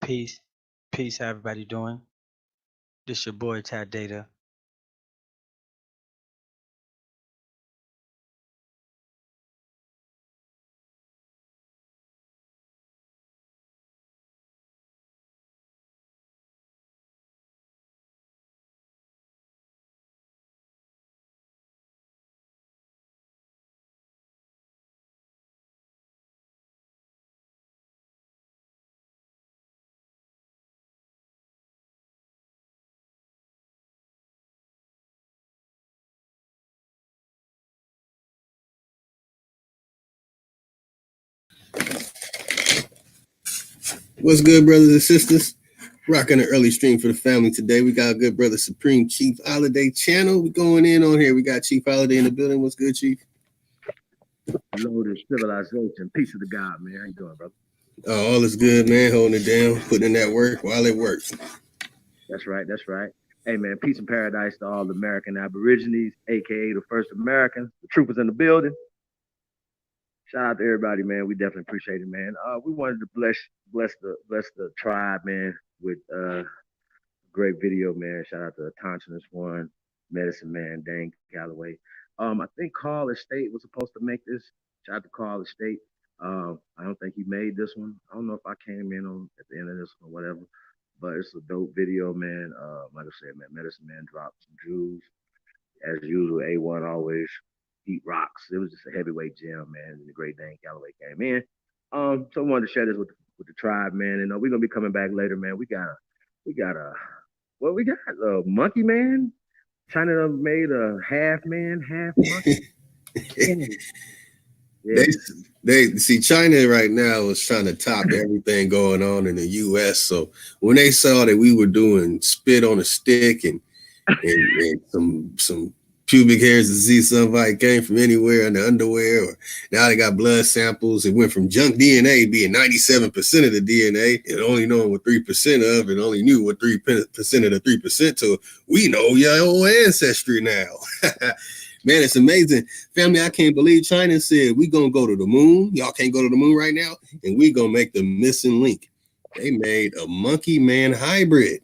Peace. Peace, how everybody doing? This your boy Tad Data. What's good, brothers and sisters? Rocking an early stream for the family today. We got a good brother, Supreme Chief Holiday channel. We going in on here. We got Chief Holiday in the building. What's good, Chief? Loaded civilization. Peace of the God, man. How you doing, brother? All is good, man. Holding it down, putting in that work while it works. That's right. That's right. Hey, man, peace and paradise to all the American Aborigines, a.k.a. the first Americans, the troopers in the building. Shout out to everybody, man. We definitely appreciate it, man. We wanted to bless the tribe, man, with great video, man. Shout out to Thompson one, Medicine Man, Dane Calaway. I think Carl Estate was supposed to make this. Shout out to Carl Estate. I don't think he made this one. I don't know if I came in on at the end of this one or whatever, but it's a dope video, man. Like I said, man, Medicine Man dropped some jewels. As usual, A1 always eat rocks. It was just a heavyweight gem, man. And the great Dane Callaway came in. So I wanted to share this with the tribe, man. And we're gonna be coming back later, man. We got a monkey man. China made a half man, half monkey. Yeah. They see China right now is trying to top everything going on in the U.S. So when they saw that we were doing spit on a stick and some pubic hairs to see somebody came from anywhere in the underwear, or now they got blood samples. It went from junk DNA being 97% of the DNA and only knowing what 3% of, and only knew what 3% of the 3% to. We know your whole ancestry now. Man, it's amazing. Family, I can't believe China said we gonna go to the moon. Y'all can't go to the moon right now, and we gonna make the missing link. They made a monkey man hybrid.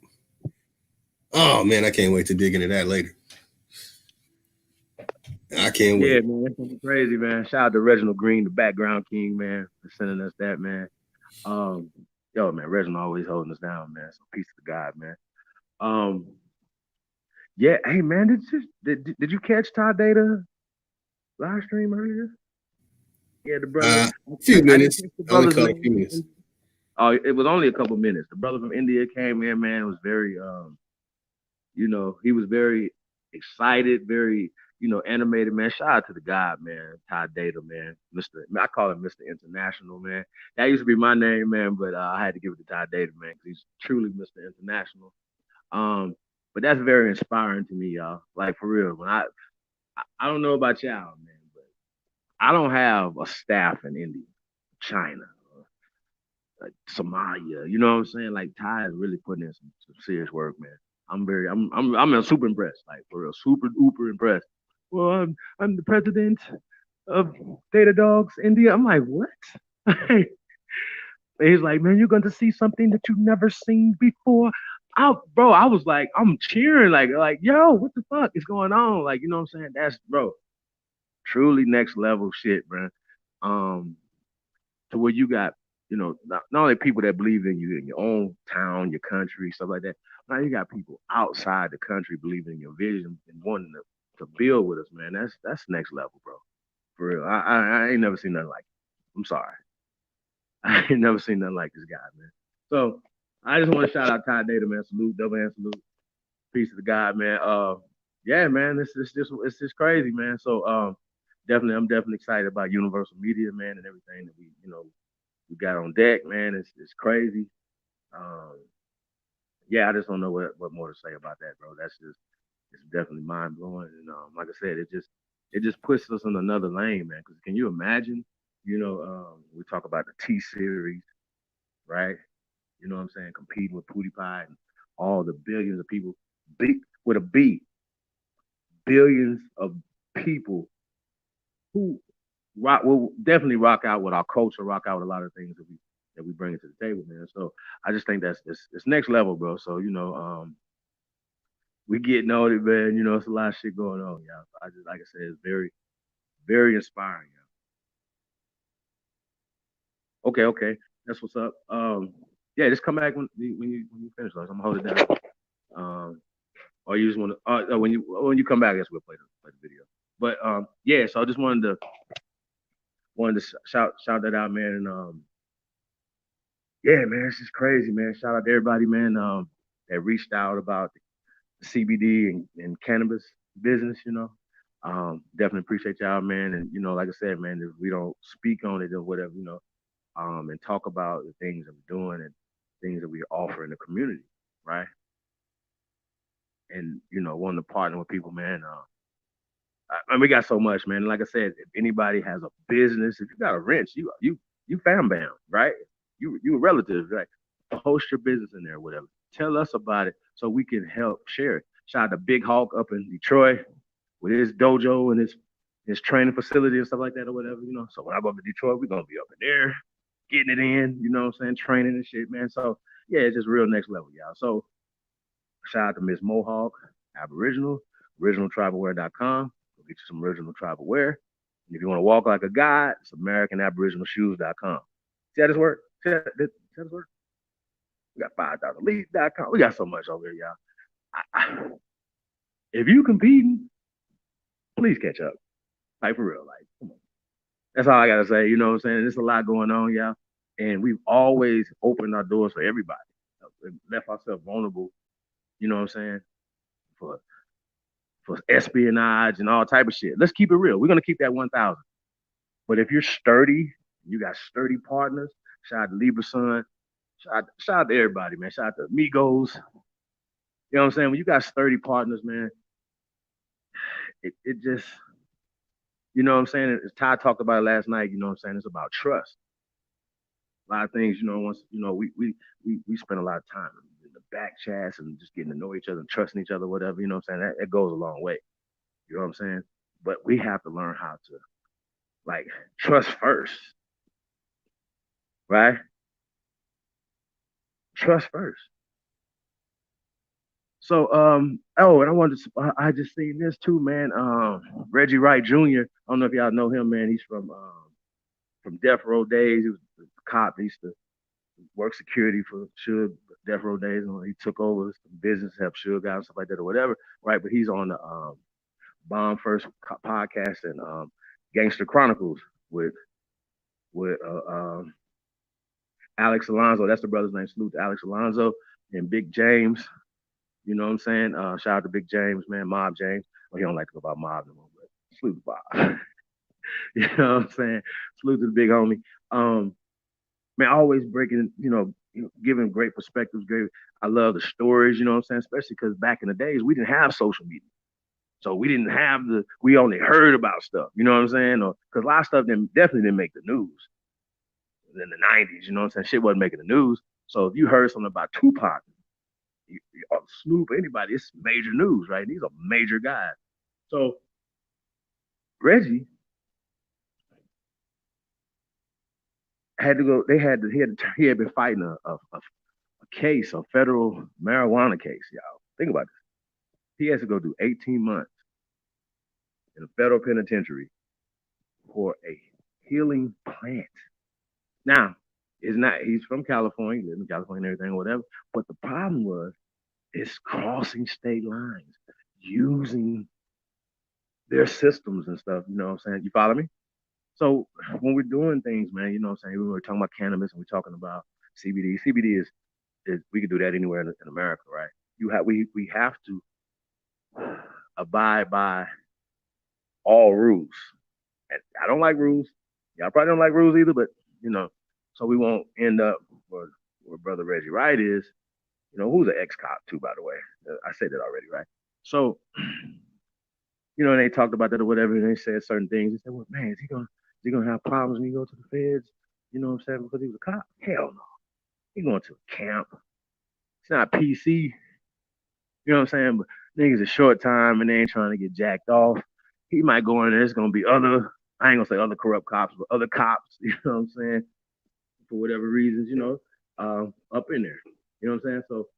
Oh man, I can't wait to dig into that later. I can't wait. Yeah, man, that's crazy, man. Shout out to Reginald Green, the background king, man, for sending us that, man. Yo, man, Reginald always holding us down, man. So peace to God, man. Yeah, hey, man, did you catch Todd Data live stream earlier? Yeah, the brother. A few minutes. Only caught a few minutes. Oh, it was only a couple minutes. The brother from India came in, man. It was very, he was very excited, very, animated, man. Shout out to the guy, man, Todd Data, man. I call him Mr. International, man. That used to be my name, man, but I had to give it to Todd Data, man, because he's truly Mr. International. But that's very inspiring to me, y'all. Like, for real. When I don't know about y'all, man, but I don't have a staff in India, China, like Somalia. You know what I'm saying? Like, Ty is really putting in some serious work, man. I'm super impressed, like, for real, super duper impressed. Well, I'm the president of Data Dogs India. I'm like, what? He's like, man, you're going to see something that you've never seen before. I was like, I'm cheering, like, yo, what the fuck is going on? Like, you know what I'm saying? That's, bro, truly next level shit, man. To where you got, not only people that believe in you in your own town, your country, stuff like that. Now you got people outside the country believing in your vision and wanting to build with us, man. That's next level, bro. For real. I ain't never seen nothing like it. I'm sorry. I ain't never seen nothing like this guy, man. So I just want to shout out Todd Data, man. Salute, double hand salute. Peace to the God, man. Yeah, man, it's just crazy, man. So I'm definitely excited about Universal Media, man, and everything that we got on deck, man. It's crazy. Yeah, I just don't know what more to say about that, bro. It's definitely mind blowing. And like I said, it just puts us in another lane, man. Because can you imagine? We talk about the T series, right? You know what I'm saying? Competing with PewDiePie and all the billions of people, with a B, billions of people who will definitely rock out with our culture, rock out with a lot of things that we bring it to the table, man. So I just think that's it's next level, bro. So we getting on it, man. It's a lot of shit going on, y'all. I just like I said, it's very very inspiring, y'all. Okay, that's what's up. Yeah, just come back when you finish, those. I'm gonna hold it down. Or you just want to when you come back, I guess we'll play the video. But yeah, so I just wanted to shout that out, man. And yeah, man, it's just crazy, man. Shout out to everybody, man, that reached out about the CBD and cannabis business, definitely appreciate y'all, man. And like I said, man, if we don't speak on it or whatever, and talk about the things that we're doing and things that we offer in the community, right? And wanting to partner with people, man. We got so much, man. Like I said, if anybody has a business, if you got a wrench, you fam bam, right? You a relative, right? Post your business in there, whatever. Tell us about it so we can help share it. Shout out to Big Hawk up in Detroit with his dojo and his training facility and stuff like that or whatever, So when I go up to Detroit, we're gonna be up in there, getting it in, you know what I'm saying, training and shit, man. So yeah, it's just real next level, y'all. So shout out to Miss Mohawk, Aboriginal, originaltribalwear.com. Go get you some original tribal wear. And if you want to walk like a god, it's AmericanAboriginalShoes.com. See how this work? See how this work? We got 5000elite.com. We got so much over here, y'all. If you competing, please catch up. Like for real, like come on. That's all I gotta say. You know what I'm saying? There's a lot going on, y'all. And we've always opened our doors for everybody. Left ourselves vulnerable, you know what I'm saying? For espionage and all type of shit. Let's keep it real. We're gonna keep that 1,000. But if you're sturdy, you got sturdy partners. Shout out to Libra Sun. Shout out to everybody, man. Shout out to Migos. You know what I'm saying? When you got sturdy partners, man, it just, you know what I'm saying? As Ty talked about it last night, you know what I'm saying? It's about trust. A lot of things, once, we spend a lot of time in the back chats and just getting to know each other and trusting each other, whatever, you know what I'm saying? That goes a long way. You know what I'm saying? But we have to learn how to, like, trust first, right? Trust first. So, and I just seen this too, man. Reggie Wright Jr. I don't know if y'all know him, man. He's from Death Row days. He was a cop. He used to work security for Suge Death Row days. And he took over some business, helped Suge out and stuff like that or whatever, right? But he's on the Bomb First podcast and Gangster Chronicles with Alex Alonso. That's the brother's name. Salute to Alex Alonso and Big James. You know what I'm saying? Shout out to Big James, man, Mob James. Well, he don't like to go about Mob no more, but salute to Bob. You know what I'm saying? Salute to the big homie. Man, always breaking, giving great perspectives. I love the stories, you know what I'm saying? Especially because back in the days, we didn't have social media. So we didn't have we only heard about stuff, you know what I'm saying? Or because a lot of stuff definitely didn't make the news in the 90s, you know what I'm saying? Shit wasn't making the news. So if you heard something about Tupac, or Snoop, anybody, it's major news, right? These are major guys. So Reggie had to go. He had been fighting a case, a federal marijuana case, y'all. Think about this. He has to go do 18 months in a federal penitentiary for a healing plant. Now, he's from California, lives in California and everything, whatever. But the problem was, it's crossing state lines, using their systems and stuff, you know what I'm saying? You follow me? So when we're doing things, man, you know what I'm saying? When we're talking about cannabis and we're talking about CBD. CBD is we can do that anywhere in America, right? We have to abide by all rules. And I don't like rules. Y'all probably don't like rules either, but so we won't end up where Brother Reggie Wright is, who's an ex-cop too, by the way. I said that already, right? So, and they talked about that or whatever, and they said certain things. They said, well, man, is he gonna have problems when he go to the feds? You know what I'm saying? Because he was a cop? Hell no. He going to a camp. It's not PC. You know what I'm saying? But niggas a short time and they ain't trying to get jacked off. He might go in there. It's gonna be I ain't gonna say other corrupt cops, but other cops. You know what I'm saying? for whatever reasons, up in there. You know what I'm saying? So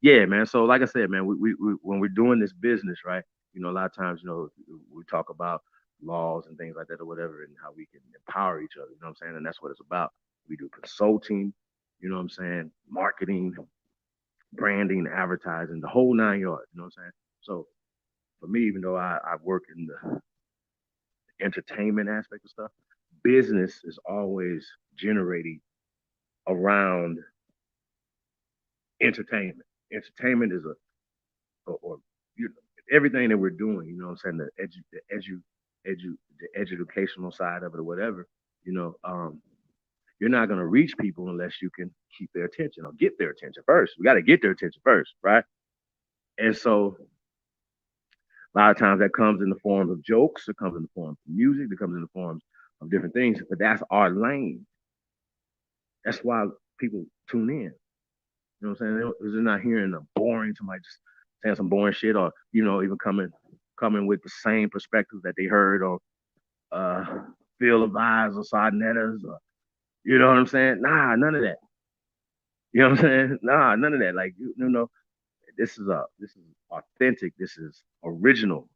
yeah, man. So like I said, man, we when we're doing this business, right? A lot of times, we talk about laws and things like that or whatever, and how we can empower each other. You know what I'm saying? And that's what it's about. We do consulting, you know what I'm saying, marketing, branding, advertising, the whole 9 yards. You know what I'm saying? So for me, even though I work in the entertainment aspect of stuff, business is always generating around entertainment. Entertainment is or everything that we're doing. You know what I'm saying? The educational side of it or whatever. You're not gonna reach people unless you can keep their attention or get their attention first. We got to get their attention first, right? And so a lot of times that comes in the form of jokes, it comes in the form of music, it comes in the forms of different things. But that's our lane. That's why people tune in. You know what I'm saying? They're not hearing a boring somebody just saying some boring shit, or even coming with the same perspective that they heard on Phil Levi's or Sarnetta's, or you know what I'm saying? Nah, none of that. You know what I'm saying? Nah, none of that. Like this is authentic. This is original.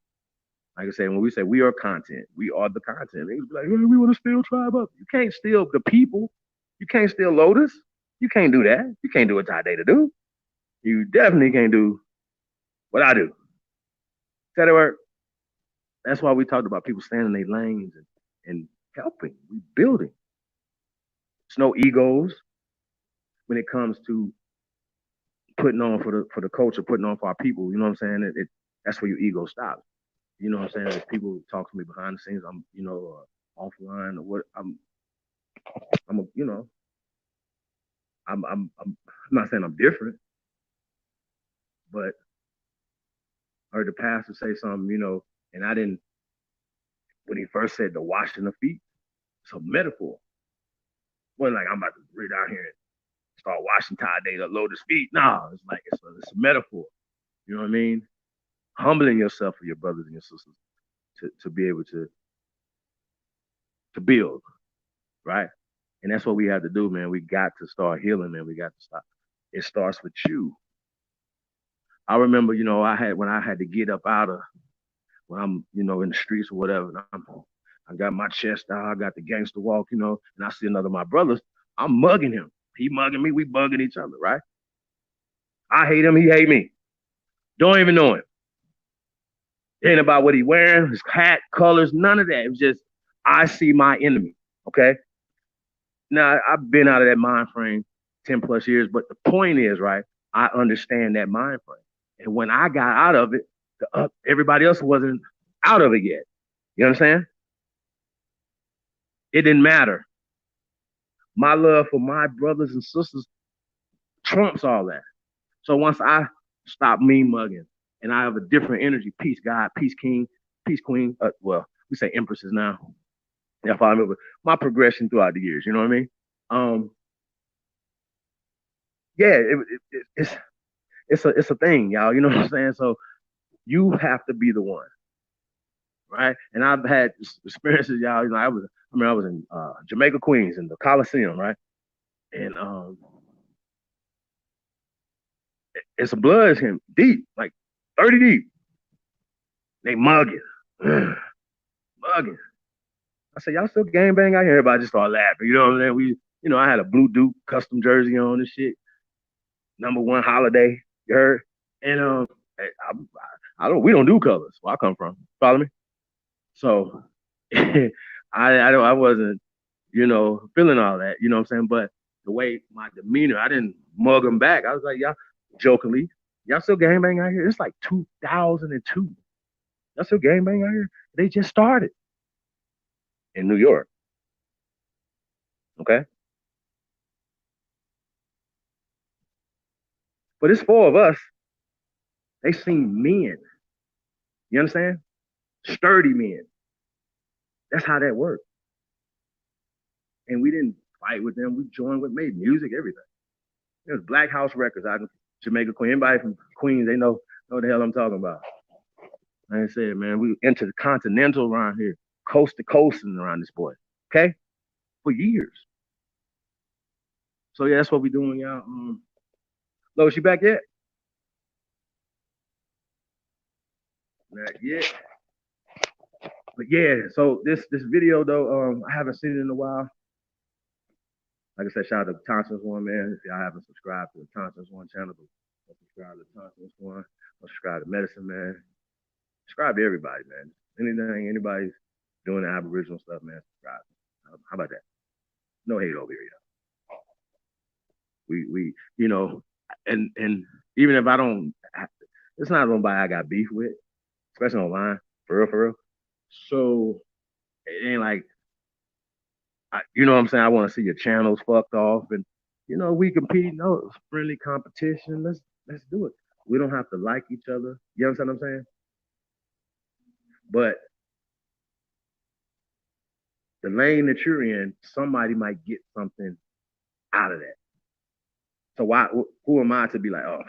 Like I said, when we say we are content, we are the content. They be like, hey, we want to steal Tribe Up. You can't steal the people. You can't steal Lotus. You can't do that. You can't do what Ty Data do. You definitely can't do what I do. Said it work. That's why we talked about people staying in their lanes and helping. We building. It's no egos when it comes to putting on for the culture, putting on for our people. You know what I'm saying? That's where your ego stops. You know what I'm saying? If people talk to me behind the scenes, I'm offline or what I'm a, I'm not saying I'm different, but I heard the pastor say something, and I didn't when he first said the washing the feet. It's a metaphor. Wasn't like I'm about to read out here and start washing Ty Data, Lotus feet. No, it's like it's a metaphor. You know what I mean? Humbling yourself for your brothers and your sisters to be able to build, right? And that's what we have to do, man. We got to start healing, man. We got to stop. It starts with you. I remember, when I had to get up out of when I'm, in the streets or whatever. I got my chest out, I got the gangster walk, and I see another of my brothers. I'm mugging him. He mugging me. We bugging each other, right? I hate him. He hate me. Don't even know him. It ain't about what he wearing, his hat, colors, none of that. It was just I see my enemy. Okay. Now I've been out of that mind frame 10 plus years, but the point is, right? I understand that mind frame, and when I got out of it, everybody else wasn't out of it yet. You understand? It didn't matter. My love for my brothers and sisters trumps all that. So once I stop mean mugging and I have a different energy, peace God, peace king, peace queen. Well, we say empresses now. Yeah, follow me with my progression throughout the years. You know what I mean? Yeah, it's a thing, y'all. You know what I'm saying? So you have to be the one, right? And I've had experiences, y'all. I was in Jamaica, Queens, in the Coliseum, right? And it's a blood him deep, like 30 deep. They mugging, mugging. I said, y'all still gang bang out here? Everybody just started laughing. You know what I'm saying? I had a Blue Duke custom jersey on and shit. #1 holiday, you heard? And we don't do colors where I come from. Follow me? So I wasn't, feeling all that, you know what I'm saying? But the way my demeanor, I didn't mug them back. I was like, y'all jokingly, y'all still gang bang out here? It's like 2002. Y'all still gang bang out here? They just started in New York. Okay. But it's 4 of us. They seen men. You understand? Sturdy men. That's how that worked. And we didn't fight with them. We joined with, made music, everything. It was Black House Records out in Jamaica, Queens. Anybody from Queens, they know the hell I'm talking about. Like I said, man, we intercontinental around here, coast to coast and around this boy. Okay? for years. So yeah, that's what we doing, y'all. Lo, she back yet? Not yet. But yeah, so this video though, I haven't seen it in a while. Like I said, shout out to Thompson's One, man. If y'all haven't subscribed to the Thompson's One channel, subscribe to Thompson's One. Subscribe to Medicine Man. Subscribe to everybody, man. Anything, anybody's doing the Aboriginal stuff, man, subscribe. How about that? No hate over here, y'all. We, you know, and even if I don't, it's not somebody I got beef with, especially online, for real, for real. So it ain't like, you know what I'm saying? I want to see your channels fucked off, and you know we compete. No, it's friendly competition. Let's do it. We don't have to like each other. You understand what I'm saying? But the lane that you're in, somebody might get something out of that. So why? Who am I to be like, oh,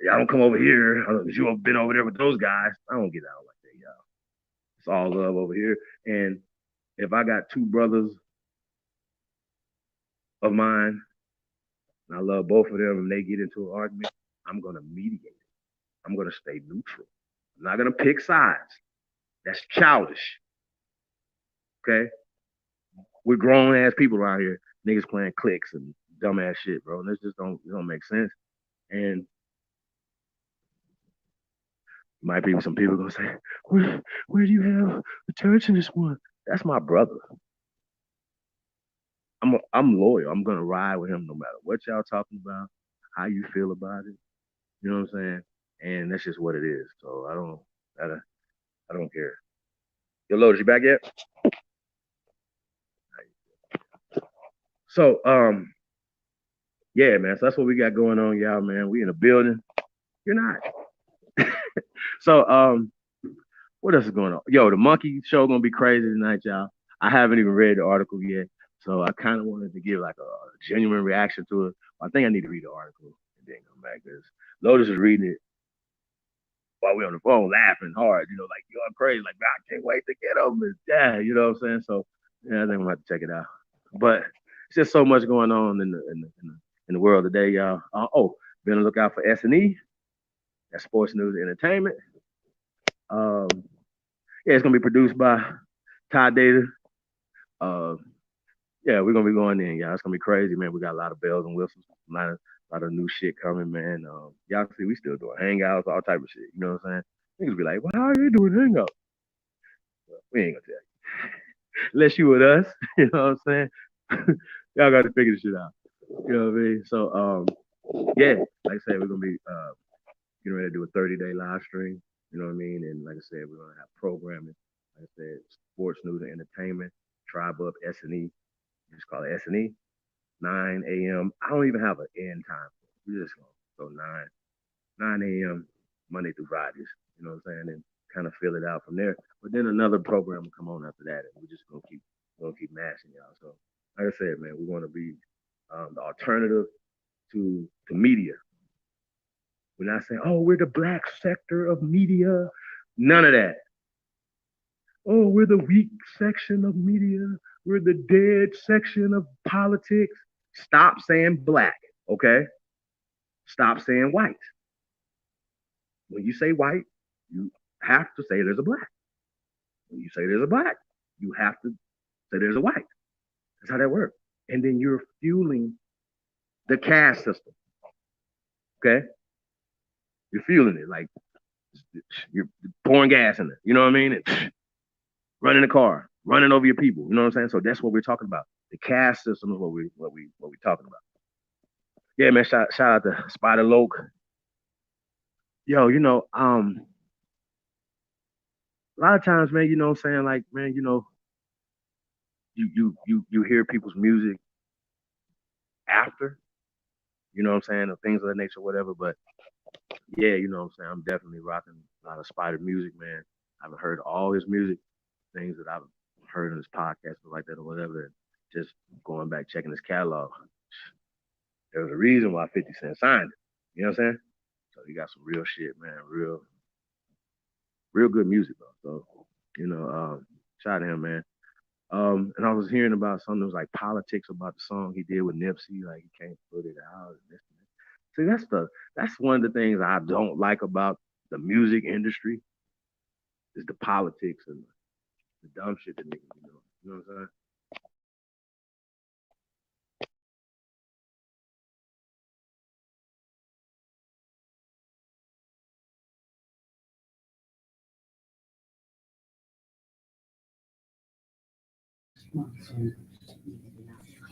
y'all don't come over here? You have been over there with those guys. I don't get out like that, y'all. It's all love over here. And if I got two brothers of mine, and I love both of them, and they get into an argument, I'm gonna mediate it. I'm gonna stay neutral. I'm not gonna pick sides. That's childish. Okay? We're grown ass people around here. Niggas playing clicks and dumbass shit, bro. And this just don't make sense. And might be some people gonna say, where do you have the church in this one? That's my brother. I'm loyal. I'm gonna ride with him no matter what y'all talking about, how you feel about it. You know what I'm saying? And that's just what it is. So I don't care. Yo, Lotus, you back yet? So yeah, man. So that's what we got going on, y'all, man. We in a building. You're not. So what else is going on? Yo, the monkey show gonna be crazy tonight, y'all. I haven't even read the article yet, so I kind of wanted to give like a genuine reaction to it. I think I need to read the article and then come back because Lotus is reading it while we're on the phone, laughing hard. You know, like you're crazy. Like, man, I can't wait to get over this. Yeah, you know what I'm saying? So yeah, I think I'm gonna have to check it out. But it's just so much going on in the world today, y'all. Be on the lookout for S&E. That's sports news and entertainment. Um, yeah, it's gonna be produced by Todd Data. Uh, yeah, we're gonna be going in, y'all. It's gonna be crazy, man. We got a lot of bells and whistles, a lot of new shit coming, man. Y'all see, we still doing hangouts, all type of shit. You know what I'm saying? Niggas be like, well, how are you doing hangouts? Well, we ain't gonna tell you. Unless you with us, you know what I'm saying? Y'all got to figure this shit out. You know what I mean? So, yeah, like I said, we're gonna be getting ready to do a 30-day live stream. You know what I mean? And like I said, we're gonna have programming. Like I said, sports news and entertainment. Tribe Up S&E. Just call it S&E. 9 a.m. I don't even have an end time. We're just gonna go 9 a.m. Monday through Fridays. You know what I'm saying? And kind of fill it out from there. But then another program will come on after that, and we're just gonna keep mashing y'all. So like I said, man, we want to be the alternative to media. We're not saying, oh, we're the black sector of media. None of that. Oh, we're the weak section of media. We're the dead section of politics. Stop saying black, okay? Stop saying white. When you say white, you have to say there's a black. When you say there's a black, you have to say there's a white. That's how that works. And then you're fueling the caste system, okay? You're fueling it like you're pouring gas in it. You know what I mean? And running the car, running over your people. You know what I'm saying? So that's what we're talking about. The caste system is what we talking about. Yeah, man. Shout out to Spider Loke. Yo, you know, a lot of times, man, you know what I'm saying? Like, man, you know, you hear people's music after, you know what I'm saying, or things of that nature, whatever. But yeah, you know what I'm saying? I'm definitely rocking a lot of Spider music, man. I haven't heard all his music, things that I've heard in his podcast or like that or whatever. And just going back checking his catalog. There's a reason why 50 Cent signed it. You know what I'm saying? So he got some real shit, man. Real good music, bro. So, you know, shout out to him, man. And I was hearing about something that was like politics about the song he did with Nipsey, like he can't put it out. And this and that. See, that's one of the things I don't like about the music industry is the politics and the dumb shit that niggas be doing. You know what I'm saying?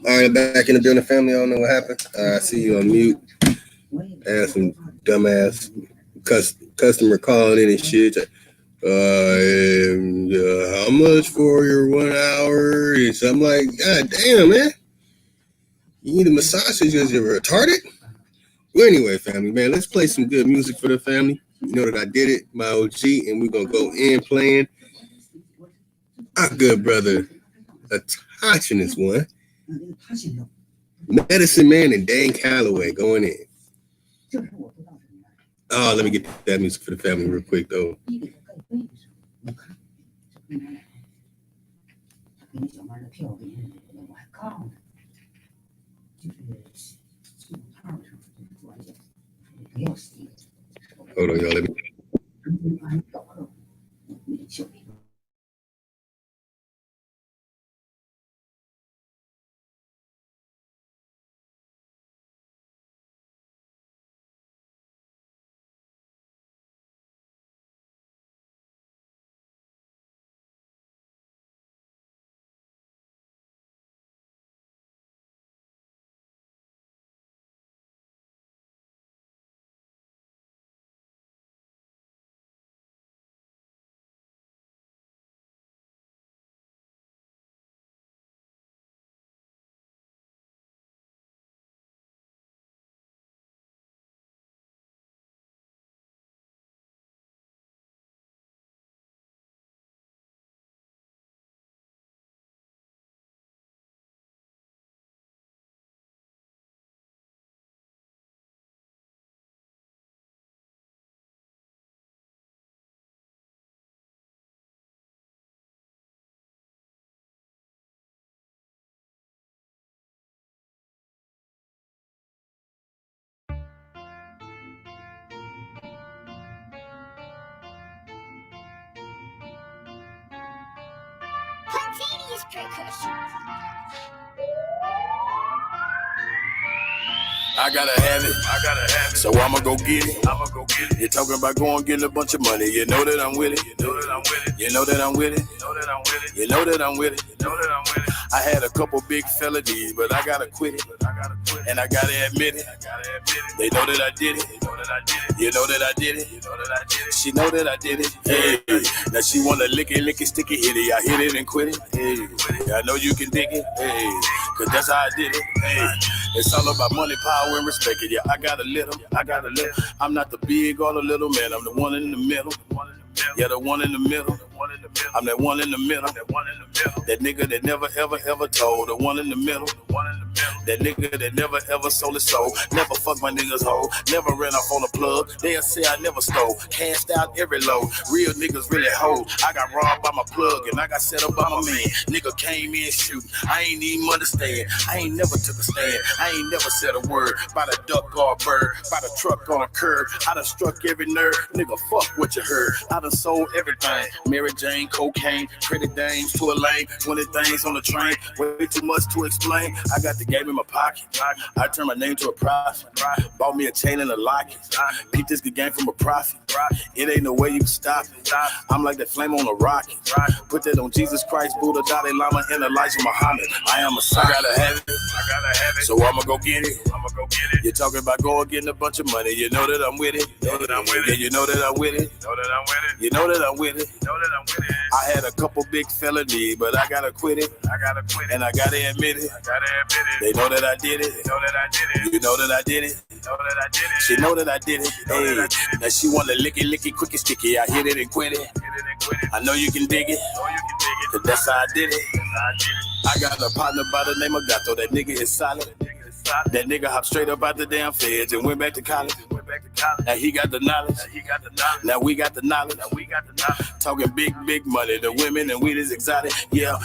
All right, back in the building, family. I don't know what happened. I see you on mute. I had some dumbass customer calling in and shit. How much for your 1 hour? And so I'm like, God damn, man. You need a massage because you're retarded? Well, anyway, family, man, let's play some good music for the family. You know that I did it, my OG, and we're going to go in playing our good brother, touching this one. Medicine Man and Dane Callaway going in. Oh, let me get that music for the family real quick, though. Hold on, y'all. Let me. I gotta have it, so I'ma go get it. You're talking about going getting a bunch of money. You know that I'm with it. You know that I'm with it. You know that I'm with it. You know that I'm with it. I had a couple big felonies, but I gotta quit it. And I gotta admit it. They know that I did it. You know that I did it. She know that I did it. Hey, now she wanna lick it, sticky, hit it. I hit it and quit it. Hey, I know you can dig it. Hey, cause that's how I did it. Hey, it's all about money, power, and respect. Yeah, I got a little. I'm not the big or the little man. I'm the one in the middle. Yeah, the one in the middle. I'm that one in the middle. That nigga that never, ever told. The one in the middle. That nigga that never, ever sold his soul. Never fuck my niggas hoe. Never ran off on a plug. They'll say I never stole. Cashed out every load. Real niggas really hold. I got robbed by my plug and I got set up by my man. Nigga came in shooting. I ain't even understand. I ain't never took a stand. I ain't never said a word. By the duck or a bird. By the truck on a curb. I done struck every nerve. Nigga, fuck what you heard. I done sold everything. Mary Jane, cocaine, pretty dames to a lane. 20 things on the train. Way too much to explain. I got the game in my pocket. I turned my name to a profit. Bought me a chain and a locket. Beat this good game from a profit. It ain't no way you can stop it. I'm like that flame on a rocket. Put that on Jesus Christ, Buddha, Dalai Lama, and Elijah Muhammad. I am a son. I gotta have it. So I'ma go get it. You're talking about going getting a bunch of money. You know that I'm with it. Yeah, you know that I'm with it. You know that I'm with it. I had a couple big felonies, but I gotta quit it. And I gotta admit it. They know that I did it. You know that I did it. She know that I did it. Hey, now she wanna lick it, quick and sticky. I hit it and quit it. I know you can dig it. Cause that's how I did it. I got a partner by the name of Gato. That nigga is solid. That nigga hopped straight up out the damn feds and went back to college. Now he got the knowledge. Now we got the knowledge. Talking big money. The women and weed is exotic. Yeah.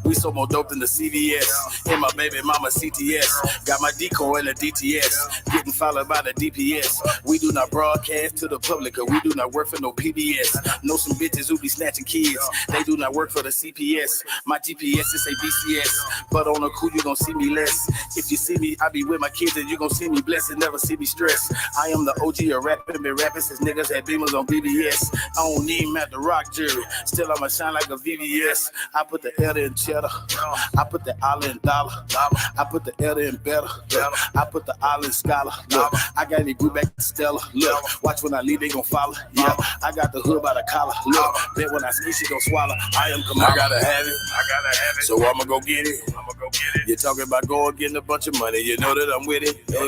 We so more dope than the CVS. And my baby mama CTS. Got my decoy in the DTS. Getting followed by the DPS. We do not broadcast to the public, or we do not work for no PBS. Know some bitches who be snatching kids. They do not work for the CPS. My GPS is a BCS. But on a cool, you gon' see me less. If you see me, I be with my kids and you gon' see me blessed and never see me stressed. I am the OG of rapping, been rapping since niggas had beamers on BBS. I don't even have the rock jury. Still I'ma shine like a VVS. I put the L in cheddar. I put the L in dollar. I put the L in better. I put the L in scholar. Look, I got it grew back to Stella. Look, watch when I leave, they gon' follow. Yeah, I got the hood by the collar. Look, bet when I ski, she gon' swallow. I am Kamala. I gotta have it. So I'ma go get it. You're talking about going getting a bunch of money. You know that I'm with it. Yeah,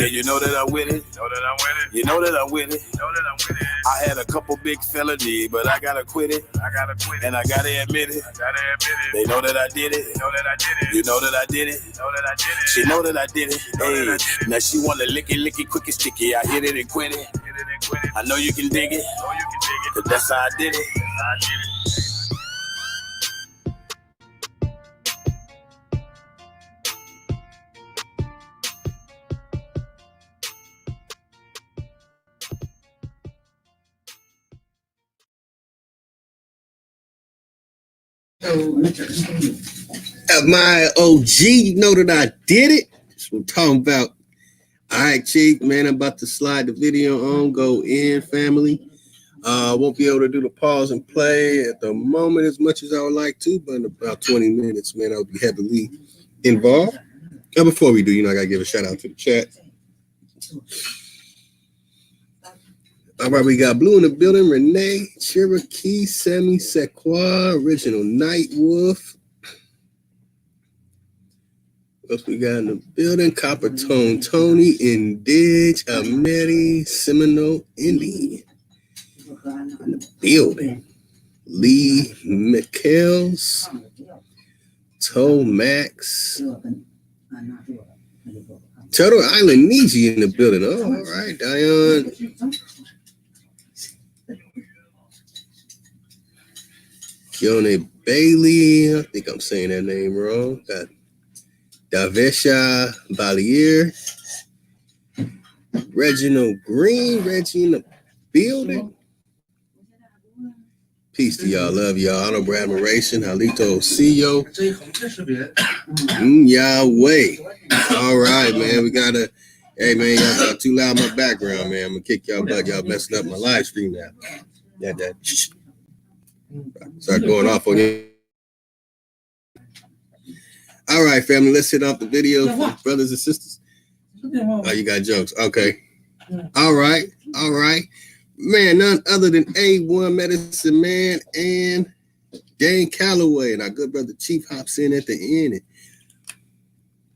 you know that I'm with it. You know that I'm with it. I had a couple big felonies, but I gotta quit it. And I gotta admit it. They know that I did it. You know that I did it. She know that I did it. Hey, now she wanna lick it, quick and sticky. I hit it and quit it. I know you can dig it. Cause that's how I did it. My OG, you know that I did it. That's what I'm talking about. All right, Chief, man, I'm about to slide the video on. Go in, family. Won't be able to do the pause and play at the moment as much as I would like to, but in about 20 minutes, man, I'll be heavily involved. Before we do, I got to give a shout out to the chat. All right, we got Blue in the building, Renee, Cherokee, Sammy, Sequoia, Original Night Wolf. What else we got in the building? Copper Tone, Tony, Indige, Ameri, Seminole, Indy. In the building. Lee McKells, Toe Max, Turtle Island Niji in the building. Oh, all right, Diane. Keone Bailey, I think I'm saying that name wrong. Got Davesha Valier, Reginald Green, Reggie in the building. Peace to y'all. Love y'all. Honorable admiration. Halito Siyo. Yahweh. All right, man. We got to. Hey, man, y'all got too loud in my background, man. I'm going to kick y'all butt. Y'all messing up my live stream now. Yeah, that. Start going off on you. All right, family. Let's hit off the video for brothers and sisters. Oh, you got jokes. Okay. All right. Man, none other than A1 Medicine Man and Dane Callaway. And our good brother Chief hops in at the end and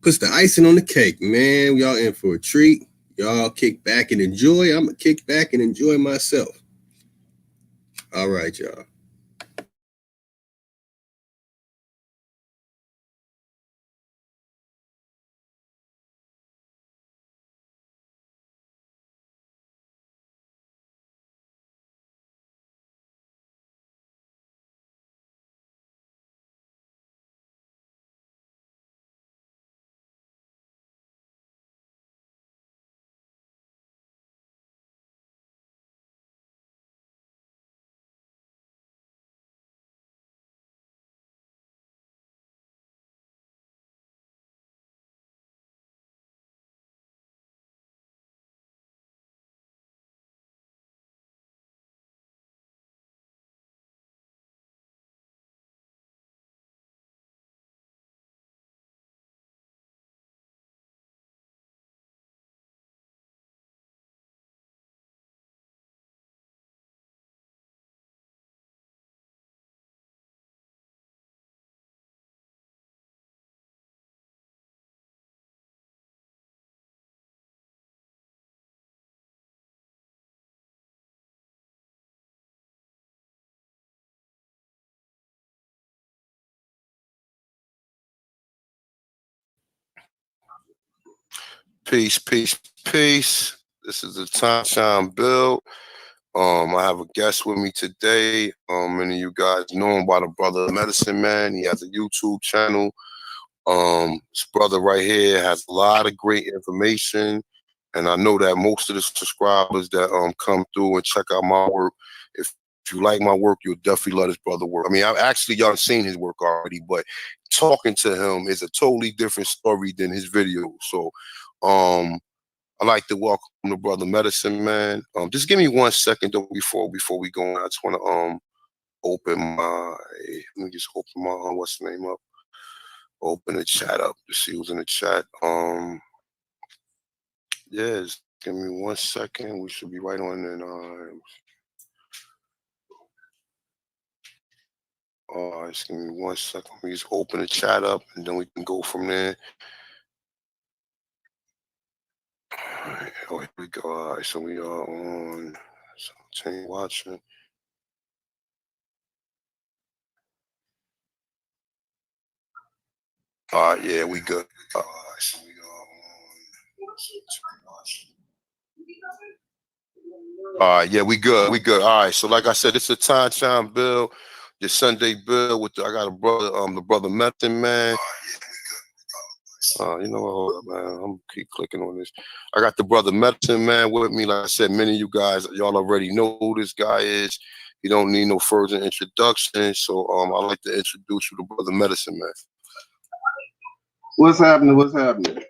puts the icing on the cake, man. Y'all in for a treat. Y'all kick back and enjoy. I'm going to kick back and enjoy myself. All right, y'all. Peace. This is the Time Shine Bill. I have a guest with me today. Many of you guys know him by the brother Medicine Man. He has a YouTube channel. This brother right here has a lot of great information, and I know that most of the subscribers that come through and check out my work, if you like my work, you'll definitely love this brother work. I mean, I've actually y'all seen his work already, but talking to him is a totally different story than his videos. So, I'd like to welcome the brother Medicine Man. Just give me 1 second though before we go on. I just want to open my let me just open my what's the name up. Open the chat up to see who's in the chat. Yeah, just give me 1 second. We should be right on in just give me 1 second. We just open the chat up and then we can go from there. All right, oh, here we go. All right, so we are on simultaneous watching. All right, yeah, we good. All right, so we are on simultaneous watching. All right, yeah, we good. We good. All right, so like I said, it's a Time Shine Bill, your Sunday Bill with I got a brother, the brother Medicine Man. You know what, hold up, man. I'm keep clicking on this. I got the brother Medicine Man with me. Like I said, many of you guys, y'all already know who this guy is. You don't need no further introduction. So I'd like to introduce you to brother Medicine Man. What's happening? What's happening?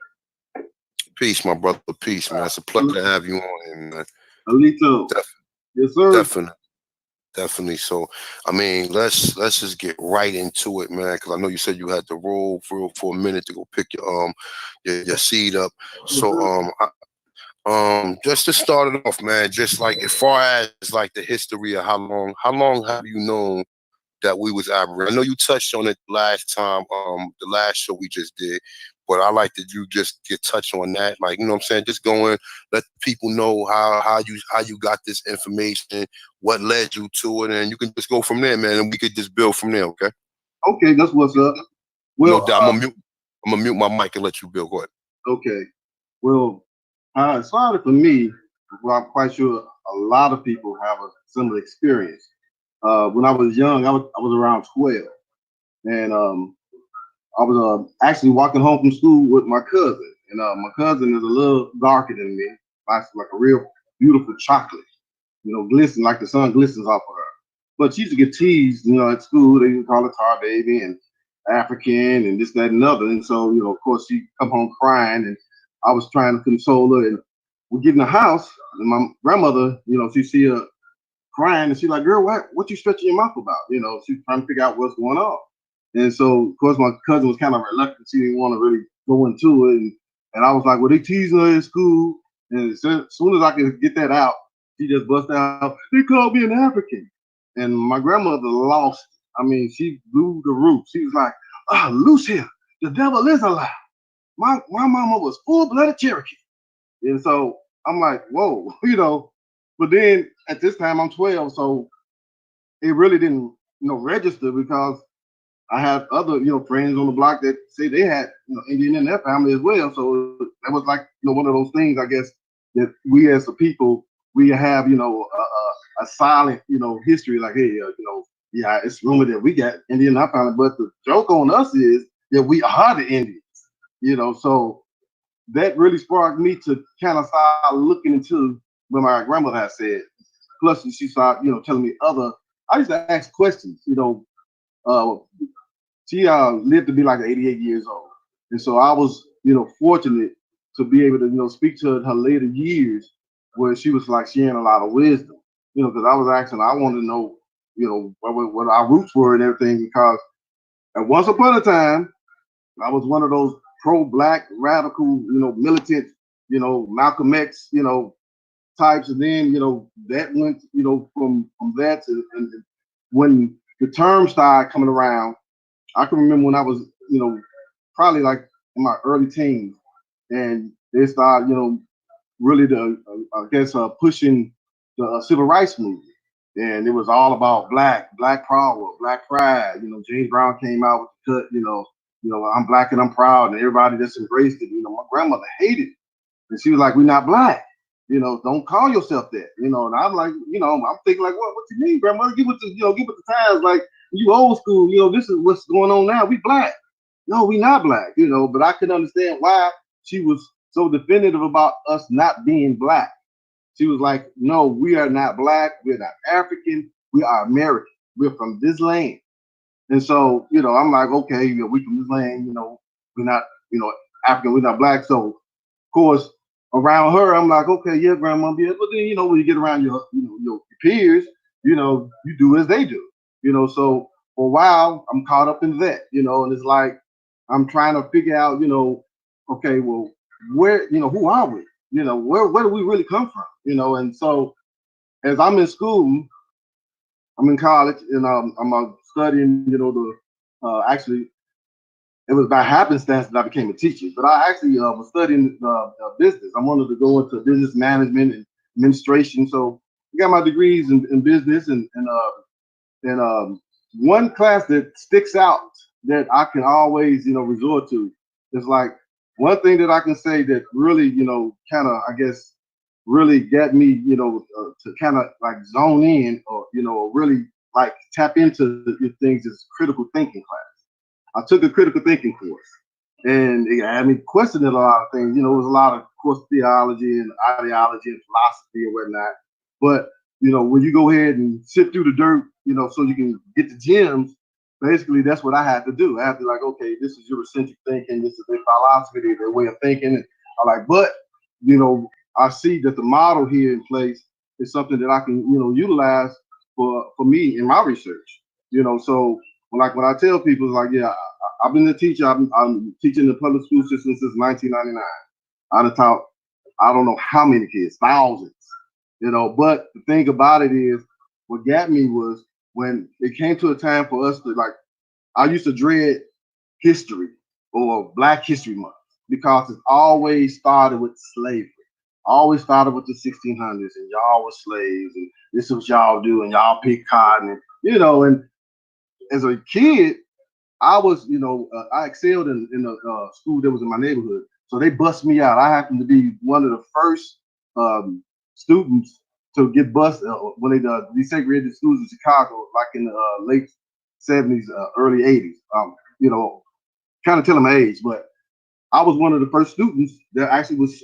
Peace, my brother. Peace, man. It's a pleasure to have you on here, man. Alito. Yes, sir. Definitely. So, I mean, let's just get right into it, man. Because I know you said you had to roll for a minute to go pick your seed up. So, just to start it off, man. Just like as far as like the history of how long have you known that we was Aboriginal? I know you touched on it last time, the last show we just did. But I like that you just get touch on that, like, you know what I'm saying? Just go in, let people know how you got this information, what led you to it, and you can just go from there, man, and we could just build from there, okay? Okay, that's what's up. Well, no doubt. I'm gonna mute my mic and let you build. Go ahead. Okay. Well, it started for me. Well, I'm quite sure a lot of people have a similar experience. When I was young, I was around 12, and I was actually walking home from school with my cousin, and my cousin is a little darker than me, like a real beautiful chocolate, glisten like the sun glistens off of her. But she used to get teased, at school. They would call her tar baby and African and this, that, and other. And so, of course, she come home crying, and I was trying to console her. And we get in the house, and my grandmother, she see her crying, and she's like, "Girl, what you stretching your mouth about?" She's trying to figure out what's going on. And so, of course, my cousin was kind of reluctant. She didn't want to really go into it. And I was like, well, they teasing her in school. And as soon as I could get that out, she just bust out, they called me an African. And my grandmother lost. I mean, she blew the roof. She was like, loose here. The devil is alive. My mama was full-blooded Cherokee. And so I'm like, whoa, But then at this time, I'm 12. So it really didn't, register, because I have other, friends on the block that say they had, Indian in their family as well. So that was like, one of those things, I guess, that we as a people, we have, a silent, history. Like, hey, yeah, it's rumored that we got Indian in our family, but the joke on us is that we are the Indians, So that really sparked me to kind of start looking into what my grandmother had said. Plus, she started, telling me I used to ask questions, she lived to be like 88 years old. And so I was, fortunate to be able to, speak to her later years, where she was like sharing a lot of wisdom, because I was asking, I wanted to know, what our roots were and everything, because at once upon a time, I was one of those pro-black radical, militant, Malcolm X, types. And then, that went, from that to, and when the term started coming around, I can remember when I was, probably like in my early teens, and they started, really pushing the civil rights movement. And it was all about black power, black pride. James Brown came out with the cut, I'm black and I'm proud, and everybody just embraced it. My grandmother hated it. And she was like, we're not black. You know, don't call yourself that. You know, and I'm like, you know, I'm thinking like, what you mean, grandmother? Get with the, you know, get with the times. Like, you old school. You know, this is what's going on now. We black. No, we not black. You know, but I could understand why she was so definitive about us not being black. She was like, no, we are not black. We're not African. We are American. We're from this land. And so, you know, I'm like, okay, you know, we from this land, you know, we're not, you know, African, we're not black. So, of course, around her, I'm like, okay, yeah, grandma, yeah. But then, you know, when you get around your, you know, your peers, you know, you do as they do, you know. So for a while, I'm caught up in that, you know, and it's like I'm trying to figure out, you know, okay, well, where, you know, who are we? You know, where do we really come from? You know, and so as I'm in school, I'm in college, and I'm studying, you know, the actually it was by happenstance that I became a teacher, but I actually was studying business. I wanted to go into business management and administration, so I got my degrees in business, and one class that sticks out that I can always, you know, resort to is like one thing that I can say that really, you know, kind of, I guess, really got me, you know, to kind of like zone in, or, you know, really like tap into the things is critical thinking class. I took a critical thinking course, and it had me questioning a lot of things. You know, it was a lot of, course, theology and ideology and philosophy and whatnot. But you know, when you go ahead and sift through the dirt, you know, so you can get the gems, basically that's what I had to do. I had to like, okay, this is Eurocentric thinking, this is their philosophy, their way of thinking. And I like, but you know, I see that the model here in place is something that I can, you know, utilize for me in my research. You know, so like when I tell people, like, yeah, I've been a teacher. I'm teaching the public school system since 1999. I've taught I don't know how many kids, thousands. You know, but the thing about it is, what got me was when it came to a time for us to like. I used to dread history or Black History Month because it always started with slavery. Always started with the 1600s, and y'all were slaves, and this is what y'all do, and y'all pick cotton, and you know, and as a kid, I was, you know, I excelled in the school that was in my neighborhood. So they bust me out. I happened to be one of the first students to get bused when they desegregated schools in Chicago, like in the late 70s, early 80s. You know, kind of telling my age, but I was one of the first students that actually was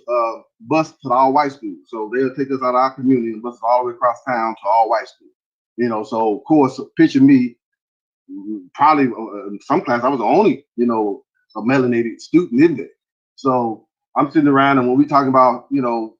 bused to the all white school. So they'll take us out of our community and bus us all the way across town to all white school. You know, so of course, picture me probably in some class I was the only, you know, a melanated student in there. So I'm sitting around, and when we talk about, you know,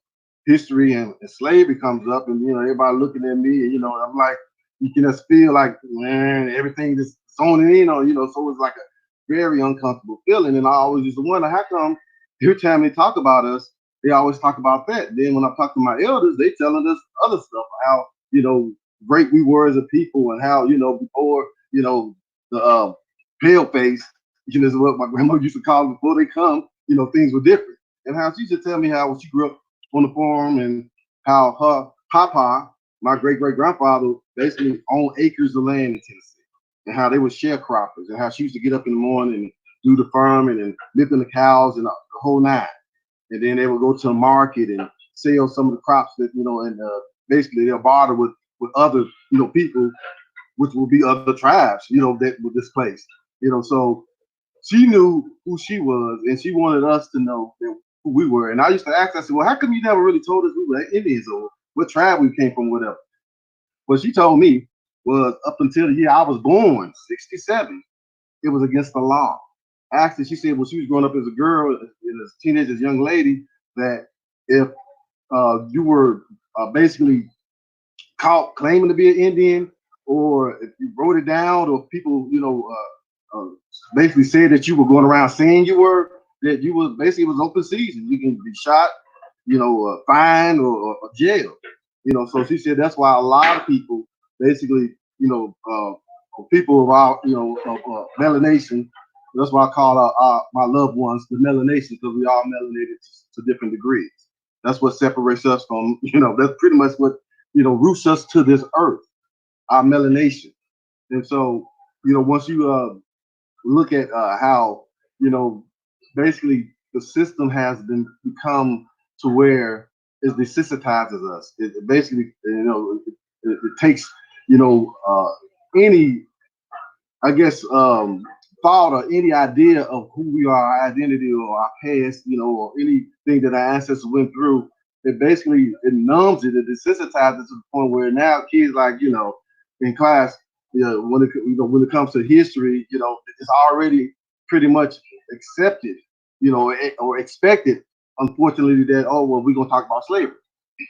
history and slavery comes up, and you know, everybody looking at me, and you know, I'm like, you can just feel like, man, everything just zoning in on, you know, so it's like a very uncomfortable feeling. And I always used to wonder, how come every time they talk about us, they always talk about that. Then when I talk to my elders, they telling us other stuff, how, you know, great we were as a people, and how, you know, before, you know, the pale face, you know, is what my grandma used to call them before they come, you know, things were different. And how she used to tell me how she grew up on the farm, and how her papa, my great great grandfather, basically owned acres of land in Tennessee, and how they were sharecroppers, and how she used to get up in the morning and do the farming and milking the cows and the whole nine. And then they would go to the market and sell some of the crops that, you know, and basically they'll barter with other, you know, people, which will be other tribes, you know, that were displaced. You know, so she knew who she was, and she wanted us to know that, who we were. And I used to ask, I said, well, how come you never really told us we were Indians, or what tribe we came from, whatever? What she told me was up until the year I was born, 67, it was against the law. Actually, she said, well, she was growing up as a girl, as a teenager, as a young lady, that if you were basically caught claiming to be an Indian, or if you wrote it down, or people, you know, basically said that you were going around saying you were, that you was basically, it was open season. You can be shot, you know, fined, or jail. You know, so she said that's why a lot of people basically, you know, people of our, you know, of melanation. That's why I call my loved ones the melanation, because we all melanated to different degrees. That's what separates us from, you know, that's pretty much what, you know, roots us to this earth, our melanation. And so, you know, once you look at how, you know, basically the system has become to where it desensitizes us. It basically, it takes, you know, any, I guess, thought or any idea of who we are, our identity or our past, you know, or anything that our ancestors went through. It basically, it numbs it, it desensitizes to the point where now kids, like, you know, in class, you know, when it comes to history, you know, it's already pretty much accepted, you know, or expected. Unfortunately, that, oh well, we're gonna talk about slavery,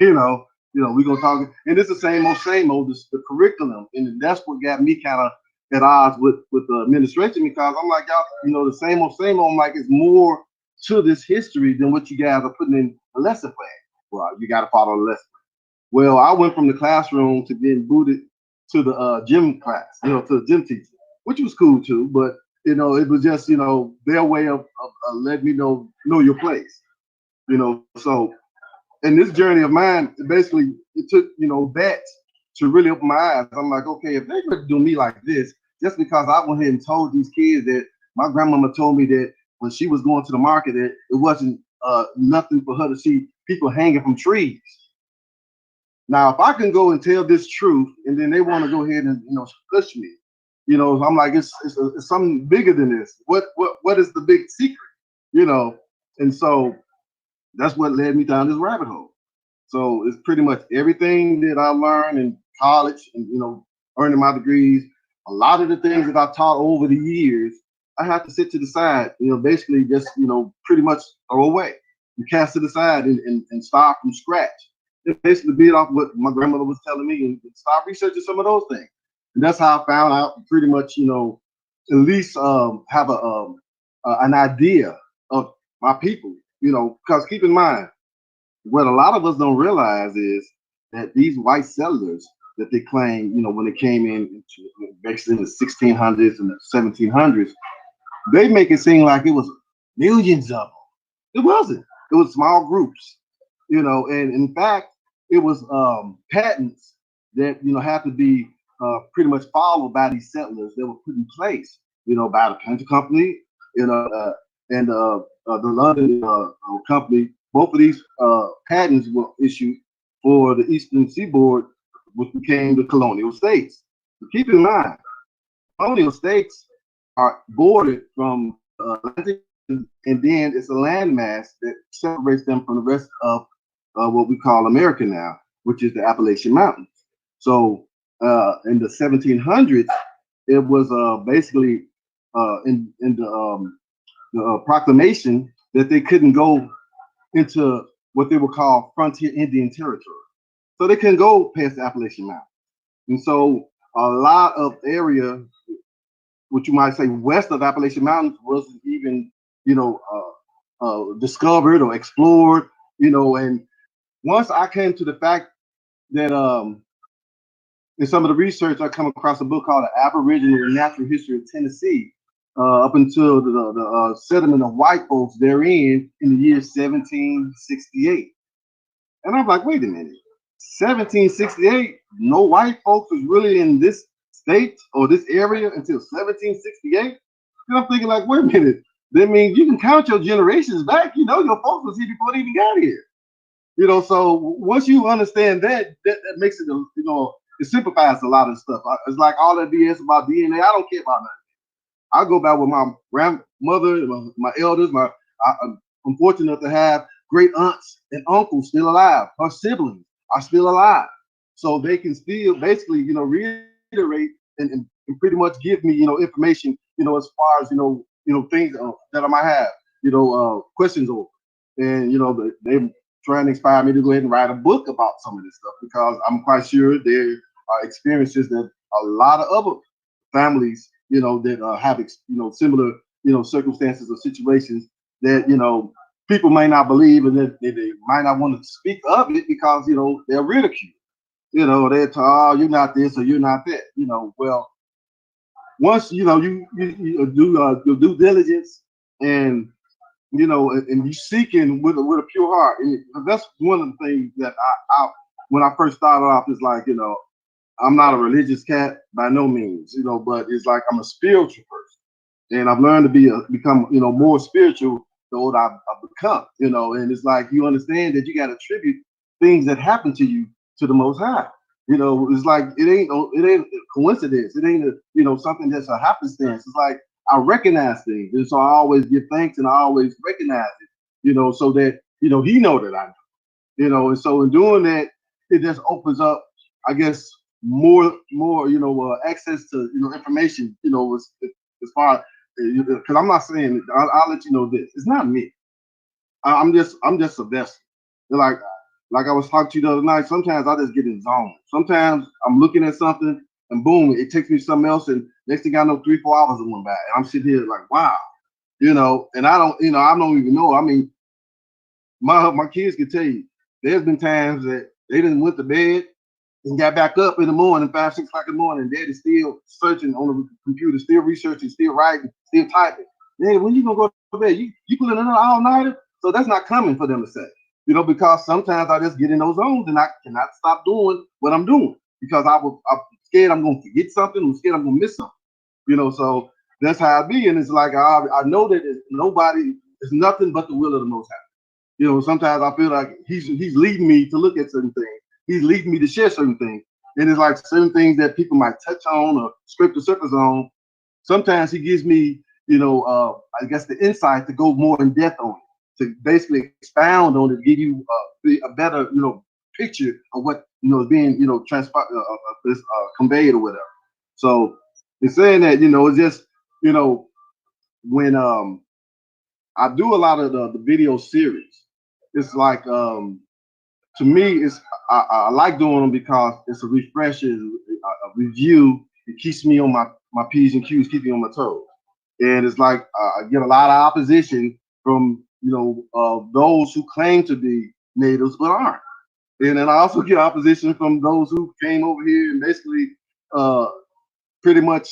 you know, we're gonna talk, and it's the same old. The curriculum, and that's what got me kind of at odds with the administration, because I'm like, y'all, you know, the same old, same old. I'm like, it's more to this history than what you guys are putting in a lesson plan. Well, you got to follow the lesson. Well, I went from the classroom to being booted to the gym class, you know, to the gym teacher, which was cool too. But you know, it was just, you know, their way of letting me know your place, you know. So in this journey of mine, basically, it took, you know, that to really open my eyes. I'm like, okay, if they're going to do me like this, just because I went ahead and told these kids that my grandmama told me that when she was going to the market, that it wasn't nothing for her to see people hanging from trees. Now, if I can go and tell this truth, and then they want to go ahead and, you know, push me, you know, I'm like, it's something bigger than this. What is the big secret, you know? And so that's what led me down this rabbit hole. So it's pretty much everything that I learned in college and, you know, earning my degrees. A lot of the things that I taught over the years, I had to sit to the side, you know, basically just, you know, pretty much throw away. You cast it aside and start from scratch. It basically beat off what my grandmother was telling me and start researching some of those things. And that's how I found out pretty much, you know, at least have an idea of my people, you know, because keep in mind, what a lot of us don't realize is that these white settlers that they claim, you know, when they came in basically in the 1600s and the 1700s, they make it seem like it was millions of them. It wasn't. It was small groups, you know, and in fact, it was patents that, you know, have to be pretty much followed by these settlers that were put in place, you know, by the Painter Company, you know, and the London company. Both of these patents were issued for the Eastern Seaboard, which became the colonial states. But keep in mind, colonial states are bordered from Atlantic, and then it's a landmass that separates them from the rest of what we call America now, which is the Appalachian Mountains. So in the 1700s, it was basically in the proclamation that they couldn't go into what they would call frontier Indian territory. So they couldn't go past the Appalachian Mountains. And so a lot of area, what you might say west of Appalachian Mountains, wasn't even, you know, discovered or explored, you know. And once I came to the fact that in some of the research, I come across a book called The Aboriginal and Natural History of Tennessee, up until the settlement of white folks therein in the year 1768. And I'm like, wait a minute, 1768, no white folks was really in this state or this area until 1768? And I'm thinking like, wait a minute, that means you can count your generations back. You know, your folks was here before they even got here. You know, so once you understand that makes it, you know, it simplifies a lot of stuff. It's like all that BS about DNA. I don't care about nothing. I go back with my grandmother, my elders. I'm fortunate to have great aunts and uncles still alive. Her siblings are still alive, so they can still basically, you know, reiterate and pretty much give me, you know, information, you know, as far as, you know, things that I might have, you know, questions over. And you know, they trying to inspire me to go ahead and write a book about some of this stuff, because I'm quite sure there are experiences that a lot of other families, you know, that have, you know, similar, you know, circumstances or situations that, you know, people may not believe, and that they might not want to speak of it because, you know, they're ridiculed. You know, they're told, oh, you're not this or you're not that. You know, well, once, you know, you do your due diligence, and you know, and you seeking with a pure heart, and that's one of the things that I when I first started off, is like, you know, I'm not a religious cat by no means, you know, but it's like I'm a spiritual person, and I've learned to become, you know, more spiritual the older I've become, you know. And it's like you understand that you got to attribute things that happen to you to the Most High. You know, it's like it ain't a coincidence. It ain't something that's a happenstance. It's like I recognize things, and so I always give thanks and I always recognize it. So that he know that I know. And so in doing that, it just opens up, I guess, more access to information. As far because I'm not saying I'll let you know this. It's not me. I'm just a vessel. Like I was talking to you the other night. Sometimes I just get in zone. Sometimes I'm looking at something and boom, it takes me to something else. And next thing I know, 3-4 hours have went by. And I'm sitting here like, wow, and I don't even know. I mean, my kids can tell you, there's been times that they didn't went to bed and got back up in the morning, 5, 6 o'clock in the morning. Daddy's still searching on the computer, still researching, still writing, still typing. Hey, when you gonna go to bed? You put in another all-nighter? So that's not coming for them to say. Because sometimes I just get in those zones and I cannot stop doing what I'm doing because I'm scared I'm going to forget something. I'm scared I'm going to miss something. So that's how I be. And it's like I know that nobody is nothing but the will of the Most High. Sometimes I feel like he's leading me to look at certain things. He's leading me to share certain things. And it's like certain things that people might touch on or scrape the surface on. Sometimes he gives me, I guess the insight to go more in depth on it, to basically expound on it, give you a better, picture of what is being, conveyed or whatever. So in saying that, it's just, when I do a lot of the video series, it's like to me, I like doing them because it's a refresher, a review. It keeps me on my P's and Q's, keep me on my toes. And it's like I get a lot of opposition from those who claim to be natives but aren't. And then I also get opposition from those who came over here and basically pretty much,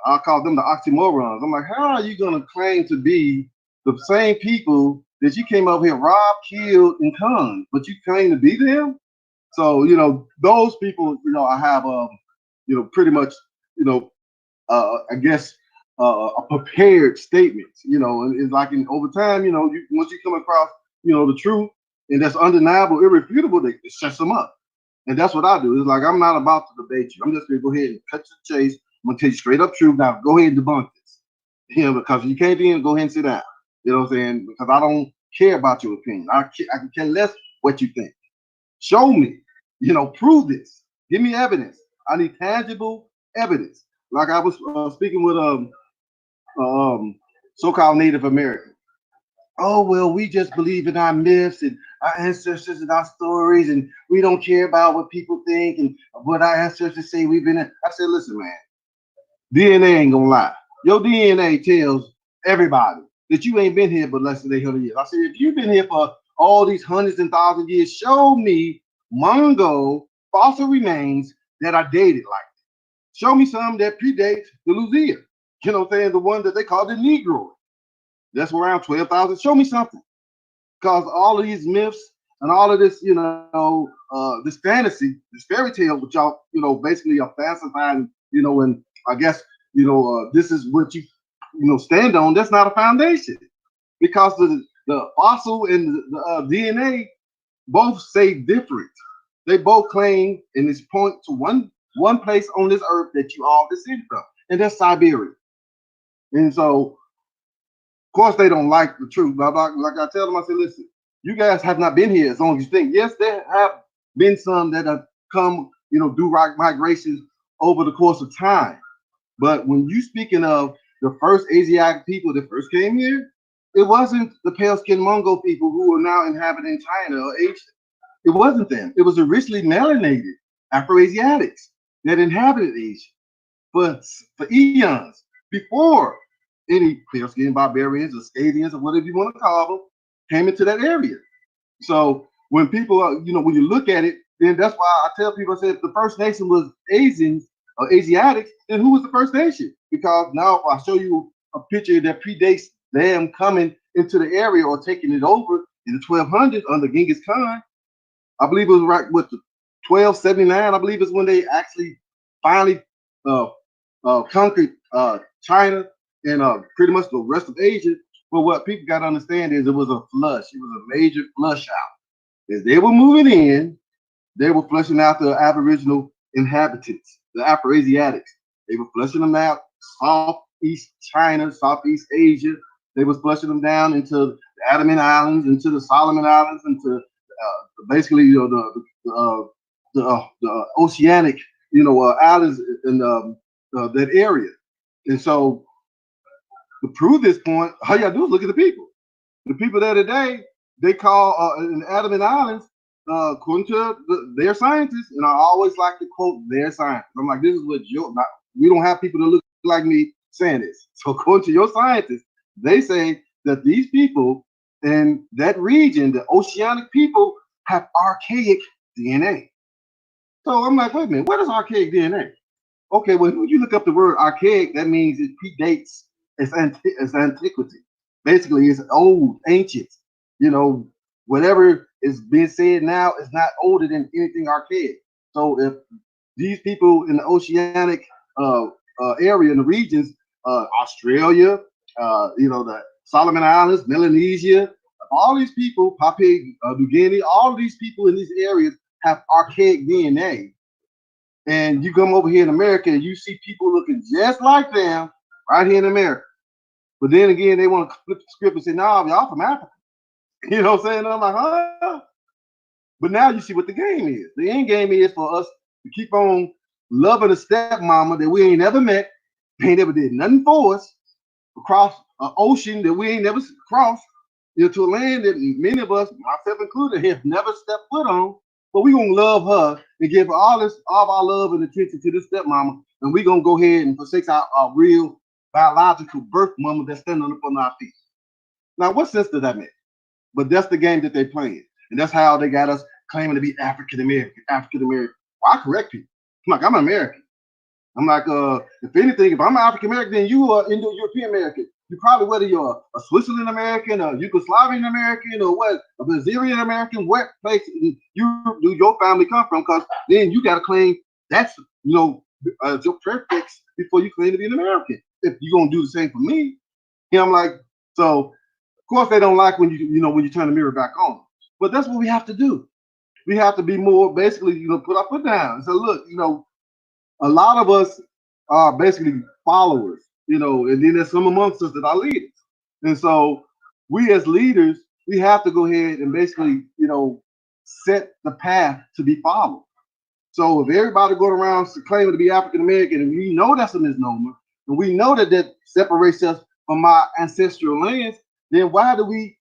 I call them the oxymorons. I'm like, how are you going to claim to be the same people that you came over here, robbed, killed, and conned, but you claim to be them? So, those people, I have, pretty much, I guess, a prepared statement, and it's like over time, once you come across, the truth, and that's undeniable, irrefutable, it shuts them up. And that's what I do. It's like, I'm not about to debate you. I'm just going to go ahead and cut to the chase. I'm going to tell you straight up truth. Now, go ahead and debunk this. Because you can't go ahead and sit down. You know what I'm saying? Because I don't care about your opinion. I can care less what you think. Show me. Prove this. Give me evidence. I need tangible evidence. Like I was speaking with so-called Native American. Oh, well, we just believe in our myths and our ancestors and our stories, and we don't care about what people think and what our ancestors say we've been in. I said, listen, man, DNA ain't gonna lie. Your DNA tells everybody that you ain't been here but less than 800 years. I said, if you've been here for all these hundreds and thousands of years, show me Mongo fossil remains that are dated like that. Show me some that predate the Luzia. You know what I'm saying? The one that they call the Negro. That's around 12,000. Show me something. Because all of these myths and all of this, this fantasy, this fairy tale, which y'all, basically are falsifying, and I guess, this is what you, stand on. That's not a foundation. Because the fossil and the DNA both say different. They both claim and it's point to one place on this earth that you all descended from, and that's Siberia. And so, of course, they don't like the truth, but like I tell them, I say, listen, you guys have not been here as long as you think. Yes, there have been some that have come, do migrations over the course of time. But when you speaking of the first Asiatic people that first came here, it wasn't the pale-skinned Mongol people who are now inhabiting China or Asia. It wasn't them. It was the richly melanated Afro-Asiatics that inhabited Asia for eons before any pale-skinned barbarians or Scadians or whatever you want to call them came into that area. So when people, when you look at it, then that's why I tell people, I said, if the First Nation was Asians or Asiatics, then who was the First Nation? Because now I'll show you a picture that predates them coming into the area or taking it over in the 1200s under Genghis Khan. I believe it was right with the 1279. I believe is when they actually finally conquered China and pretty much the rest of Asia. But what people got to understand is it was a flush. It was a major flush out. as they were moving in, they were flushing out the Aboriginal inhabitants, the Afro-Asiatics. They were flushing them out, Southeast China, Southeast Asia. They was flushing them down into the Andaman Islands, into the Solomon Islands, into basically, you know, the oceanic, you know, islands in that area. And so, to prove this point, all you gotta do is look at the people. The people there today, they call in the Andaman Islands, according to their scientists, and I always like to quote their scientists. I'm like, this is what we don't have people that look like me saying this. So according to your scientists, they say that these people in that region, the oceanic people, have archaic DNA. So I'm like, wait a minute, what is archaic DNA? Okay, well, when you look up the word archaic, that means it predates its antiquity. Basically, it's old, ancient. You know, whatever is being said now is not older than anything archaic. So if these people in the oceanic area, in the regions, Australia, you know, the Solomon Islands, Melanesia, all these people, Papua New Guinea, all these people in these areas have archaic DNA. And you come over here in America and you see people looking just like them right here in America. But then again, they want to flip the script and say, no, y'all from Africa. You know what I'm saying? I'm like, huh? But now you see what the game is. The end game is for us to keep on loving a stepmama that we ain't never met, ain't never did nothing for us, across an ocean that we ain't never crossed, you know, to a land that many of us, myself included, have never stepped foot on. But we're gonna love her and give her all our love and attention to this stepmama, and we're gonna go ahead and forsake our real biological birth mama that's standing up on our feet. Now, what sense does that make? But that's the game that they're playing, and that's how they got us claiming to be African American. Well, I correct people. I'm like, I'm an American. I'm like, if anything, if I'm African American, then you are Indo-European American. You probably, whether you're a Switzerland American, a Yugoslavian American, or what, a Brazilian American, what place your family come from? Because then you got to claim that's, you know, your prefix before you claim to be an American. If you're gonna do the same for me, you know, I'm like, so of course they don't like when you turn the mirror back on. But that's what we have to do. We have to be more, basically, you know, put our foot down and say, look, you know, a lot of us are basically followers, you know, and then there's some amongst us that are leaders. And so we as leaders, we have to go ahead and basically, you know, set the path to be followed. So if everybody going around claiming to be African American, and we know that's a misnomer, and we know that that separates us from our ancestral lands, then why do we,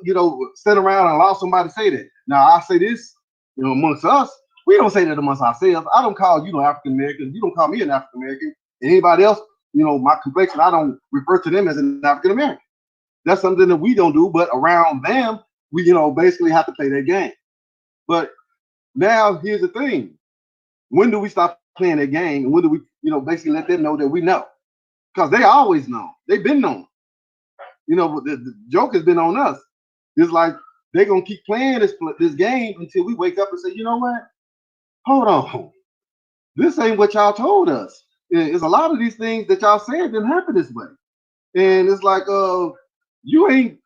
you know, sit around and allow somebody to say that? Now I say this, you know, amongst us, we don't say that amongst ourselves. I don't call you an African American. You don't call me an African American. And anybody else, you know, my complexion, I don't refer to them as an African American. That's something that we don't do. But around them, we, you know, basically have to play that game. But now here's the thing: when do we stop playing that game? And when do we, you know, basically let them know that we know? Because they always know. They've been known. You know, the joke has been on us. It's like they're gonna keep playing this game until we wake up and say, you know what? Hold on, this ain't what y'all told us. It's a lot of these things that y'all said didn't happen this way. And it's like, you ain't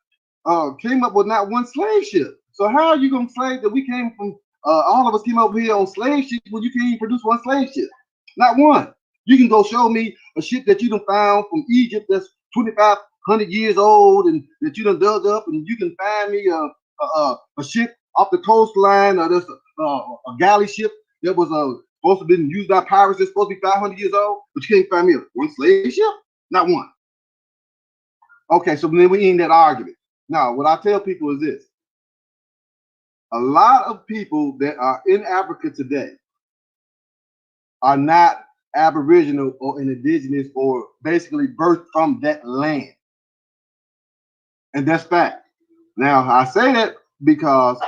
came up with not one slave ship. So how are you gonna say that we came from, all of us came over here on slave ships when you can't even produce one slave ship? Not one. You can go show me a ship that you done found from Egypt that's 2,500 years old and that you done dug up, and you can find me a ship off the coastline, or there's a galley ship that was supposed to have been used by pirates that's supposed to be 500 years old, but you can't find me one slave ship? Not one. Okay, so then we end that argument. Now, what I tell people is this: a lot of people that are in Africa today are not Aboriginal or indigenous or basically birthed from that land. And that's fact. Now, I say that because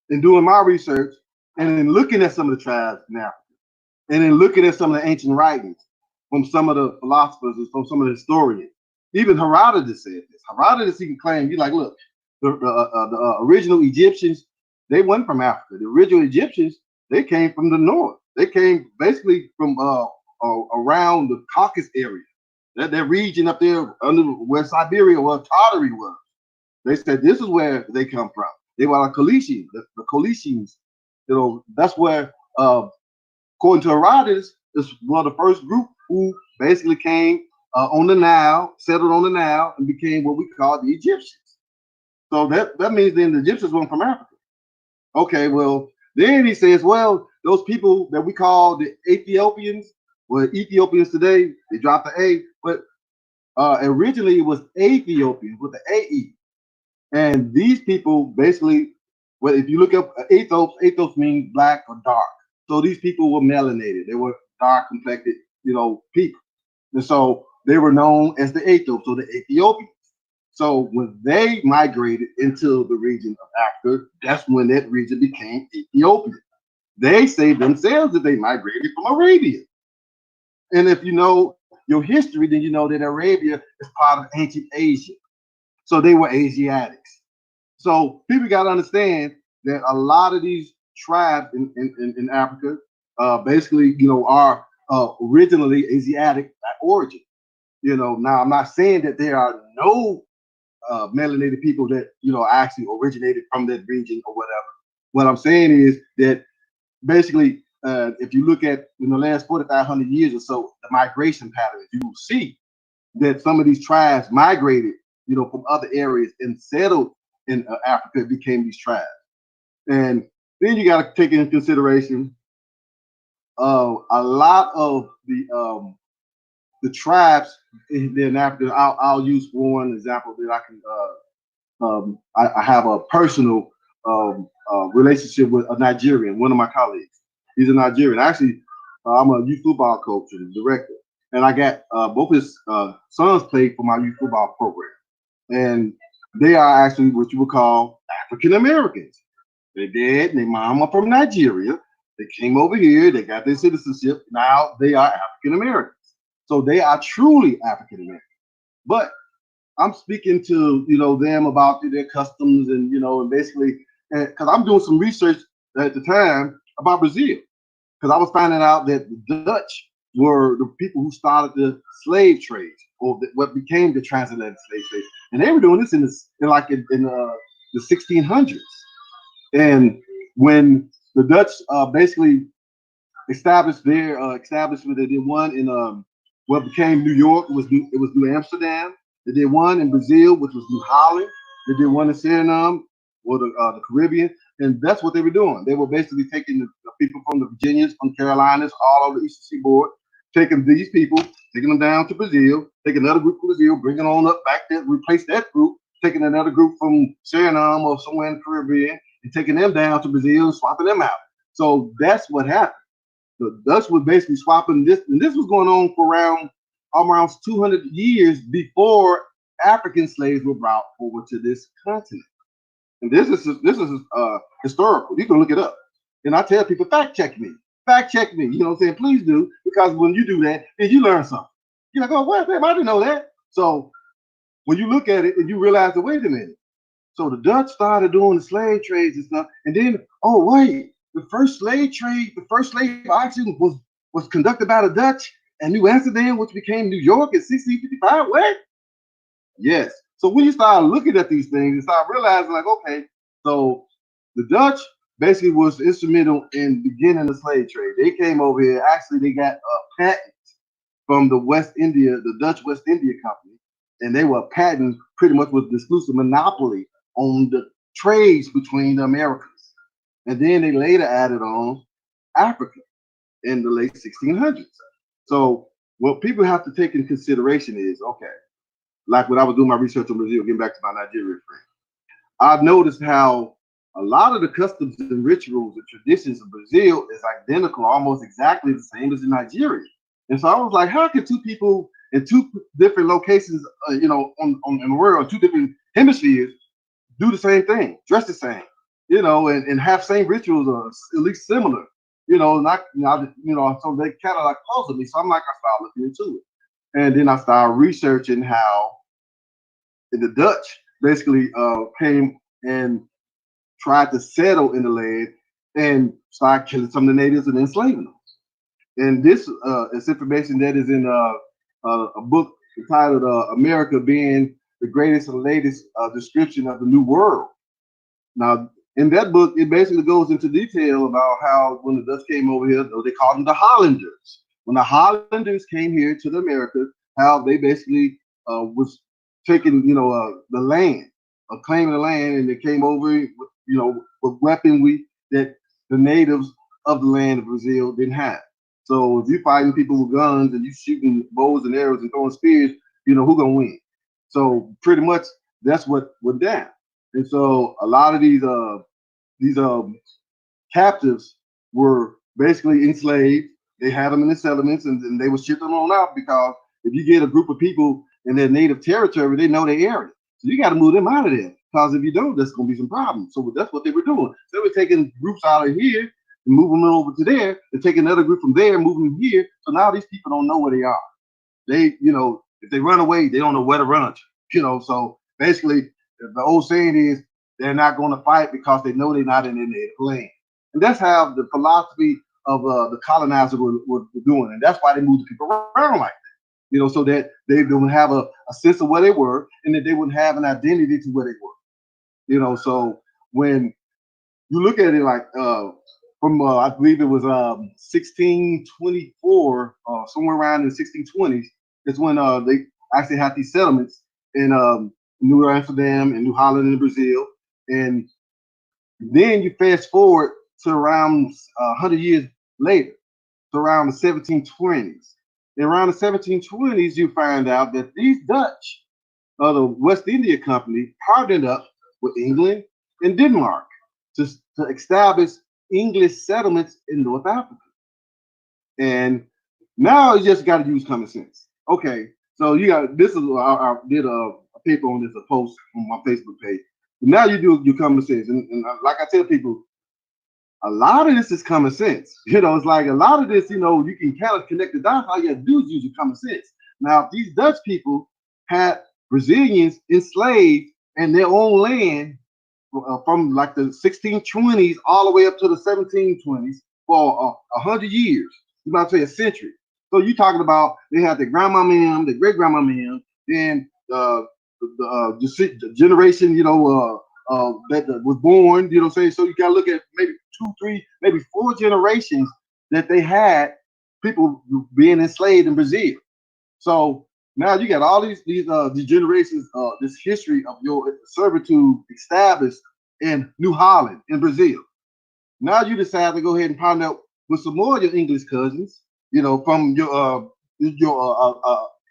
in doing my research and in looking at some of the tribes in Africa, and in looking at some of the ancient writings from some of the philosophers and from some of the historians, even Herodotus said this. Herodotus even claimed, he's like, look, the original Egyptians, they weren't from Africa. The original Egyptians, they came from the north. They came basically from around the Caucasus area, that region up there under where Siberia, where Tartary was. They said this is where they come from. They were like Coletians, the Coletians. You know, that's where, according to Herodotus, this was the first group who basically came on the Nile, settled on the Nile, and became what we call the Egyptians. So that means then the Egyptians were from Africa. Okay, well, then he says, well, those people that we call the Ethiopians, well, Ethiopians today, they dropped the A, but originally it was Ethiopians with the AE. And these people basically, well, if you look up ethos means black or dark. So these people were melanated. They were dark complected, people. And so they were known as the Ethos, so the Ethiopians. So when they migrated into the region of Africa, that's when that region became Ethiopia. They say themselves that they migrated from Arabia. And if you know your history, then you know that Arabia is part of ancient Asia. So they were Asiatics. So people got to understand that a lot of these tribes in Africa basically, are originally Asiatic at origin. Now I'm not saying that there are no melanated people that, actually originated from that region or whatever. What I'm saying is that basically, if you look at in the last 4,500 years or so, the migration patterns, you will see that some of these tribes migrated, from other areas and settled in Africa, it became these tribes. And then you got to take into consideration a lot of the tribes in Africa. I'll use one example that I can. I have a personal relationship with a Nigerian, one of my colleagues. He's a Nigerian. Actually, I'm a youth football coach and director, and I got both his sons played for my youth football program, and they are actually what you would call African Americans. Their dad and their mom are from Nigeria. They came over here. They got their citizenship. Now they are African Americans. So they are truly African American. But I'm speaking to them about their customs and basically because I'm doing some research at the time about Brazil, because I was finding out that the Dutch were the people who started the slave trade, or what became the transatlantic slave trade, and they were doing this in the 1600s. And when the Dutch basically established their establishment, they did one in what became New York. It was New Amsterdam. They did one in Brazil, which was New Holland. They did one in Suriname, or the Caribbean, and that's what they were doing. They were basically taking the people from the Virginias, from Carolinas, all over the Eastern Seaboard, taking these people, taking them down to Brazil, taking another group from Brazil, bringing on up back there, replace that group, taking another group from Suriname or somewhere in the Caribbean, and taking them down to Brazil and swapping them out. So that's what happened. The Dutch were basically swapping this, and this was going on for around 200 years before African slaves were brought over to this continent. And this is historical. You can look it up. And I tell people, fact check me. Fact check me. You know what I'm saying? Please do, because when you do that, then you learn something. You're like, oh, wait, I didn't know that. So when you look at it and you realize that, wait a minute. So the Dutch started doing the slave trades and stuff. And then, oh, wait, the first slave auction was conducted by the Dutch and New Amsterdam, which became New York in 1655. What? Yes. So when you start looking at these things, you start realizing, like, okay, so the Dutch basically was instrumental in beginning the slave trade. They came over here. Actually, they got a patent from the Dutch West India Company, and they were patenting pretty much with the exclusive monopoly on the trades between the Americans. And then they later added on Africa in the late 1600s. So what people have to take in consideration is, okay, like when I was doing my research on Brazil, getting back to my Nigerian friend, I've noticed how a lot of the customs and rituals and traditions of Brazil is identical, almost exactly the same as in Nigeria. And so I was like, how can two people in two different locations, in the world, two different hemispheres, do the same thing, dress the same, and have same rituals or at least similar, so they kind of like puzzled me. So I'm like, I started looking into it. And then I started researching how the Dutch basically came and tried to settle in the land and started killing some of the natives and enslaving them. And this is information that is in a book entitled America Being the Greatest and Latest Description of the New World. Now, in that book, it basically goes into detail about how when the Dutch came over here, they called them the Hollanders. When the Hollanders came here to the Americas, how they basically was taking, the land, claiming the land, and they came over, with weaponry that the natives of the land of Brazil didn't have. So if you're fighting people with guns and you shooting bows and arrows and throwing spears, who gonna win? So pretty much that's what went down. And so a lot of these captives were basically enslaved. They had them in the settlements, and they would ship them on out, because if you get a group of people in their native territory, they know their area. So you got to move them out of there, because if you don't, there's going to be some problems. So that's what they were doing. They were taking groups out of here and moving them over to there, and taking another group from there and moving them here. So now these people don't know where they are. They, if they run away, they don't know where to run to. So basically, the old saying is, they're not going to fight because they know they're not in their native land. And that's how the philosophy of the colonizer were doing. And that's why they moved the people around like that, so that they would have a sense of where they were, and that they would have an identity to where they were. So when you look at it like from, I believe it was 1624, somewhere around in the 1620s, is when they actually had these settlements in New Amsterdam and New Holland and Brazil. And then you fast forward to around 100 years later, to around the 1720s. And around the 1720s, you find out that these Dutch, the West India Company, partnered up with England and Denmark to establish English settlements in North Africa. And now you just got to use common sense. Okay, so this is, I did a paper on this, a post on my Facebook page. Now you do your common sense, and like I tell people, a lot of this is common sense. It's like a lot of this, you can kind of connect the dots. All you have to do is use your common sense. Now, if these Dutch people had Brazilians enslaved in their own land from like the 1620s all the way up to the 1720s for 100 years, you might say a century. So you're talking about they had the grandmama, the great grandmama, then the generation, that was born, so you got to look at maybe 2, 3, maybe 4 generations that they had people being enslaved in Brazil. So now you got all these generations, this history of your servitude established in New Holland, in Brazil. Now you decide to go ahead and partner up with some more of your English cousins, from your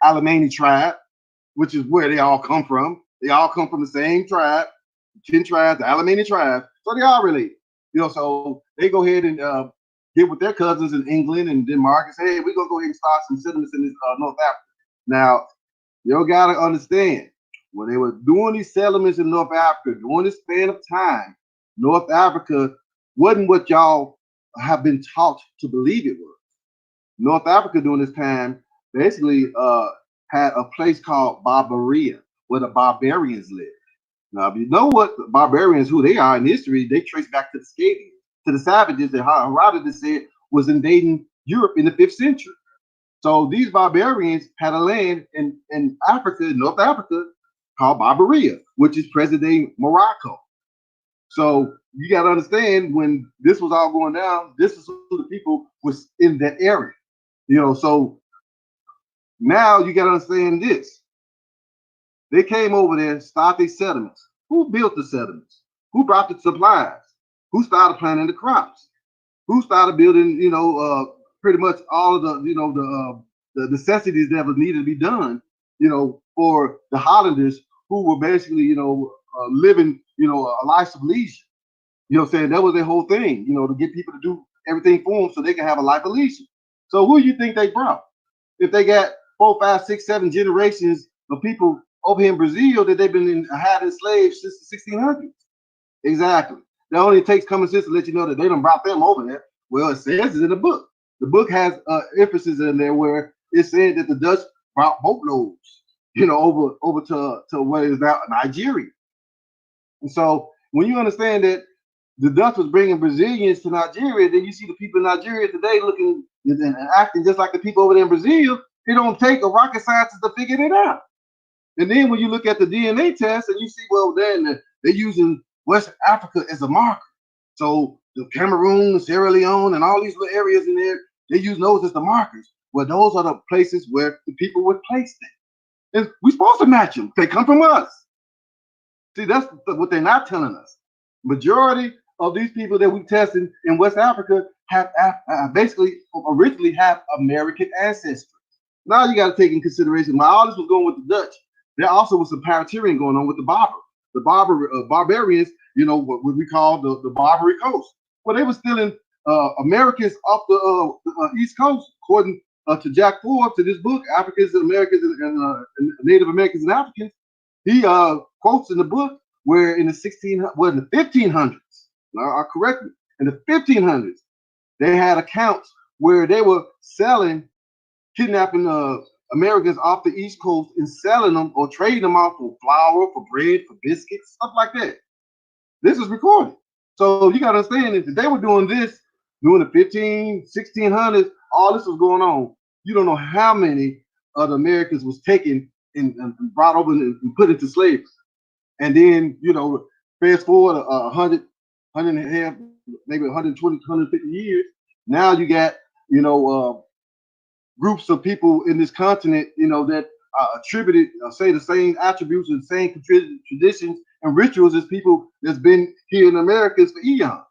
Alemanni tribe, which is where they all come from. They all come from the same tribe, 10 tribes, the Alemanni tribe. So they are related. So they go ahead and get with their cousins in England and Denmark and say, hey, we're going to go ahead and start some settlements in this North Africa. Now, you got to understand, when they were doing these settlements in North Africa, during this span of time, North Africa wasn't what y'all have been taught to believe it was. North Africa during this time basically had a place called Barbaria, where the barbarians lived. Now, if you know what the barbarians, who they are in history, they trace back to the Scabians, to the savages that Herodotus said was invading Europe in the 5th century. So these barbarians had a land in Africa, North Africa, called Barbaria, which is present-day Morocco. So you got to understand, when this was all going down, this is who the people was in that area. So now you got to understand this. They came over there, started these settlements. Who built the settlements? Who brought the supplies? Who started planting the crops? Who started building, pretty much all of the necessities that was needed to be done, for the Hollanders, who were basically, living, a life of leisure. That was their whole thing, to get people to do everything for them so they can have a life of leisure. So who do you think they brought? If they got 4, 5, 6, 7 generations of people over here in Brazil that they've been had enslaved since the 1600s. Exactly. That only takes common sense to let you know that they done brought them over there. Well, it says it in the book. The book has emphasis in there where it said that the Dutch brought boatloads, over to what is now Nigeria. And so when you understand that the Dutch was bringing Brazilians to Nigeria, then you see the people in Nigeria today looking and acting just like the people over there in Brazil. It don't take a rocket scientist to figure it out. And then when you look at the DNA test and you see, well, then they're using West Africa as a marker. So the Cameroon, Sierra Leone, and all these little areas in there, they use those as the markers. Well, those are the places where the people were placed in. And we're supposed to match them. They come from us. See, that's what they're not telling us. Majority of these people that we tested in West Africa have basically originally have American ancestry. Now you got to take in consideration, while all this was going with the Dutch, there also was some pirateering going on with the Berber. The barbarians, what we call the Barbary Coast. Well, they were stealing Americans off the East Coast, according to Jack Forbes, to this book, Africans and Americans and Native Americans and Africans. He quotes in the book where in the 1500s, now I'll correct me, in the 1500s, they had accounts where they were kidnapping Americans off the East Coast and selling them or trading them off for flour, for bread, for biscuits, stuff like that. This is recorded. So you got to understand that if they were doing this during the 1600s, all this was going on. You don't know how many of the Americans was taken and brought over and put into slavery. And then, fast forward 100 and a half, maybe 120, 150 years. Now you got, groups of people in this continent, that attributed, say the same attributes and same traditions and rituals as people that's been here in America for eons.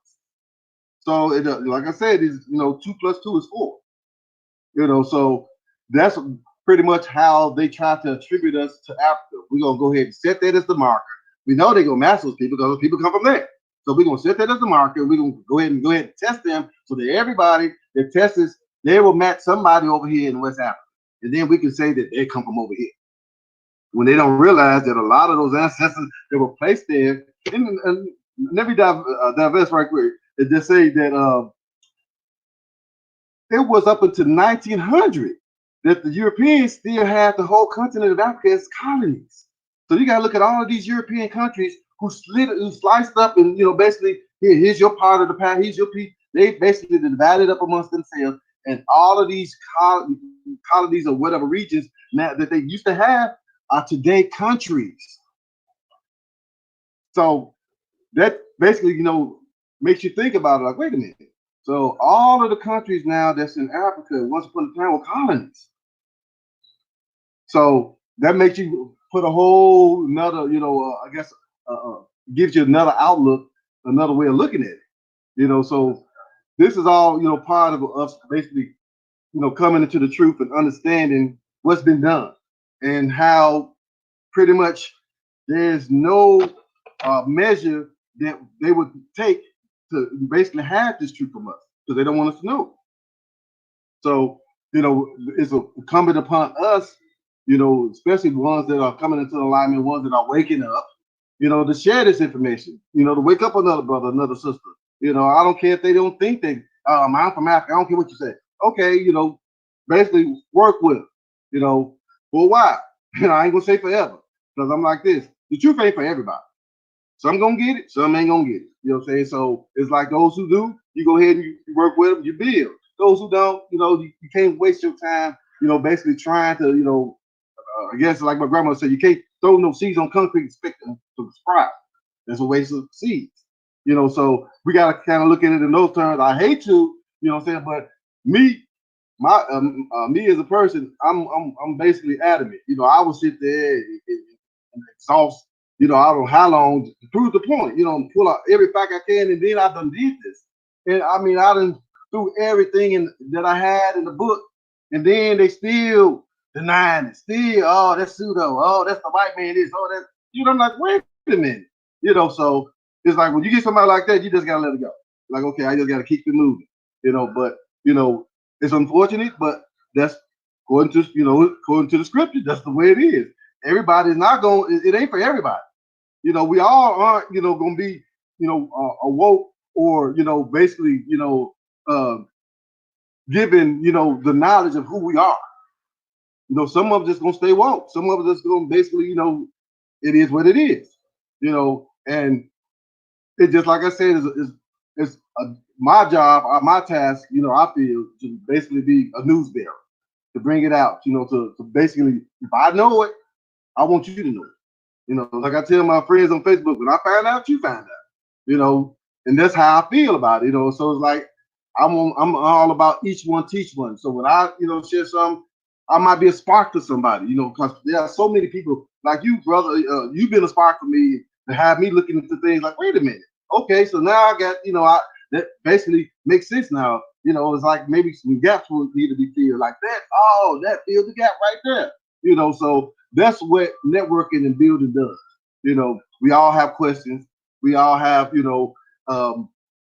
So, like I said, is 2 + 2 is 4. So that's pretty much how they try to attribute us to Africa. We're gonna go ahead and set that as the marker. We know they're gonna match those people because those people come from there. So we're gonna set that as the marker. We're gonna go ahead and test them so that everybody that tests us, they will match somebody over here in West Africa. And then we can say that they come from over here. When they don't realize that a lot of those ancestors that were placed there, and let me divest right quick, and just say that it was up until 1900 that the Europeans still had the whole continent of Africa as colonies. So you got to look at all of these European countries who sliced up and, basically, here's your part of the pie, here's your piece. They basically divided up amongst themselves. And all of these colonies or whatever regions now that they used to have are today countries. So that basically, makes you think about it like, wait a minute. So all of the countries now that's in Africa once upon a time were colonies. So that makes you put a whole another, gives you another outlook, another way of looking at it. So this is all, part of us basically, coming into the truth and understanding what's been done and how pretty much there's no measure that they would take to basically have this truth from us because they don't want us to know. So, it's incumbent upon us, especially the ones that are coming into alignment, ones that are waking up, to share this information, to wake up another brother, another sister. I don't care if they don't think they, I'm from Africa. I don't care what you say. Okay, basically work with them, for a while. I ain't gonna say forever because I'm like this. The truth ain't for everybody. Some gonna get it, some ain't gonna get it. You know what I'm saying? So it's like those who do, you go ahead and you work with them, you build. Those who don't, you can't waste your time, basically trying to, I guess like my grandma said, you can't throw no seeds on concrete and expect them to sprout. That's a waste of seeds. So we gotta kind of look at it in those terms. I hate to, what I'm saying, but me as a person, I'm basically adamant. I will sit there and exhaust, I don't know how long to prove the point. Pull out every fact I can, and then I done did this. And I mean, I done threw everything that I had in the book, and then they still denying it. Still, oh, that's pseudo. Oh, that's the white man. This, oh, that. I'm like, wait a minute. So it's like when you get somebody like that, you just gotta let it go. Like, okay, I just gotta keep it moving. But it's unfortunate, but that's according to the scripture, that's the way it is. Everybody's not going, it ain't for everybody. We all aren't, gonna be, awoke or, basically, given, the knowledge of who we are. Some of us just gonna stay woke. Some of us just gonna basically, it is what it is. And it just like I said, is my job, my task, I feel to basically be a news bearer, to bring it out, to basically, if I know it, I want you to know it. Like I tell my friends on Facebook, when I find out, you find out. you know, and that's how I feel about it, you know. So it's like I'm all about each one teach one. So when I, you know, share some, I might be a spark to somebody, you know, because there are so many people like you, brother. You've been a spark for me to have me looking into things like, wait a minute, okay, so now I got, you know, that basically makes sense now. You know, it's like maybe some gaps will need to be filled like that. Oh, that fills the gap right there. You know, so that's what networking and building does. You know, we all have questions. We all have, you know,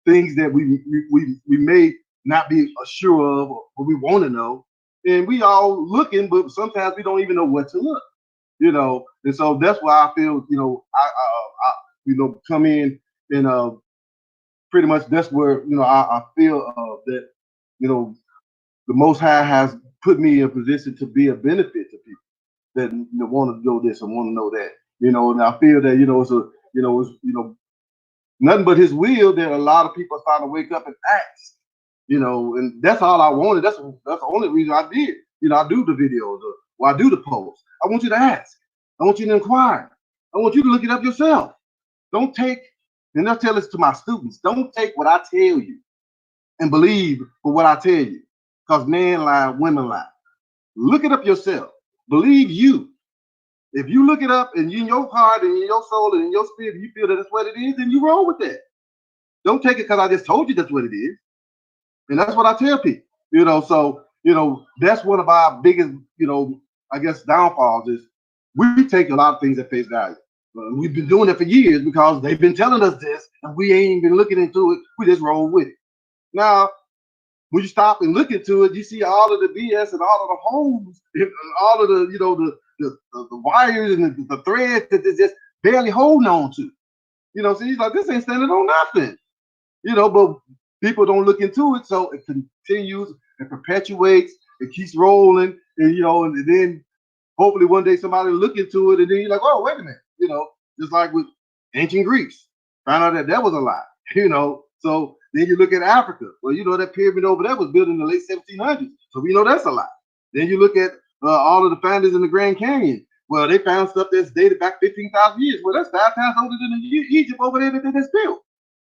things that we may not be sure of or we want to know. And we all looking, but sometimes we don't even know what to look. You know, and so that's why I feel, you know, I you know, come in and pretty much that's where, you know, I feel that, you know, the Most High has put me in a position to be a benefit to people that, you know, want to know this and want to know that. You know, and I feel that, you know, nothing but His will that a lot of people are starting to wake up and ask. You know, and that's all I wanted. That's the only reason I did. You know, I do the videos or I do the posts. I want you to ask. I want you to inquire. I want you to look it up yourself. Don't take, and I tell this to my students, don't take what I tell you and believe for what I tell you. Because men lie, women lie. Look it up yourself. Believe you. If you look it up and in your heart and in your soul and in your spirit, you feel that that's what it is, then you roll with that. Don't take it because I just told you that's what it is. And that's what I tell people. You know, so, you know, that's one of our biggest, you know, I guess downfalls is we take a lot of things at face value. We've been doing it for years because they've been telling us this and we ain't been looking into it. We just roll with it. Now, when you stop and look into it, you see all of the BS and all of the holes, all of the, you know, the wires and the threads that they're just barely holding on to. You know, so he's like, this ain't standing on nothing. You know, but people don't look into it, so it continues and perpetuates. It keeps rolling, and you know, and then hopefully one day somebody will look into it, and then you're like, oh, wait a minute, you know, just like with ancient Greece, found out that that was a lie, you know. So then you look at Africa. Well, you know, that pyramid over there was built in the late 1700s, so we know that's a lie. Then you look at all of the founders in the Grand Canyon. Well, they found stuff that's dated back 15,000 years. Well, that's 5 times older than Egypt over there that that's built.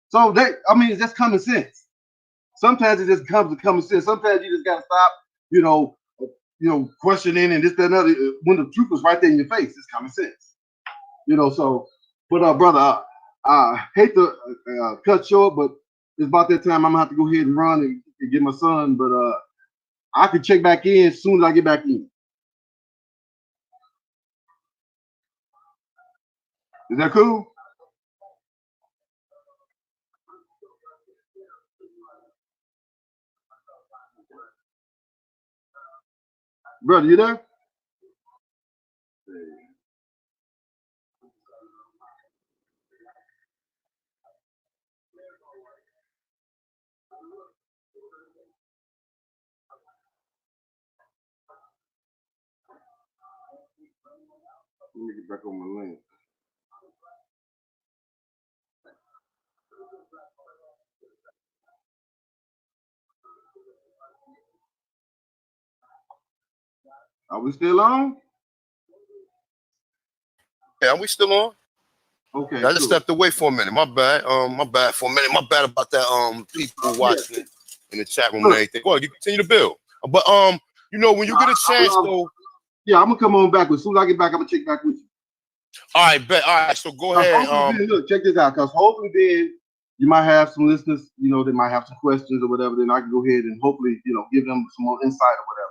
So that, I mean, it's just common sense. Sometimes it just comes to common sense. Sometimes you just gotta stop, you know, questioning and this, that, and other. When the truth is right there in your face, it's common sense. You know, so, but brother, I hate to cut short, but it's about that time I'm gonna have to go ahead and run and get my son. But I can check back in as soon as I get back in. Is that cool? Brother, you there? Let me get back on my lane. Are we still on? Yeah, we still on? Okay, I just cool. stepped away for a minute. My bad. My bad for a minute. My bad about that. People watching it in the chat room and everything. Well, you continue to build. But you know, when you get a chance though. Yeah, I'm gonna come on back. As soon as I get back, I'm gonna check back with you. All right, bet. All right, so go ahead. Then, look, check this out, because hopefully then you might have some listeners, you know, that might have some questions or whatever. Then I can go ahead and hopefully, you know, give them some more insight or whatever.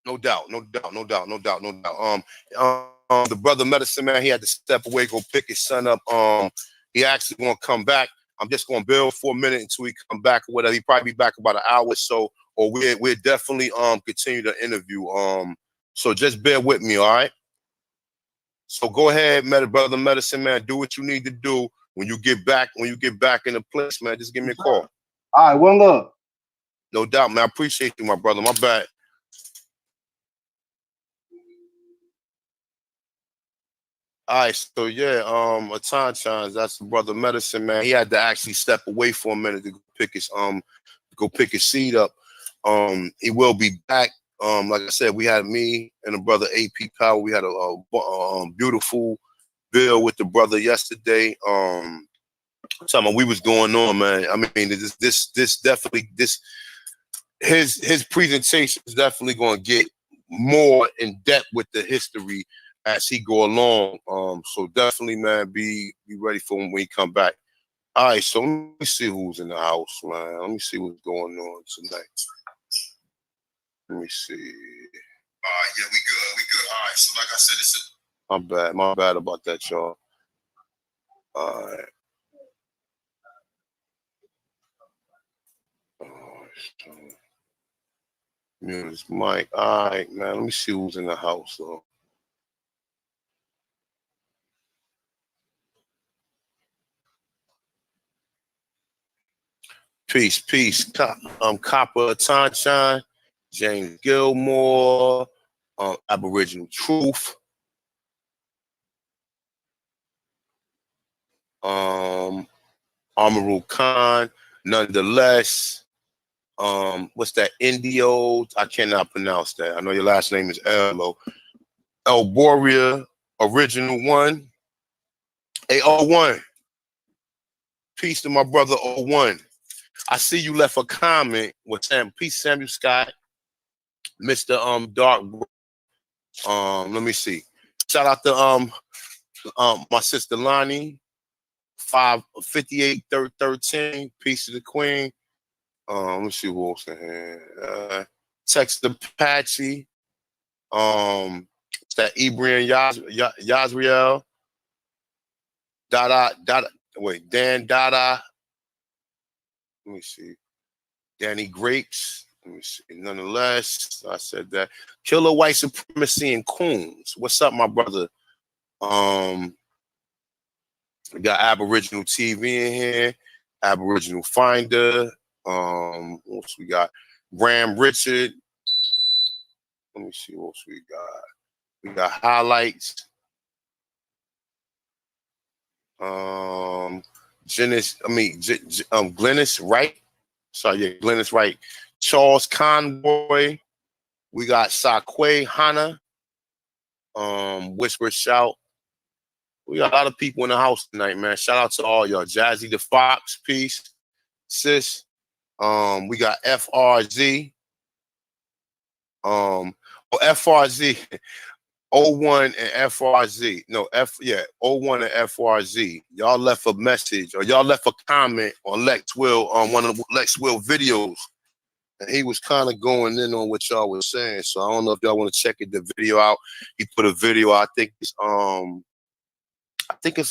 No doubt, no doubt, no doubt, no doubt, no doubt. The brother medicine man, he had to step away, go pick his son up. He actually gonna come back. I'm just gonna build for a minute until he come back or whatever. He probably be back about an hour or so, or we're definitely continue the interview. So just bear with me, all right? So go ahead, brother medicine man, do what you need to do. When you get back in the place, man, just give me a call. All right, one love. No doubt, man. I appreciate you, my brother. My bad. All right, so yeah, Autochthon, that's the brother medicine man. He had to actually step away for a minute to go pick his seed up. He will be back. Like I said, we had me and the brother AP Power. We had a beautiful bill with the brother yesterday. Talking about we was going on, man. I mean, this definitely his presentation is definitely going to get more in depth with the history as he go along. So definitely, man, be ready for him when he come back. All right, so let me see who's in the house, man. Let me see what's going on tonight. Let me see. All right, yeah, we good. All right, so like I said, this is my bad about that, y'all. All right. Mute his mic. All right, man. Let me see who's in the house, though. Peace. Copper Tonshine, James Gilmore, Aboriginal Truth, Amarul Khan, nonetheless. What's that? Indio? I cannot pronounce that. I know your last name is Ello. Elboria, Original One. Hey, O1. Peace to my brother O1. I see you left a comment with Sam. Peace, Samuel Scott, Mr. Dark. Let me see. Shout out to my sister Lonnie, 558-13. Peace to the Queen. Let me see who else in here. Text Apache. It's that Ibrahim Yazriel. Dan Dada. Let me see. Danny Grapes. Let me see. Nonetheless, I said that. Killer White Supremacy and Coons. What's up, my brother? We got Aboriginal TV in here. Aboriginal Finder. What else we got? Graham Richard. Let me see what else we got. We got highlights. Glennis Wright. Sorry, yeah, Glennis Wright. Charles Conboy. We got Saquay Hana. Whisper Shout. We got a lot of people in the house tonight, man. Shout out to all y'all. Jazzy the Fox, peace. Sis. We got FRZ. FRZ. O1 and FRZ. No, O1 and FRZ. Y'all left a message or y'all left a comment on Lex Will on one of the Lex Will videos. And he was kind of going in on what y'all was saying. So I don't know if y'all want to check the video out. He put a video, I think it's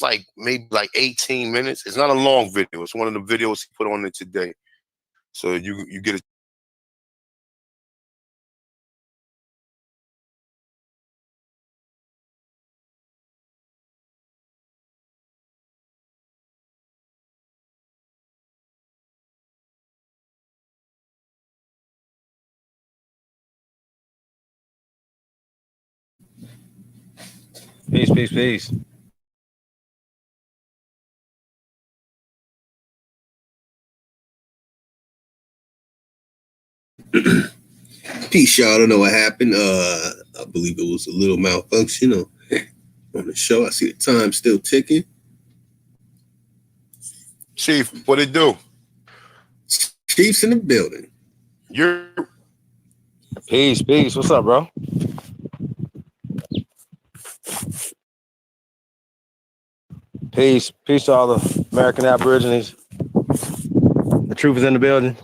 like maybe like 18 minutes. It's not a long video. It's one of the videos he put on it today. So you get a Peace. Peace, y'all. I don't know what happened. I believe it was a little malfunction on the show. I see the time still ticking. Chief, what it do? Chief's in the building. You're Peace. What's up, bro? Peace to all the American Aborigines. The truth is in the building.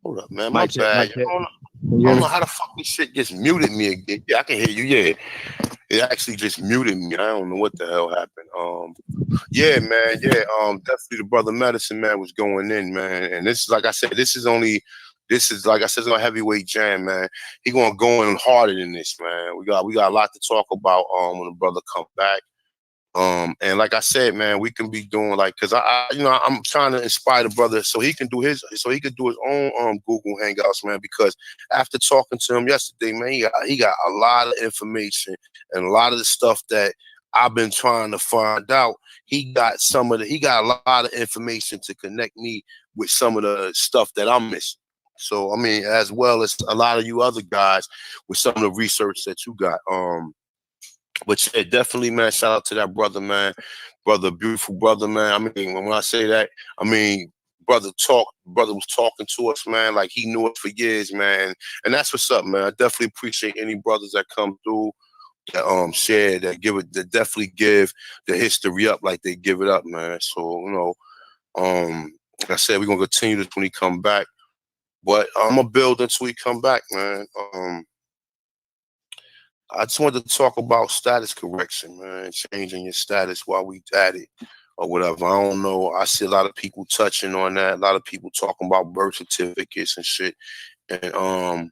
Hold up, man. My bad. I don't know how the fuck this shit just muted me again. Yeah, I can hear you. Yeah, it actually just muted me. I don't know what the hell happened. Yeah, man. Yeah, definitely the brother Medicine Man was going in, man. And this is like I said, this is like I said, it's a heavyweight jam, man. He gonna go in harder than this, man. We got a lot to talk about when the brother come back. And like I said, man, we can be doing like, cause I'm trying to inspire the brother so he can do his own Google Hangouts, man. Because after talking to him yesterday, man, he got a lot of information and a lot of the stuff that I've been trying to find out. He got a lot of information to connect me with some of the stuff that I'm missing. So I mean, as well as a lot of you other guys with some of the research that you got. But yeah, definitely, man, shout out to that brother, man. Brother, beautiful brother, man. I mean, when I say that, I mean, brother was talking to us, man, like he knew it for years, man. And that's what's up, man. I definitely appreciate any brothers that come through, that share, that definitely give the history up like they give it up, man. So, like I said, we're gonna continue this when he come back. But I'm gonna build until he come back, man. I just wanted to talk about status correction, man, changing your status while we at it or whatever. I don't know. I see a lot of people touching on that. A lot of people talking about birth certificates and shit. And I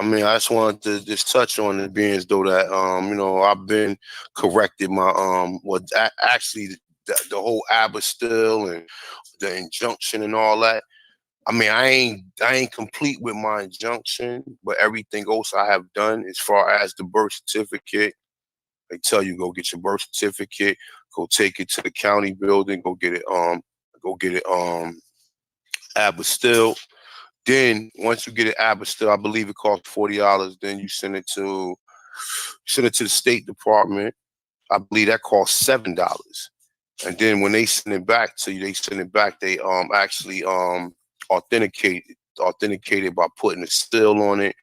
mean, I just wanted to just touch on it, being as though that I've been corrected. Actually the whole Abastille and the injunction and all that. I mean, I ain't complete with my injunction, but everything else I have done as far as the birth certificate. They tell you go get your birth certificate, go take it to the county building, go get it Abastille. Then once you get it Abastille, I believe it costs $40. Then you send it to the State Department. I believe that costs $7. And then when they send it back to you, they actually authenticated by putting a seal on it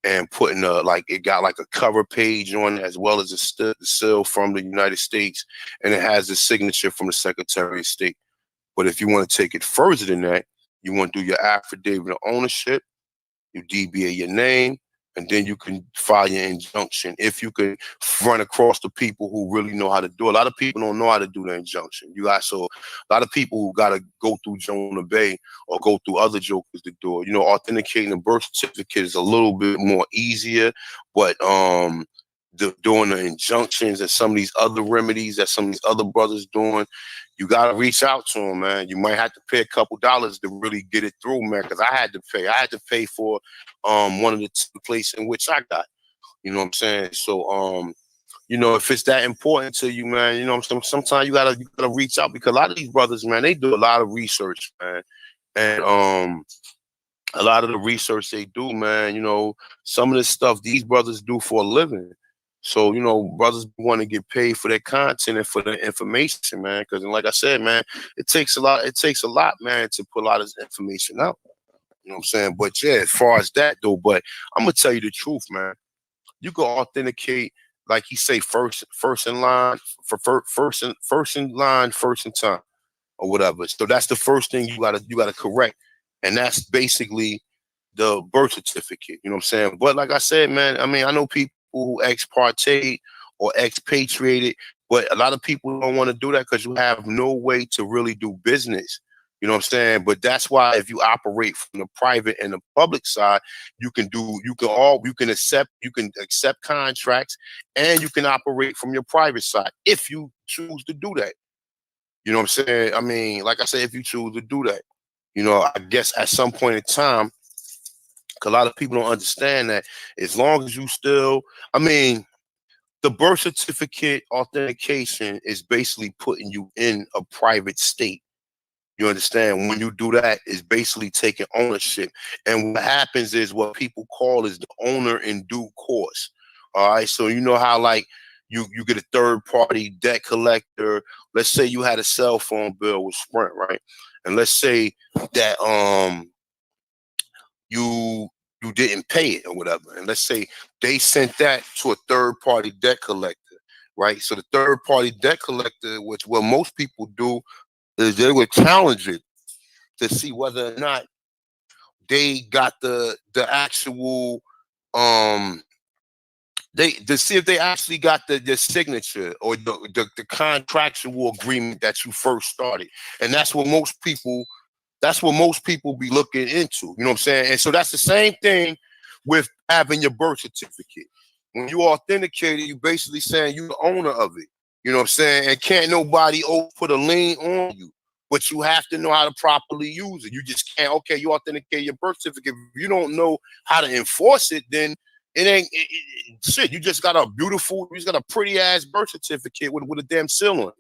and putting it got like a cover page on it, as well as the seal from the United States, and it has the signature from the Secretary of State. But if you want to take it further than that, you want to do your affidavit of ownership, you DBA your name, and then you can file your injunction. If you can run across the people who really know how to do it. A lot of people don't know how to do the injunction. So a lot of people who got to go through Jonah Bay or go through other jokers to do it. Authenticating a birth certificate is a little bit more easier, but doing the injunctions and some of these other remedies that some of these other brothers doing, you got to reach out to them, man. You might have to pay a couple dollars to really get it through, man, because I had to pay for one of the places in which I got. You know what I'm saying? So if it's that important to you, man, sometimes you gotta reach out, because a lot of these brothers, man, they do a lot of research, man. And a lot of the research they do, man, some of the stuff these brothers do for a living. So, brothers want to get paid for their content and for their information, man. Because, like I said, man, it takes a lot, man, to put a lot of this information out. You know what I'm saying? But yeah, as far as that though, but I'm gonna tell you the truth, man. You can authenticate, like he say, first in line, first in time, or whatever. So that's the first thing you gotta correct, and that's basically the birth certificate. You know what I'm saying? But like I said, man, I mean, I know people who ex-parte or expatriated, but a lot of people don't want to do that because you have no way to really do business. You know what I'm saying? But that's why if you operate from the private and the public side, you can accept contracts, and you can operate from your private side if you choose to do that. You know what I'm saying? I mean, like I said, if you choose to do that, I guess at some point in time, a lot of people don't understand that as long as you still, I mean, the birth certificate authentication is basically putting you in a private state. You understand? When you do that, it's basically taking ownership. And what happens is what people call is the owner in due course. All right. So you know how like you get a third party debt collector. Let's say you had a cell phone bill with Sprint, right? And let's say that you didn't pay it or whatever. And let's say they sent that to a third party debt collector, right? So the third party debt collector, which what most people do is they would challenge it to see whether or not they got the actual to see if they actually got the signature or the contractual agreement that you first started. And that's what most people be looking into. You know what I'm saying? And so that's the same thing with having your birth certificate. When you authenticate it, you basically saying you're the owner of it. You know what I'm saying? And can't nobody put a lien on you. But you have to know how to properly use it. You just can't, okay, you authenticate your birth certificate. If you don't know how to enforce it, then it ain't shit. You just got a pretty ass birth certificate with a damn seal on it.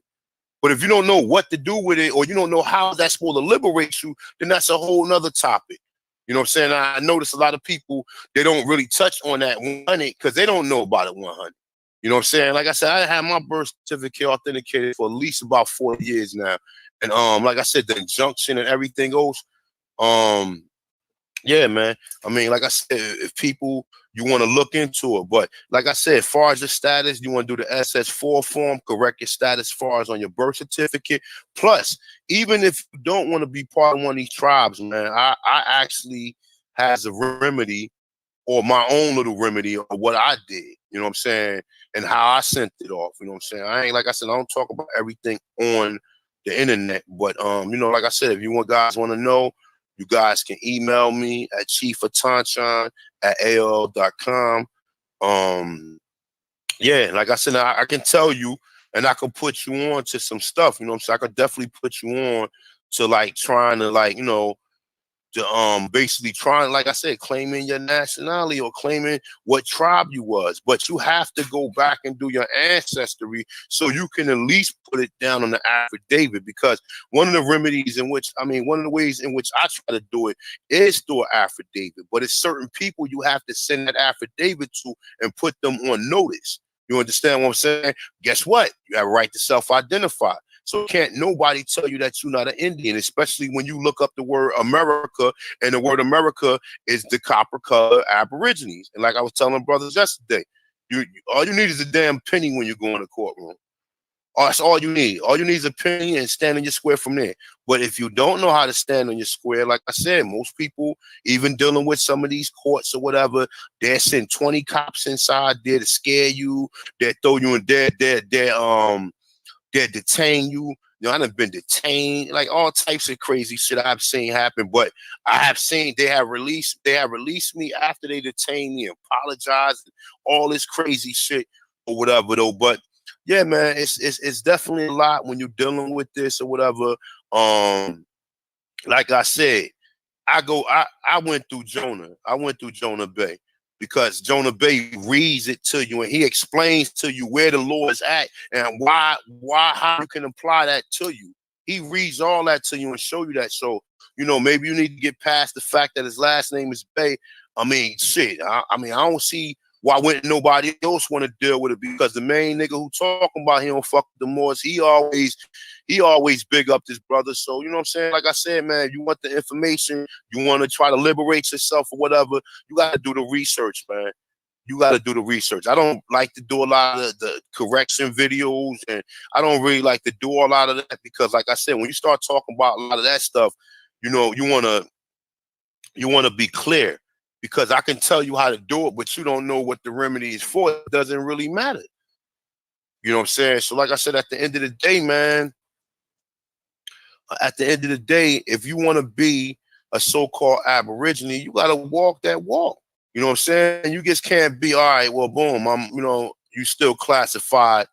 But if you don't know what to do with it, or you don't know how that's supposed to liberate you, then that's a whole nother topic. You know what I'm saying? I notice a lot of people, they don't really touch on that 100 because they don't know about it 100. You know what I'm saying? Like I said, I had my birth certificate authenticated for at least about 4 years now. And like I said, the injunction and everything else. Yeah, man. I mean, like I said, if people, you want to look into it, but like I said, as far as the status, you want to do the SS4 form, correct your status as far as on your birth certificate. Plus, even if you don't want to be part of one of these tribes, man, I actually has a remedy or my own little remedy of what I did, you know what I'm saying, and how I sent it off, you know what I'm saying. I ain't, like I said, I don't talk about everything on the internet, but you know, like I said, if you guys want to know, you guys can email me at chiefatonchon@aol.com. Yeah, like I said, I can tell you and I can put you on to some stuff, you know what I'm saying? I could definitely put you on to like trying to like, you know, to basically trying, like I said, claiming your nationality or claiming what tribe you was. But you have to go back and do your ancestry so you can at least put it down on the affidavit, because one of the remedies in which, I mean, one of the ways in which I try to do it is through an affidavit. But it's certain people you have to send that affidavit to and put them on notice. You understand what I'm saying? Guess what? You have a right to self-identify. So can't nobody tell you that you're not an Indian, especially when you look up the word America, and the word America is the copper color Aborigines. And like I was telling brothers yesterday, all you need is a damn penny when you go in the courtroom. That's all you need. All you need is a penny and stand on your square from there. But if you don't know how to stand on your square, like I said, most people, even dealing with some of these courts or whatever, they send 20 cops inside there to scare you. They throw you in there. They detain you. You know, I done been detained, like all types of crazy shit I've seen happen. But I have seen they have released me after they detained me, apologized, all this crazy shit or whatever though. But yeah, man, it's definitely a lot when you're dealing with this or whatever. Like I said, I went through Jonah. I went through Jonah Bay, because Jonah Bay reads it to you and he explains to you where the law is at and how you can apply that to you. He reads all that to you and show you that. So, you know, maybe you need to get past the fact that his last name is Bay. I mean, shit. I mean, I don't see why wouldn't nobody else want to deal with it, because the main nigga who talking about he don't fuck with the Moors, he always big up this brother. So, you know what I'm saying? Like I said, man, you want the information, you want to try to liberate yourself or whatever, you got to do the research, man. You got to do the research. I don't like to do a lot of the correction videos, and I don't really like to do a lot of that, because like I said, when you start talking about a lot of that stuff, you know, you want to be clear, because I can tell you how to do it, but you don't know what the remedy is for. It doesn't really matter. You know what I'm saying? So like I said, at the end of the day, man, if you want to be a so-called Aborigine, you got to walk that walk. You know what I'm saying? You just can't be, all right, well, boom, you still classified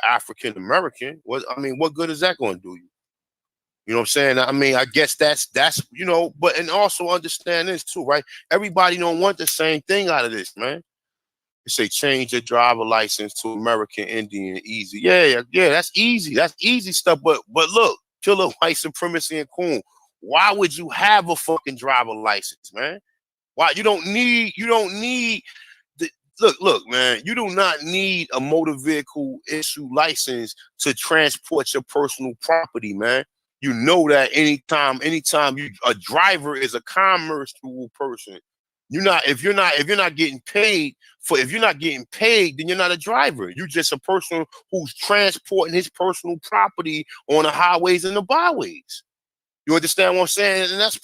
African American. What good is that going to do you? You know what I'm saying? I mean, I guess that's, you know, but, and also understand this too, right? Everybody don't want the same thing out of this, man. You say change your driver license to American Indian, easy. Yeah, that's easy. That's easy stuff. But look, killer white supremacy and coon. Why would you have a fucking driver license, man? Why you don't need look, man, you do not need a motor vehicle issue license to transport your personal property, man. You know that anytime a driver is a commercial person. If you're not getting paid, then you're not a driver. You're just a person who's transporting his personal property on the highways and the byways. You understand what I'm saying? And that's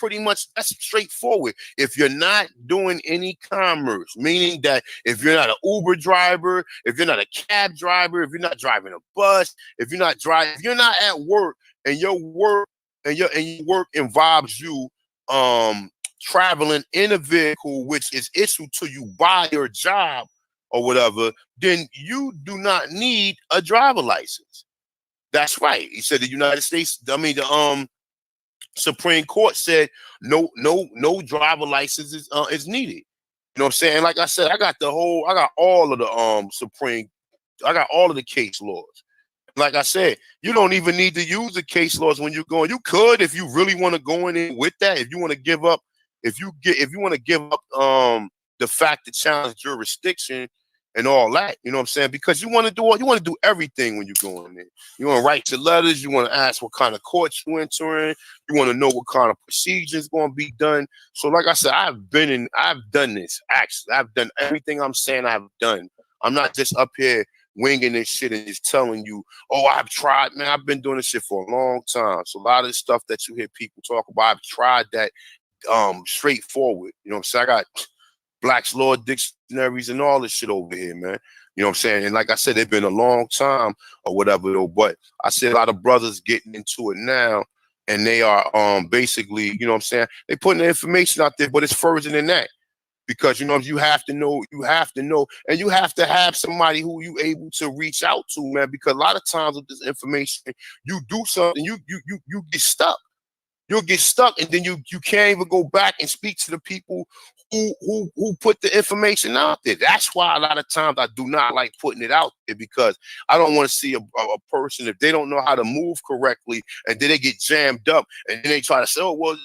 straightforward. If you're not doing any commerce, meaning that if you're not an Uber driver, if you're not a cab driver, if you're not driving a bus, if you're not at work, and your work involves you traveling in a vehicle which is issued to you by your job or whatever, then you do not need a driver license. That's right. He said the United States, the Supreme Court said no driver license is needed. You know what I'm saying? Like I said, I got all of the case laws. Like I said, you don't even need to use the case laws when you're going. You could, if you really want to go in with that, if you want to give up the fact to challenge jurisdiction, and all that. You know what I'm saying? Because you want to do everything when you go in there. You want to write your letters. You want to ask what kind of courts you entering. You want to know what kind of procedures going to be done. So, like I said, I've done this. Actually, I've done everything I'm saying I've done. I'm not just up here winging this shit and just telling you, oh, I've tried, man. I've been doing this shit for a long time. So a lot of the stuff that you hear people talk about, I've tried that straightforward. You know what I'm saying? I got Black's Law dictionaries and all this shit over here, man. You know what I'm saying? And like I said, it's been a long time or whatever, though. But I see a lot of brothers getting into it now, and they are basically, you know what I'm saying? They putting the information out there, but it's further than that. Because you have to know, and you have to have somebody who you able to reach out to, man. Because a lot of times with this information, you do something, you get stuck. You'll get stuck, and then you can't even go back and speak to the people who put the information out there. That's why a lot of times I do not like putting it out there, because I don't want to see a person, if they don't know how to move correctly, and then they get jammed up, and then they try to say, oh, well,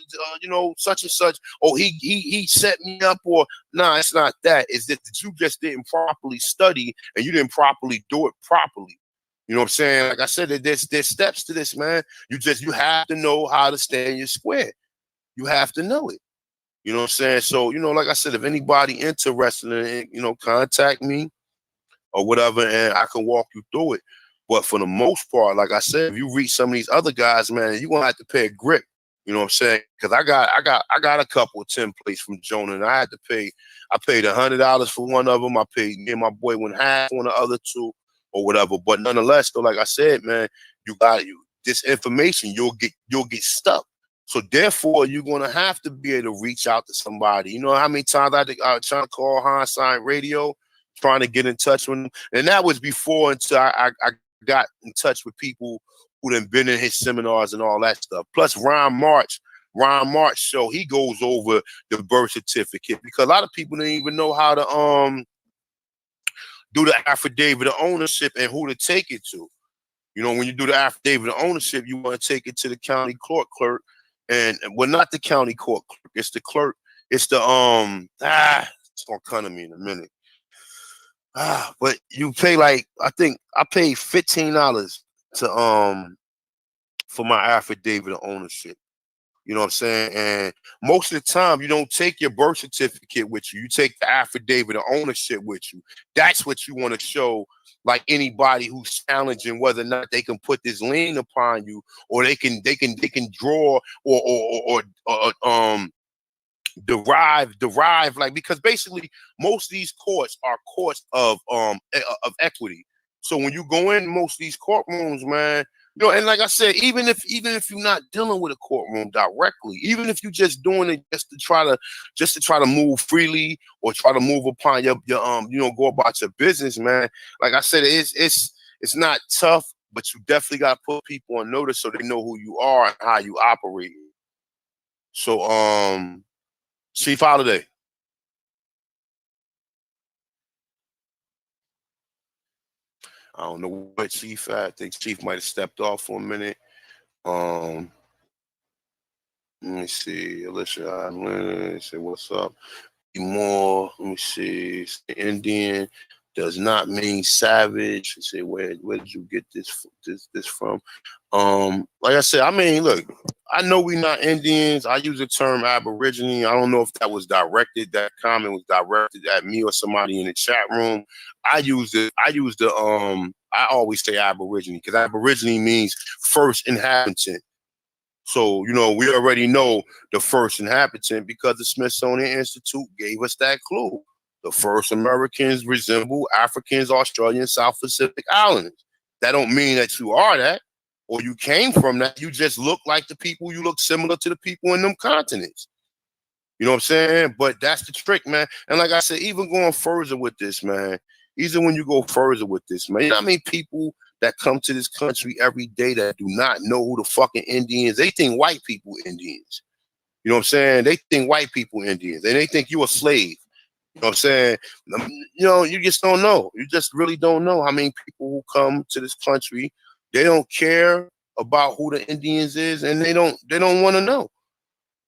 such and such, oh, he set me up, or nah, it's not that. It's that you just didn't properly study, and you didn't properly do it properly. You know what I'm saying? Like I said, there's steps to this, man. You have to know how to stay in your square. You have to know it. You know what I'm saying? So, like I said, if anybody interested in it, contact me or whatever, and I can walk you through it. But for the most part, like I said, if you reach some of these other guys, man, you're gonna have to pay a grip. You know what I'm saying? Because I got a couple of templates from Jonah, and I paid $100 for one of them. I paid, me and my boy went half on the other two, or whatever. But nonetheless, though, like I said, man, this information, you'll get stuck. So therefore, you're gonna have to be able to reach out to somebody. You know how many times I trying to call Hindsight Radio, trying to get in touch with them, and that was before until I got in touch with people who done been in his seminars and all that stuff. Plus Ron March show, he goes over the birth certificate, because a lot of people didn't even know how to do the affidavit of ownership and who to take it to. When you do the affidavit of ownership, you want to take it to the county court clerk, and well, not the county court clerk, it's the clerk. It's the it's gonna come to me in a minute. But you pay, like, I think I paid $15 to for my affidavit of ownership. You know what I'm saying? And most of the time, you don't take your birth certificate with you. You take the affidavit of ownership with you. That's what you want to show, like, anybody who's challenging whether or not they can put this lien upon you, or they can draw or derive, like, because basically most of these courts are courts of equity. So when you go in most of these courtrooms, man, and like I said, even if you're not dealing with a courtroom directly, even if you're just doing it just to try to move freely, or try to move upon your go about your business, man. Like I said, it's not tough, but you definitely got to put people on notice so they know who you are and how you operate. So Chief Holiday. I don't know what Chief at. I think Chief might have stepped off for a minute. Let me see. Alicia, say what's up. More. Let me see. Indian does not mean savage. Say where did you get this from? Like I said, I mean, look, I know we're not Indians. I use the term Aborigine. I don't know if that comment was directed at me or somebody in the chat room. I always say Aborigine, because Aborigine means first inhabitant. So, we already know the first inhabitant, because the Smithsonian Institute gave us that clue. The first Americans resemble Africans, Australians, South Pacific Islanders. That don't mean that you are that, or you came from that. You just look like the people. You look similar to the people in them continents. You know what I'm saying? But that's the trick, man. And like I said, even going further with this, man, even when you go further with this, man, you know how many people that come to this country every day that do not know who the fucking Indians? They think white people Indians. You know what I'm saying? They think white people Indians, and they think you a slave. You know what I'm saying? You just don't know. You just really don't know how many people who come to this country, they don't care about who the Indians is, and they don't want to know.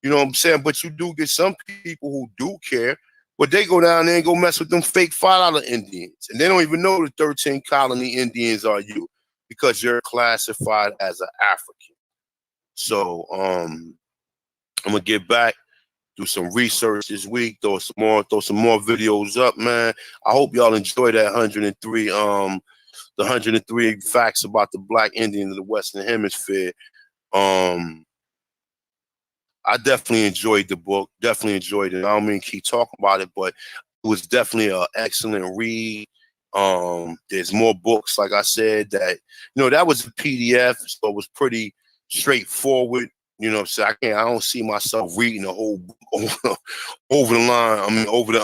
You know what I'm saying? But you do get some people who do care, But they go down there and go mess with them fake $5 Indians. And they don't even know the 13 colony Indians are you because you're classified as an African. So I'm gonna get back, do some research this week, throw some more videos up, man. I hope y'all enjoy that 103 the 103 facts about the Black Indian of the Western Hemisphere. I definitely enjoyed the book. Definitely enjoyed it. I don't mean keep talking about it, but it was definitely an excellent read. There's more books, like I said, that that was a PDF, so it was pretty straightforward. So I don't see myself reading the whole book over the line. I mean, over the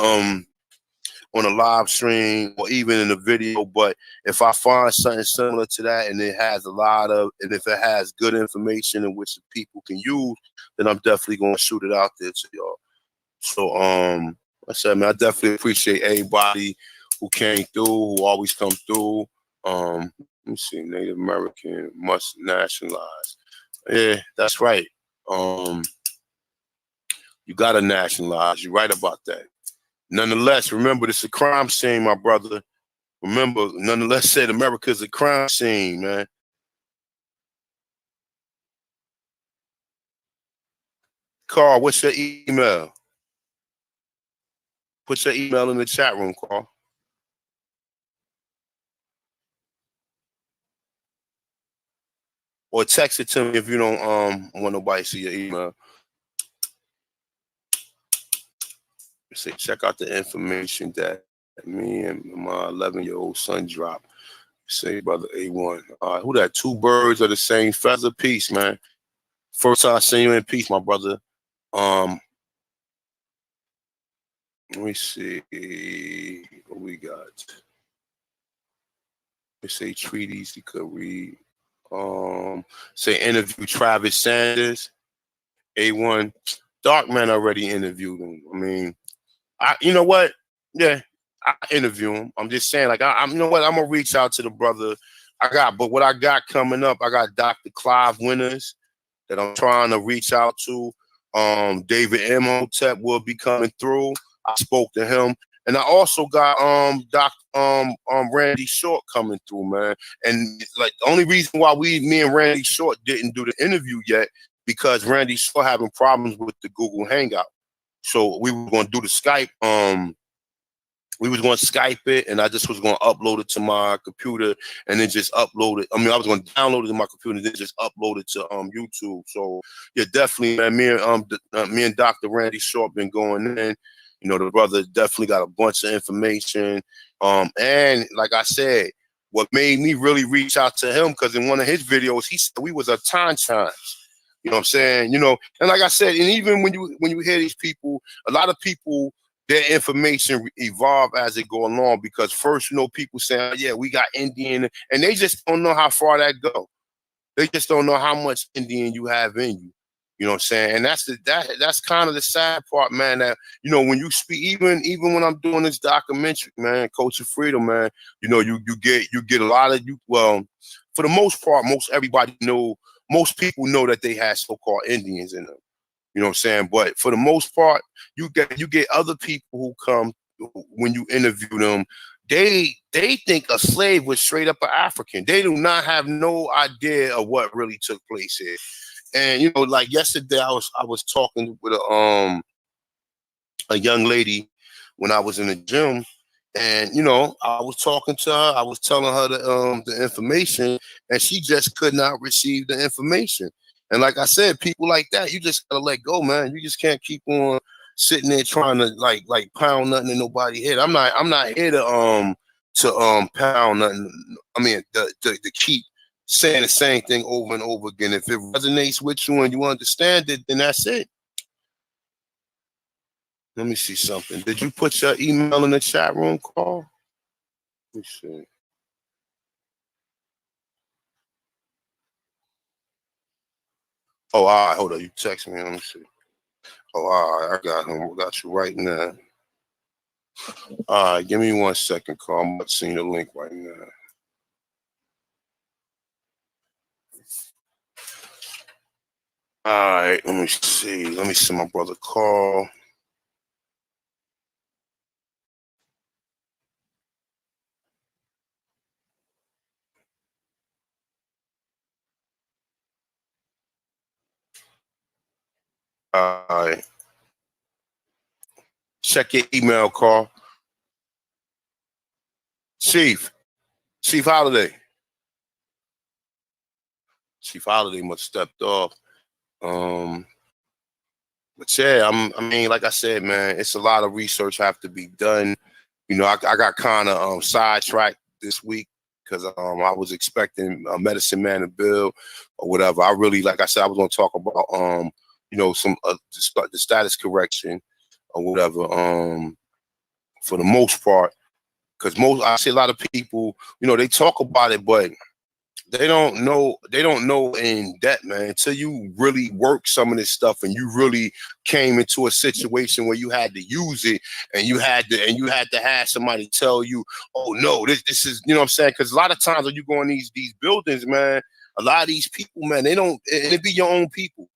on a live stream or even in a video. But if I find something similar to that and it has and if it has good information in which the people can use, then I'm definitely going to shoot it out there to y'all. So, like I said, man, I definitely appreciate everybody who came through, who always come through. Let me see, Native American must nationalize. Yeah, that's right. You got to nationalize. You're right about that. Nonetheless, remember, this is a crime scene, my brother. Remember, nonetheless, said America's a crime scene, man. Carl, what's your email? Put your email in the chat room, Carl. Or text it to me if you don't want nobody to see your email. Say, check out the information that me and my 11-year-old son dropped. Say, brother A1. Who that? Two birds of the same feather. Peace, man. First time seeing you in peace, my brother. Let me see what we got. They say treaties he could read. Say interview Travis Sanders. A1. Darkman already interviewed him. I mean, you know what? Yeah, I interview him. I'm just saying, like, I'm you know what? I'm gonna reach out to the brother. But what I got coming up, I got Dr. Clive Winters that I'm trying to reach out to. David Imhotep will be coming through. I spoke to him. And I also got Dr. Randy Short coming through, man. And like the only reason why me and Randy Short didn't do the interview yet, because Randy Short having problems with the Google Hangout. So we were going to do the Skype. We was going to Skype it, and I just was going to upload it to my computer and then just upload it. I mean, I was going to download it to my computer and then just upload it to YouTube. So yeah, definitely, man. Me and Dr. Randy Short been going in. The brother definitely got a bunch of information. And like I said, what made me really reach out to him, because in one of his videos, he said we was a Tanchans. You know what I'm saying? And like I said, and even when you hear these people, a lot of people, their information evolve as it go along, because first, people saying, yeah, we got Indian, and they just don't know how far that go. They just don't know how much Indian you have in you. You know what I'm saying? And that's kind of the sad part, man, that, when you speak, even when I'm doing this documentary, man, Coach of Freedom, man, you get a lot of for the most part, most people know that they have so-called Indians in them. You know what I'm saying? But for the most part, you get other people who come when you interview them. They think a slave was straight up an African. They do not have no idea of what really took place here. And like yesterday, I was talking with a young lady when I was in the gym, and I was talking to her. I was telling her the information, and she just could not receive the information. And like I said, people like that, you just gotta let go, man. You just can't keep on sitting there trying to like pound nothing in nobody's head. I'm not here to pound nothing. I mean, to keep saying the same thing over and over again. If it resonates with you and you understand it, then that's it. Let me see something. Did you put your email in the chat room, Carl? Let me see. Oh, all right, hold on. You text me. Let me see. Oh, all right, I got him. I got you right now. All right, give me 1 second, Carl. I'm about to send you the link right now. All right, let me see. Let me send my brother Carl. right. Check your email, Carl. Chief Holiday. Chief Holiday must have stepped off. But yeah, I mean, like I said, man, it's a lot of research have to be done. You know, I got kind of sidetracked this week because I was expecting Medicine Man to Bill or whatever. I really, like I said, I was going to talk about you know, some the status correction or whatever. For the most part, because I see a lot of people, you know, they talk about it, but they don't know in depth, man, until you really work some of this stuff and you really came into a situation where you had to use it and you had to have somebody tell you, oh no, this is, you know what I'm saying? Because a lot of times when you go in these buildings, man, a lot of these people, man, it be your own people.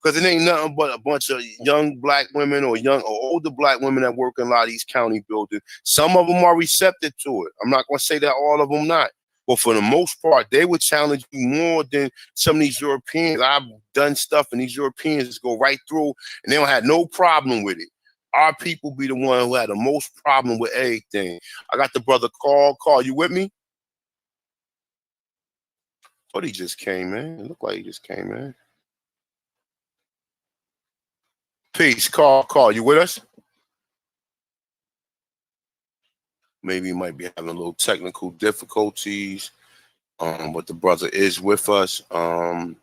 Because it ain't nothing but a bunch of young black women or older black women that work in a lot of these county buildings. Some of them are receptive to it. I'm not going to say that all of them not. But for the most part, they would challenge you more than some of these Europeans. I've done stuff and these Europeans just go right through and they don't have no problem with it. Our people be the one who had the most problem with everything. I got the brother Carl. Carl, you with me? Oh, he just came, man. It looked like he just came, man. Peace, Carl, you with us? Maybe he might be having a little technical difficulties, but the brother is with us. And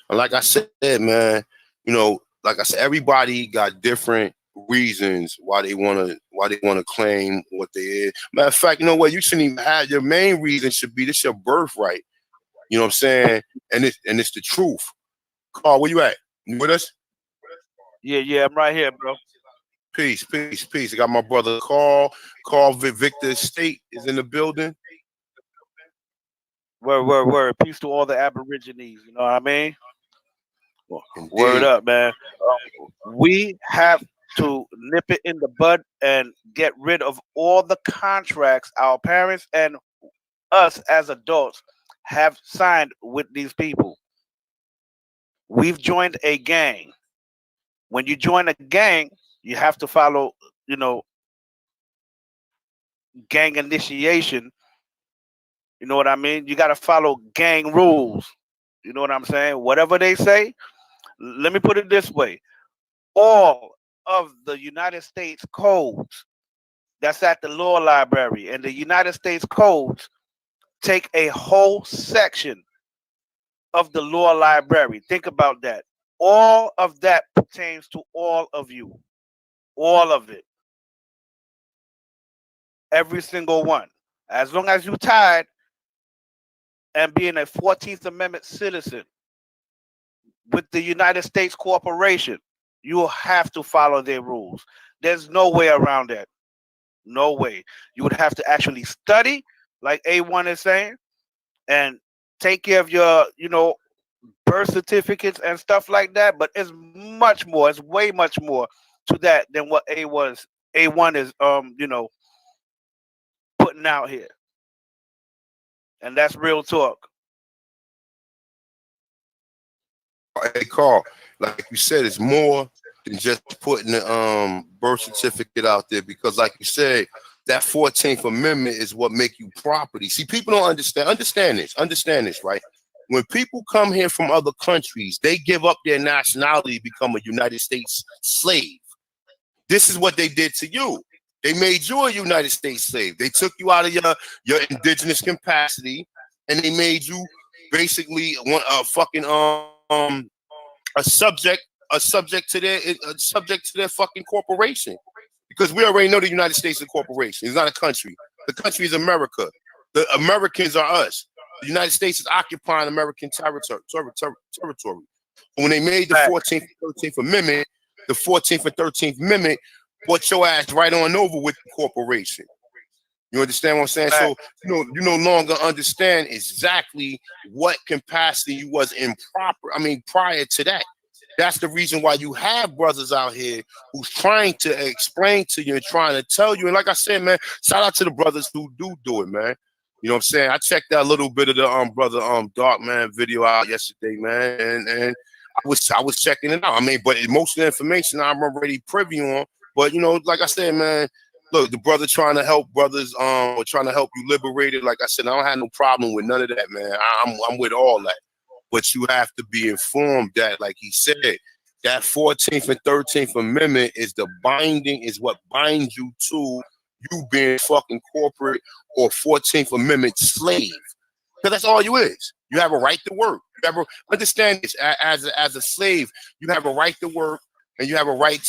like I said, man, you know, like I said, everybody got different reasons why they wanna claim what they is. Matter of fact, you know what? You shouldn't even have your main reason should be this your birthright. You know what I'm saying? And it's the truth. Carl, where you at? You with us? Yeah, I'm right here, bro. Peace. I got my brother Carl Victor Estate is in the building. Word. Peace to all the Aborigines. You know what I mean? Indeed. Word up, man. We have to nip it in the bud and get rid of all the contracts our parents and us as adults have signed with these people. We've joined a gang. When you join a gang, you have to follow, you know, gang initiation. You know what I mean? You got to follow gang rules. You know what I'm saying? Whatever they say, let me put it this way. All of the United States codes that's at the law library and the United States codes take a whole section of the law library. Think about that. All of that pertains to all of you. All of it. Every single one. As long as you're tied and being a 14th Amendment citizen with the United States Corporation, you will have to follow their rules. There's no way around that. No way. You would have to actually study, like A1 is saying, and take care of your, you know, birth certificates and stuff like that. But it's much more. It's way much more to that than what A1 is, you know, putting out here. And that's real talk. Hey, Carl, like you said, it's more than just putting the birth certificate out there because, like you said, that 14th Amendment is what make you property. See, people don't understand. Understand this, right? When people come here from other countries, they give up their nationality, become a United States slave. This is what they did to you. They made you a United States slave. They took you out of your indigenous capacity, and they made you basically a subject to their fucking corporation. Because we already know the United States is a corporation. It's not a country. The country is America. The Americans are us. The United States is occupying American territory. When they made the 14th and 13th Amendment, the 14th and 13th Amendment put your ass right on over with the corporation. You understand what I'm saying? So you no longer understand exactly what capacity you was prior to that. That's the reason why you have brothers out here who's trying to explain to you and trying to tell you. And like I said, man, shout out to the brothers who do it, man. You know what I'm saying? I checked out a little bit of the brother Dark Man video out yesterday, man, and I was checking it out. I mean, but most of the information I'm already privy on. But you know, like I said, man, look, the brother trying to help brothers, or trying to help you liberate it. Like I said, I don't have no problem with none of that, man. I'm with all that. But you have to be informed that, like he said, that 14th and 13th Amendment is what binds you to you being fucking corporate or 14th Amendment slave. Because that's all you is. You have a right to work. You have understand this, as a slave, you have a right to work, and you have a right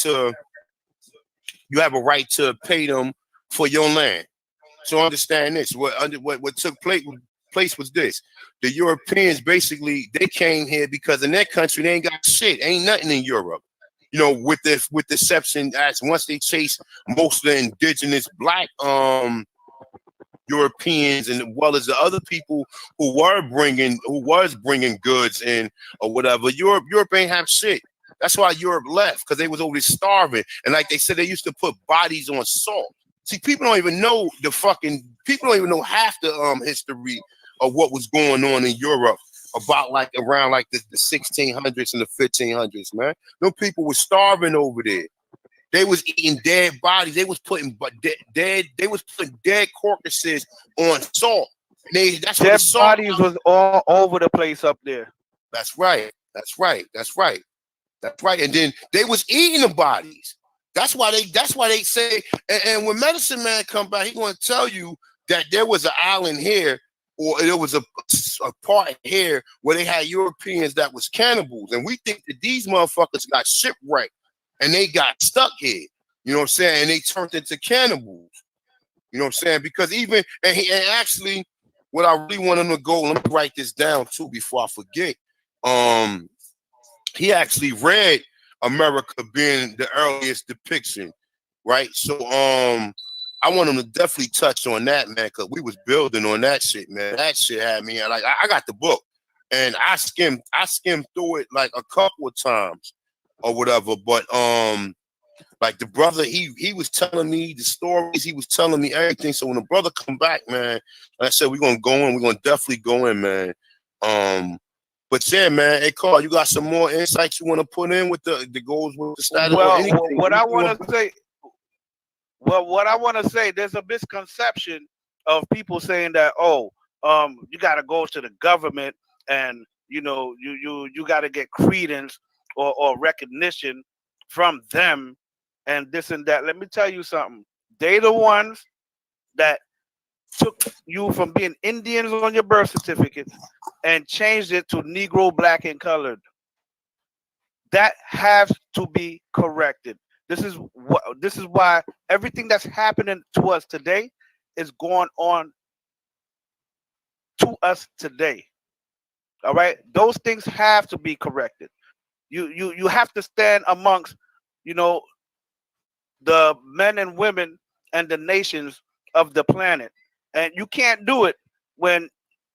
to pay them for your land. So understand this. What took place was this. The Europeans basically, they came here because in their country they ain't got shit. Ain't nothing in Europe. You know, with the exception as once they chased most of the indigenous black Europeans, and as well as the other people who was bringing goods in or whatever. Europe ain't have shit. That's why Europe left, because they was over there starving. And like they said, they used to put bodies on salt. See, people don't even know half the history of what was going on in Europe about like around like the 1600s and the 1500s, man. Them people were starving over there. They was eating dead bodies. They was putting dead carcasses on salt. That's Dead what bodies was all over the place up there. That's right. And then they was eating the bodies. That's why they say. And when Medicine Man come back, he going to tell you that there was an island here, or there was a part here where they had Europeans that was cannibals, and we think that these motherfuckers got shipwrecked and they got stuck here. You know what I'm saying? And they turned into cannibals. You know what I'm saying? Because and actually, what I really want him to go. Let me write this down too before I forget. He actually read America being the earliest depiction, right? So I want him to definitely touch on that, man, because we was building on that shit, man. That shit had me like I got the book and I skimmed through it like a couple of times or whatever. But like the brother, he was telling me the stories, he was telling me everything. So when the brother come back, man, like I said, we're gonna go in, we're gonna definitely go in, man. But yeah, man, hey Carl, you got some more insights you want to put in with the goals with the status? Well, what I want to say, there's a misconception of people saying that, you got to go to the government and you got to get credence or recognition from them and this and that. Let me tell you something. They the ones that took you from being Indians on your birth certificate and changed it to Negro, black, and colored. That has to be corrected. This is why everything that's happening to us today is going on to us today. All right, those things have to be corrected. You have to stand amongst, the men and women and the nations of the planet, and you can't do it when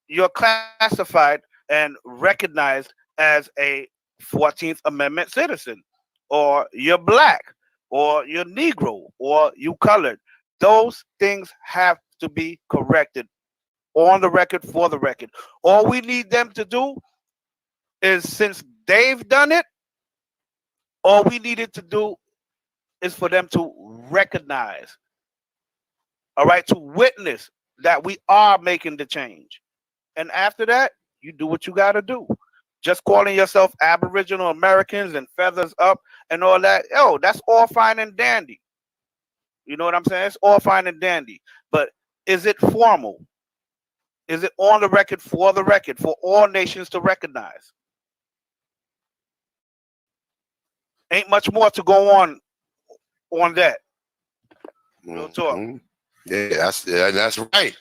you're classified and recognized as a 14th Amendment citizen, or you're black, or you're Negro, or you colored. Those things have to be corrected on the record, for the record. All we need them to do is, since they've done it, all we needed to do is for them to recognize, all right, to witness that we are making the change. And after that, you do what you got to do. Just calling yourself Aboriginal Americans and feathers up and all that, that's all fine and dandy. You know what I'm saying? It's all fine and dandy. But is it formal? Is it on the record, for all nations to recognize? Ain't much more to go on that. No talk. Yeah, that's right.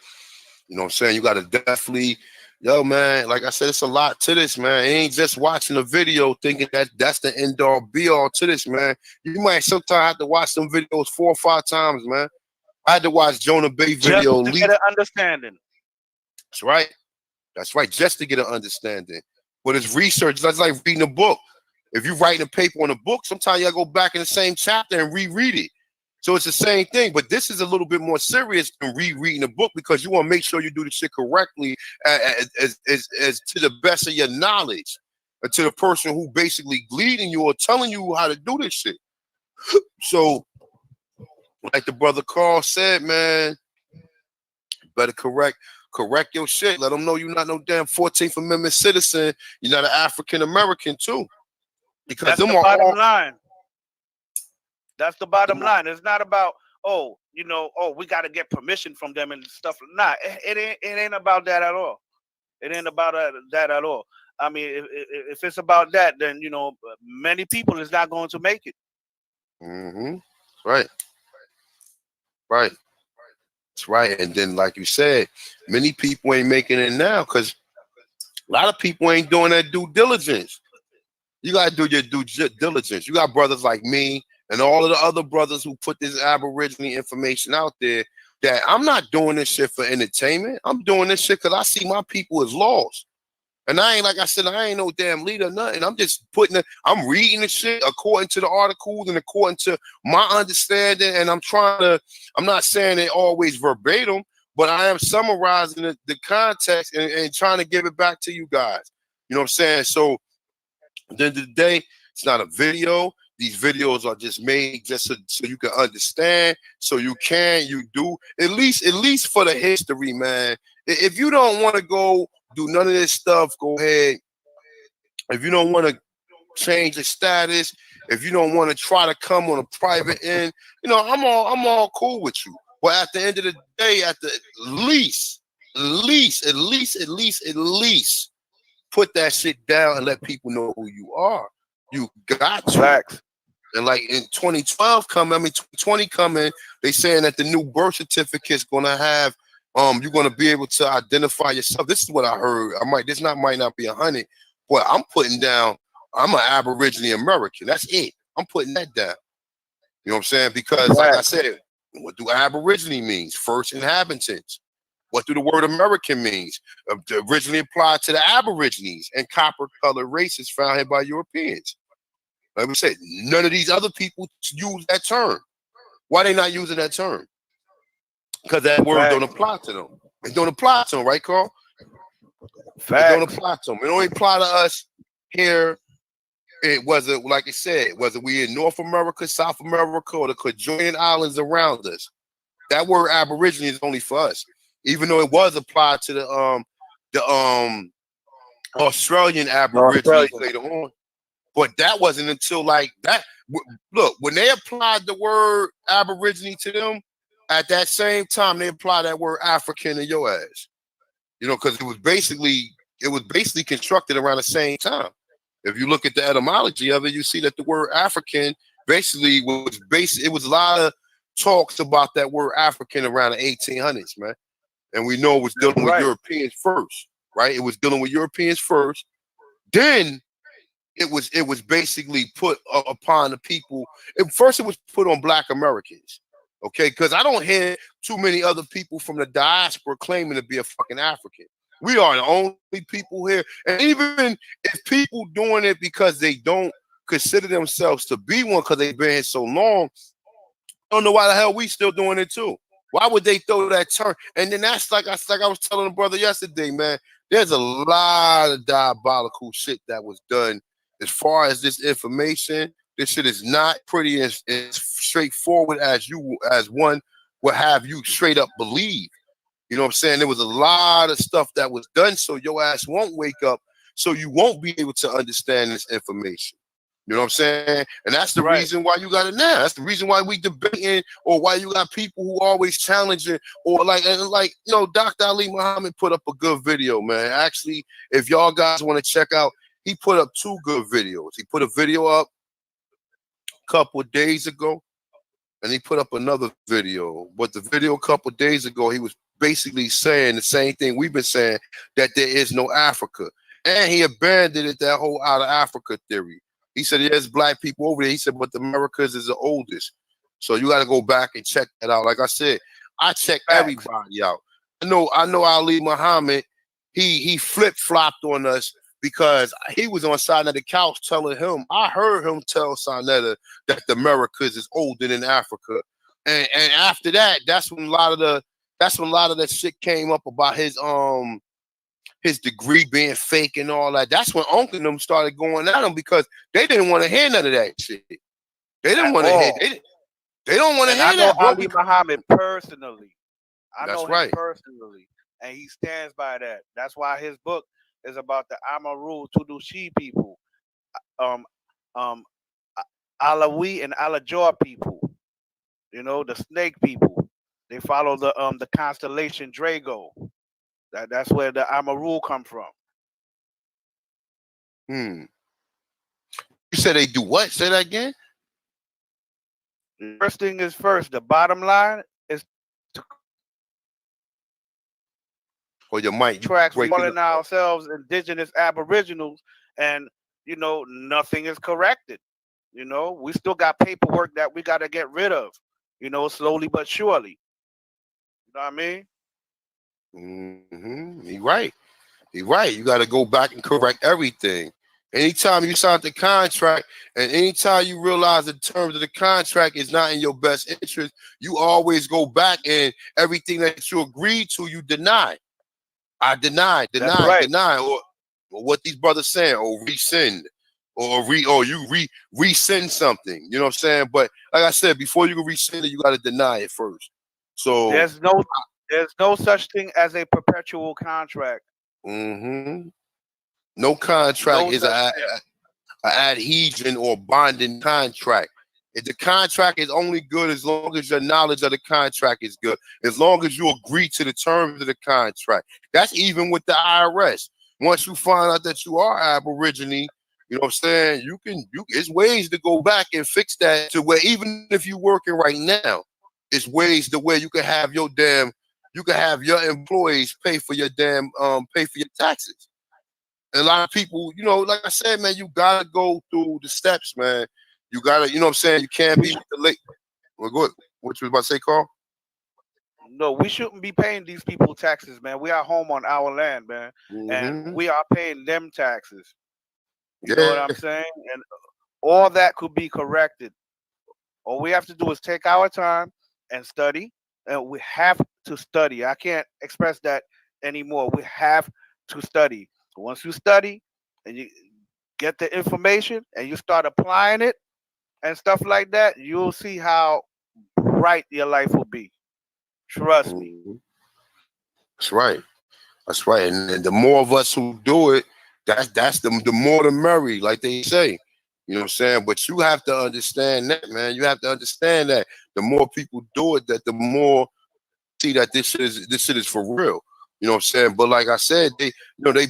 You know what I'm saying? You got to definitely, man, like I said, it's a lot to this, man. It ain't just watching a video thinking that that's the end all be all to this, man. You might sometimes have to watch some videos 4 or 5 times, man. I had to watch Jonah Bay video. Just to get an understanding. That's right. That's right. Just to get an understanding. But it's research. That's like reading a book. If you're writing a paper on a book, sometimes you gotta go back in the same chapter and reread it. So it's the same thing, but this is a little bit more serious than rereading a book, because you want to make sure you do the shit correctly as to the best of your knowledge. to the person who basically leading you or telling you how to do this shit. So, like the brother Carl said, man, better correct your shit. Let them know you're not no damn 14th Amendment citizen. You're not an African American too. Because that's the bottom line. That's the bottom line. It's not about, oh, you know, oh, we got to get permission from them and stuff. Nah, it ain't about that at all. It ain't about that at all. I mean, if it's about that, then, you know, many people is not going to make it. Mm-hmm. Right. Right. That's right. And then, like you said, many people ain't making it now because a lot of people ain't doing their due diligence. You got to do your due diligence. You got brothers like me and all of the other brothers who put this Aborigine information out there that I'm not doing this shit for entertainment. I'm doing this shit because I see my people is lost. And I ain't, like I said, I ain't no damn leader or nothing. I'm just I'm reading the shit according to the articles and according to my understanding. And I'm not saying it always verbatim, but I am summarizing the context and trying to give it back to you guys. You know what I'm saying? So at the end of the day, it's not a video. These videos are just made just so you can understand, so you do at least for the history, man. If you don't want to go do none of this stuff, go ahead. If you don't want to change the status, if you don't want to try to come on a private end, you know, I'm all cool with you. But at the end of the day, at least put that shit down and let people know who you are. You got to. Facts. And like in 2020 coming, they saying that the new birth certificate is gonna have you're gonna be able to identify yourself. This is what I heard. This might not be 100, but I'm putting down I'm an Aborigine American. That's it. I'm putting that down. You know what I'm saying? Because like I said, what do Aborigine means? First inhabitants. What do the word American means? Originally applied to the Aborigines and copper-colored races found here by Europeans. Like we said, none of these other people use that term. Why they not using that term? Because that word don't apply to them. It don't apply to them, right, Carl? Facts. It don't apply to them. It only apply to us here. It wasn't, like I said, whether we in North America, South America, or the conjoined islands around us. That word Aborigine is only for us. Even though it was applied to the Australian Aborigines later on. But that wasn't until like that. Look, when they applied the word Aborigine to them, at that same time they applied that word African to your ass. You know, because it was basically constructed around the same time. If you look at the etymology of it, you see that the word African basically it was a lot of talks about that word African around the 1800s, man. And we know it was dealing with Europeans first, right? It was dealing with Europeans first. Then it was basically put upon the people. First, it was put on Black Americans, okay? Because I don't hear too many other people from the diaspora claiming to be a fucking African. We are the only people here. And even if people doing it because they don't consider themselves to be one because they've been here so long, I don't know why the hell we still doing it too. Why would they throw that term? And then that's like I was telling the brother yesterday, man. There's a lot of diabolical shit that was done. As far as this information, this shit is not pretty as straightforward as one would have you straight up believe. You know what I'm saying? There was a lot of stuff that was done so your ass won't wake up, so you won't be able to understand this information. You know what I'm saying? And that's the reason why you got it now. That's the reason why we debating, or why you got people who always challenging, or like you know, Dr. Ali Muhammad put up a good video, man. Actually, if y'all guys want to check out, he put up 2 good videos. He put a video up a couple of days ago, and he put up another video. But the video a couple of days ago, he was basically saying the same thing we've been saying, that there is no Africa. And he abandoned that whole out of Africa theory. He said there's Black people over there. He said, but the Americas is the oldest. So you got to go back and check that out. Like I said, I check everybody out. I know Ali Muhammad, he flip-flopped on us because he was on Sinetta couch telling him, I heard him tell Sinetta that the Americas is older than Africa. And after that, that's when a lot of that shit came up about his his degree being fake and all that. That's when Uncle and them started going at him because they didn't want to hear none of that shit. They didn't want to hear. They don't want to hear I know that, bro. Ali Muhammad personally. I That's know him right. personally, and he stands by that. That's why his book is about the Amaru Tudushi people, um, Alawi and Alajor people. You know, the snake people. They follow the constellation Drago. That's where the Amaru come from. You said they do what? Say that again. First thing is first. The bottom line is to your mic. tracks calling ourselves indigenous aboriginals, and you know nothing is corrected. You know, we still got paperwork that we got to get rid of. You know, slowly but surely. You know what I mean? You're right. You're right. You got to go back and correct everything. Anytime you sign the contract and anytime you realize the terms of the contract is not in your best interest, you always go back and everything that you agreed to, you deny. I deny, or what these brothers saying, or rescind, or you rescind something. You know what I'm saying? But like I said, before you can rescind it, you got to deny it first. So there's no such thing as a perpetual contract. No contract is an adhesion or bonding contract. If the contract is only good as long as your knowledge of the contract is good, as long as you agree to the terms of the contract. That's even with the IRS. Once you find out that you are Aborigine, you know what I'm saying? It's ways to go back and fix that to where even if you're working right now, it's ways to where you can have your employees pay for your taxes. And a lot of people, you know, like I said, man, you gotta go through the steps, man. You gotta, you know what I'm saying? You can't be with the late. Well, good. What you was about to say, Carl? No, we shouldn't be paying these people taxes, man. We are home on our land, man. And we are paying them taxes. You know what I'm saying? And all that could be corrected. All we have to do is take our time and study. And we have to study. I can't express that anymore. We have to study. Once you study and you get the information and you start applying it and stuff like that, you'll see how bright your life will be. Trust me. That's right. That's right. And the more of us who do it, that's the more the merry, like they say. You know what I'm saying? But you have to understand that, man. You have to understand that the more people do it, that the more see that this shit is for real. You know what I'm saying? But like I said, they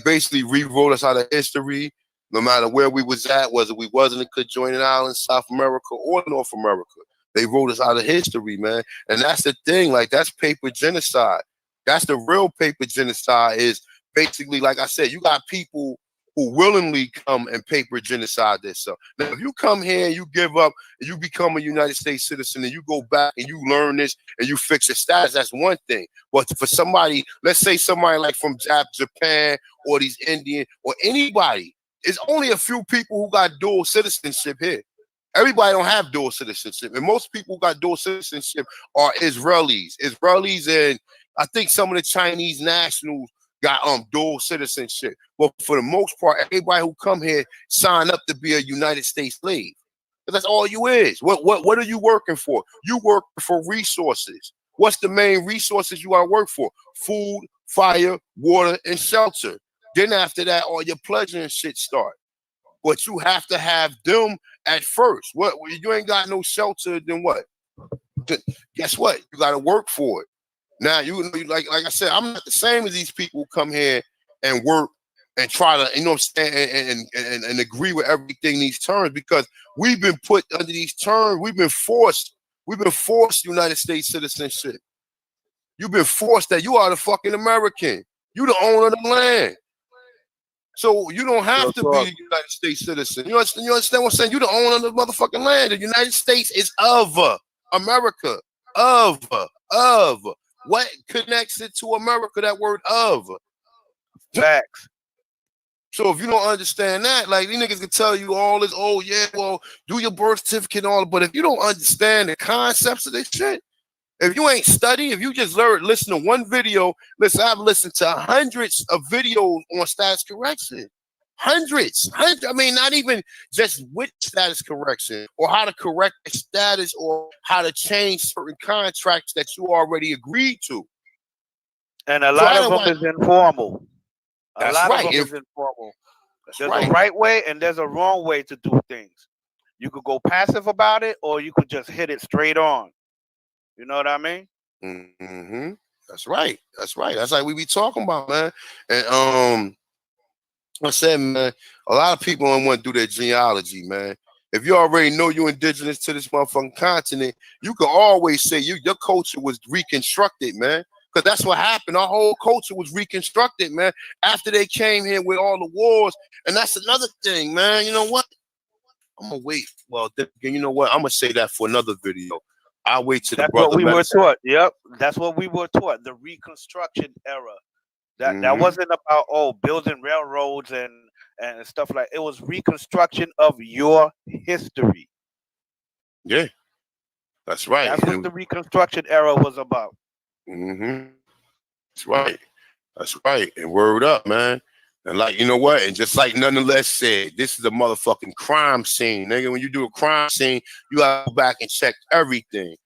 basically rewrote us out of history, no matter where we was at, whether we was in the conjoining islands, South America or North America. They wrote us out of history, man. And that's the thing, like that's paper genocide. That's the real paper genocide is basically, like I said, you got people who willingly come and paper genocide themselves. Now, if you come here and you give up and you become a United States citizen and you go back and you learn this and you fix your status, that's one thing. But for somebody, let's say somebody like from Japan or these Indian or anybody, it's only a few people who got dual citizenship here. Everybody don't have dual citizenship. And most people who got dual citizenship are Israelis. And I think some of the Chinese nationals got dual citizenship. But for the most part, everybody who come here sign up to be a United States slave. That's all you is. What are you working for? You work for resources. What's the main resources you are work for? Food, fire, water, and shelter. Then after that, all your pleasure and shit start. But you have to have them at first. What you ain't got no shelter, then what? Guess what? You got to work for it. Now you like I said, I'm not the same as these people who come here and work and try to, you know what I'm saying, and agree with everything these terms, because we've been put under these terms, we've been forced United States citizenship. You've been forced that you are the fucking American. You the owner of the land. So you don't have to be a United States citizen. You understand what I'm saying? You the owner of the motherfucking land. The United States is of America. Of. What connects it to America, that word of? Facts. So if you don't understand that, like these niggas can tell you all this, oh yeah, well, do your birth certificate and all, but if you don't understand the concepts of this shit, If you ain't study, if you just listen to one video, listen, I've listened to hundreds of videos on status correction. Hundreds. I mean, not even just with status correction or how to correct the status or how to change certain contracts that you already agreed to. And a lot of them is informal. A lot of them is informal. There's a right way and there's a wrong way to do things. You could go passive about it, or you could just hit it straight on. You know what I mean? Mm-hmm. That's right. That's right. That's like we be talking about, man. And I said, man, a lot of people don't want to do their genealogy, man. If you already know you're indigenous to this motherfucking continent, you can always say your culture was reconstructed, man. Because that's what happened. Our whole culture was reconstructed, man, after they came here with all the wars. And that's another thing, man. You know what? I'm going to wait. Well, you know what? I'm going to say that for another video. I'll wait till that's what we were taught. Yep. That's what we were taught. The Reconstruction era. That wasn't about, building railroads and stuff like it was reconstruction of your history. Yeah. That's right. That's what the Reconstruction era was about. That's right. That's right. And word up, man. And like, you know what? And just like Nonetheless said, this is a motherfucking crime scene, nigga. When you do a crime scene, you gotta go back and check everything.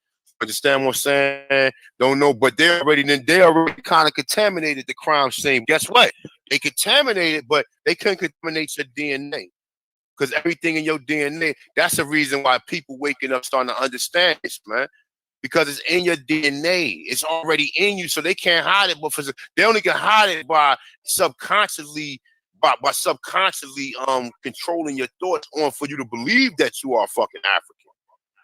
Understand what I'm saying? Don't know, but they already kind of contaminated the crime scene. Guess what? They contaminated, but they couldn't contaminate your DNA. Because everything in your DNA, that's the reason why people waking up starting to understand this, man. Because it's in your DNA. It's already in you, so they can't hide it. But they only can hide it by subconsciously controlling your thoughts on for you to believe that you are fucking African.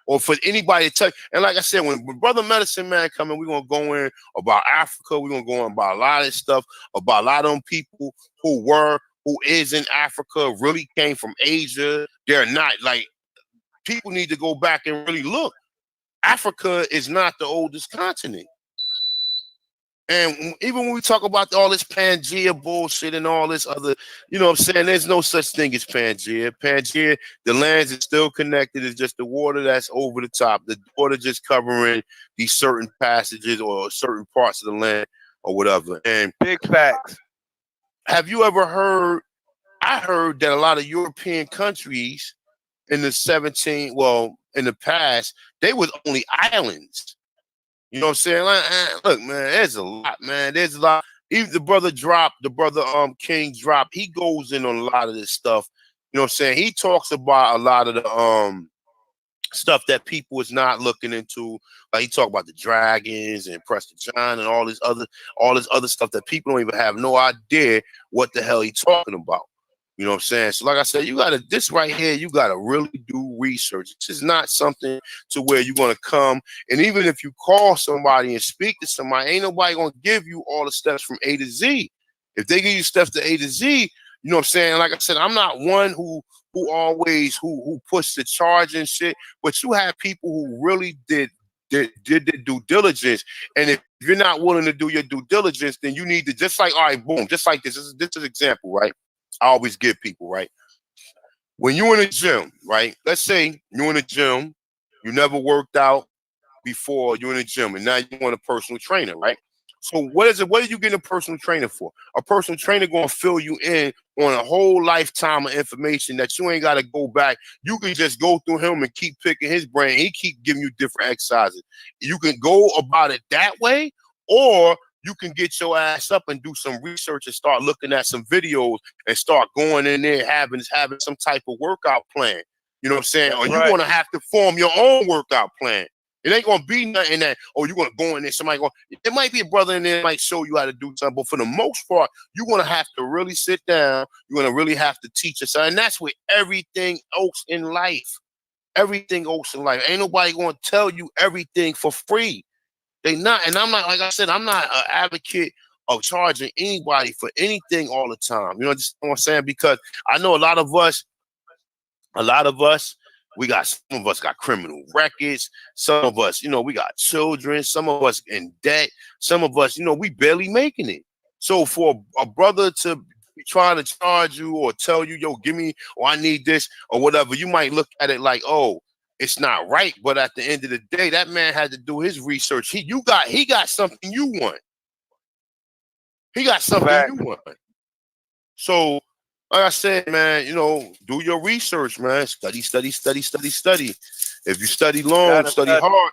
Or for anybody to tell you. And like I said, when Brother Medicine Man come in, we're going to go in about Africa. We're going to go in about a lot of this stuff, about a lot of them people who is in Africa, really came from Asia. They're not, like, people need to go back and really look. Africa is not the oldest continent. And even when we talk about all this Pangea bullshit and all this other, you know what I'm saying? There's no such thing as Pangea. Pangea, the lands is still connected. It's just the water that's over the top. The water just covering these certain passages or certain parts of the land or whatever. And big facts. Have you ever heard? I heard that a lot of European countries in the in the past, they was only islands. You know what I'm saying? Like, look, man, there's a lot, man. There's a lot. Even the brother King Drop, he goes in on a lot of this stuff. You know what I'm saying? He talks about a lot of the stuff that people is not looking into. Like he talk about the dragons and Prester John and all this other stuff that people don't even have no idea what the hell he talking about. You know what I'm saying? So like I said, this right here, you gotta really do research. This is not something to where you're gonna come, and even if you call somebody and speak to somebody, ain't nobody gonna give you all the steps from A to Z. If they give you steps to A to Z, you know what I'm saying? Like I said, I'm not one who always push the charge and shit, but you have people who really did their due diligence. And if you're not willing to do your due diligence, then you need to just like, all right, boom, just like this is an example, right? I always give people, right? When you're in a gym, right? Let's say you're in a gym, you never worked out before, you're in a gym, and now you want a personal trainer, right? So what is it? What are you getting a personal trainer for? A personal trainer going to fill you in on a whole lifetime of information that you ain't got to go back. You can just go through him and keep picking his brain. He keep giving you different exercises. You can go about it that way, or you can get your ass up and do some research and start looking at some videos and start going in there having some type of workout plan. You know what I'm saying? Or you're going to have to form your own workout plan. It ain't going to be nothing that, you're going to go in there, it might be a brother in there that might show you how to do something, but for the most part, you're going to have to really sit down. You're going to really have to teach yourself. And that's with everything else in life. Everything else in life. Ain't nobody going to tell you everything for free. They not, and I'm not, like I said, I'm not an advocate of charging anybody for anything all the time. You know what I'm saying? Because I know a lot of us, some of us got criminal records. Some of us, we got children. Some of us in debt. Some of us, we barely making it. So for a brother to be trying to charge you or tell you, yo, give me, or I need this or whatever, you might look at it like, oh, it's not right. But at the end of the day, that man had to do his research. He got something you want. He got something you want. So, like I said, man, you know, do your research, man. Study. If you study long, study hard.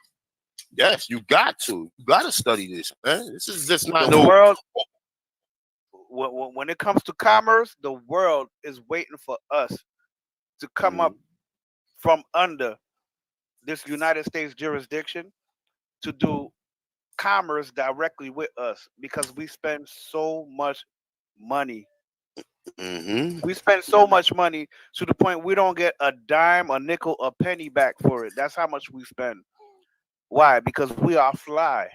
Yes, you got to. You got to study this, man. This is just not the world. When it comes to commerce, the world is waiting for us to come up from under this United States jurisdiction to do commerce directly with us because we spend so much money. We spend so much money to the point we don't get a dime, a nickel, a penny back for it. That's how much we spend. Why? Because we are fly.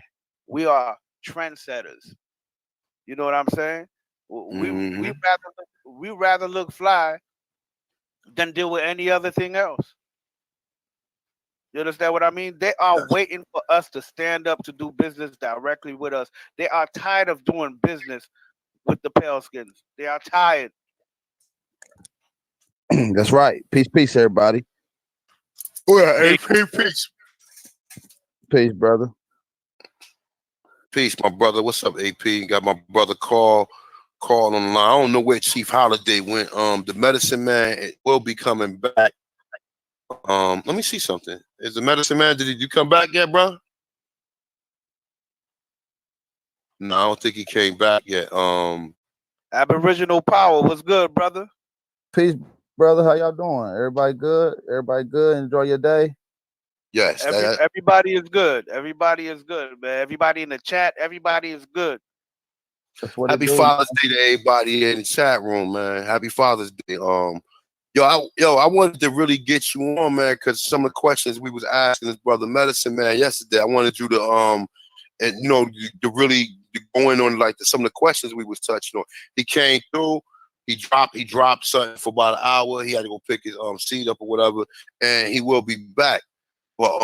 We are trendsetters. You know what I'm saying? We rather look fly than deal with any other thing else. You understand what I mean? They are waiting for us to stand up to do business directly with us. They are tired of doing business with the pale skins. They are tired. That's right. Peace, everybody. Well, peace. Peace, brother. Peace, my brother. What's up, AP? Got my brother Carl on the line. I don't know where Chief Holiday went. The medicine man will be coming back. Let me see something. Is the medicine man, did you come back yet, bro? No, I don't think he came back yet. Aboriginal Power, what's good, brother? Peace, brother. How y'all doing? Everybody good? Everybody good? Enjoy your day? Yes. Everybody is good. Everybody is good, man. Everybody in the chat, everybody is good. That's what Happy Father's Day to everybody in the chat room, man. Happy Father's Day. I wanted to really get you on, man, because some of the questions we was asking this brother medicine man yesterday, I wanted you to and you know, to really going on like some of the questions we was touching on. He came through, he dropped something for about an hour. He had to go pick his seed up or whatever, and he will be back. But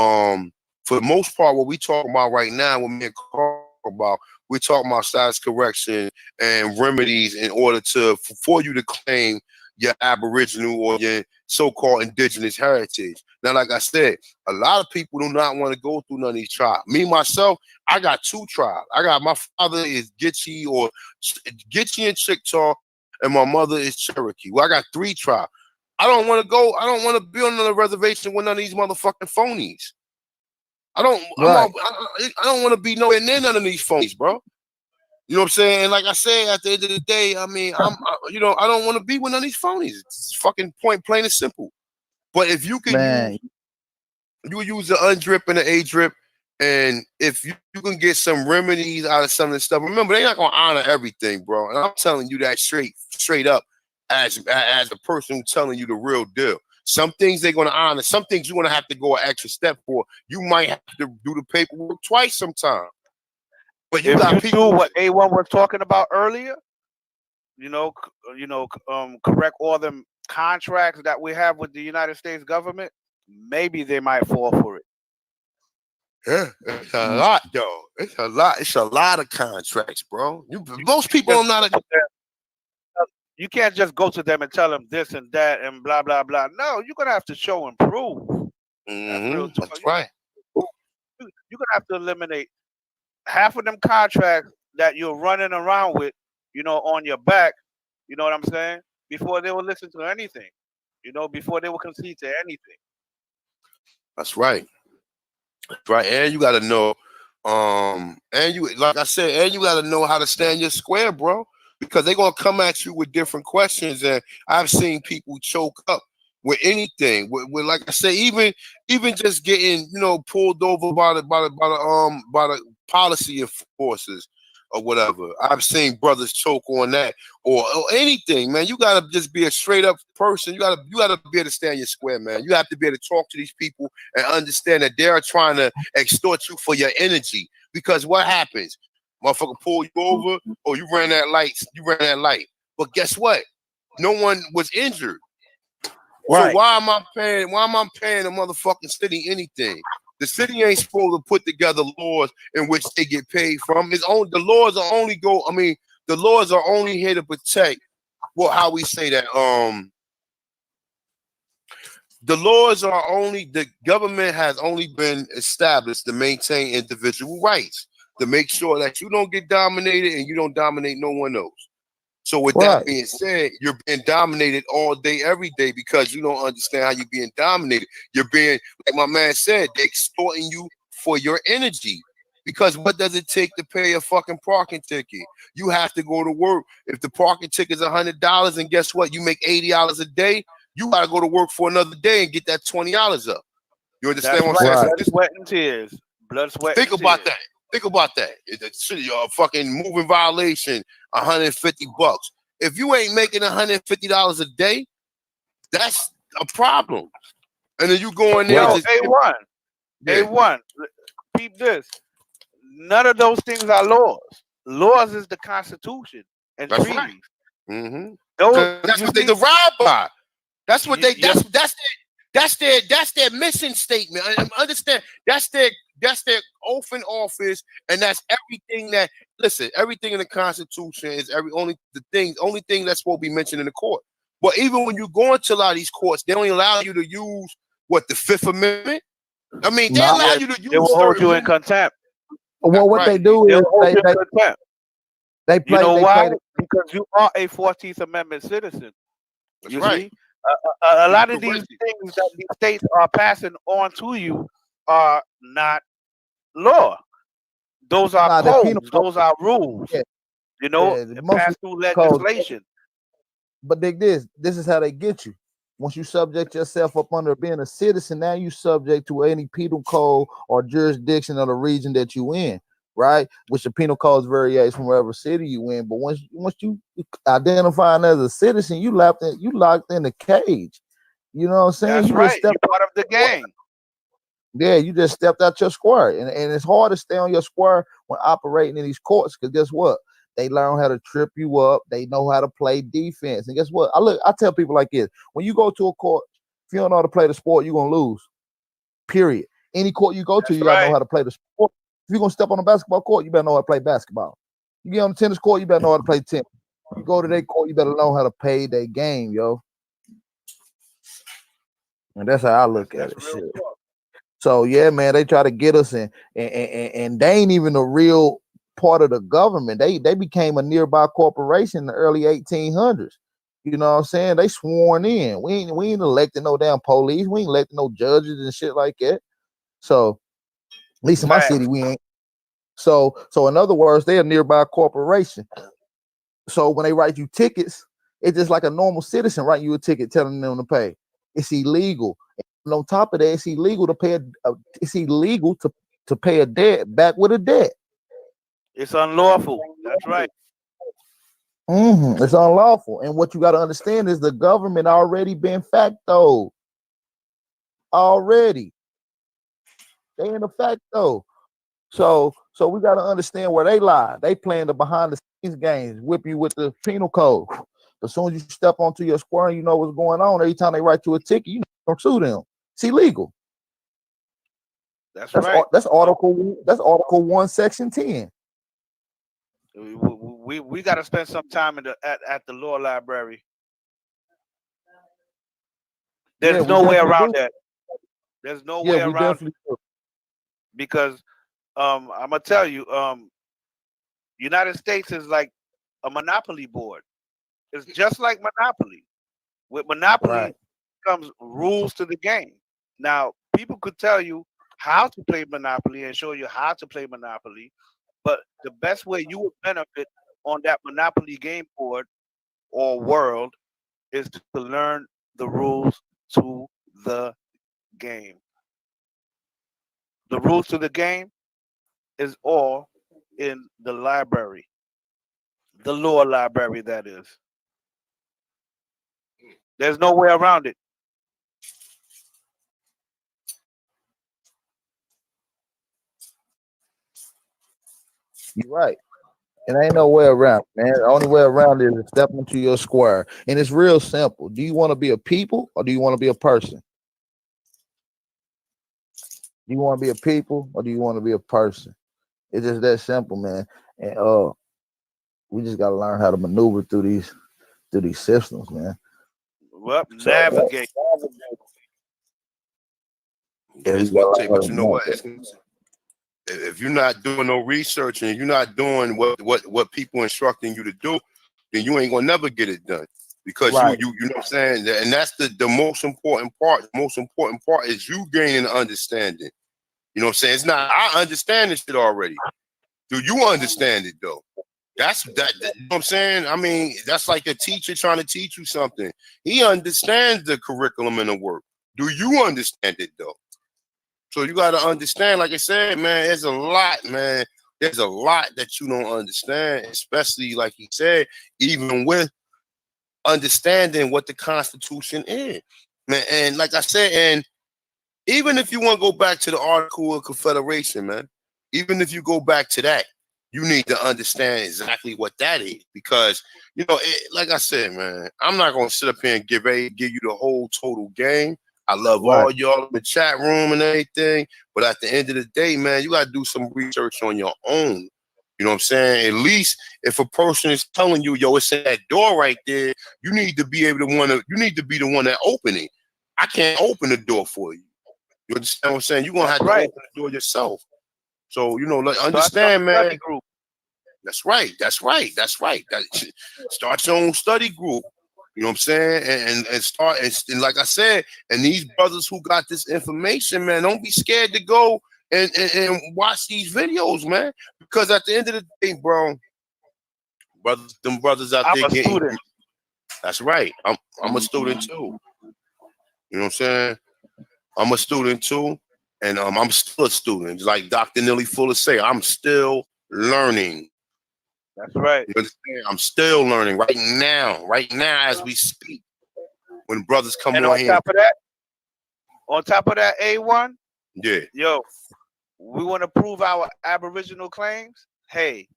for the most part, what we talking about right now, what me and Carl about, we're talking about size correction and remedies in order for you to claim your Aboriginal or your so-called indigenous heritage. Now, like I said, a lot of people do not want to go through none of these tribes. Me, myself, I got two tribes. I got my father is Gitche and Chickasaw, and my mother is Cherokee. Well, I got three tribes. I don't want to go. I don't want to be on another reservation with none of these motherfucking phonies. I don't want to be nowhere near none of these phonies, bro. You know what I'm saying? And like I said, at the end of the day, I mean, I don't want to be with none of these phonies. It's fucking point, plain and simple. But if you can use the undrip and the A-drip, and if you can get some remedies out of some of this stuff, remember, they're not going to honor everything, bro. And I'm telling you that straight up as a person who's telling you the real deal. Some things they're going to honor. Some things you're going to have to go an extra step for. You might have to do the paperwork twice sometime. But you got people. Do what A1 was talking about earlier, correct all them contracts that we have with the United States government, maybe they might fall for it. Yeah, it's a lot, though. It's a lot. It's a lot of contracts, bro. Most people are not. You can't just go to them and tell them this and that and blah blah blah. No, you're gonna have to show and prove. That's right. You're gonna have to eliminate half of them contracts that you're running around with, on your back. You know what I'm saying? Before they will listen to anything, before they will concede to anything. That's right. That's right. And you got to know, and you, like I said, and you got to know how to stand your square, bro, because they're going to come at you with different questions. And I've seen people choke up with anything, with like I say, even just getting, pulled over by the policy enforcers or whatever. I've seen brothers choke on that or anything, man. You gotta just be a straight up person. You gotta be able to stand your square, man. You have to be able to talk to these people and understand that they're trying to extort you for your energy. Because what happens? Motherfucker pull you over, or you ran that light. But guess what? No one was injured. Right. So why am I paying the motherfucking city anything? The city ain't supposed to put together laws in which they get paid from. The laws are only here to protect how we say that. The laws are only, the government has only been established to maintain individual rights, to make sure that you don't get dominated and you don't dominate no one else. So with that being said, you're being dominated all day, every day, because you don't understand how you're being dominated. You're being, like my man said, they're extorting you for your energy. Because what does it take to pay a fucking parking ticket? You have to go to work. If the parking ticket is $100, and guess what? You make $80 a day. You gotta go to work for another day and get that $20 up. You understand what I'm saying? Blood, sweat, and tears. Blood, sweat. Think and about tears. that. Think about that. It's a fucking moving violation, $150. If you ain't making $150 a day, that's a problem. And then you go in there. Yo, A1. Yeah. A1. Peep this. None of those things are laws. Laws is the Constitution and That's treaties. right. Mm-hmm. Those, that's what they derive by. That's what they. That's their mission statement. I understand. That's their oath in office, and that's everything that. Listen, everything in the Constitution is only thing that's supposed to be mentioned in the court. But even when you go into a lot of these courts, they only allow you to use the Fifth Amendment. I mean, they allow you to use. They will hold you in contempt. Well, what they do is they play. You know why? Play because you are a 14th Amendment citizen. That's you right. see, a lot of these things that the states are passing on to you are not law. Those are codes. Those are rules. Yeah. You know, pass through legislation. But dig this. This is how they get you. Once you subject yourself up under being a citizen, now you subject to any penal code or jurisdiction of the region that you in, right? Which the penal codes varies from wherever city you in. But once you identifying as a citizen, you locked in the cage. You know what I'm saying? That's right. You're part of the gang. Yeah, you just stepped out your square. And it's hard to stay on your square when operating in these courts, because guess what? They learn how to trip you up. They know how to play defense. And guess what? I tell people like this. When you go to a court, if you don't know how to play the sport, you're going to lose. Period. Any court you go to, you got to know how to play the sport. If you're going to step on a basketball court, you better know how to play basketball. You get on the tennis court, you better know how to play tennis. You go to their court, you better know how to play their game, yo. And that's how I look at it. Shit. So, yeah, man, they try to get us in. And they ain't even a real part of the government. They became a nearby corporation in the early 1800s. You know what I'm saying? They sworn in. We ain't elected no damn police. We ain't elected no judges and shit like that. So at least in my city, we ain't. So in other words, they're a nearby corporation. So when they write you tickets, it's just like a normal citizen writing you a ticket telling them to pay. It's illegal. And on top of that, it's illegal to pay to pay a debt back with a debt. It's unlawful. That's right. It's unlawful. And what you got to understand is the government already been facto. Already. They in the facto. So we got to understand where they lie. They playing the behind the scenes games, whip you with the penal code. As soon as you step onto your square and you know what's going on, every time they write you a ticket, you don't sue them. It's illegal. That's right. That's Article 1, Section 10. We got to spend some time at the law library. There's no way around that. There's no way around it. Because I'm gonna tell you, United States is like a monopoly board. It's just like Monopoly. With Monopoly comes rules to the game. Now, people could tell you how to play Monopoly and show you how to play Monopoly, but the best way you would benefit on that Monopoly game board or world is to learn the rules to the game. The rules to the game is all in the library, the law library, that is. There's no way around it. You're right. And ain't no way around, man. The only way around it is to step into your square. And it's real simple. Do you want to be a people or do you want to be a person? Do you want to be a people or do you want to be a person? It's just that simple, man. And we just got to learn how to maneuver through these systems, man. Well, navigate. Yeah, It's you gonna got take, but you know what? If you're not doing no research and you're not doing what people instructing you to do, then you ain't gonna never get it done. Because right. you know what I'm saying? And that's the most important part. The most important part is you gaining understanding. You know what I'm saying? It's not I understand this shit already. Do you understand it though? That's that, you know what I'm saying? I mean, that's like a teacher trying to teach you something. He understands the curriculum and the work. Do you understand it though? So you got to understand, like I said, man, there's a lot, man. There's a lot that you don't understand, especially like he said, even with understanding what the Constitution is. Man, and like I said, and even if you want to go back to the Article of Confederation, man, even if you go back to that, you need to understand exactly what that is. Because, you know, like I said, man, I'm not going to sit up here and give you the whole total game. I love all y'all in the chat room and everything. But at the end of the day, man, you got to do some research on your own. You know what I'm saying? At least if a person is telling you, yo, it's in that door right there, you need to be able to you need to be the one that open it. I can't open the door for you. You understand what I'm saying? You're going to have to open the door yourself. So, you know, like, understand, man. Group. That's right. That's right. That's right. Start your own study group. You know what I'm saying? And start, and like I said, and these brothers who got this information, man, don't be scared to go and watch these videos, man. Because at the end of the day, bro, them brothers out there getting. Student. That's right. I'm a student too. You know what I'm saying? I'm a student too, and I'm still a student. Like Dr. Nelly Fuller say, I'm still learning. That's right. You understand? I'm still learning right now as we speak. When brothers come and on on here. On top of that, A1, yeah, yo, we want to prove our Aboriginal claims. Hey,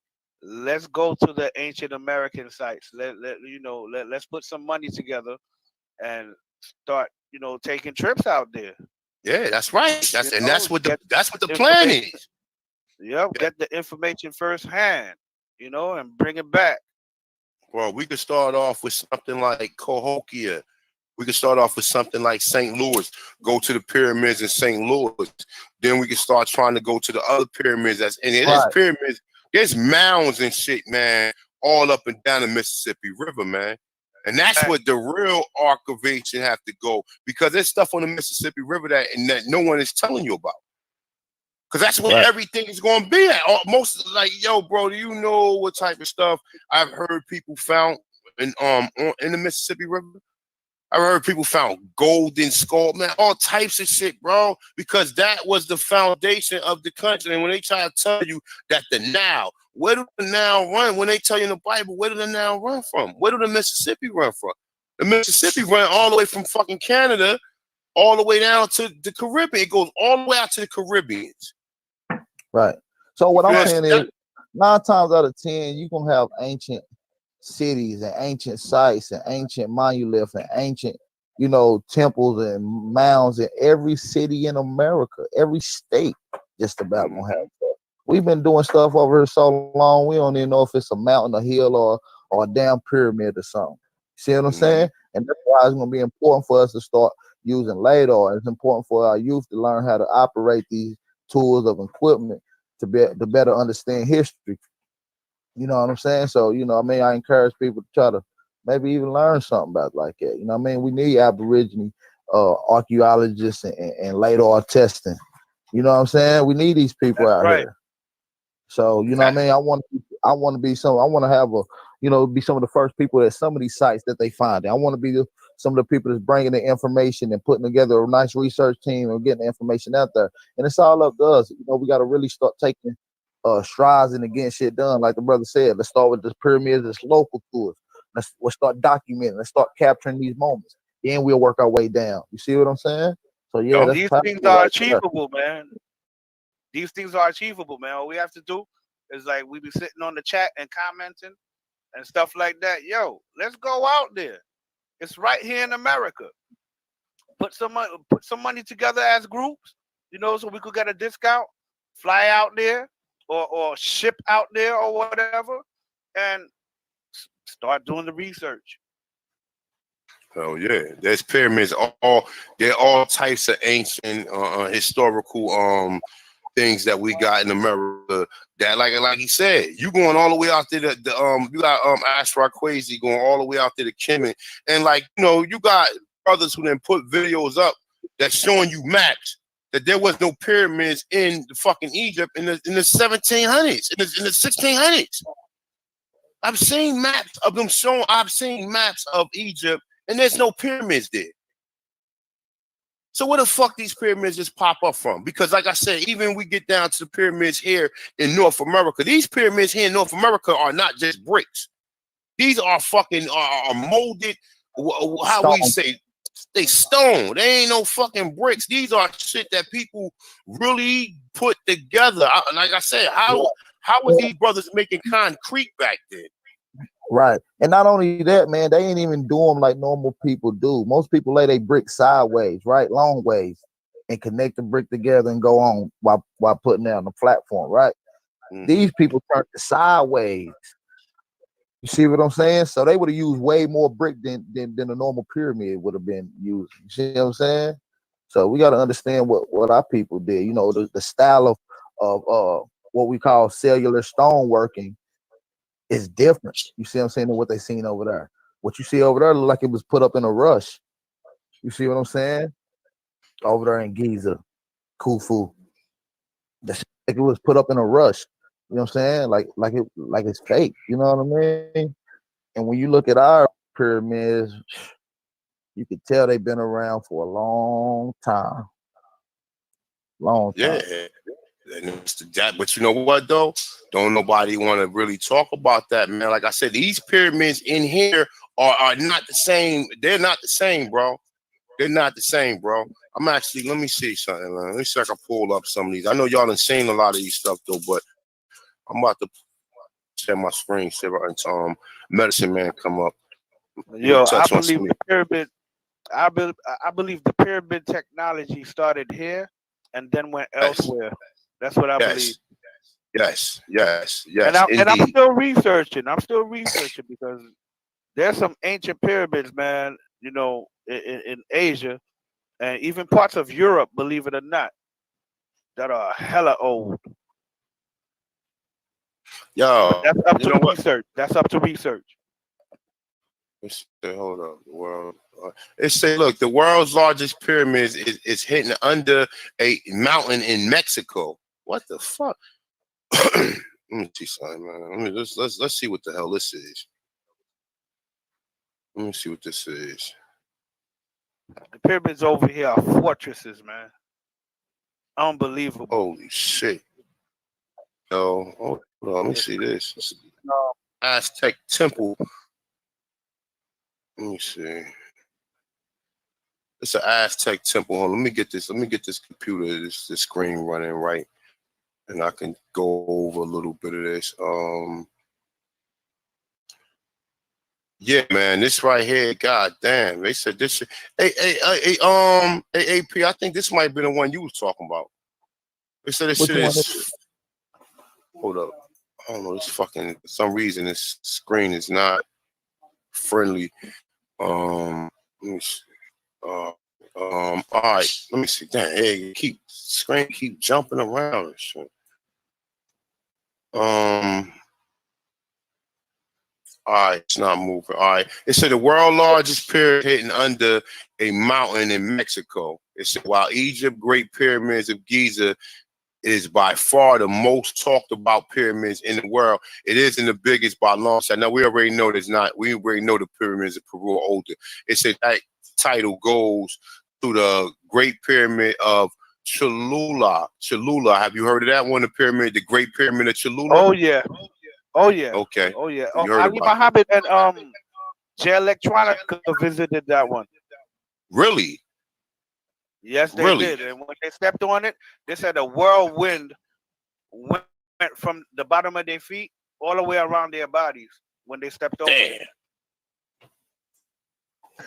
let's go to the ancient American sites. Let's put some money together and start, taking trips out there. Yeah, that's right. That's what the plan is. Yep, get the information firsthand, and bring it back. Well, we could start off with something like Cahokia. We could start off with something like St. Louis. Go to the pyramids in St. Louis. Then we can start trying to go to the other pyramids. There's pyramids. There's mounds and shit, man, all up and down the Mississippi River, man. And that's what the real archivation have to go, because there's stuff on the Mississippi River that no one is telling you about. Because that's where everything is going to be at. Most, like, yo, bro, do you know what type of stuff I've heard people found in the Mississippi River? I've heard people found golden skull, man, all types of shit, bro, because that was the foundation of the country. And when they try to tell you that the Nile, where do the Nile run? When they tell you in the Bible, where do the Nile run from? Where do the Mississippi run from? The Mississippi run all the way from fucking Canada all the way down to the Caribbean. It goes all the way out to the Caribbeans. Right. So what I'm saying is 9 times out of 10, you're going to have ancient cities and ancient sites and ancient monoliths and ancient, temples and mounds in every city in America, every state just about gonna have that. We've been doing stuff over here so long, we don't even know if it's a mountain, a hill, or a damn pyramid or something. See what I'm saying? And that's why it's gonna be important for us to start using LADAR. It's important for our youth to learn how to operate these tools of equipment to better understand history. You know what I'm saying? So, I encourage people to try to maybe even learn something about it like that. You know what I mean? We need Aborigine archaeologists and LADAR testing. You know what I'm saying? We need these people out here. So, what I mean? I want to be be some of the first people at some of these sites that they find. I want to be some of the people that's bringing the information and putting together a nice research team and getting the information out there. And it's all up to us. We got to really start taking strides and getting shit done. Like the brother said, let's start with the pyramids that's local to us. Let's start documenting. Let's start capturing these moments. Then we'll work our way down. You see what I'm saying? So yeah, these things are achievable, man. These things are achievable, man. All we have to do is, like, we be sitting on the chat and commenting and stuff like that. Yo, let's go out there. It's right here in America. Put some money together as groups, so we could get a discount, fly out there or ship out there or whatever, and start doing the research. Hell yeah, there's pyramids. All they're all types of ancient, historical things that we got in America. That like he said, you going all the way out there. You got Ashra Kwesi going all the way out there to Kemet, and like you got brothers who then put videos up that's showing you maps that there was no pyramids in the fucking Egypt in the 1700s, in the 1600s. I've seen maps of them showing. I've seen maps of Egypt. And there's no pyramids there. So where the fuck these pyramids just pop up from? Because like I said, even we get down to the pyramids here in North America, these pyramids here in North America are not just bricks. These are fucking are molded, how we say, they stone. They ain't no fucking bricks. These are shit that people really put together. Like I said, how was these brothers making concrete back then? Right. And not only that, man, they ain't even do them like normal people do. Most people lay their brick sideways, right? Long ways, and connect the brick together and go on while putting it on the platform, right? Mm-hmm. These people turned it sideways. You see what I'm saying? So they would have used way more brick than a normal pyramid would have been used. You see what I'm saying? So we got to understand what our people did. The style of what we call cellular stoneworking is different. You see what I'm saying, than what they seen over there. What you see over there look like it was put up in a rush. You see what I'm saying? Over there in Giza, Khufu. Like it was put up in a rush. You know what I'm saying? Like it's fake. You know what I mean? And when you look at our pyramids, you can tell they've been around for a long time. Long time. Yeah. But you know what though? Don't nobody want to really talk about that, man. Like I said, these pyramids in here are not the same. They're not the same, bro. They're not the same, bro. I'm actually, let me see something, man. Let me see if I can pull up some of these. I know y'all done seen a lot of these stuff though, but I'm about to share my screen until Medicine Man come up. Yo, I believe the pyramid. I believe the pyramid technology started here and then went elsewhere. That's what I believe. Yes. And I'm still researching. Because there's some ancient pyramids, man, in Asia and even parts of Europe, believe it or not, that are hella old. Yo, that's up to research. That's up to research. Hold up, the world. It say, look, the world's largest pyramid is hidden under a mountain in Mexico. What the fuck? Let me see something, man. Let's see what the hell this is. Let me see what this is. The pyramids over here are fortresses, man. Unbelievable. Holy shit. Yo, hold on, let me see this. Aztec temple. Let me see. It's an Aztec temple. Hold on, let me get this computer, this screen running right. And I can go over a little bit of this. Yeah, man, this right here, god damn. They said this shit. AP, I think this might be the one you was talking about. They said this shit is. Hold up. I don't know, this fucking, for some reason this screen is not friendly. Let me see. All right, let me see. Damn, hey, screen keep jumping around and shit. All right, it's not moving. All right, it said the world's largest pyramid hidden under a mountain in Mexico. It said while Egypt Great Pyramids of Giza is by far the most talked about pyramids in the world, it isn't the biggest by a long shot. Now we already know there's not. We already know the pyramids of Peru are older. It said that title goes to the Great Pyramid of Cholula. Have you heard of that one? The pyramid, the Great Pyramid of Cholula. Oh yeah. Okay. Oh yeah. Ali Muhammad and J Electronica visited that one. Really? Yes, they did. And when they stepped on it, they said a whirlwind went from the bottom of their feet all the way around their bodies when they stepped over. Damn.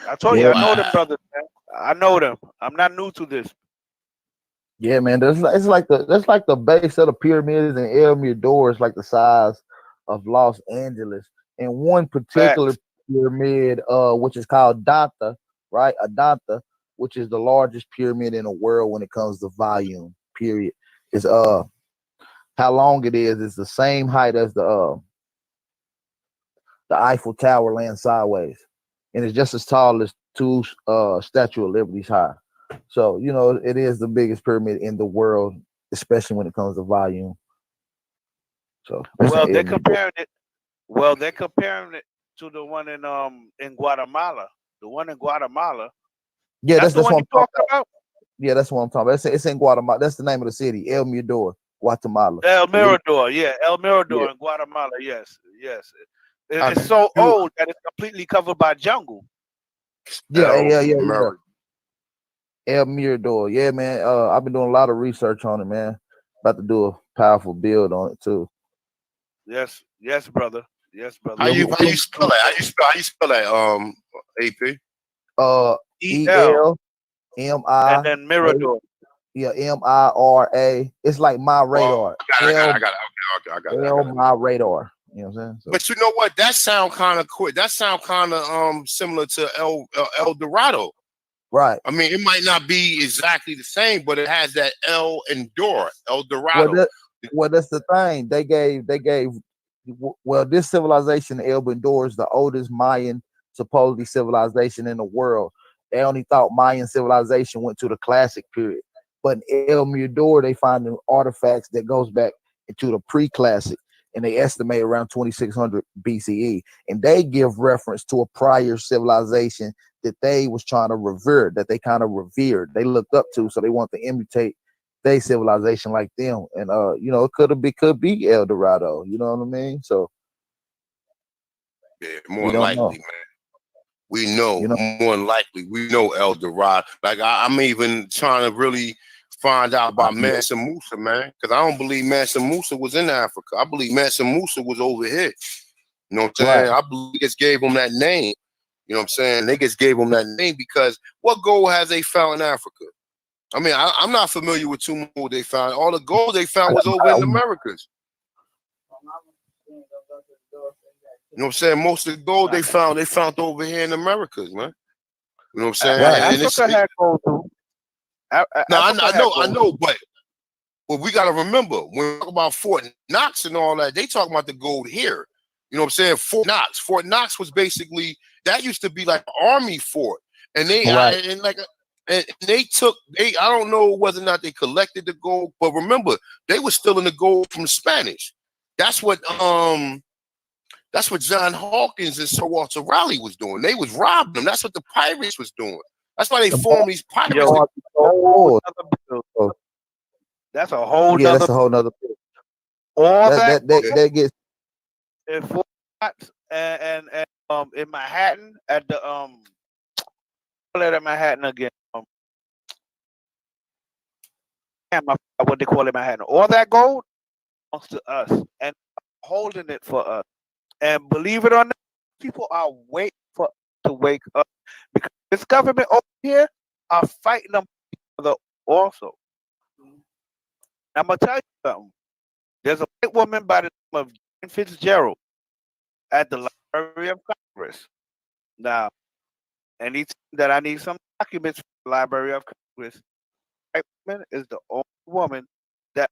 I told you, I know them brothers, man. I know them. I'm not new to this. Yeah, man. That's like the base of the pyramids and El Mirador is like the size of Los Angeles. And one particular pyramid, which is called Danta, right? Adanta, which is the largest pyramid in the world when it comes to volume. Period. Is how long it is the same height as the Eiffel Tower laying sideways, and it's just as tall as two Statue of Liberty's high. So you know it is the biggest pyramid in the world, especially when it comes to volume. So well, they're comparing it. Well, they're comparing it to the one in Guatemala. The one in Guatemala. Yeah, that's the one what you talking about. Yeah, that's what I'm talking about. It's in Guatemala. That's the name of the city, El Mirador, Guatemala. El Mirador, yeah, El Mirador in Guatemala. Yes, yes. It's so old that it's completely covered by jungle. Yeah. El Mirador. Yeah, man. I've been doing a lot of research on it, man. About to do a powerful build on it too. Yes, yes, brother. Yes, brother. How you spell that? How you spell that? AP. E-L M-I and then Mirador. Yeah, M-I-R-A. It's like my radar. I got it. Okay, El my radar. You know what I'm saying? So. But you know what? That sound kind of quick. That sound kind of similar to El Dorado. Right. I mean, it might not be exactly the same, but it has that El and Dor, El Dorado. Well, that's the thing. They gave. Well, this civilization, El Bendor, is the oldest Mayan supposedly civilization in the world. They only thought Mayan civilization went to the classic period, but in El Mirador they find artifacts that goes back into the pre-classic, and they estimate around 2600 BCE, and they give reference to a prior civilization that they was trying to revere, that they kind of revered, they looked up to, so they want to imitate their civilization like them. And you know, it could be El Dorado, you know what I mean? So yeah, more likely, man. We know, more than likely, we know El Dorado. Like I'm even trying to really find out about Mansa Musa, man, because I don't believe Mansa Musa was in Africa. I believe Mansa Musa was over here. You know what I'm saying? Right. I believe they just gave him that name. You know what I'm saying? They just gave him that name because what gold has they found in Africa? I mean, I'm not familiar with too much gold they found. All the gold they found was over in the Americas. You know what I'm saying? Most of the gold they found over here in the Americas, man. You know what I'm saying? Right. Africa had gold too. I know, but we got to remember when we talk about Fort Knox and all that, they talk about the gold here. You know what I'm saying? Fort Knox was basically, that used to be like an army fort, and they I don't know whether or not they collected the gold, but remember they were stealing the gold from the Spanish. That's what John Hawkins and Sir Walter Raleigh was doing. They was robbing them. That's what the pirates was doing. That's why they formed these pirates. That's a whole nother. That's a whole nother. All that gets in Fort Knox and in Manhattan at the at Manhattan again. What they call it, Manhattan. All that gold belongs to us and holding it for us. And believe it or not, people are waiting for us to wake up because this government over here are fighting them also. I'm gonna tell you something. There's a white woman by the name of Jane Fitzgerald at the Library of Congress. Now, anytime that I need some documents from the Library of Congress, white woman is the only woman that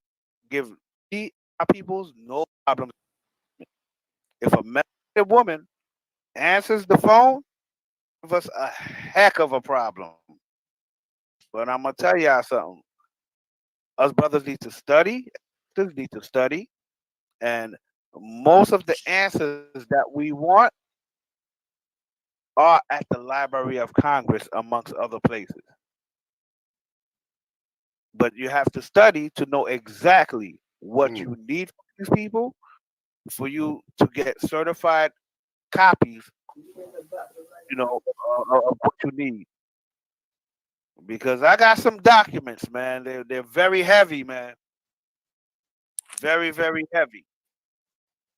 gives our peoples no problem. If a married woman answers the phone, give us a heck of a problem. But I'm gonna tell y'all something. Us brothers need to study. Sisters need to study, and most of the answers that we want are at the Library of Congress, amongst other places. But you have to study to know exactly what you need from these people for you to get certified copies, you know, of what you need. Because I got some documents, man. They're very heavy, man. Very, very heavy.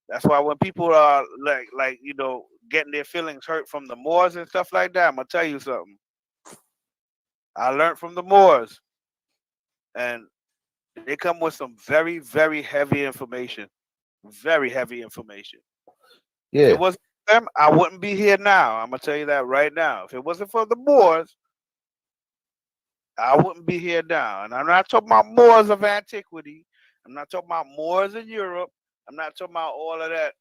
That's why when people are like you know, getting their feelings hurt from the Moors and stuff like that, I'm gonna tell you something. I learned from the Moors, and they come with some very, very heavy information. Very heavy information. Yeah. them, I wouldn't be here now. I'm gonna tell you that right now. If it wasn't for the Moors, I wouldn't be here now. And I'm not talking about Moors of antiquity. I'm not talking about Moors in Europe. I'm not talking about all of that.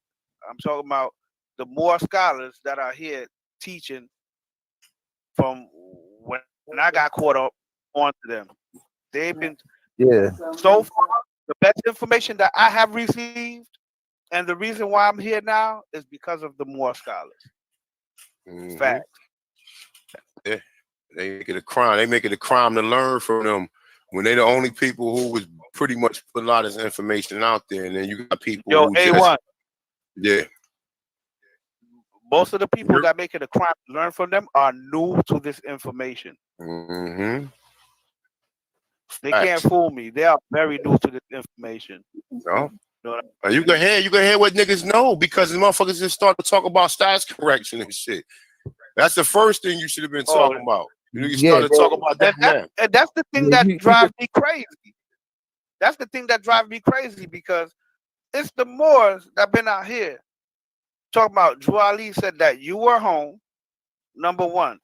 I'm talking about the Moor scholars that are here teaching from when I got caught up onto them. They've been so far the best information that I have received, and the reason why I'm here now is because of the Moor scholars. Fact. Yeah. They make it a crime. They make it a crime to learn from them when they're the only people who was pretty much put a lot of information out there. And then you got people who A1. Yeah. Most of the people that make it a crime to learn from them are new to this information. They can't fool me. They are very new to this information. No. You can hear what niggas know, because the motherfuckers just start to talk about status correction and shit. That's the first thing you should have been talking about. You started talking about that. And that's the thing that drives me crazy. That's the thing that drives me crazy, because it's the Moors that been out here talking about. Drew Ali said that you were home, number one.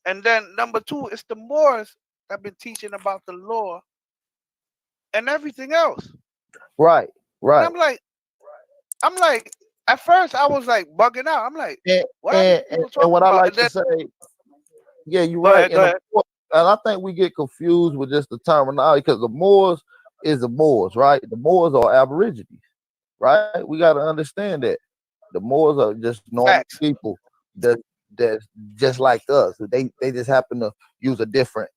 And then number two, it's the Moors that been teaching about the law and everything else. Right. And I'm like, at first I was like bugging out. I'm like, what I like to say, yeah, you're right. And I think we get confused with just the terminology, because the Moors is the Moors, right? The Moors are Aborigines, right? We got to understand that the Moors are just normal people that's just like us. They just happen to use a different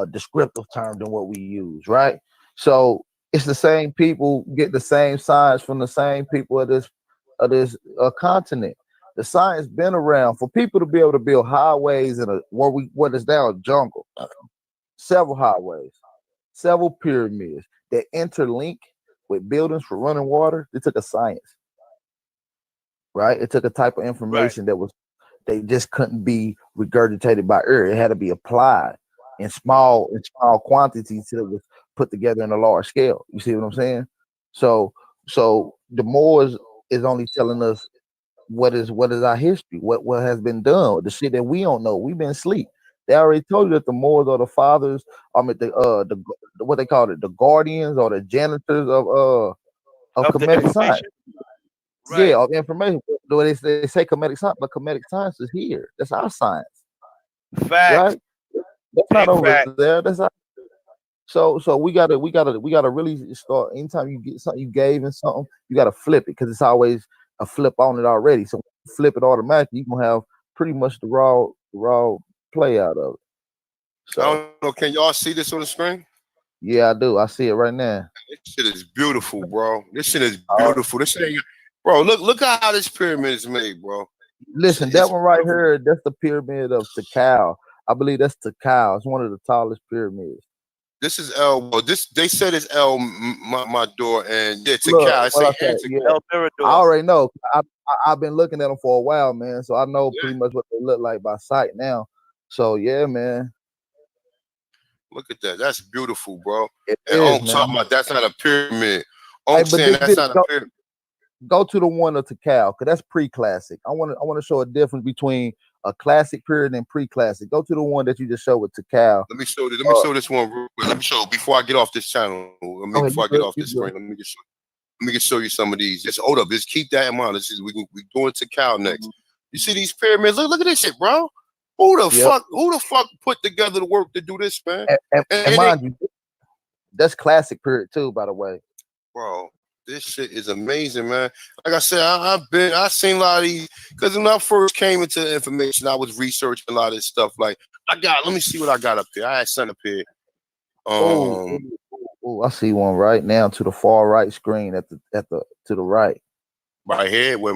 descriptive term than what we use, right? So it's the same people, get the same science from the same people of this continent. The science been around for people to be able to build highways in what is now a jungle. Several highways, several pyramids that interlink with buildings for running water. It took a science, right? It took a type of information that they just couldn't be regurgitated by air. It had to be applied in small quantities till it was put together in a large scale. You see what I'm saying? So the Moors is only telling us what is our history, what has been done, the shit that we don't know. We've been asleep. They already told you that the Moors are the fathers. I mean, the what they call it, the guardians or the janitors of comedic science. Right. Yeah, of information. They say comedic science, but comedic science is here. That's our science. Facts. Right? That's not over there. That's our. So we gotta really start. Anytime you get something, you gave in something, you gotta flip it, because it's always a flip on it already. So flip it automatically, you're gonna have pretty much the raw play out of it. So I don't know, can y'all see this on the screen? Yeah, I do. I see it right now. This shit is beautiful, bro. This shit is beautiful. This shit ain't, bro. Look how this pyramid is made, bro. Listen, that one right here, that's the pyramid of Tikal. I believe that's Tikal. It's one of the tallest pyramids. This is they said it's my door, and yeah, Tikal. I already know. I've been looking at them for a while, man. So I know pretty much what they look like by sight now. So yeah, man. Look at that. That's beautiful, bro. And I'm talking about that's not a pyramid. I'm saying that's not a pyramid. Go to the one of Tikal, because that's pre-classic. I want to show a difference between a classic period and pre-classic. Go to the one that you just showed with Tikal. Let me show this one real quick. Let me show before I get off this channel. Before I get off this screen, let me just show you some of these. Just hold up. Just keep that in mind. We going to Tikal next. You see these pyramids? Look at this shit, bro. Who the fuck put together the work to do this, man? And mind you, that's classic period too, by the way. Bro, this shit is amazing, man. Like I said, I seen a lot of these, because when I first came into information, I was researching a lot of this stuff. Like, let me see what I got up here. I had something up here. I see one right now to the far right screen to the right. Right here, where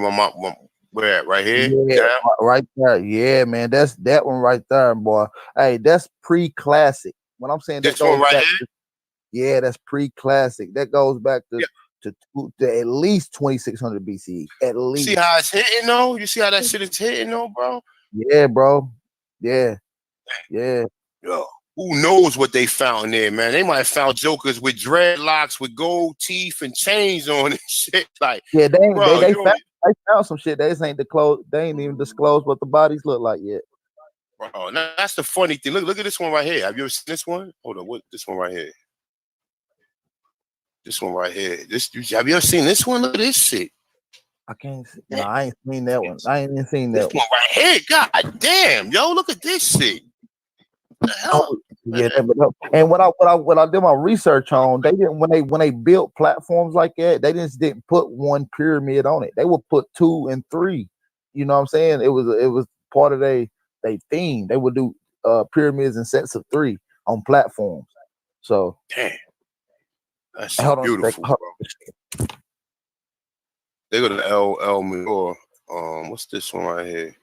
where at? Right here? Yeah, right there. Yeah, man. That's that one right there, boy. Hey, that's pre-classic. When I'm saying this one right here? Yeah, that's pre-classic. That goes back to at least 2600 BCE. At least. See how it's hitting though? You see how that shit is hitting though, bro? Yeah, bro. Yeah. Yeah. Yo, who knows what they found there, man? They might have found jokers with dreadlocks with gold teeth and chains on and shit. Like, yeah, they They found some shit. They just ain't disclosed. They ain't even disclosed what the bodies look like yet. Bro, now that's the funny thing. Look at this one right here. Have you ever seen this one? Hold on, what this one right here? This one right here. Have you ever seen this one? Look at this shit. I can't see. No, I ain't seen that one. I ain't even seen that This one right here. God damn, yo, look at this shit. What the hell? Oh, yeah, and what I did my research on, they didn't when they built platforms like that, they just didn't put one pyramid on it. They would put 2 and 3. You know what I'm saying? It was part of they theme. They would do pyramids in sets of 3 on platforms. So damn, that's so beautiful, bro. They go to El Midor. What's this one right here?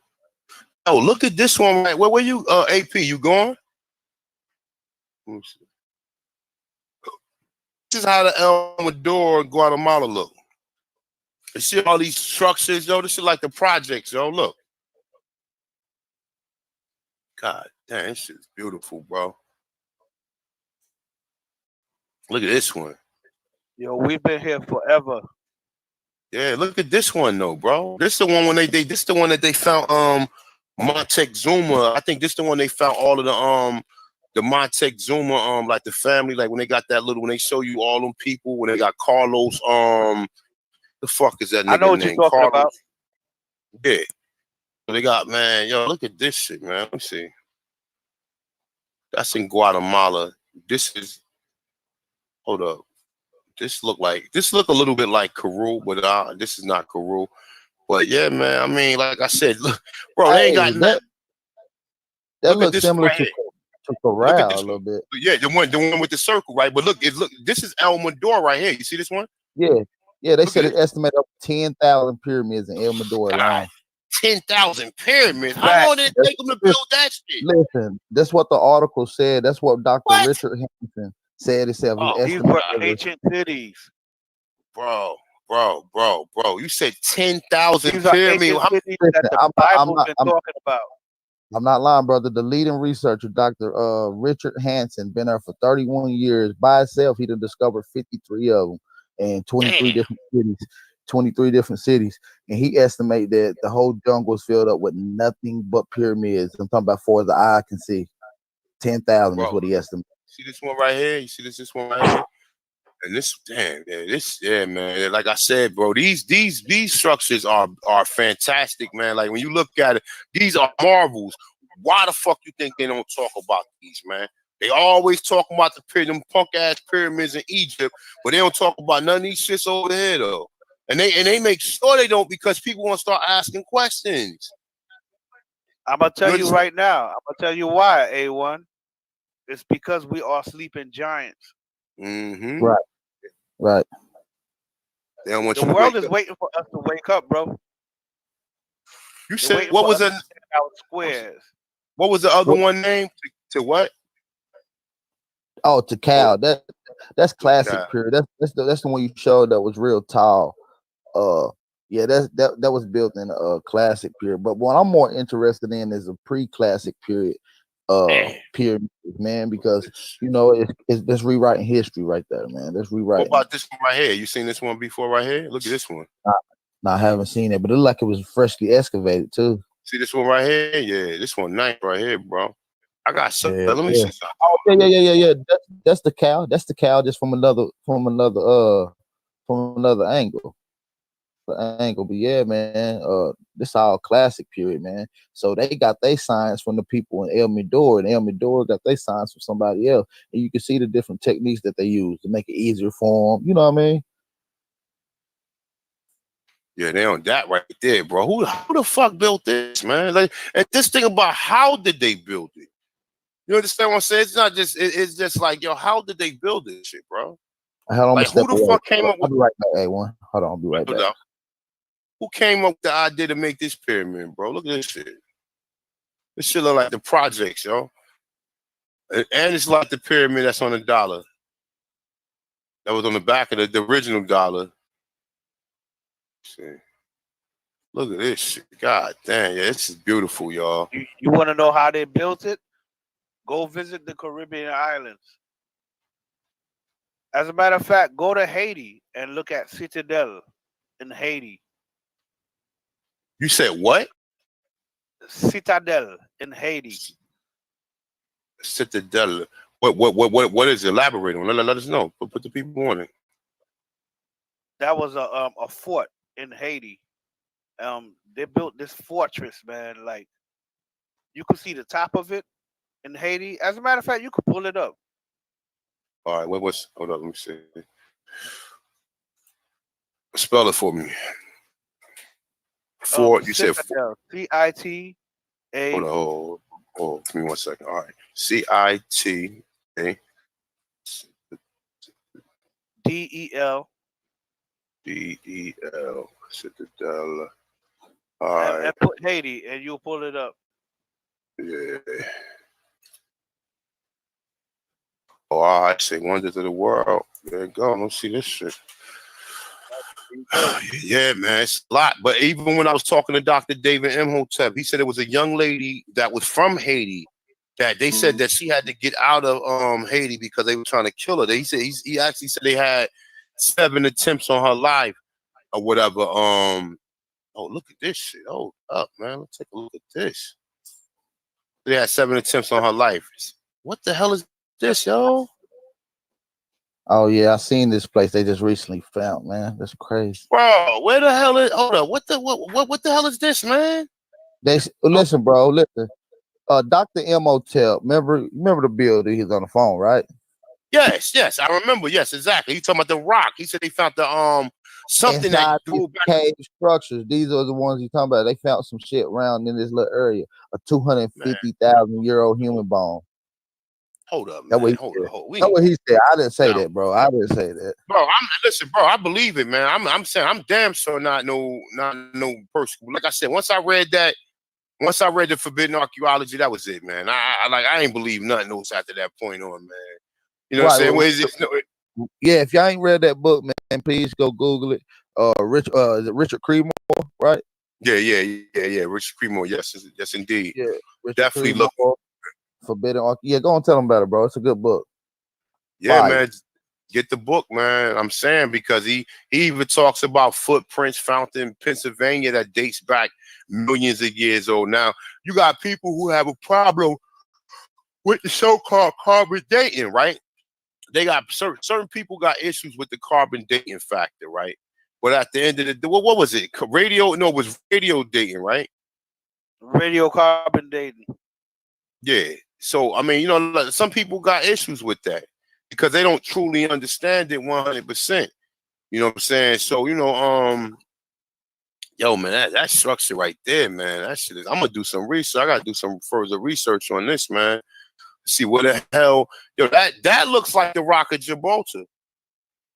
Oh, look at this one right. Where you AP? You going? This is how the El Midor in Guatemala look. You see all these structures, yo. This is like the projects, yo. Look. God damn, this shit's beautiful, bro. Look at this one. Yo, we've been here forever. Yeah, look at this one though, bro. This the one when this the one that they found Montezuma. I think this the one they found all of the Montezuma like the family, like when they got that little, when they show you all them people, when they got Carlos the fuck is that nigga I know what name? you're talking Carlos. about. Yeah. They got, man, yo, look at this shit, man. Let me see. That's in Guatemala. This is, hold up. This look a little bit like Karoo, but this is not Karoo. But yeah, man, I mean, like I said, look, bro, they ain't got nothing. That looks similar to Corral a little bit. Yeah, the one with the circle, right? But look, this is El Midor right here. You see this one? Yeah. They said it estimated up 10,000 pyramids in El Midor alone. 10,000 pyramids. How long did it take them to build that shit? Listen, that's what the article said. That's what Dr. Richard Hansen said himself. These were ancient cities. Bro. You said 10,000 pyramids. I'm not lying, brother. The leading researcher, Dr. Richard Hansen, been there for 31 years. By himself, he done discovered 53 of them in 23 different cities. 23 different cities, and he estimated that the whole jungle was filled up with nothing but pyramids. I'm talking about far as the eye can see. 10,000 is what he estimated. See this one right here? You see this one right here? And this, damn, man. Like I said, bro, these structures are fantastic, man. Like when you look at it, these are marvels. Why the fuck you think they don't talk about these, man? They always talk about them punk ass pyramids in Egypt, but they don't talk about none of these shits over here though. And they make sure they don't, because people want to start asking questions. I'm gonna tell you right now. I'm gonna tell you why, A1. It's because we are sleeping giants. Mm-hmm. Right. They don't want the world is waiting for us to wake up, bro. You said what was squares? What was the other one named? To what? Oh, to Cal. That's classic period. That's the one you showed that was real tall. Yeah, that was built in a classic period. But what I'm more interested in is a pre-classic period pyramid, man, because it's rewriting history right there, man. That's rewriting. What about this one right here? You seen this one before right here? Look at this one. No, I haven't seen it, but it looked like it was freshly excavated too. See this one right here? Yeah, this one nice right here, bro. I got something. Let me see something. Oh yeah. That's the cow. That's the cow, just from another angle. But yeah, man, this all classic period, man. So they got their science from the people in El Midor, and El Midor got their science from somebody else, and you can see the different techniques that they use to make it easier for them. You know what I mean? Yeah, they on that right there, bro. Who the fuck built this, man? Like, and this thing about how did they build it? You understand what I'm saying? It's not just. It's just like, yo, how did they build this shit, bro? Like, who the fuck came up with? I'll be right back, A1. Hold on, I'll be right back. Who came up with the idea to make this pyramid, bro? Look at this shit. This shit look like the projects, yo. And it's like the pyramid that's on the dollar. That was on the back of the original dollar. See. Look at this shit. God damn, yeah, this is beautiful, y'all. You want to know how they built it? Go visit the Caribbean islands. As a matter of fact, go to Haiti and look at Citadel in Haiti. You said what? Citadel in Haiti. Citadel. What is it? Elaborate on. Let us know. Put the people on it. That was a fort in Haiti. They built this fortress, man. Like you could see the top of it in Haiti. As a matter of fact, you could pull it up. All right. Hold up. Let me see. Spell it for me. Fort. You said Citadel. C-I-T-A. Hold on. Give me 1 second. All right. C-I-T-A. D-E-L. D-E-L. Citadel. All right. And put Haiti, and you'll pull it up. Yeah. Oh, I say wonders of the world. There you go. Let's see this shit. Yeah, man, it's a lot. But even when I was talking to Dr. David Imhotep, he said it was a young lady that was from Haiti that they said that she had to get out of Haiti because they were trying to kill her. He actually said they had 7 attempts on her life or whatever. Oh, look at this shit. Oh, up, man. Let's take a look at this. They had 7 attempts on her life. What the hell is this, yo? Oh yeah, I seen this place they just recently found, man. That's crazy. Bro, where the hell is hold up? What the hell is this, man? Listen, bro, listen. Dr. Imhotep, remember the bill that he's on the phone, right? Yes, I remember. Yes, exactly. He talking about the rock. He said they found the something inside that these cave structures. These are the ones he's talking about. They found some shit around in this little area, a 250,000-year-old human bone. Hold up, man. That's what he said. That's what he said. I didn't say that, bro. I didn't say that, bro. Listen, bro. I believe it, man. I'm saying I'm damn sure not no person. Like I said, once I read the Forbidden Archaeology, that was it, man. I ain't believe nothing else after that point on, man. You know what I'm saying? Yeah, if y'all ain't read that book, man, please go Google it. Is it Richard Creedmoor, right? Yeah. Richard Creedmoor, yes, indeed. Yeah, Richard definitely Creedmoor, look. Forbidden Archaeology. Yeah, go and tell them about it, bro. It's a good book. Yeah, Fire. man. Get the book, man. I'm saying because he even talks about footprints found in Pennsylvania that dates back millions of years old. Now, you got people who have a problem with the so-called carbon dating, right? They got certain people got issues with the carbon dating factor, right? But at the end of the day, what was it? It was radio dating, right? Radio carbon dating. Yeah. So, I mean, some people got issues with that because they don't truly understand it 100%. You know what I'm saying? So, yo, man, that structure right there, man, that shit is, I'm going to do some research. I got to do some further research on this, man. See what the hell, yo, that looks like the Rock of Gibraltar.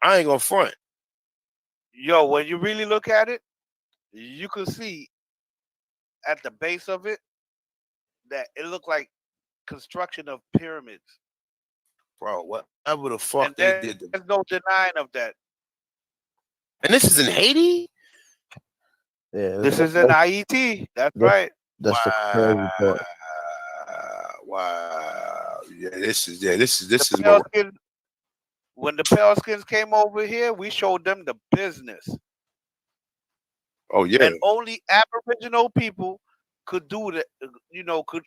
I ain't going to front. Yo, when you really look at it, you can see at the base of it that it looked like construction of pyramids. Bro, whatever the fuck and they did. There's no denying of that. And this is in Haiti? Yeah. This is in IET. That's right. That's the crazy part. Wow. Yeah, this is when the pale skins came over here, we showed them the business. Oh yeah. And only Aboriginal people could do that, could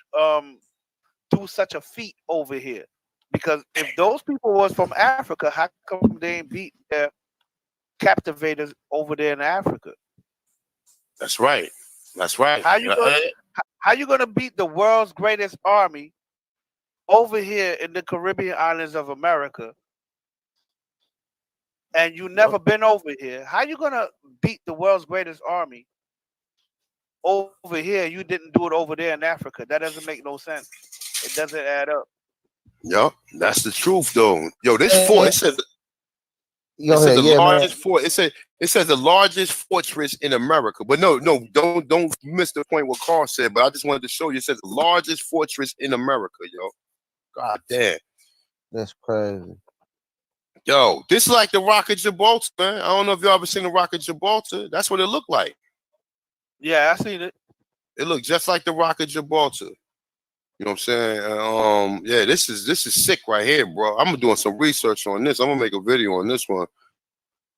do such a feat over here. Because if those people was from Africa, how come they ain't beat their captivators over there in Africa? That's right. How you gonna beat the world's greatest army over here in the Caribbean islands of America? And you never been over here. How you gonna beat the world's greatest army over here? You didn't do it over there in Africa. That doesn't make no sense. It doesn't add up. Yup, that's the truth, though. Yo, this fort, it says the largest fort. It says the largest fortress in America. But no, don't miss the point what Carl said. But I just wanted to show you. It says the largest fortress in America, yo. God damn. That's crazy. Yo, this is like the Rock of Gibraltar, man. I don't know if y'all ever seen the Rock of Gibraltar. That's what it looked like. Yeah, I seen it. It looked just like the Rock of Gibraltar. You know what I'm saying? Yeah, this is sick right here, bro. I'm doing some research on this. I'm gonna make a video on this one.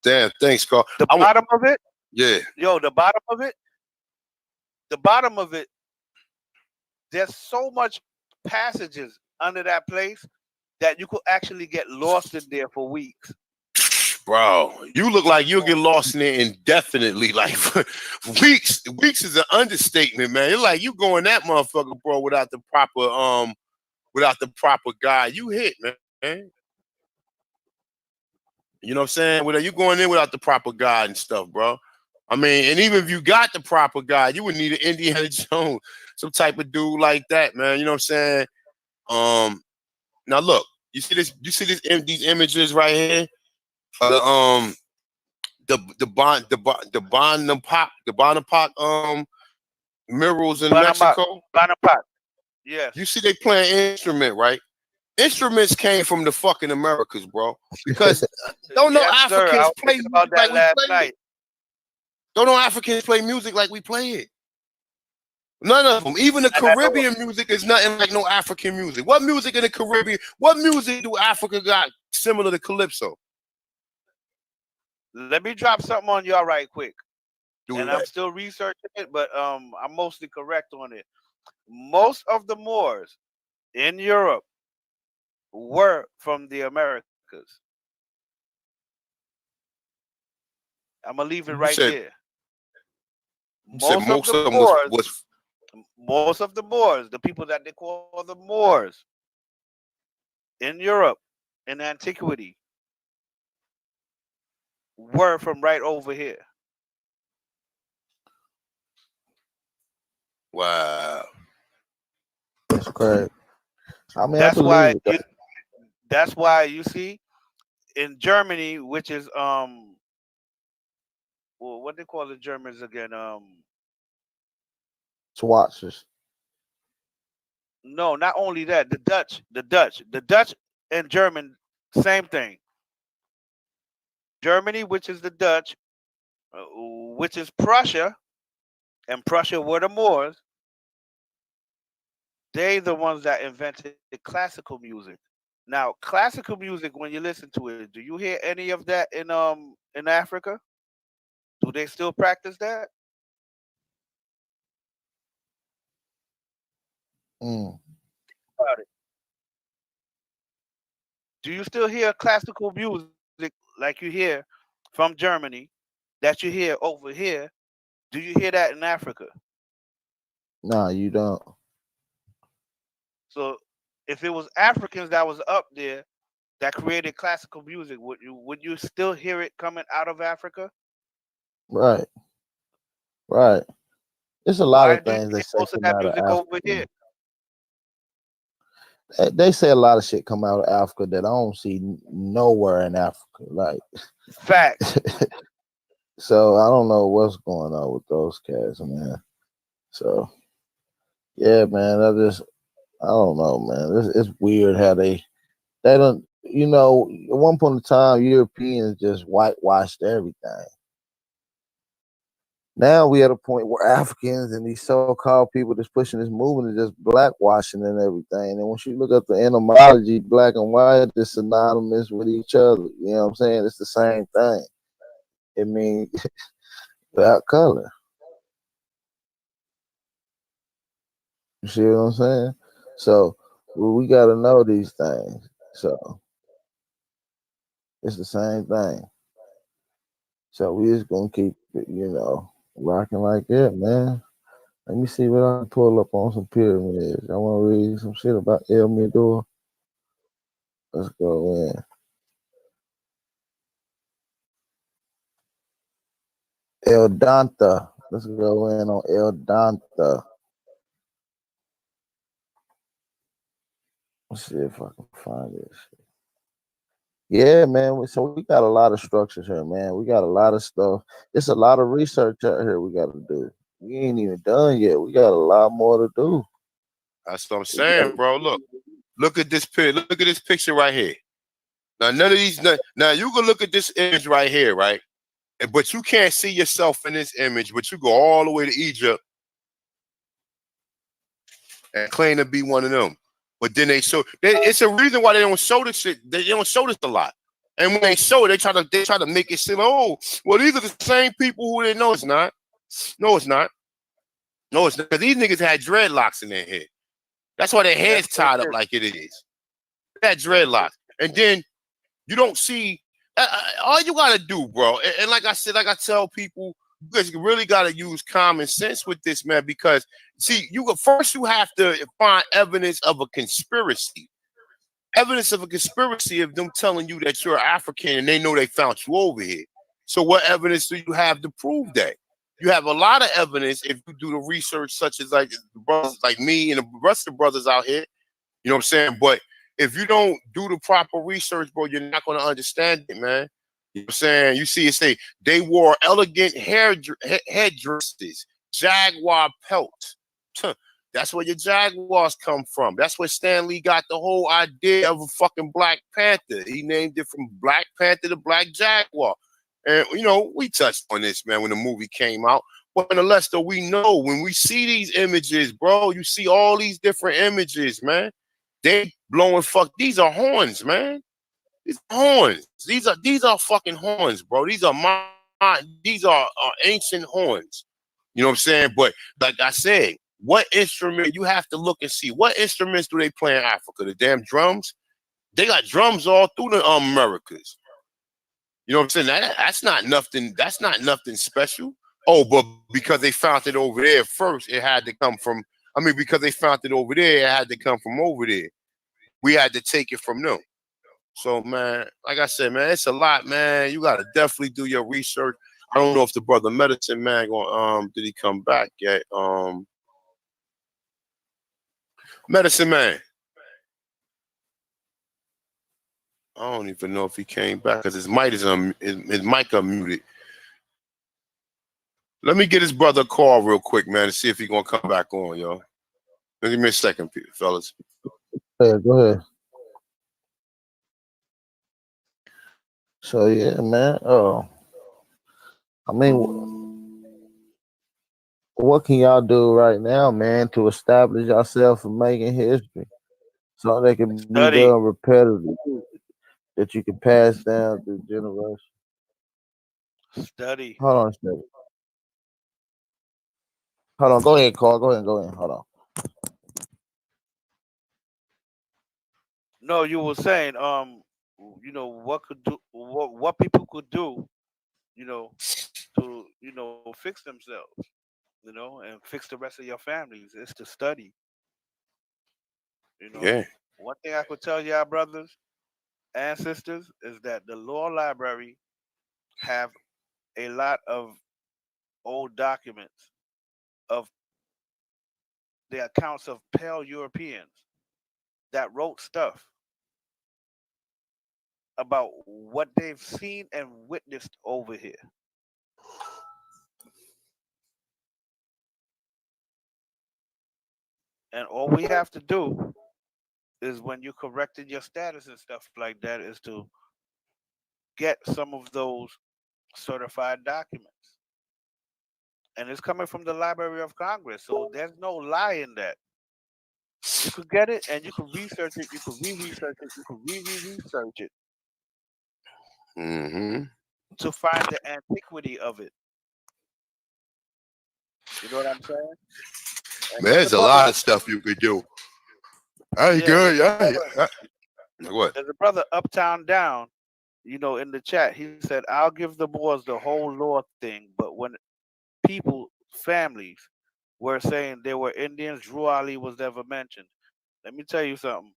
Damn, thanks, Carl. The bottom of it? Yeah. Yo, the bottom of it, the bottom of it, there's so much passages under that place that you could actually get lost in there for weeks. Bro, you look like you'll get lost in there indefinitely. Like weeks. Weeks is an understatement, man. It's like you going that motherfucker, bro, without the proper guide. You hit, man. You know what I'm saying? Without you going in without the proper guide and stuff, bro. I mean, and even if you got the proper guide, you would need an Indiana Jones, some type of dude like that, man. You know what I'm saying? Now look, you see these images right here? The Bonaparte murals in Mexico. Bonaparte. Yes. You see they playing instrument, right? Instruments came from the fucking Americas, bro. Because don't know Yes, sir. Africans I was play thinking music about that like we last play night. it. Don't know Africans play music like we play it. None of them. Even the Caribbean music is nothing like no African music. What music in the Caribbean? What music do Africa got similar to calypso? Let me drop something on y'all right quick. I'm still researching it, but I'm mostly correct on it. Most of the Moors in Europe were from the Americas. I'm gonna leave it right there. Most of the Moors, the people that they call the Moors in Europe in antiquity, were from right over here. Wow. That's correct. I mean, that's why you see in Germany, which is well, what they call the Germans again? Swatches. No, not only that, the Dutch and German, same thing. Germany, which is the Dutch, which is Prussia, and Prussia were the Moors. They the ones that invented classical music. Now, classical music, when you listen to it, do you hear any of that in Africa? Do they still practice that? About it. Do you still hear classical music like you hear from Germany that you hear over here? Do you hear that in Africa? No, you don't. So if it was Africans that was up there that created classical music, would you still hear it coming out of Africa? Right. Right. There's a lot of things they say most of come that out of music Africa. over here? They say a lot of shit come out of Africa that I don't see nowhere in Africa. Like facts. So I don't know what's going on with those cats, man. So yeah, man, I don't know, man. It's weird how they don't, you know, at one point in time Europeans just whitewashed everything. Now we at a point where Africans and these so-called people that's pushing this movement is just blackwashing and everything. And once you look up the etymology, black and white is synonymous with each other. You know what I'm saying? It's the same thing. It means without color. You see what I'm saying? So we got to know these things. So it's the same thing. So we just gonna keep it, you know, rocking like that, man. Let me see what I can pull up on some pyramids. I want to read some shit about El Mirador. Let's go in. El Danta. Let's go in on El Danta. Let's see if I can find this. Yeah, man. So we got a lot of structures here, man. We got a lot of stuff. It's a lot of research out here we got to do. We ain't even done yet. We got a lot more to do. That's what I'm saying, bro. Look at this picture. Look at this picture right here. Now, none of these. Now you can look at this image right here, right? But you can't see yourself in this image. But you go all the way to Egypt and claim to be one of them. But then they show. It's a reason why they don't show this shit. They don't show this a lot. And when they show it, they try to make it seem, oh, well, these are the same people who they know. It's not. No, it's not. No, it's not, because these niggas had dreadlocks in their head. That's why their head's tied up like it is. They had dreadlocks. And then you don't see, all you got to do, bro, and like I said, like I tell people, you guys really got to use common sense with this, man, because, see, first you have to find evidence of a conspiracy. Evidence of a conspiracy of them telling you that you're African and they know they found you over here. So what evidence do you have to prove that? You have a lot of evidence if you do the research, such as like the brothers like me and the rest of the brothers out here. You know what I'm saying? But if you don't do the proper research, bro, you're not going to understand it, man. You know what I'm saying? You see it say they wore elegant headdresses, jaguar pelts. That's where your Jaguars come from. That's where Stan Lee got the whole idea of a fucking Black Panther. He named it from Black Panther to Black Jaguar. And, you know, we touched on this, man, when the movie came out. But nonetheless, though, we know when we see these images, bro, you see all these different images, man. They blowing these are horns, man. These are horns. These are fucking horns, bro. These are ancient horns. You know what I'm saying? But like I said, what instrument, you have to look and see what instruments do they play in Africa? The damn drums. They got drums all through the Americas. You know what I'm saying? That's not nothing. That's not nothing special. Oh, but because they found it over there first, it had to come from. I mean, because they found it over there, it had to come from over there. We had to take it from them. So, man, like I said, man, it's a lot, man. You gotta definitely do your research. I don't know if the brother Medicine Man did he come back yet? Medicine Man. I don't even know if he came back because his mic is his mic unmuted. Let me get his brother a call real quick, man, to see if he's gonna come back on, yo. Give me a second, fellas. Yeah, go ahead. So yeah, man. I mean, what can y'all do right now, man, to establish yourself and making history, so they can be done repetitively, that you can pass down to generations? Study. Hold on a second. Hold on. Go ahead, Carl. Go ahead. Hold on. No, you were saying, you know, what people could do, you know, to, you know, fix themselves, you know, and fix the rest of your families is to study. You know, yeah. One thing I could tell y'all, brothers and sisters, is that the law library have a lot of old documents of the accounts of pale Europeans that wrote stuff about what they've seen and witnessed over here. And all we have to do is, when you corrected your status and stuff like that, is to get some of those certified documents. And it's coming from the Library of Congress, so there's no lie in that. You could get it and you could research it, you could re-research it, you could re-research it to find the antiquity of it. You know what I'm saying? And there's a lot of stuff you could do. Hey, good. Yeah. What? There's a brother, Uptown Down, you know, in the chat. He said, I'll give the Moors the whole law thing, but when people, families, were saying they were Indians, Drew Ali was never mentioned. Let me tell you something.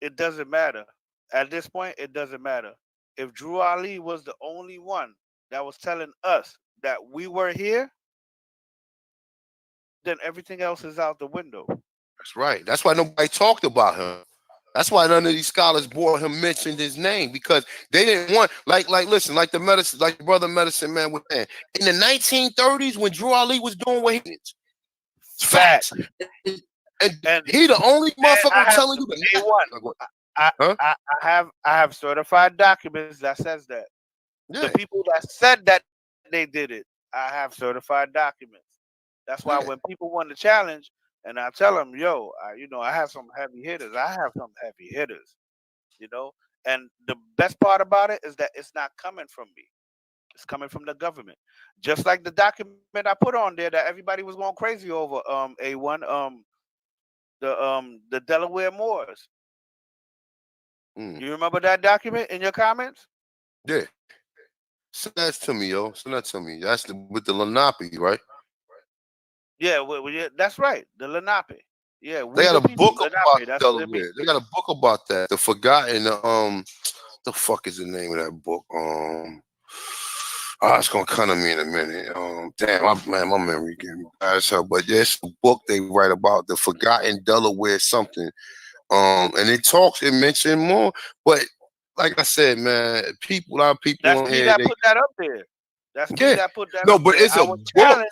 It doesn't matter. At this point, it doesn't matter. If Drew Ali was the only one that was telling us that we were here, then everything else is out the window. That's right. That's why nobody talked about him. That's why none of these scholars brought him, mentioned his name, because they didn't want, listen, like the brother Medicine Man was saying, in the 1930s when Drew Ali was doing what he did. Facts. And he the only motherfucker telling you the I have certified documents that says that. Yeah. The people that said that they did it, I have certified documents. That's why when people want to challenge, and I tell them, yo, I have some heavy hitters. You know. And the best part about it is that it's not coming from me. It's coming from the government. Just like the document I put on there that everybody was going crazy over, A1, the Delaware Moors. You remember that document in your comments? Yeah. Send that to me, yo. Send that to me. That's with the Lenape, right? Yeah, yeah, that's right. The Lenape. Yeah, They we got the a people. book Lenape. about That's what it means. Delaware. They got a book about that. The Forgotten. The fuck is the name of that book? It's gonna come to me in a minute. Damn, my memory getting bad as hell. But there's a book they write about the Forgotten Delaware something. And it mentioned more. But like I said, man, a lot of people That's on me here. that put that up there. That's me that put that No, up but there. it's I a was book. challenged.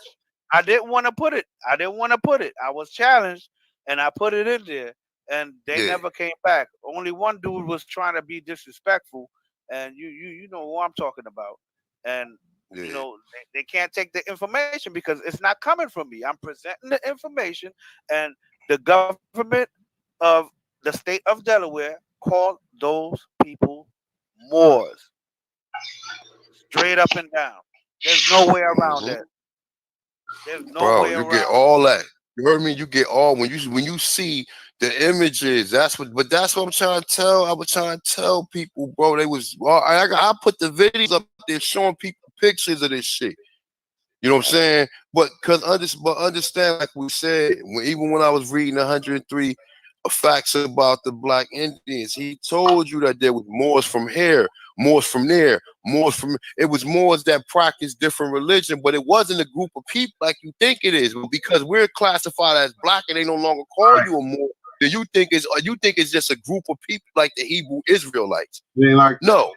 I didn't want to put it. I was challenged, and I put it in there, and they never came back. Only one dude was trying to be disrespectful, and you know who I'm talking about. And you know they can't take the information because it's not coming from me. I'm presenting the information, and the government of the state of Delaware called those people Moors. Straight up and down. There's no way around that. There's no Bro, way you get around all that. You heard me? You get all when you see the images. That's what I'm trying to tell. I was trying to tell people, bro. They was I put the videos up there showing people pictures of this shit. You know what I'm saying? But understand, like we said, even when I was reading 103 facts about the Black Indians, he told you that there was Moors from here, Moors from there, Moors from. It was Moors that practiced different religion, but it wasn't a group of people like you think it is. Because we're classified as Black and they no longer call you a Moor. Do you think it's just a group of people like the Hebrew Israelites? No.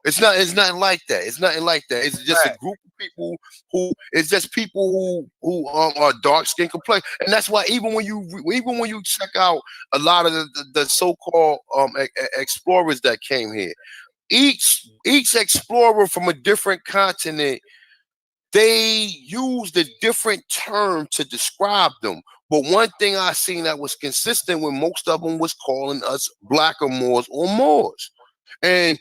It's nothing like that. It's nothing like that. It's just a group of people who are dark skin complexion, and that's why even when you check out a lot of the so-called explorers that came here, each explorer from a different continent, they used a different term to describe them. But one thing I seen that was consistent with most of them was calling us Black or Moors or Moors, and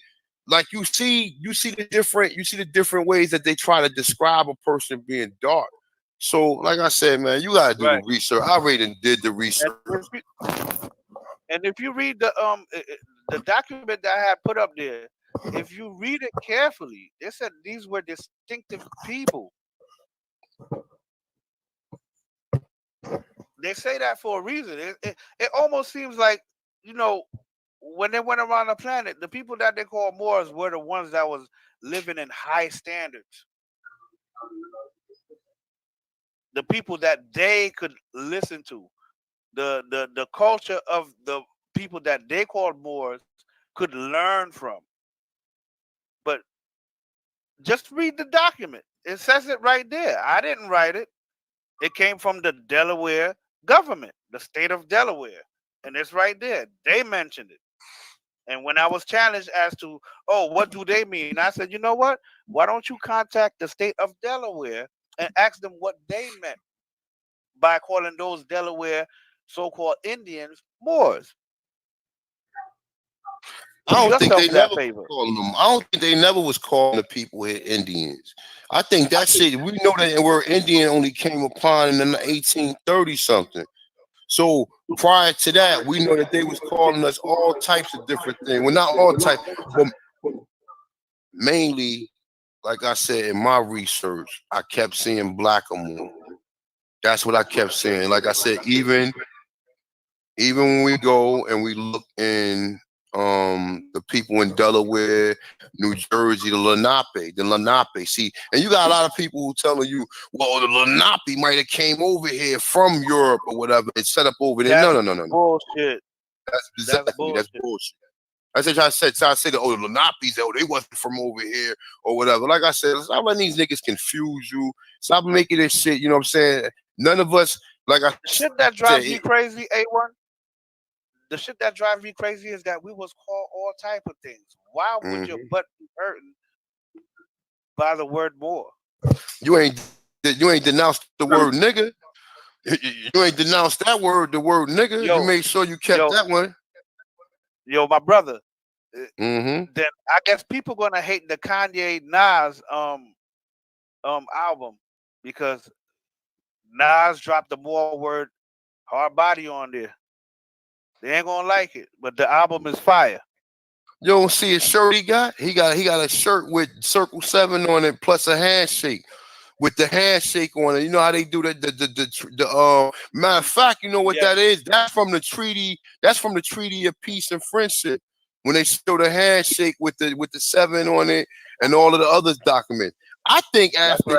like you see the different ways that they try to describe a person being dark. So, like I said, man, you gotta do the research. I already did the research. And if you read the document that I had put up there, if you read it carefully, they said these were distinctive people. They say that for a reason. It almost seems like, you know, when they went around the planet, the people that they call Moors were the ones that was living in high standards. The people that they could listen to, the culture of the people that they called Moors could learn from. But just read the document. It says it right there. I didn't write it. It came from the Delaware government, the state of Delaware. And it's right there. They mentioned it. And when I was challenged as to, what do they mean? I said, you know what? Why don't you contact the state of Delaware and ask them what they meant by calling those Delaware so-called Indians Moors? I don't think they never was calling them. I don't think they never was calling the people here Indians. I think that shit. We know that the word Indian only came upon in the 1830 something. So prior to that, we know that they was calling us all types of different things. Well, not all types, but mainly, like I said in my research, I kept seeing Black or Moor. That's what I kept saying. Like I said, even when we go and we look in the people in Delaware, New Jersey, the Lenape. See, and you got a lot of people who telling you, well, the Lenape might have came over here from Europe or whatever and set up over there. No. Bullshit. That's exactly that's bullshit. I said that, the Lenapes, they wasn't from over here or whatever. Like I said, stop letting these niggas confuse you. Stop making this shit, you know what I'm saying? None of us, like I shit that drives me crazy, A1. The shit that drives me crazy is that we was called all type of things. Why would your butt be hurting by the word Moor? You ain't denounced the word nigga. You ain't denounced the word nigga. You made sure you kept that one. Yo, my brother, Mm-hmm. then I guess people gonna hate the Kanye Nas album because Nas dropped the more word hard body on there. They ain't gonna like it, but the album is fire. You don't see his shirt he got? He got a shirt with Circle 7 on it plus a handshake. With the handshake on it. You know how they do the matter of fact, you know what that is? That's from the treaty. That's from the Treaty of Peace and Friendship. When they show the handshake with the 7 on it and all of the other documents. I think after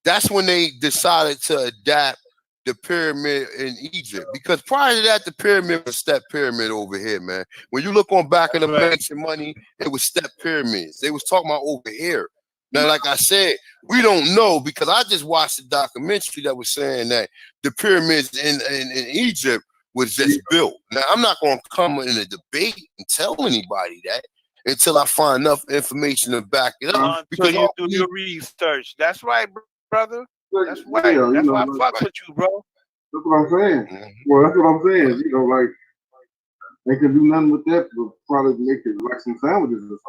that's when they decided to adapt the pyramid in Egypt. Because prior to that, the pyramid was step pyramid over here, man. When you look on back of the ancient money, it was step pyramids. They was talking about over here. Now, like I said, we don't know because I just watched a documentary that was saying that the pyramids in Egypt was just built. Now, I'm not going to come in a debate and tell anybody that until I find enough information to back it up. Because you do your research. That's right, brother. That's right. Yeah, that's why I fuck with you, bro. That's what I'm saying. Well, that's what I'm saying. You know, like they could do nothing with that, but probably make it like some sandwiches or something.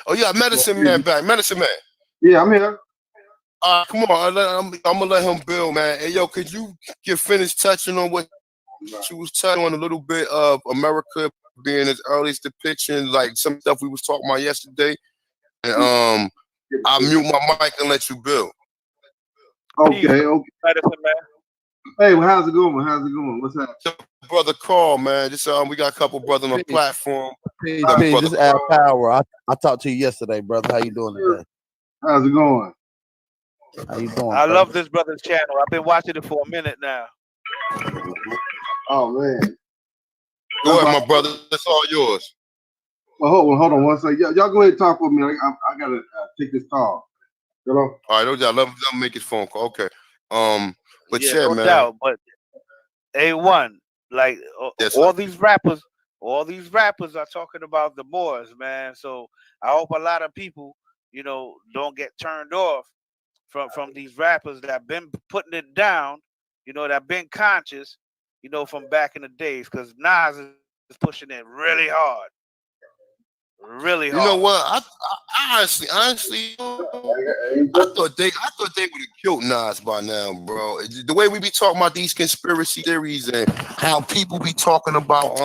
Oh, yeah, Medicine Man back. Medicine Man. Yeah, I'm here. Come on. I'm going to let him build, man. Hey, yo, could you get finished touching on what you was touching on a little bit of America being its earliest depiction, like some stuff we was talking about yesterday? And I'll mute my mic and let you build. Okay. Medicine Man. Hey, well, how's it going? What's happening? Brother Carl, man. Just we got a couple brothers on the platform. Peace. This is Al Power. I talked to you yesterday, brother. How you doing today? How's it going? How you doing? I love this brother's channel. I've been watching it for a minute now. Oh man. Go ahead, my brother. That's all yours. Well, hold on one second. Y'all go ahead and talk with me. I gotta take this call. Hello? All right, let him make his phone call. Okay. But yeah, no man. doubt, but A1, like all these rappers are talking about the Moors, man. So I hope a lot of people, don't get turned off from these rappers that have been putting it down, that been conscious, from back in the days, because Nas is pushing it really hard. Really hard. You know what? I honestly, I thought they would have killed Nas by now, bro. The way we be talking about these conspiracy theories and how people be talking about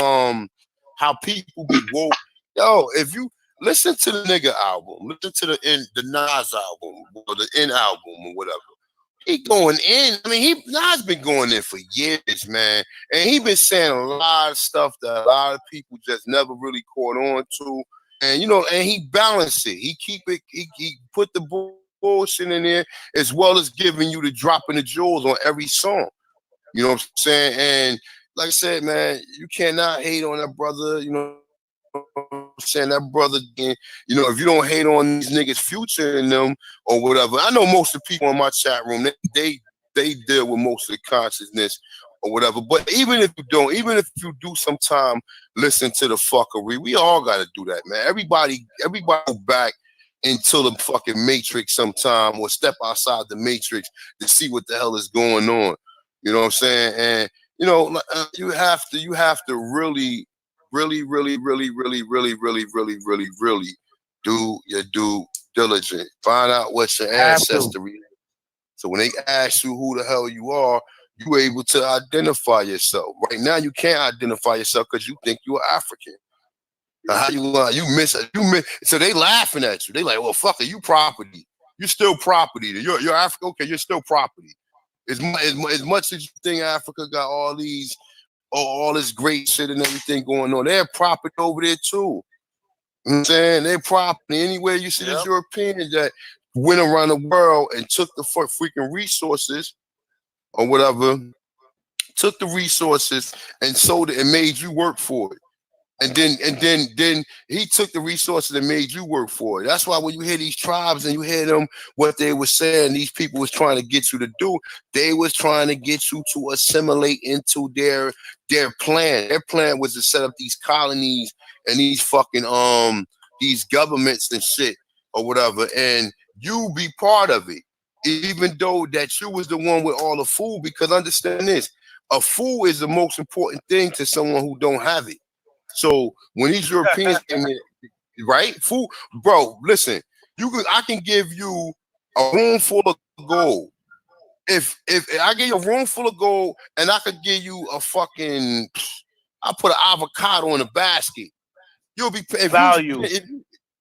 how people be woke. Yo, if you listen to the nigga album, listen to the Nas album or the N album or whatever. He going in. I mean, Nas been going in for years, man, and he been saying a lot of stuff that a lot of people just never really caught on to. And and he balanced it. He keep it. He put the bullshit in there as well as giving you the dropping the jewels on every song. You know what I'm saying? And like I said, man, you cannot hate on that brother. You know what I'm saying? That brother, if you don't hate on these niggas' future in them or whatever. I know most of the people in my chat room, they deal with most of the consciousness or whatever. But even if you don't, even if you do sometime listen to the fuckery, we all got to do that, man. Everybody go back into the fucking matrix sometime or step outside the matrix to see what the hell is going on. You know what I'm saying? And you have to really do your due diligence. Find out what your ancestry is. So when they ask you who the hell you are, you able to identify yourself. Right now, you can't identify yourself because you think you're African. How you miss? So they laughing at you. They like, well, fuck it, you property. You're still property. You're African. Okay, you're still property. As much as you think Africa got all this great shit and everything going on, they're property over there too. You know what I'm saying? They're property. Anywhere you see these Europeans that went around the world and took the freaking resources or whatever, took the resources and sold it and made you work for it. And then he took the resources and made you work for it. That's why when you hear these tribes and you hear them, what they were saying, these people was trying to get you to do, they was trying to get you to assimilate into their plan. Their plan was to set up these colonies and these fucking these governments and shit or whatever, and you be part of it. Even though that you was the one with all the food, because understand this, a food is the most important thing to someone who don't have it. So when these Europeans came in, right? Food, bro, listen, I can give you a room full of gold. If I give you a room full of gold and I could give you a fucking, I put an avocado in a basket, you'll be value.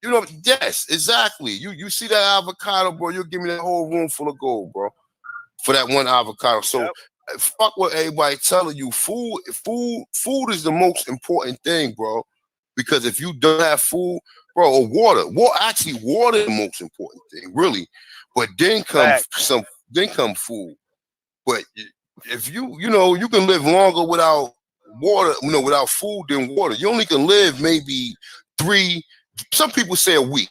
You know, yes, exactly. You see that avocado, bro, you'll give me that whole room full of gold, bro, for that one avocado. So fuck what everybody telling you. Food is the most important thing, bro. Because if you don't have food, bro, or water is the most important thing, really. But then come food. But if you can live longer without water, without food than water. You only can live maybe 3. Some people say a week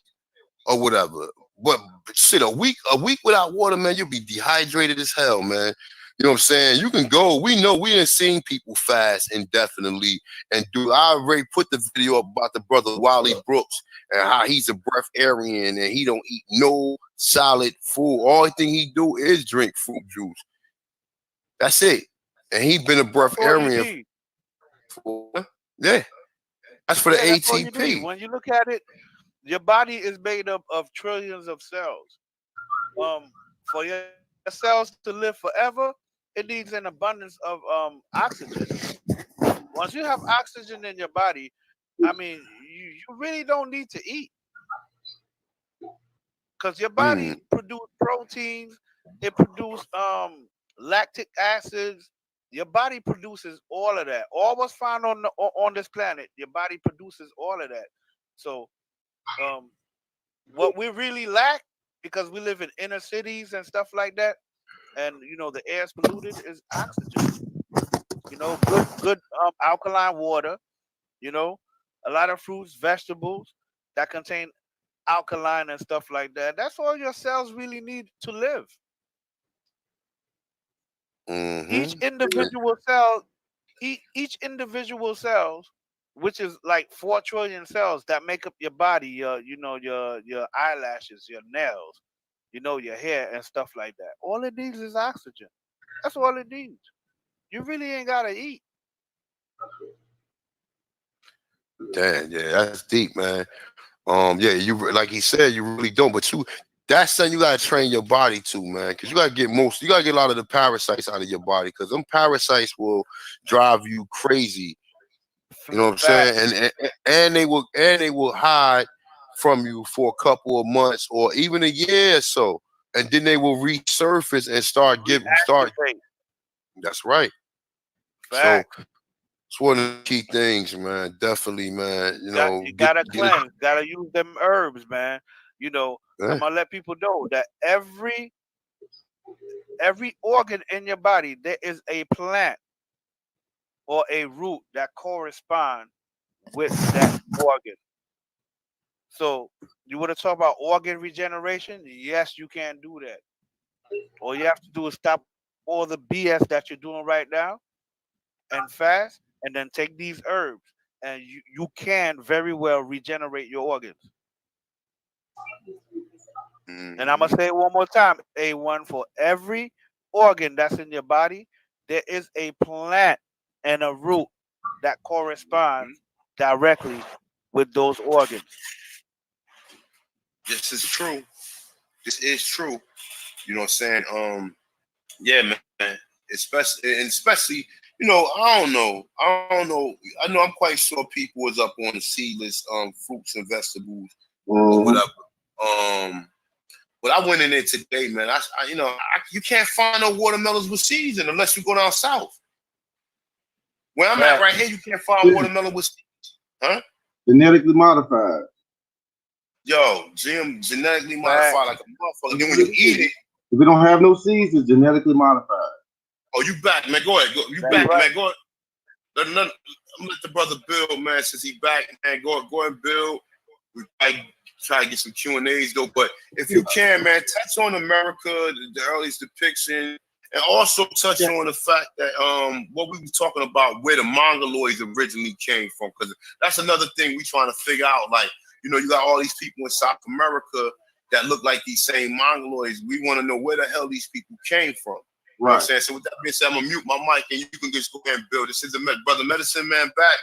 or whatever. But shit, a week without water, man, you'll be dehydrated as hell, man. You know what I'm saying? You can go. We know we done seen people fast indefinitely and do. I already put the video up about the brother Wally Brooks and how he's a breatharian and he don't eat no solid food. All thing he do is drink fruit juice. That's it. And he been a breatharian. Yeah. That's for the ATP. When you look at it, your body is made up of trillions of cells. For your cells to live forever, it needs an abundance of oxygen. Once you have oxygen in your body, I mean, you really don't need to eat. Because your body produces proteins, it produces lactic acids. Your body produces all of that. All what's found on this planet, your body produces all of that. So what we really lack, because we live in inner cities and stuff like that, and the air is polluted, is oxygen. Good alkaline water. A lot of fruits, vegetables that contain alkaline and stuff like that. That's all your cells really need to live. Each individual cells, which is like 4 trillion cells that make up your body, your eyelashes, your nails, your hair and stuff like that. All it needs is oxygen. That's all it needs. You really ain't gotta eat. Damn, yeah, that's deep, man. Yeah, you like he said, you really don't, but that's something you gotta train your body to, man, because you gotta get a lot of the parasites out of your body, because them parasites will drive you crazy. You know what I'm saying? And they will hide from you for a couple of months or even a year or so, and then they will resurface and start. That's right. Fact. So it's one of the key things, man. Definitely, man. You gotta cleanse. Gotta use them herbs, man. I'm gonna let people know that every organ in your body, there is a plant or a root that correspond with that organ. So you want to talk about organ regeneration? Yes, you can do that. All you have to do is stop all the BS that you're doing right now and fast, and then take these herbs, and you can very well regenerate your organs. And I'm going to say it one more time, A1, for every organ that's in your body, there is a plant and a root that corresponds directly with those organs. This is true. This is true. You know what I'm saying? Yeah, man. Especially, I don't know. I know I'm quite sure people was up on the seedless fruits and vegetables or whatever. But I went in there today, man. You can't find no watermelons with seeds in unless you go down south. Where I'm at right here, you can't find watermelon with seeds. Huh? Genetically modified. Yo, genetically modified like a motherfucker. Then when you eat it, if we don't have no seeds, it's genetically modified. Oh, you back, man. Go ahead. Man. Go ahead. I'm gonna let the brother build, man, since he back, man. Go ahead and build. We try to get some Q&As though. But if you can, man, touch on America, the earliest depiction, and also touch on the fact that what we were talking about, where the Mongoloids originally came from, because that's another thing we trying to figure out. Like, you got all these people in South America that look like these same Mongoloids. We want to know where the hell these people came from. You know what I'm saying? So with that being said, I'm gonna mute my mic and you can just go ahead and build. This is the brother Medicine Man back,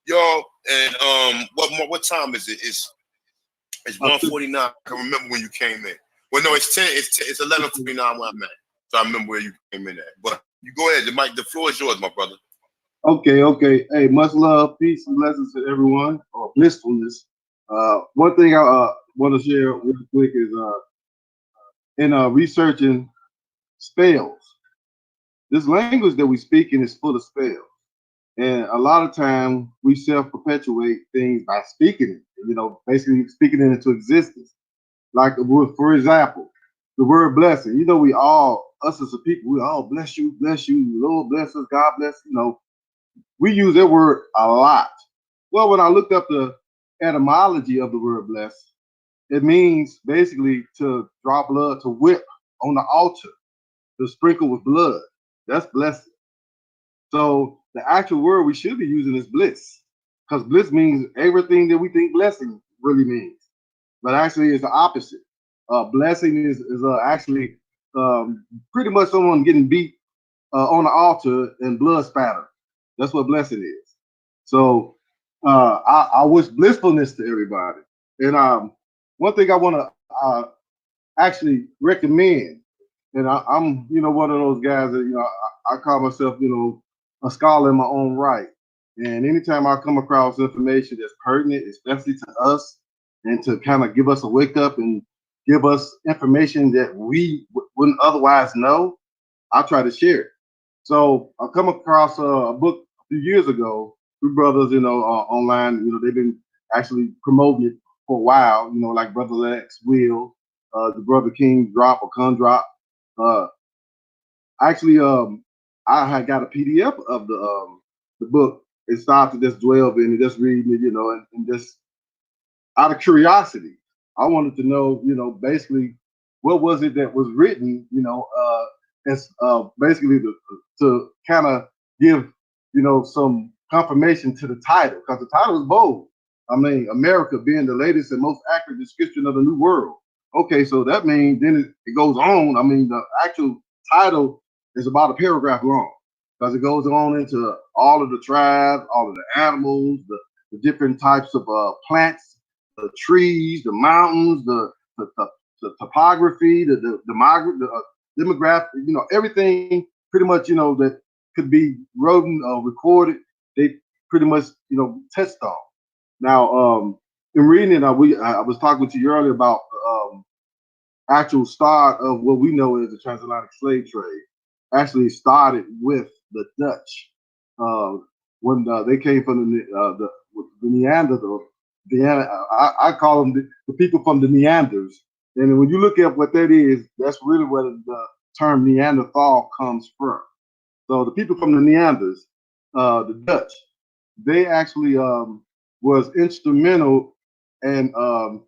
y'all. And what time is it? It's 1:49. I can remember when you came in. Well, no, it's 10. It's 11:49 where I'm at. So I remember where you came in at. But you go ahead. The floor is yours, my brother. Okay. Hey, much love, peace, and blessings to everyone, or blissfulness. One thing I want to share real quick is in researching spells. This language that we speak in is full of spells. And a lot of time we self-perpetuate things by speaking it, you know, basically speaking it into existence. Like, for example, the word blessing. You know, we all, us as a people, we all bless you, Lord bless us, God bless, you know. We use that word a lot. Well, when I looked up the etymology of the word bless, it means basically to draw blood, to whip on the altar, to sprinkle with blood. That's blessing. So the actual word we should be using is bliss, because bliss means everything that we think blessing really means, but actually it's the opposite. Blessing is actually pretty much someone getting beat on the altar and blood spatter. That's what blessing is. So I wish blissfulness to everybody. And one thing I want to actually recommend, and I'm one of those guys that I call myself a scholar in my own right. And anytime I come across information that's pertinent, especially to us, and to kind of give us a wake up and give us information that we wouldn't otherwise know, I try to share it. So I come across a book a few years ago. Two brothers, online, they've been actually promoting it for a while. Like Brother Lex, Will, the Brother King Drop or Con Drop. Actually, I had got a PDF of the book and started to just dwell in it, just reading it, and just out of curiosity, I wanted to know, basically what was it that was written, as basically to kind of give, some confirmation to the title, because the title is bold. I mean, America being the latest and most accurate description of the New World. Okay, so that means then it goes on. I mean, the actual title is about a paragraph long, because it goes on into all of the tribes, all of the animals, the different types of plants, the trees, the mountains, the topography, the demographic, everything pretty much, that could be written or recorded, they pretty much, touched on. Now, in reading it, I was talking to you earlier about actual start of what we know as the transatlantic slave trade. Actually started with the Dutch when they came from the Neanderthal. I call them the people from the Neanders. And when you look at what that is, that's really where the term Neanderthal comes from. So the people from the Neanders, the Dutch, they actually was instrumental in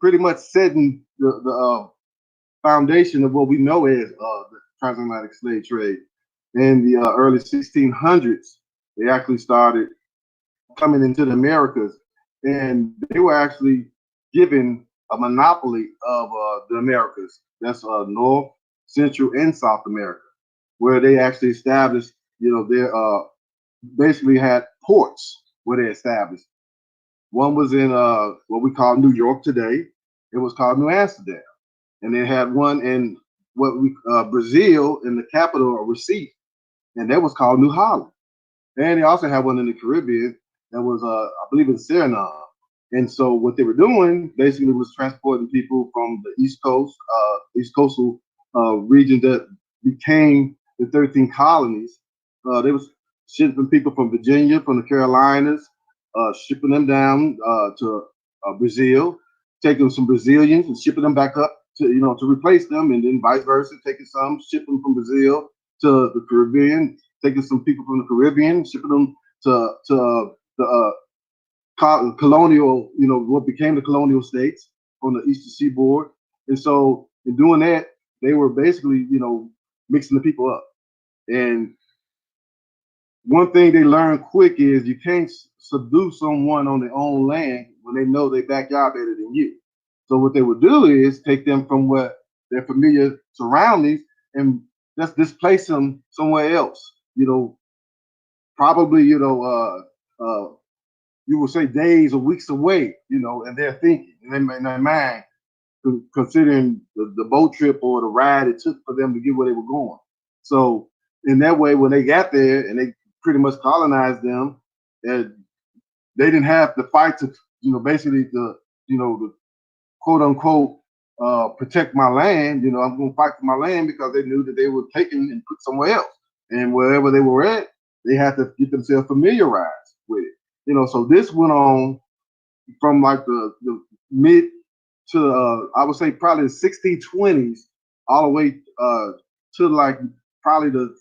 pretty much setting the foundation of what we know as the transatlantic slave trade. In the early 1600s, they actually started coming into the Americas, and they were actually given a monopoly of the Americas. That's North, Central, and South America, where they actually established, they basically had ports where they established. One was in what we call New York today. It was called New Amsterdam. And they had one in what we Brazil, in the capital of Recife, and that was called New Holland. And they also had one in the Caribbean that was, I believe, in Suriname. And so what they were doing basically was transporting people from the East Coast, East Coastal region that became the 13 colonies. They was shipping people from Virginia, from the Carolinas, shipping them down to Brazil, taking some Brazilians and shipping them back up to replace them, and then vice versa, taking some, shipping from Brazil to the Caribbean, taking some people from the Caribbean, shipping them to the colonial, what became the colonial states on the Eastern Seaboard. And so in doing that, they were basically, mixing the people up. And one thing they learned quick is you can't subdue someone on their own land when they know their backyard better than you. So what they would do is take them from what their familiar surroundings, and let's displace them somewhere else. Probably you would say days or weeks away. And they're thinking in their mind, considering the boat trip or the ride it took for them to get where they were going. So in that way, when they got there and they pretty much colonized them, and they didn't have to fight to, basically the quote unquote protect my land. I'm going to fight for my land, because they knew that they were taken and put somewhere else, and wherever they were at, they had to get themselves familiarized with it. So this went on from like the mid to I would say probably the 1620s all the way to like probably the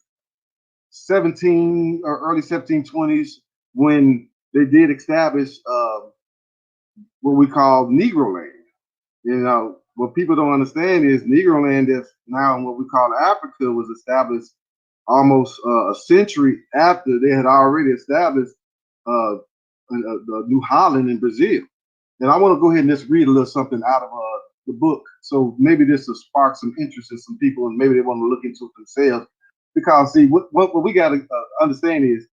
17 or early 1720s, when they did establish what we call Negro land. What people don't understand is Negro land that's now in what we call Africa was established almost a century after they had already established the New Holland in Brazil. And I want to go ahead and just read a little something out of the book. So maybe this will spark some interest in some people, and maybe they want to look into it themselves. Because see, what we got to understand is,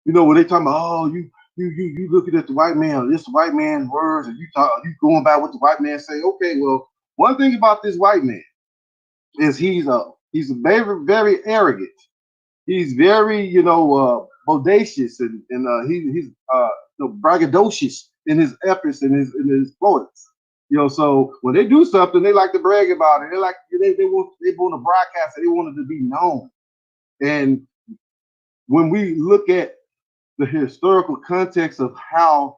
when they talking about, oh, you looking at the white man, or this white man's words, and you going by what the white man say. Okay, well, one thing about this white man is he's very, very arrogant. He's very, bodacious, and he's braggadocious in his efforts and his exploits. So when they do something, they like to brag about it. They want to broadcast it. They want it to be known. And when we look at the historical context of how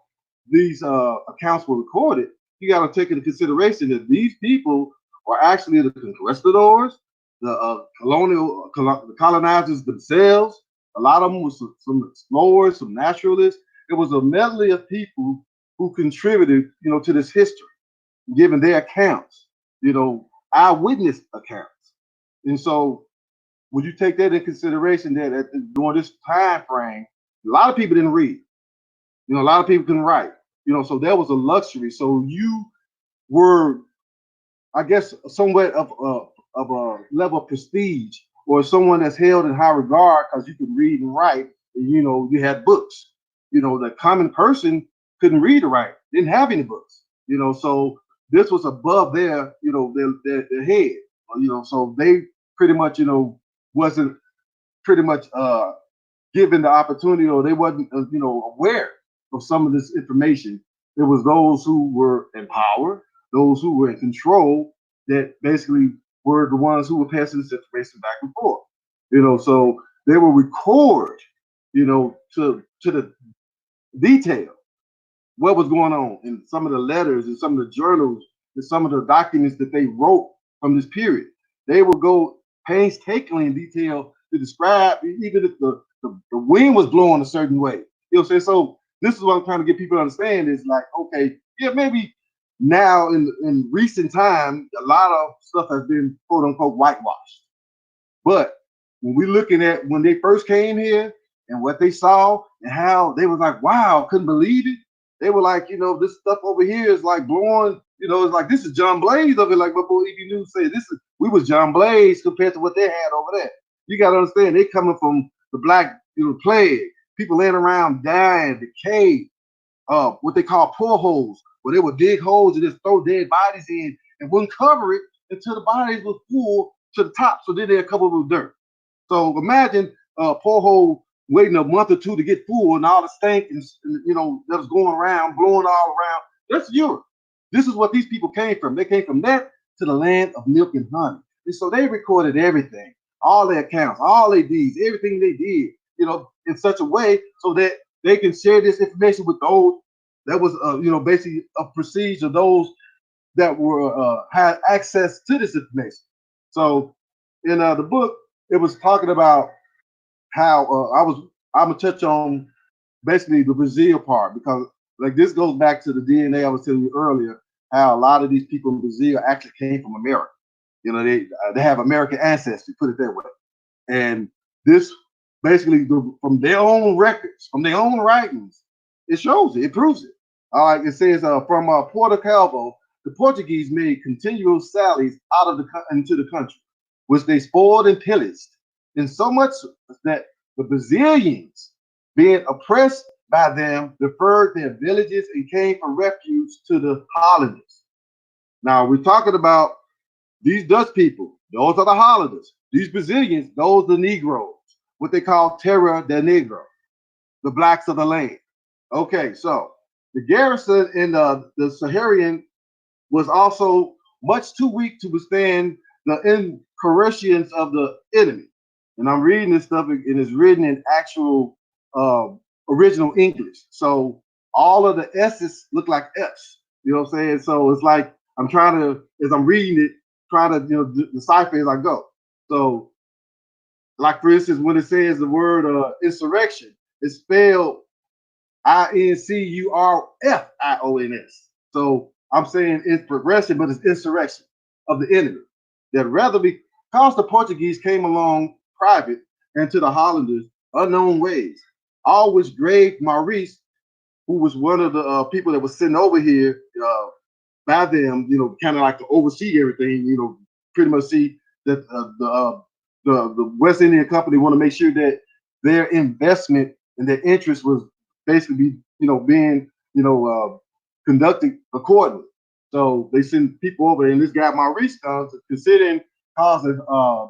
these accounts were recorded, you got to take into consideration that these people were actually the conquistadors, the colonizers themselves. A lot of them was some explorers, some naturalists. It was a medley of people who contributed, to this history, given their accounts, eyewitness accounts. And so when you take that into consideration, that during this time frame, a lot of people didn't read. A lot of people couldn't write. So that was a luxury. So you were, I guess, somewhat of a level of prestige, or someone that's held in high regard because you could read and write, and you had books. The common person couldn't read or write, didn't have any books. So this was above their their head. So they pretty much wasn't pretty much given the opportunity, or they wasn't aware of some of this information. It was those who were in power, those who were in control, that basically were the ones who were passing this information back and forth. So they will record, to the detail what was going on in some of the letters and some of the journals and some of the documents that they wrote from this period. They will go painstakingly in detail to describe, even if the wind was blowing a certain way. So this is what I'm trying to get people to understand is like, okay, yeah, maybe now in recent time, a lot of stuff has been quote unquote whitewashed. But when we're looking at when they first came here and what they saw and how they was like, wow, couldn't believe it. They were like, this stuff over here is like blowing, it's like, this is John Blaze of it. Like what boy EB News said, we was John Blaze compared to what they had over there. You got to understand, they coming from the black plague, people laying around dying, decayed, what they call poor holes, where they would dig holes and just throw dead bodies in and wouldn't cover it until the bodies were full to the top, so then they'd cover it with dirt. So imagine a poor hole waiting a month or two to get full, and all the stank and that was going around, blowing all around. That's Europe. This is what these people came from. They came from that to the land of milk and honey. And so they recorded everything, all their accounts, all their deeds, everything they did, in such a way so that they can share this information with those that was, basically a prestige of those that were had access to this information. So in the book, it was talking about how I'm gonna touch on basically the Brazil part, because like this goes back to the DNA I was telling you earlier, how a lot of these people in Brazil actually came from America. They have American ancestry, put it that way. And this basically from their own records, from their own writings, it shows it, it proves it. All right, it says from Porto Calvo, the Portuguese made continual sallies into the country which they spoiled and pillaged, in so much that the Brazilians, being oppressed by them, deferred their villages and came for refuge to the Hollanders. Now we're talking about these Dutch people, those are the Hollanders. These Brazilians, those are the Negroes, what they call Terra del Negro, the blacks of the land. Okay, so the garrison in the Saharian was also much too weak to withstand the incursions of the enemy. And I'm reading this stuff, and it's written in actual original English. So all of the S's look like F's. You know what I'm saying? So it's like I'm trying to, as I'm reading it, try to decipher as I go. So, like for instance, when it says the word insurrection, it's spelled INCURFIONS. So I'm saying it's progression, but it's insurrection of the enemy. That rather because the Portuguese came along private and to the Hollanders unknown ways, all which grave Maurice, who was one of the people that was sent over here by them, kind of like to oversee everything, pretty much see that the West Indian Company want to make sure that their investment and their interest was basically being conducted accordingly. So they send people over, and this guy Maurice comes considering causing a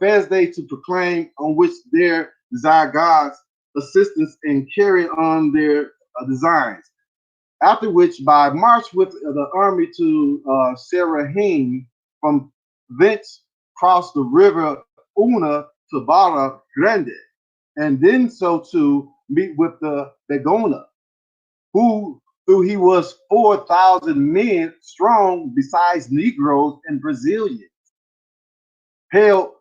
fast day to proclaim, on which their desire God's assistance in carrying on their designs. After which, by march with the army to Serahim, from thence cross the river Una to Barra Grande, and then so to meet with the Begona, who he was 4,000 men strong, besides Negroes and Brazilians. Hail,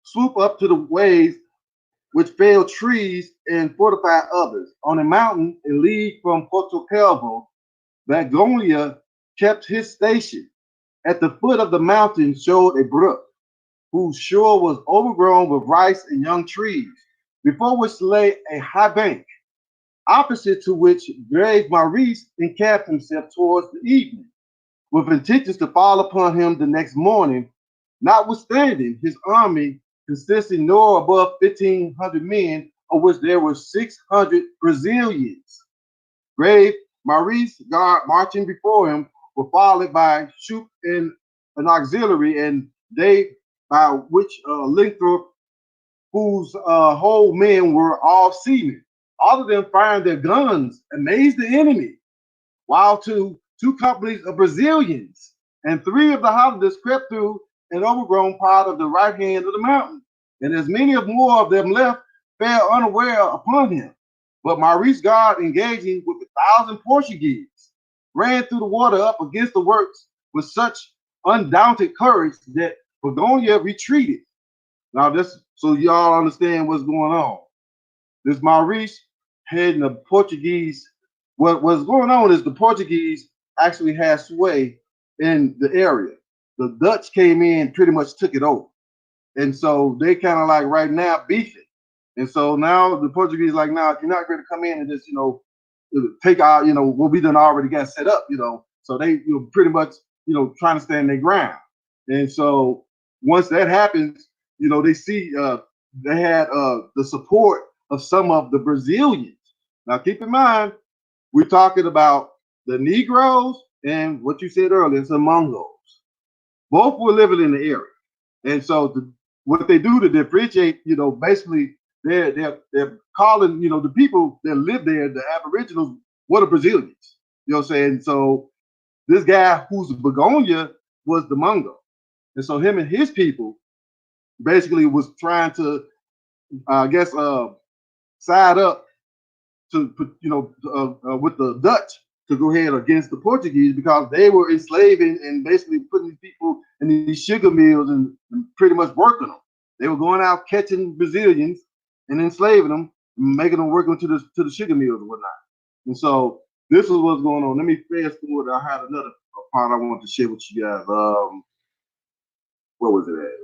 swoop up to the ways which fell trees and fortify others. On a mountain, a league from Porto Calvo, Begonia kept his station. At the foot of the mountain showed a brook, whose shore was overgrown with rice and young trees, before which lay a high bank, opposite to which brave Maurice encamped himself towards the evening, with intentions to fall upon him the next morning, notwithstanding his army consisting no above 1,500 men, of which there were 600 Brazilians. Brave Maurice, guard marching before him, were followed by Shoop and an auxiliary, and they by which Linthrop, whose whole men were all seamen. All of them firing their guns, amazed the enemy, while two companies of Brazilians and 3 of the Hollanders crept through an overgrown part of the right hand of the mountain, and as many of more of them left fell unaware upon him. But Maurice guard, engaging with 1,000 Portuguese, ran through the water up against the works with such undaunted courage that Begonia retreated. Now this, so y'all understand what's going on. This Maurice heading the Portuguese. What's going on is the Portuguese actually had sway in the area. The Dutch came in, pretty much took it over. And so they kind of like right now beefing. And so now the Portuguese like, now you're not going to come in and just, take out, what we done already got set up, So they pretty much, trying to stand their ground. And so once that happens, they see they had the support of some of the Brazilians. Now keep in mind, we're talking about the Negroes and what you said earlier, some Mongols. Both were living in the area. And so what they do to differentiate, basically they're calling, the people that live there, the Aboriginals, were the Brazilians. You know what I'm saying? So this guy who's Begonia was the Mongol. And so him and his people basically was trying to, side up to put, with the Dutch to go ahead against the Portuguese, because they were enslaving and basically putting these people in these sugar mills and pretty much working them. They were going out catching Brazilians and enslaving them, and making them work into the sugar mills and whatnot. And so this is what's going on. Let me fast forward. I had another part I wanted to share with you guys. Where was it at?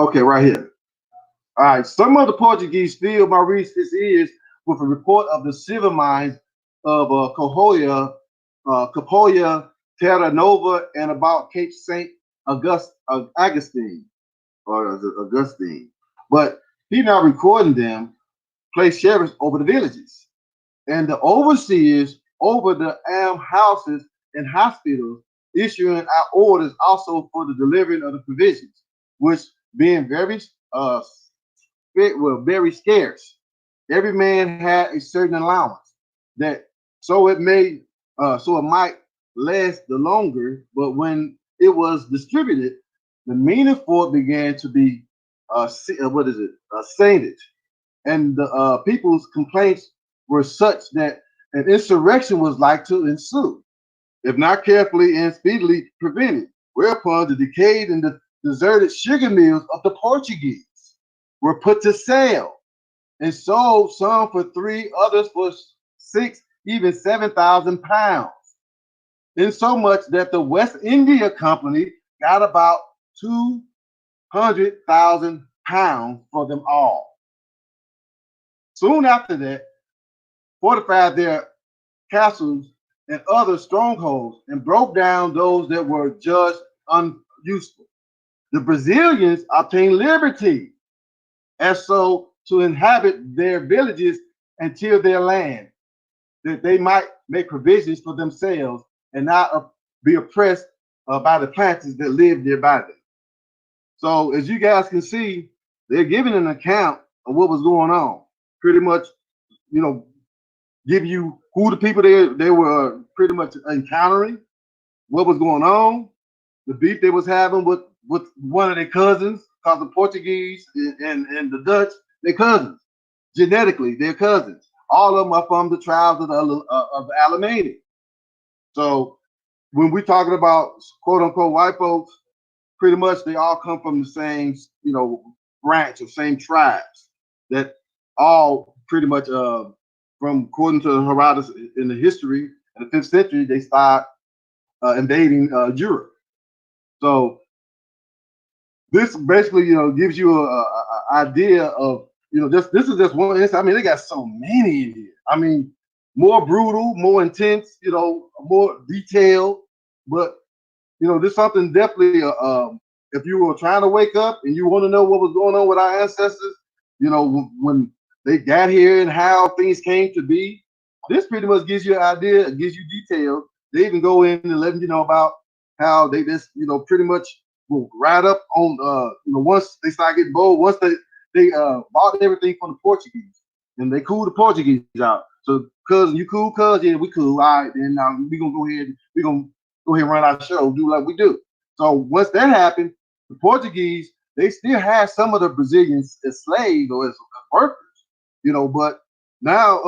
Okay, right here. All right, some of the Portuguese filled Maurice's ears with a report of the silver mines of Capoeira, Terra Nova, and about Cape Saint Augustine, but he now recording them, placed sheriffs over the villages, and the overseers over the almshouses and hospitals, issuing out orders also for the delivering of the provisions, which being very scarce. Every man had a certain allowance that so it might last the longer, but when it was distributed, the meaning for it began to be sainted, and the people's complaints were such that an insurrection was like to ensue, if not carefully and speedily prevented, whereupon the decayed and the deserted sugar mills of the Portuguese were put to sale and sold, some for 3, others for 6, even 7,000 pounds, insomuch that the West India Company got about 200,000 pounds for them all. Soon after that, fortified their castles and other strongholds and broke down those that were judged unuseful. The Brazilians obtained liberty, as so to inhabit their villages and till their land, that they might make provisions for themselves and not be oppressed by the planters that lived nearby them. So as you guys can see, they're giving an account of what was going on. Pretty much, give you who the people they were pretty much encountering, what was going on, the beef they was having with one of their cousins, because the Portuguese and the Dutch, they're cousins. Genetically, they're cousins. All of them are from the tribes of the Alamani. So when we're talking about quote unquote white folks, pretty much they all come from the same, branch of same tribes that all pretty much from according to Herodotus in the history in the 5th century, they start invading Europe. So this basically, gives you a idea of, this is just one instance. I mean, they got so many in here. I mean, more brutal, more intense, more detailed. But there's something definitely. If you were trying to wake up and you want to know what was going on with our ancestors, when they got here and how things came to be, this pretty much gives you an idea. It gives you details. They even go in and let you know about how they just, pretty much will ride up on, once they start getting bold, once they bought everything from the Portuguese and they cool the Portuguese out. So, cousin, you cool, cuz? Yeah, we cool. All right, then we're gonna go ahead and run our show, do like we do. So once that happened, the Portuguese, they still have some of the Brazilians as slaves or as workers, but now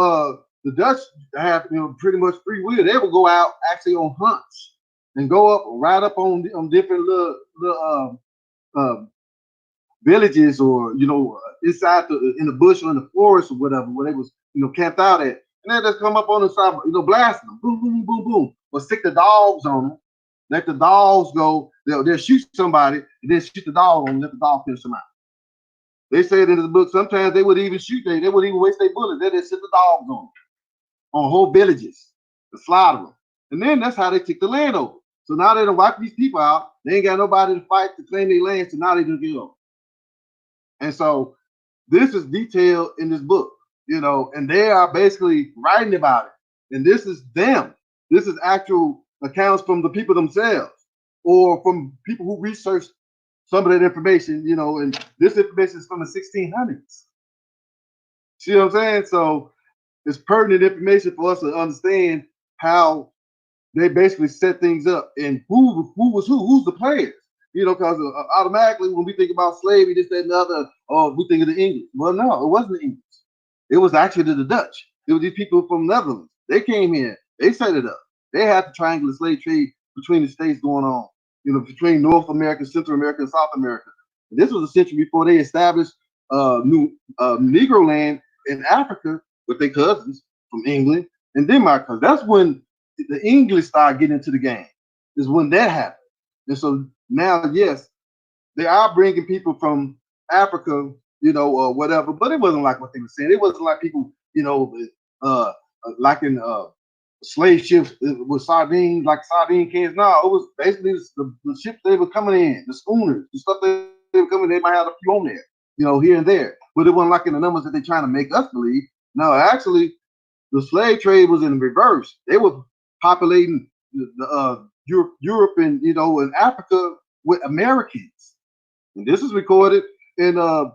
the Dutch have, pretty much free will. They will go out actually on hunts and go up, ride up on different little villages, or inside in the bush or in the forest or whatever, where they was camped out at, and they just come up on the side, blasting them, boom, boom, boom, boom, or stick the dogs on them, let the dogs go. They'll shoot somebody and then shoot the dog on them, let the dog finish them out. They said in the book sometimes they would even shoot, they wouldn't even waste their bullets. They just sit the dogs on whole villages to slaughter them, and then that's how they took the land over. So now they done wipe these people out. They ain't got nobody to fight to claim their land, so now they done get over. And so this is detailed in this book, and they are basically writing about it. And this is them. This is actual accounts from the people themselves, or from people who researched some of that information, and this information is from the 1600s. See what I'm saying? So it's pertinent information for us to understand how they basically set things up and who was who's the players. Because automatically when we think about slavery, this, that, and the other, we think of the English. Well, no, it wasn't the English. It was actually the Dutch. It was these people from Netherlands. They came here. They set it up. They had the triangular slave trade between the states going on, between North America, Central America, and South America. And this was a century before they established new Negro land in Africa with their cousins from England and Denmark. Because that's when the English started getting into the game. Is when that happened. And so now, yes, they are bringing people from Africa, or whatever, but it wasn't like what they were saying. It wasn't like people, like in slave ships with sardines, like sardine cans. No, it was basically the ships they were coming in, the schooners, the stuff they were coming. They might have a few on there, here and there, but it wasn't like in the numbers that they're trying to make us believe. No, actually, the slave trade was in reverse. They were populating Europe and and Africa with Americans, and this is recorded in the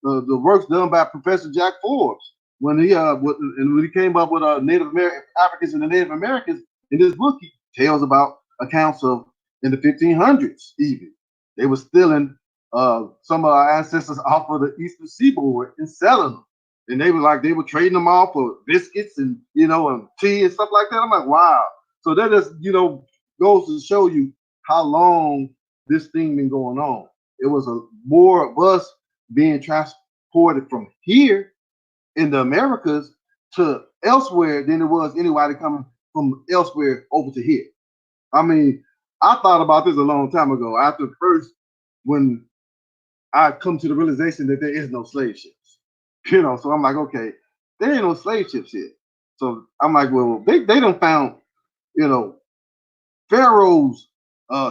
works done by Professor Jack Forbes when he came up with Native American Africans and the Native Americans. In this book, he tells about accounts of in the 1500s even they were stealing some of our ancestors off of the eastern seaboard and selling them, and they were trading them off for biscuits and and tea and stuff like that. I'm like, wow. So that just goes to show you how long this thing been going on. It was more of us being transported from here in the Americas to elsewhere than it was anybody coming from elsewhere over to here. I mean, I thought about this a long time ago. After first, when I come to the realization that there is no slave ships, so I'm like, okay, there ain't no slave ships here. So I'm like, well, they done found, Pharaoh's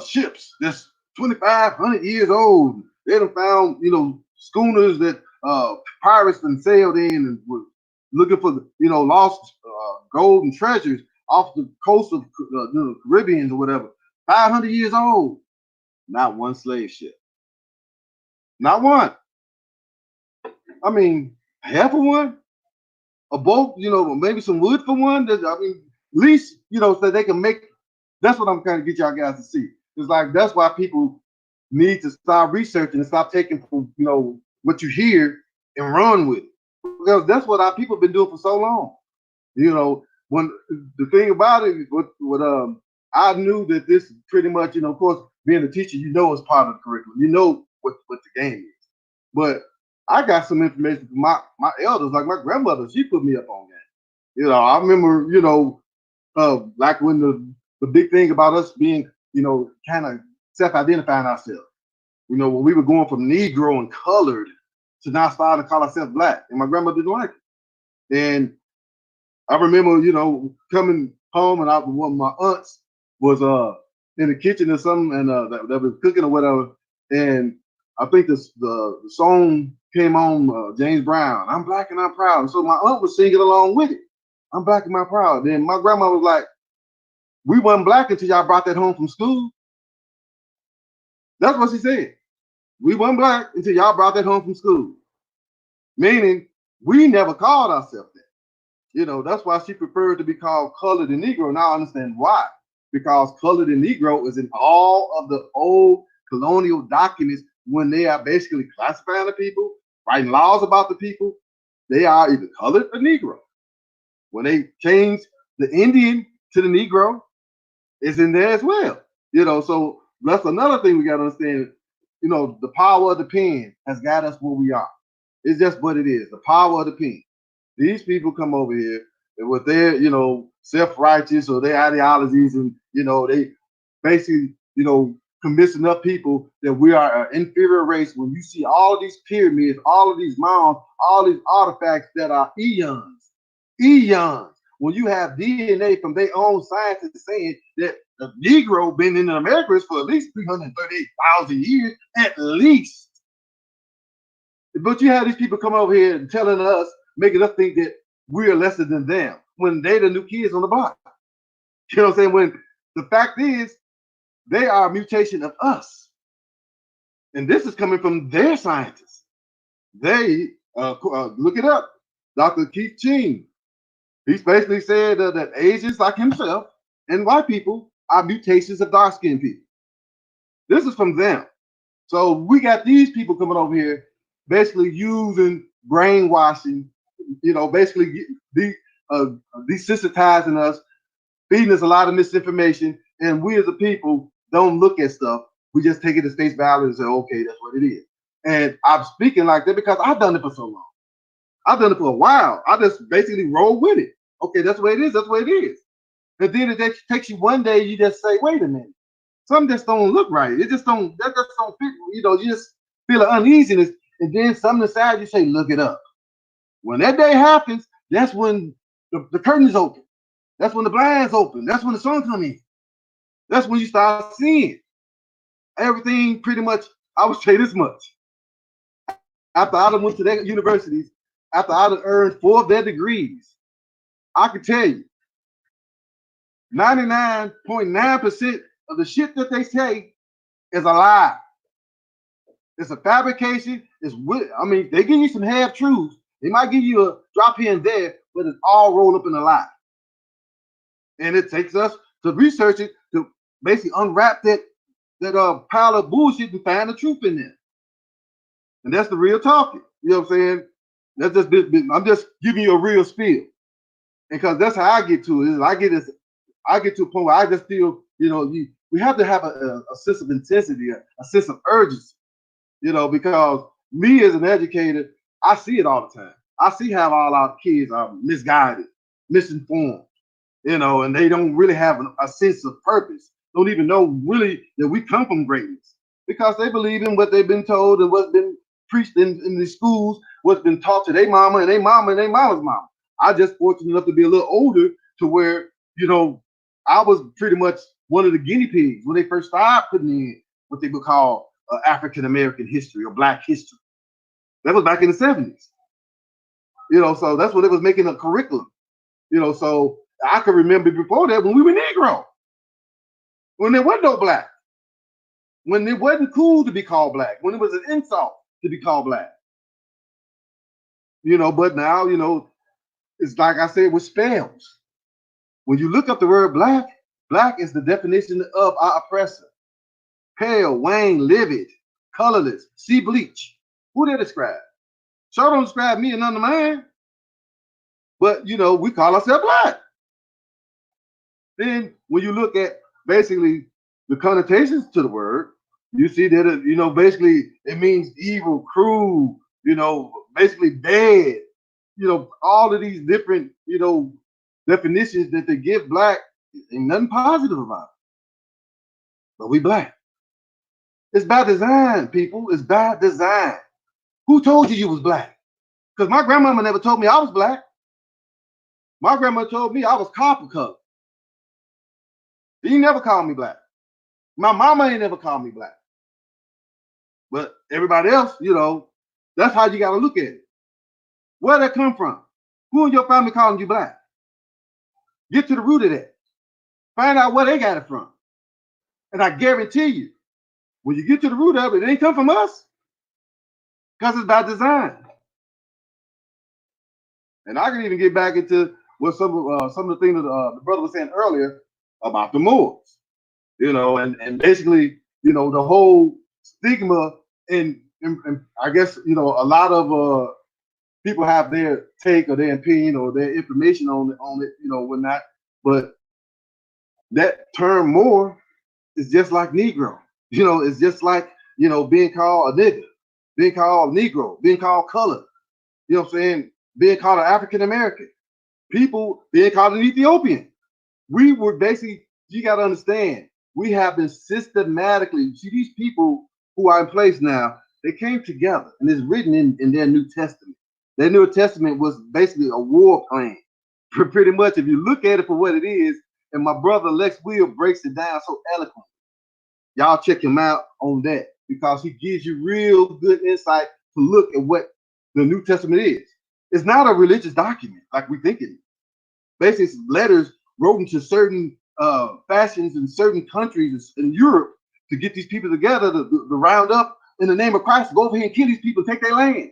ships that's 2,500 years old. They done found, schooners that pirates and sailed in and were looking for, lost gold and treasures off the coast of the Caribbean or whatever. 500 years old. Not one slave ship. Not one. I mean, half of one. A boat, maybe some wood for one. At least, so they can make. That's what I'm trying to get y'all guys to see. It's like that's why people need to start researching and stop taking what you hear and run with it, because that's what our people have been doing for so long. When the thing about it, what I knew that this pretty much, of course, being a teacher, is part of the curriculum. What the game is, but I got some information from my elders, like my grandmother. She put me up on that. I remember, like when the big thing about us being, kind of self-identifying ourselves. When we were going from Negro and colored to now starting to call ourselves Black, and my grandmother didn't like it. And I remember, coming home, and one of my aunts was in the kitchen or something, and that was cooking or whatever, and I think the song came on, James Brown, "I'm Black and I'm Proud." And so my aunt was singing along with it. "I'm Black and I'm Proud." Then my grandma was like, "We wasn't Black until y'all brought that home from school." That's what she said. "We wasn't Black until y'all brought that home from school." Meaning we never called ourselves that. That's why she preferred to be called colored and Negro. Now I understand why. Because colored and Negro is in all of the old colonial documents when they are basically classifying the people, writing laws about the people. They are either colored or Negro. When they change the Indian to the Negro, it's in there as well. So that's another thing we got to understand. The power of the pen has got us where we are. It's just what it is. The power of the pen. These people come over here and with their, self-righteous or their ideologies, and they basically, convincing up people that we are an inferior race. When you see all of these pyramids, all of these mounds, all these artifacts that are eons, when you have DNA from their own scientists saying that the Negro been in the Americas for at least 338,000 years, at least. But you have these people come over here and telling us, making us think that we're lesser than them when they the new kids on the block. You know what I'm saying? When the fact is, they are a mutation of us. And this is coming from their scientists. They, look it up, Dr. Keith Ching. He's basically said that Asians like himself and white people are mutations of dark-skinned people. This is from them. So we got these people coming over here basically using brainwashing, basically desensitizing us, feeding us a lot of misinformation, and we as a people don't look at stuff. We just take it as face value and say, okay, that's what it is. And I'm speaking like that because I've done it for so long. I've done it for a while. I just basically roll with it. Okay, that's the way it is. That's the way it is. And then it takes you one day, you just say, wait a minute. Something just don't look right. That just don't fit. You just feel an uneasiness. And then something inside you say, look it up. When that day happens, that's when the curtain is open. That's when the blinds open. That's when the sun comes in. That's when you start seeing everything pretty much. I would say this much. After I went to their universities, after I earned 4 of their degrees, I can tell you 99.9% of the shit that they say is a lie. It's a fabrication. I mean, they give you some half truths. They might give you a drop here and there, but it's all rolled up in a lie. And it takes us to research it to basically unwrap that pile of bullshit and find the truth in there. And that's the real talking. You know what I'm saying? That's just I'm just giving you a real spiel. Because that's how I get to it. I get to a point where I just feel, we have to have a sense of intensity, a sense of urgency, because me as an educator, I see it all the time. I see how all our kids are misguided, misinformed, and they don't really have a sense of purpose, don't even know really that we come from greatness because they believe in what they've been told and what's been preached in the schools, what's been taught to their mama and their mama and their mama's mama. I just fortunate enough to be a little older to where, I was pretty much one of the guinea pigs when they first started putting in what they would call African-American history or Black history. That was back in the 70s. So that's what it was making a curriculum. So I can remember before that when we were Negro, when there was no Black, when it wasn't cool to be called Black, when it was an insult to be called Black. But now, it's like I said with spells. When you look up the word Black, Black is the definition of our oppressor. Pale, wan, livid, colorless, sea bleach. Who they describe? Sure don't describe me and none of mine. But, we call ourselves Black. Then when you look at basically the connotations to the word, you see that, basically it means evil, cruel, basically bad. All of these different, definitions that they give Black, ain't nothing positive about it. But we Black. It's by design, people. It's by design. Who told you was Black? Because my grandmama never told me I was Black. My grandma told me I was copper colored. She never called me Black. My mama ain't never called me Black. But everybody else, that's how you got to look at it. Where'd that come from? Who in your family calling you Black? Get to the root of that. Find out where they got it from. And I guarantee you, when you get to the root of it, it ain't come from us. Because it's by design. And I can even get back into what some of the things that the brother was saying earlier about the Moors. And basically, the whole stigma and I guess, a lot of people have their take or their opinion or their information on it, whatnot. But that term Moor is just like Negro. It's just like, being called a nigger, being called Negro, being called color, being called an African American, people being called an Ethiopian. We were basically, you got to understand, we have been systematically, see these people who are in place now, they came together and it's written in their New Testament. Their New Testament was basically a war plan. Pretty much, if you look at it for what it is, and my brother Lex Will breaks it down so eloquently. Y'all check him out on that because he gives you real good insight to look at what the New Testament is. It's not a religious document like we think it is. Basically, it's letters wrote into certain fashions in certain countries in Europe to get these people together to round up in the name of Christ, to go over here and kill these people, take their land.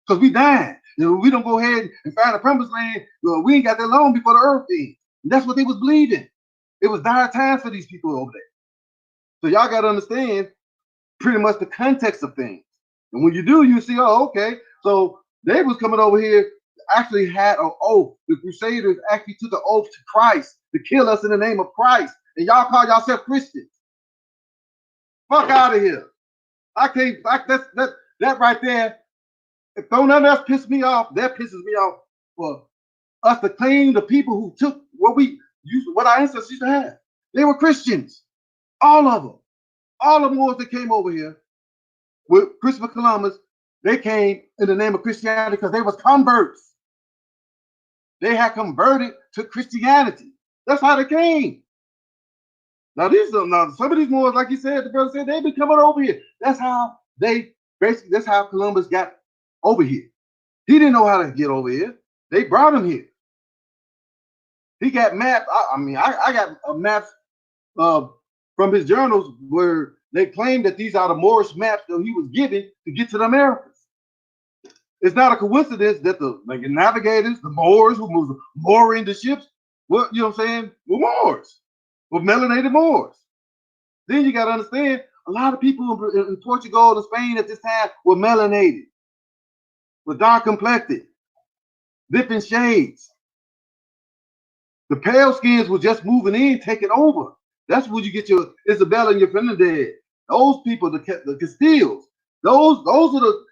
Because we dying. We don't go ahead and find a promised land. We ain't got that long before the earth ends. And that's what they was believing. It was dire times for these people over there. So y'all got to understand pretty much the context of things. And when you do, you see, oh, okay. So they was coming over here, actually had an oath. The Crusaders actually took an oath to Christ to kill us in the name of Christ. And y'all call yourself Christians. Fuck out of here. I can't, that right there, if don't nothing else piss me off, that pisses me off for us to claim the people who took what our ancestors used to have. They were Christians. All of them. All of the Moors that came over here with Christopher Columbus, they came in the name of Christianity because they was converts. They had converted to Christianity. That's how they came. Now some of these Moors, like you said, the brother said, they've been coming over here. That's how that's how Columbus got over here. He didn't know how to get over here. They brought him here. He got maps. I got maps from his journals where they claim that these are the Moorish maps that he was given to get to the Americas. It's not a coincidence that the navigators, the Moors who was mooring the ships, were Moors, were melanated Moors. Then you got to understand, a lot of people in Portugal and Spain at this time were melanated, were dark complected, different shades. The pale skins were just moving in, taking over. That's where you get your Isabella and your Fernandez. Those people, the Castillos. Those are the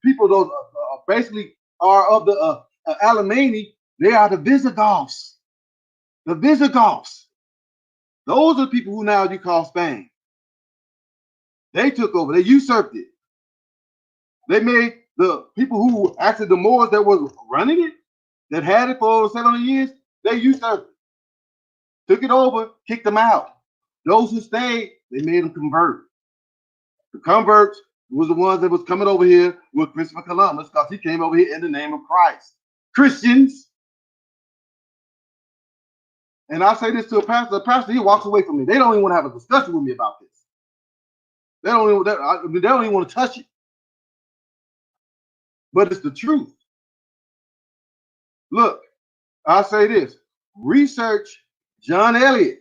people. Those basically are of the Alemanni. They are the Visigoths. The Visigoths. Those are the people who now you call Spain. They took over. They usurped it. They made the people who actually the Moors that was running it, that had it for over 700 years. They usurped it. Took it over, kicked them out. Those who stayed, they made them convert. The converts was the ones that was coming over here with Christopher Columbus because he came over here in the name of Christ. Christians. And I say this to a pastor. The pastor, he walks away from me. They don't even want to have a discussion with me about this. They don't even want to touch it. But it's the truth. Look, I say this. Research John Eliot.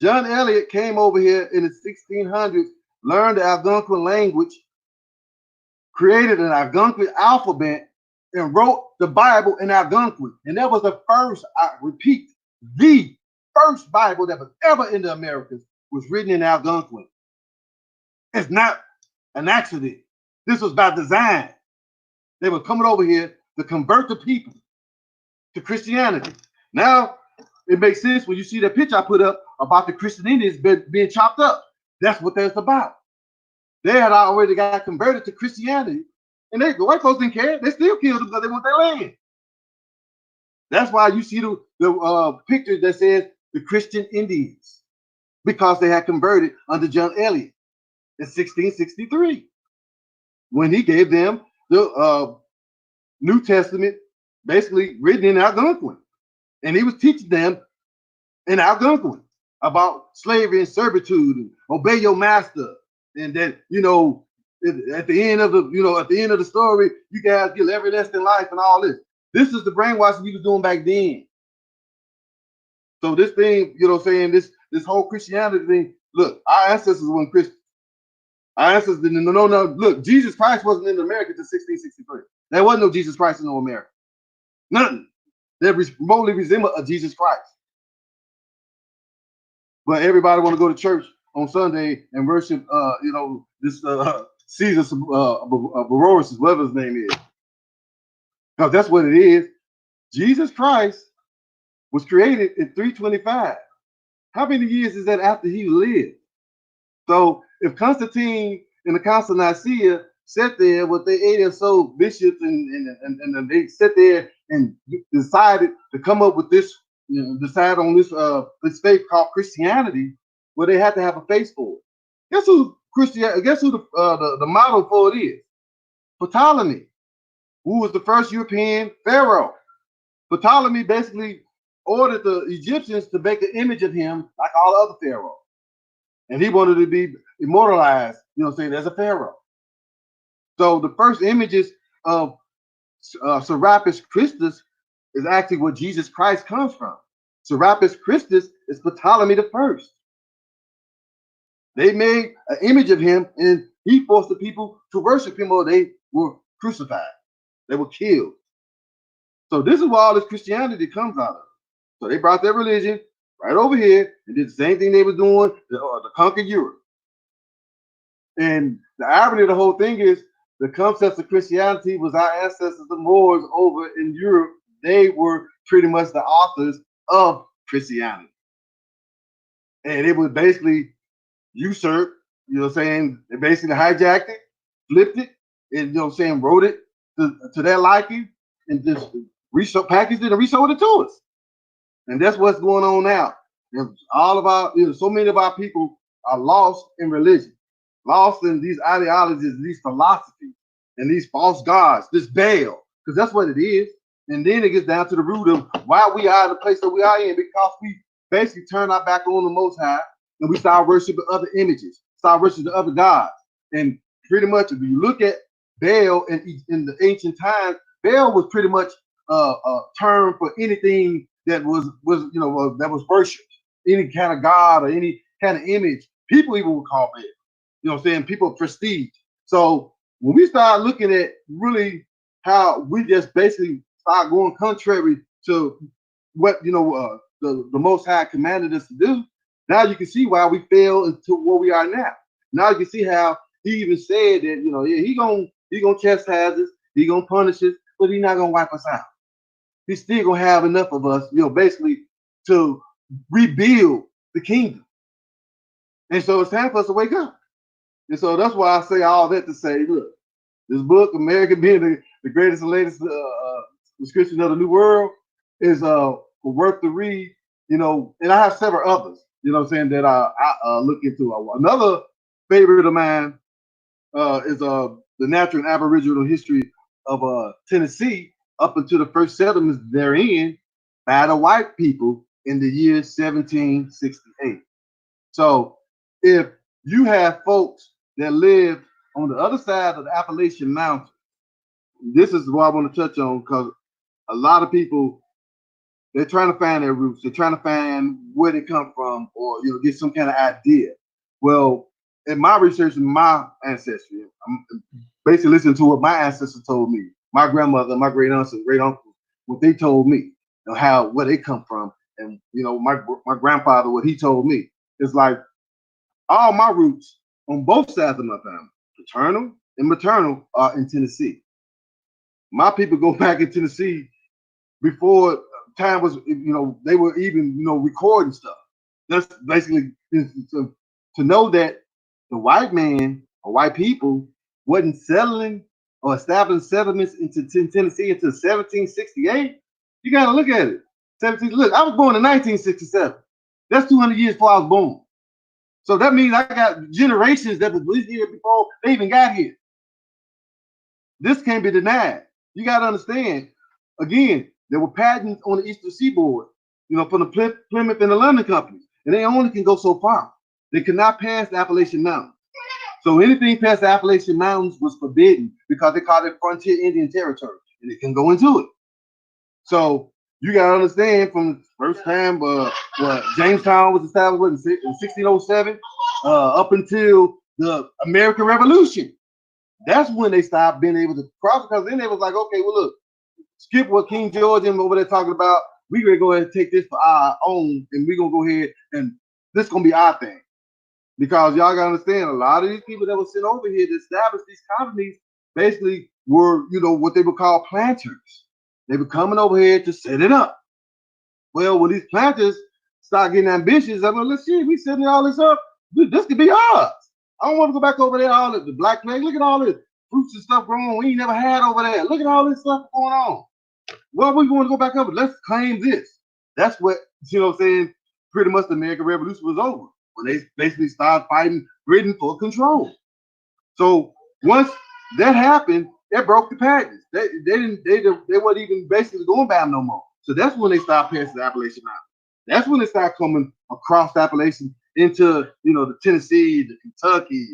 John Eliot came over here in the 1600s, learned the Algonquin language, created an Algonquin alphabet, and wrote the Bible in Algonquin. And that was the first, I repeat, the first Bible that was ever in the Americas was written in Algonquin. It's not an accident. This was by design. They were coming over here to convert the people to Christianity. Now, it makes sense when you see that picture I put up about the Christian Indians being chopped up. That's what that's about. They had already got converted to Christianity, and the white folks didn't care. They still killed them because they want their land. That's why you see the picture that says the Christian Indians, because they had converted under John Eliot in 1663, when he gave them the New Testament, basically written in Algonquin. And he was teaching them in Algonquin about slavery and servitude and obey your master. And that, at the end of the story, you guys get everlasting life and all this. This is the brainwashing we was doing back then. So this thing, this whole Christianity thing, look, our ancestors weren't Christians. Our ancestors didn't, no, look, Jesus Christ wasn't in America until 1663. There wasn't no Jesus Christ in no America. Nothing that remotely resembled a Jesus Christ. But everybody want to go to church on Sunday and worship, this Caesar Borosius, whatever his name is. Because that's what it is. Jesus Christ was created in 325. How many years is that after he lived? So if Constantine and the Council of Nicaea sat there with their 80 or so bishops and they sat there and decided to come up with this, decide on this faith called Christianity, where they had to have a face for it. Guess who the model for it is? Ptolemy, who was the first European pharaoh. Ptolemy basically ordered the Egyptians to make an image of him like all other pharaohs. And he wanted to be immortalized, as a pharaoh. So the first images of Serapis Christus is actually where Jesus Christ comes from. Serapis Christus is Ptolemy the First. They made an image of him, and he forced the people to worship him, or they were crucified. They were killed. So this is where all this Christianity comes out of. So they brought their religion right over here and did the same thing they were doing to conquer Europe. And the irony of the whole thing is, the concepts of Christianity was our ancestors, the Moors over in Europe. They were pretty much the authors of Christianity. And it was basically usurped, they basically hijacked it, flipped it, and, wrote it to their liking, and just packaged it and resold it to us. And that's what's going on now. All of our, so many of our people are lost in religion, lost in these ideologies, these philosophies, and these false gods, this Baal, because that's what it is. And then it gets down to the root of why we are in the place that we are in, because we basically turn our back on the Most High and we start worshiping other images, start worshiping other gods. And pretty much, if you look at Baal in the ancient times, Baal was pretty much a term for anything that was that was worshipped, any kind of god or any kind of image. People even would call Baal. You know what I'm saying? People prestige. So when we start looking at really how we just basically start going contrary to what the Most High commanded us to do, now you can see why we fell into where we are now. Now you can see how he even said that he gonna chastise us, he gonna punish us, but he's not gonna wipe us out. He's still gonna have enough of us, basically to rebuild the kingdom. And so it's time for us to wake up. And so that's why I say all that to say, look, this book, America being the greatest and latest description of the New World, is worth to read. And I have several others, that I look into. Another favorite of mine is the natural and aboriginal history of Tennessee up until the first settlements therein by the white people in the year 1768. So if you have folks that live on the other side of the Appalachian Mountains, this is what I want to touch on, because a lot of people, they're trying to find their roots. They're trying to find where they come from, or get some kind of idea. Well, in my research and my ancestry, I'm basically listening to what my ancestors told me, my grandmother, my great aunts and great uncles, what they told me, where they come from, and my grandfather, what he told me. It's like all my roots on both sides of my family, paternal and maternal, are in Tennessee. My people go back in Tennessee before time was, they were even, recording stuff. That's basically to know that the white man or white people wasn't settling or establishing settlements into Tennessee until 1768. You got to look at it. Look, I was born in 1967. That's 200 years before I was born. So that means I got generations that was here before they even got here. This can't be denied. You got to understand, again, there were patents on the Eastern Seaboard, from the Plymouth and the London companies, and they only can go so far. They could not pass the Appalachian Mountains. So anything past the Appalachian Mountains was forbidden because they called it frontier Indian territory, and they can go into it. So you got to understand, from the first time Jamestown was established in 1607 up until the American Revolution. That's when they stopped being able to cross, because then they was like, okay, well, look, skip what King George and over there talking about. We're going to go ahead and take this for our own, and we're going to go ahead and this is going to be our thing. Because y'all got to understand, a lot of these people that were sent over here to establish these colonies basically were, what they would call planters. They were coming over here to set it up. Well, when these planters start getting ambitious, I'm like, let's see, we setting all this up. This could be ours. I don't want to go back over there, all the Black Plague. Look at all this fruits and stuff growing on we ain't never had over there. Look at all this stuff going on. Well, we want to go back over. Let's claim this. That's what, pretty much the American Revolution was over, when they basically started fighting Britain for control. So once that happened, that broke the patents. They weren't even basically going by them no more. So that's when they started passing the Appalachian Mountains. That's when they started coming across the Appalachian into, the Tennessee, the Kentucky,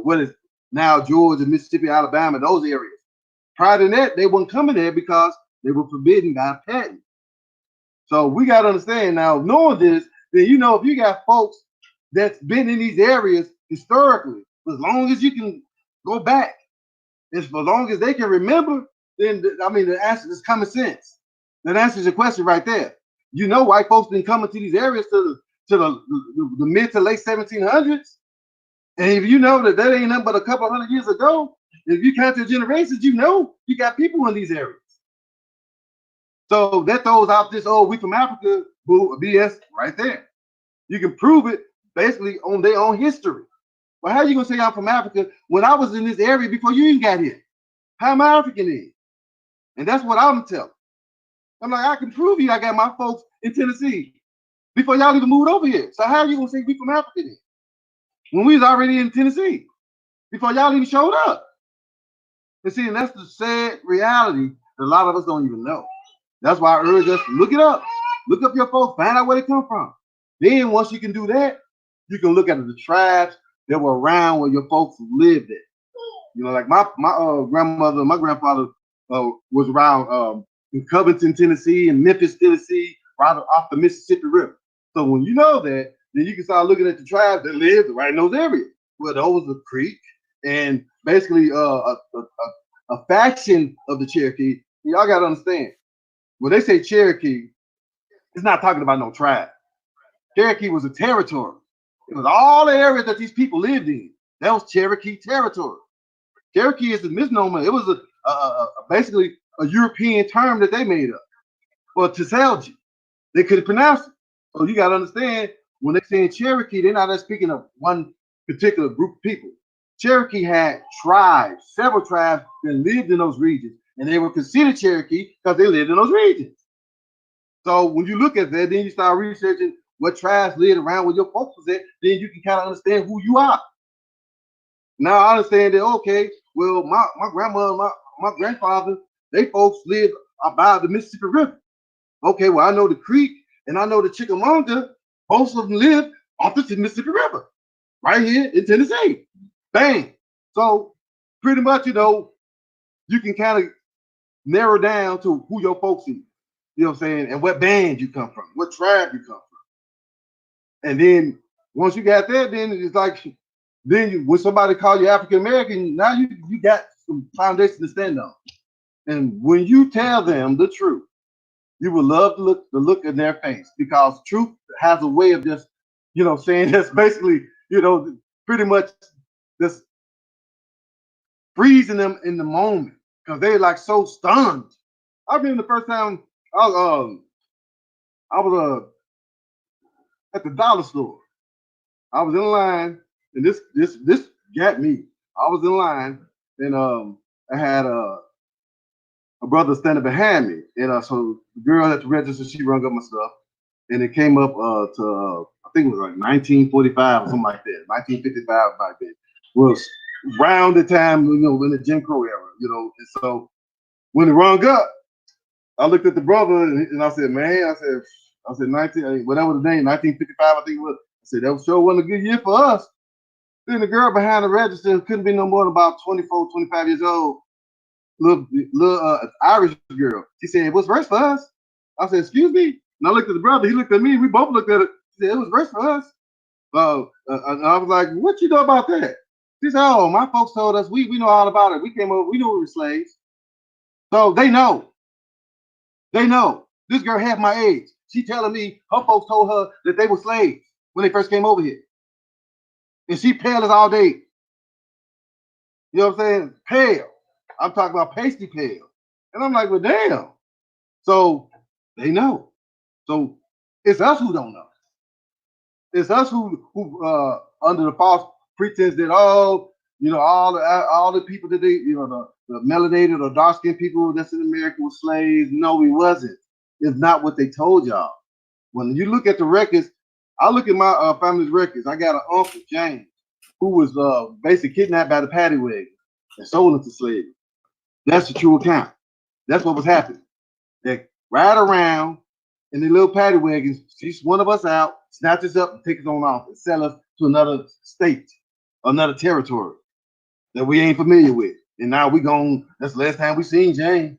what is now Georgia, Mississippi, Alabama, those areas. Prior to that, they weren't coming there because they were forbidden by patent. So we got to understand now, knowing this, then if you got folks that's been in these areas historically, as long as you can go back, and for as long as they can remember, then the answer is common sense. That answers your question right there. White folks been coming to these areas to the mid to late 1700s, and if you know that ain't nothing but a couple hundred years ago, if you count your generations, you got people in these areas. So that throws out this, we from Africa, BS right there. You can prove it basically on their own history. But how are you going to say I'm from Africa when I was in this area before you even got here? How am I African then? And that's what I'm telling. I'm like, I can prove you I got my folks in Tennessee before y'all even moved over here. So how are you gonna say we from Africa then? When we was already in Tennessee before y'all even showed up. And see, and that's the sad reality that a lot of us don't even know. That's why I urge us, look it up. Look up your folks, find out where they come from. Then once you can do that, you can look at the tribes that were around where your folks lived at. You know, like my grandmother, my grandfather was around in Covington, Tennessee, and Memphis, Tennessee, right off the Mississippi River. So when you know that, then you can start looking at the tribes that lived right in those areas. Well, those were Creek, and basically a faction of the Cherokee. Y'all got to understand, when they say Cherokee, it's not talking about no tribe. Cherokee was a territory. It was all the areas that these people lived in. That was Cherokee territory. Cherokee is a misnomer. It was basically a European term that they made up. Well, Tiselji, they couldn't pronounce it. So you got to understand, when they're saying Cherokee, they're not just speaking of one particular group of people. Cherokee had tribes, several tribes that lived in those regions, and they were considered Cherokee because they lived in those regions. So when you look at that, then you start researching what tribes lived around where your folks was at, then you can kind of understand who you are. Now I understand that, okay, well, my grandmother, my grandfather, they folks lived about the Mississippi River. Okay, well, I know the Creek and I know the Chickamauga, both of them live off the Mississippi River, right here in Tennessee. Bang. So pretty much, you know, you can kind of narrow down to who your folks is, you know what I'm saying, and what band you come from, what tribe you come from. And then once you got that, then it's like, then when somebody call you African American, now you got some foundation to stand on. And when you tell them the truth, you will love the look in their face, because truth has a way of just, you know, saying that's basically, you know, pretty much just freezing them in the moment because they're like so stunned. I remember the first time I was at the dollar store. I was in line, and this got me. I was in line, and I had a brother standing behind me, and so the girl at the register, she rung up my stuff, and it came up to I think it was like 1945 or something like that, 1955 back then. Was around the time, you know, in the Jim Crow era, you know. And so when it rung up, I looked at the brother and I said, man, I said 19, whatever the name, 1955, I think it was. I said, that sure wasn't a good year for us. Then the girl behind the register couldn't be no more than about 24, 25 years old. Little Irish girl. She said, what's worse for us? I said, excuse me? And I looked at the brother, he looked at me, we both looked at it. She said, it was worse for us. And I was like, what you know about that? She said, oh, my folks told us, we know all about it. We came over, we knew we were slaves. So they know. They know. This girl half my age. She telling me her folks told her that they were slaves when they first came over here. And she pale as all day. You know what I'm saying? Pale. I'm talking about pasty pale. And I'm like, well, damn. So they know. So it's us who don't know. It's us who under the false pretense that, oh, you know, all the people that they, you know, the melanated or dark-skinned people that's in America were slaves. No, we wasn't. It's not what they told y'all. When you look at the records, I look at my family's records. I got an uncle, James, who was basically kidnapped by the paddy wagon and sold into slavery. That's the true account. That's what was happening. They ride around in the little paddy wagons, chase one of us out, snatch us up, and take us on off and sell us to another state, another territory that we ain't familiar with. And now we gone. That's the last time we seen James.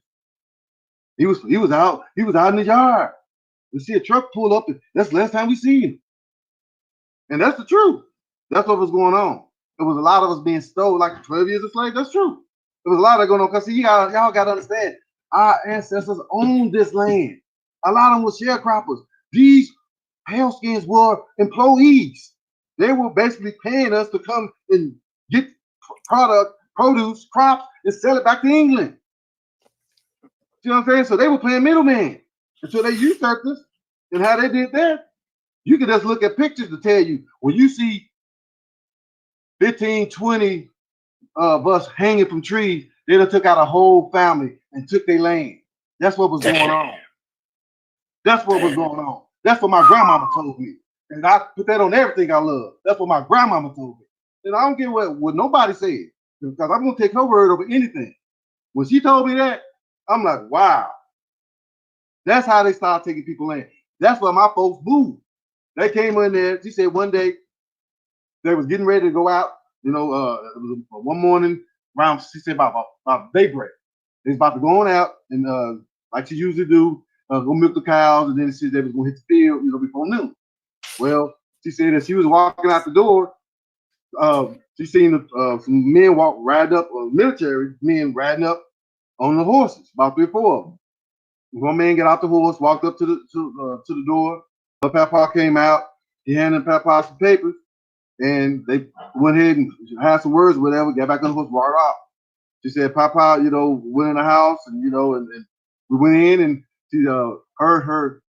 He was out in the yard. We see a truck pull up, and that's the last time we seen him. And that's the truth. That's what was going on. It was a lot of us being stole, like 12 years of slave. That's true. There was a lot of going on. Because see, y'all got to understand, our ancestors owned this land. A lot of them were sharecroppers. These paleskins were employees. They were basically paying us to come and get produce, crops, and sell it back to England. You know what I'm saying? So they were playing middleman until they usurped us. And how they did that, you can just look at pictures to tell you. When you see 15, 20 of us hanging from trees, they done took out a whole family and took their land. That's what was going on. That's what was going on. That's what my grandmama told me. And I put that on everything I love. That's what my grandmama told me. And I don't care what nobody said, because I'm going to take her word over anything. When she told me that, I'm like, wow. That's how they started taking people in. That's why my folks moved. They came in there. She said one day they was getting ready to go out. You know, it was one morning around, she said about daybreak. They was about to go on out and like she usually do, go milk the cows, and then she said they was going to hit the field, you know, before noon. Well, she said as she was walking out the door, she seen some men riding up, military men riding up on the horses, about 3 or 4 of them. One man got out the horse, walked up to the door. Her papa came out. He handed papa some papers, and they went ahead and had some words, or whatever. Got back on the horse, walked off. She said, "Papa, you know, went in the house, and you know, and we went in, and she heard her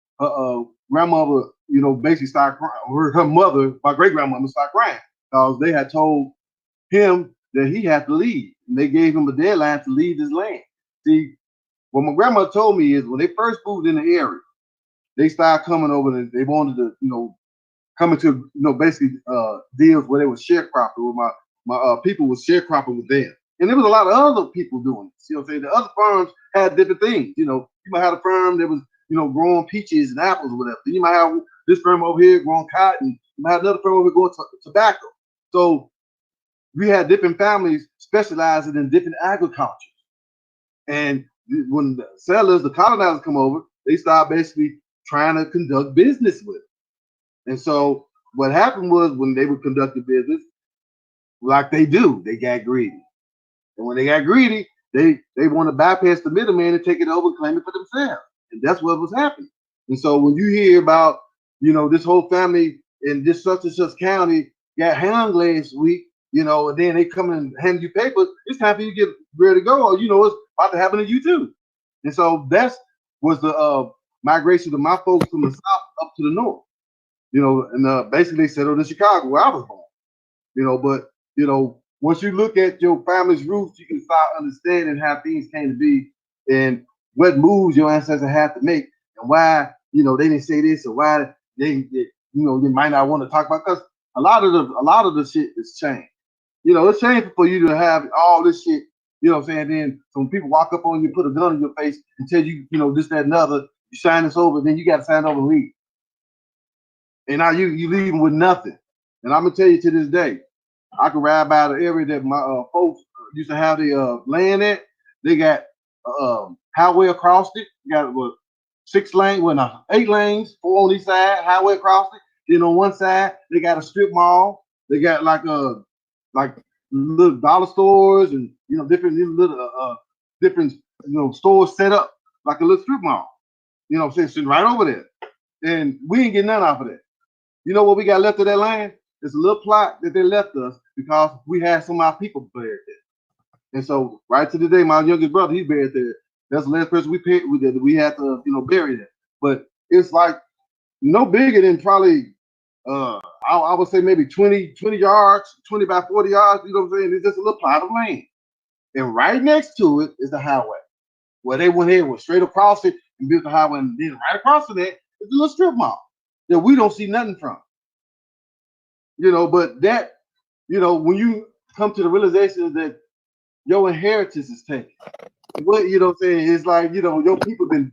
grandmother, you know, basically start crying. Heard her mother, my great grandmother, start crying because they had told him that he had to leave, and they gave him a deadline to leave this land. See, what my grandmother told me is when they first moved in the area, they started coming over and they wanted to, you know, come into, you know, basically deals where they were sharecropping with my people was sharecropping with them. And there was a lot of other people doing it. You know what I'm saying? The other farms had different things. You know, you might have a farm that was, you know, growing peaches and apples or whatever. Then you might have this firm over here growing cotton. You might have another firm over here growing tobacco. So we had different families specializing in different agriculture. And when the settlers, the colonizers come over, they start basically trying to conduct business with it. And so what happened was when they would conduct the business, like they do, they got greedy. And when they got greedy, they want to bypass the middleman and take it over and claim it for themselves. And that's what was happening. And so when you hear about, you know, this whole family in this such and such county got hung last week, you know, and then they come and hand you papers, it's time for you to get ready to go, or you know, it's about to happen to you too. And so that's was the migration of my folks from the south up to the north. You know, and basically they settled in Chicago where I was born. You know, but you know, once you look at your family's roots, you can start understanding how things came to be and what moves your ancestors had to make and why, you know, they didn't say this or why they you know, they might not want to talk about, because a lot of the shit is changed. You know, it's shameful for you to have all this shit, you know what I'm saying? Then some people walk up on you, put a gun in your face and tell you, you know, this, that, and other, you sign this over, then you got to sign over and leave. And now you leaving with nothing. And I'm gonna tell you to this day, I can ride by the area that my folks used to have the land at. They got highway across it. You got 6 lanes, 8 lanes, 4 on each side, highway across it. Then on one side, they got a strip mall. They got like little dollar stores and, you know, different little different, you know, stores set up like a little strip mall. You know what I'm saying? Sitting right over there. And we ain't getting none off of that. You know what we got left of that land? It's a little plot that they left us because we had some of our people buried there. And so right to the day, my youngest brother, he's buried there. That's the last person we had to, you know, bury there. But it's like no bigger than probably I would say maybe 20 yards, 20 by 40 yards, you know what I'm saying? It's just a little plot of land. And right next to it is the highway. Where they went here, went straight across it and built the highway, and then right across from that is a little strip mall that we don't see nothing from. You know, but that, you know, when you come to the realization that your inheritance is taken, what, you know what I'm saying, it's like, you know, your people been,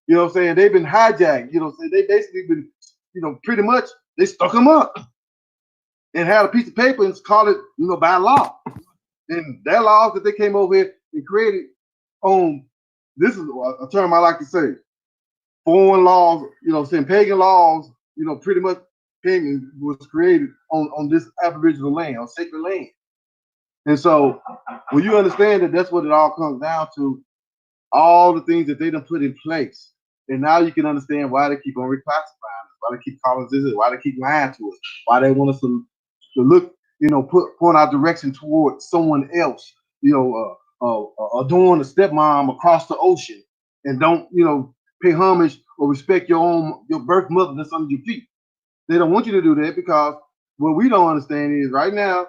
you know what I'm saying, they've been hijacked, you know what I'm saying, they basically been, you know, pretty much, they stuck them up and had a piece of paper and called it, you know, by law. And that laws that they came over here and created on, this is a term I like to say, foreign laws, you know, saying pagan laws, you know, pretty much pagan was created on this Aboriginal land, on sacred land. And so when you understand that that's what it all comes down to, all the things that they done put in place, and now you can understand why they keep on reclassifying us, why they keep calling us this, why they keep lying to us, why they want us to look, you know, point our direction towards someone else, you know, adorn a stepmom across the ocean, and don't, you know, pay homage or respect your birth mother that's under your feet. They don't want you to do that because what we don't understand is right now,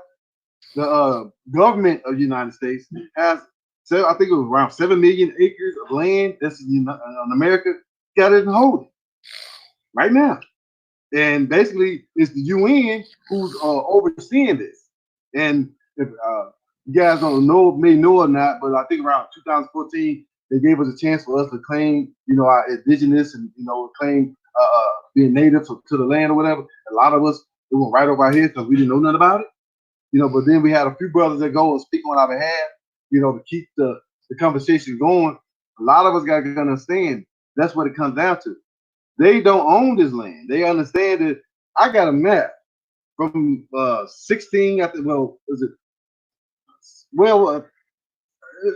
the government of the United States has, I think it was around 7 million acres of land that's in America got it and hold it right now. And basically, it's the UN who's overseeing this. And if you guys don't know, may know or not, but I think around 2014, they gave us a chance for us to claim, our indigenous and, claim being native to the land or whatever. A lot of us, we went right over our heads because we didn't know nothing about it. But then we had a few brothers that go and speak on our behalf, to keep the conversation going. A lot of us got to understand that's what it comes down to. They don't own this land. They understand that. I got a map from 16. I think. Well, is it? Well,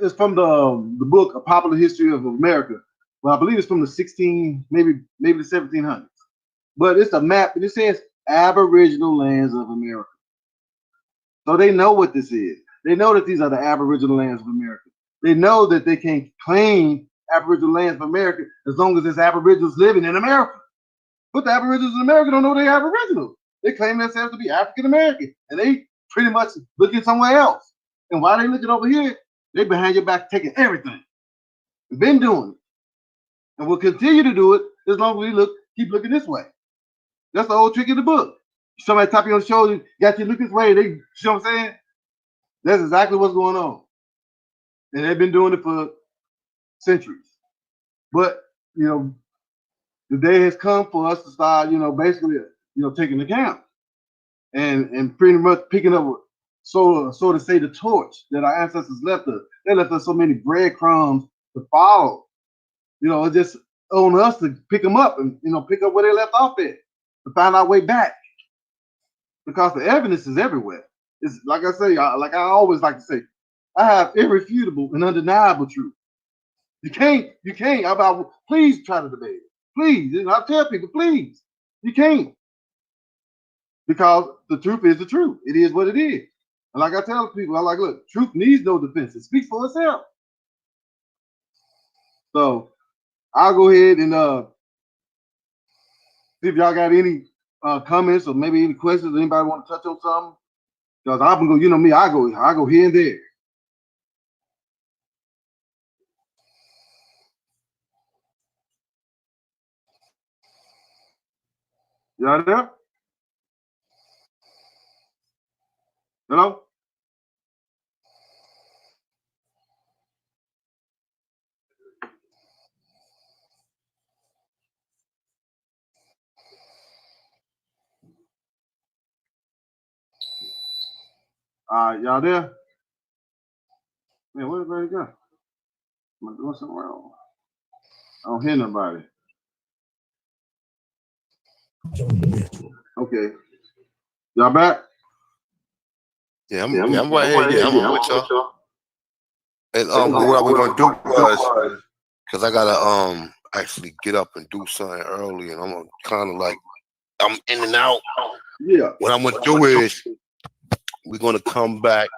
it's from the book A Popular History of America. Well, I believe it's from the maybe the 1700s. But it's a map, and it says Aboriginal Lands of America. So they know what this is. They know that these are the Aboriginal lands of America. They know that they can claim Aboriginal lands of America as long as there's Aboriginals living in America. But the Aboriginals in America don't know they're Aboriginal. They claim themselves to be African American, and they pretty much looking somewhere else. And while they looking over here, they behind your back taking everything. We've been doing it, and we'll continue to do it as long as we keep looking this way. That's the old trick in the book. Somebody tap you on the shoulder, got you look this way. You know what I'm saying? That's exactly what's going on, and they've been doing it for centuries. But the day has come for us to start, basically, taking account and pretty much picking up, so to say, the torch that our ancestors left us. They left us so many breadcrumbs to follow. It's just on us to pick them up and pick up where they left off at to find our way back, because the evidence is everywhere. It's like I say, like I always like to say, I have irrefutable and undeniable truth. You can't. Please try to debate it. Please. I tell people, please. You can't. Because the truth is the truth. It is what it is. And like I tell people, look, truth needs no defense. It speaks for itself. So I'll go ahead and see if y'all got any comments or maybe any questions. Anybody want to touch on something? Because I'm going, me, I go here and there. Y'all there? Hello? Y'all there? Man, where's everybody go? Am I doing something wrong? I don't hear nobody. Okay. Y'all back? Yeah, I'm right here. Yeah, I'm with y'all. And what we're gonna do was, because I gotta actually get up and do something early, and I'm kind of like I'm in and out. Yeah. What I'm gonna do is we're gonna come back.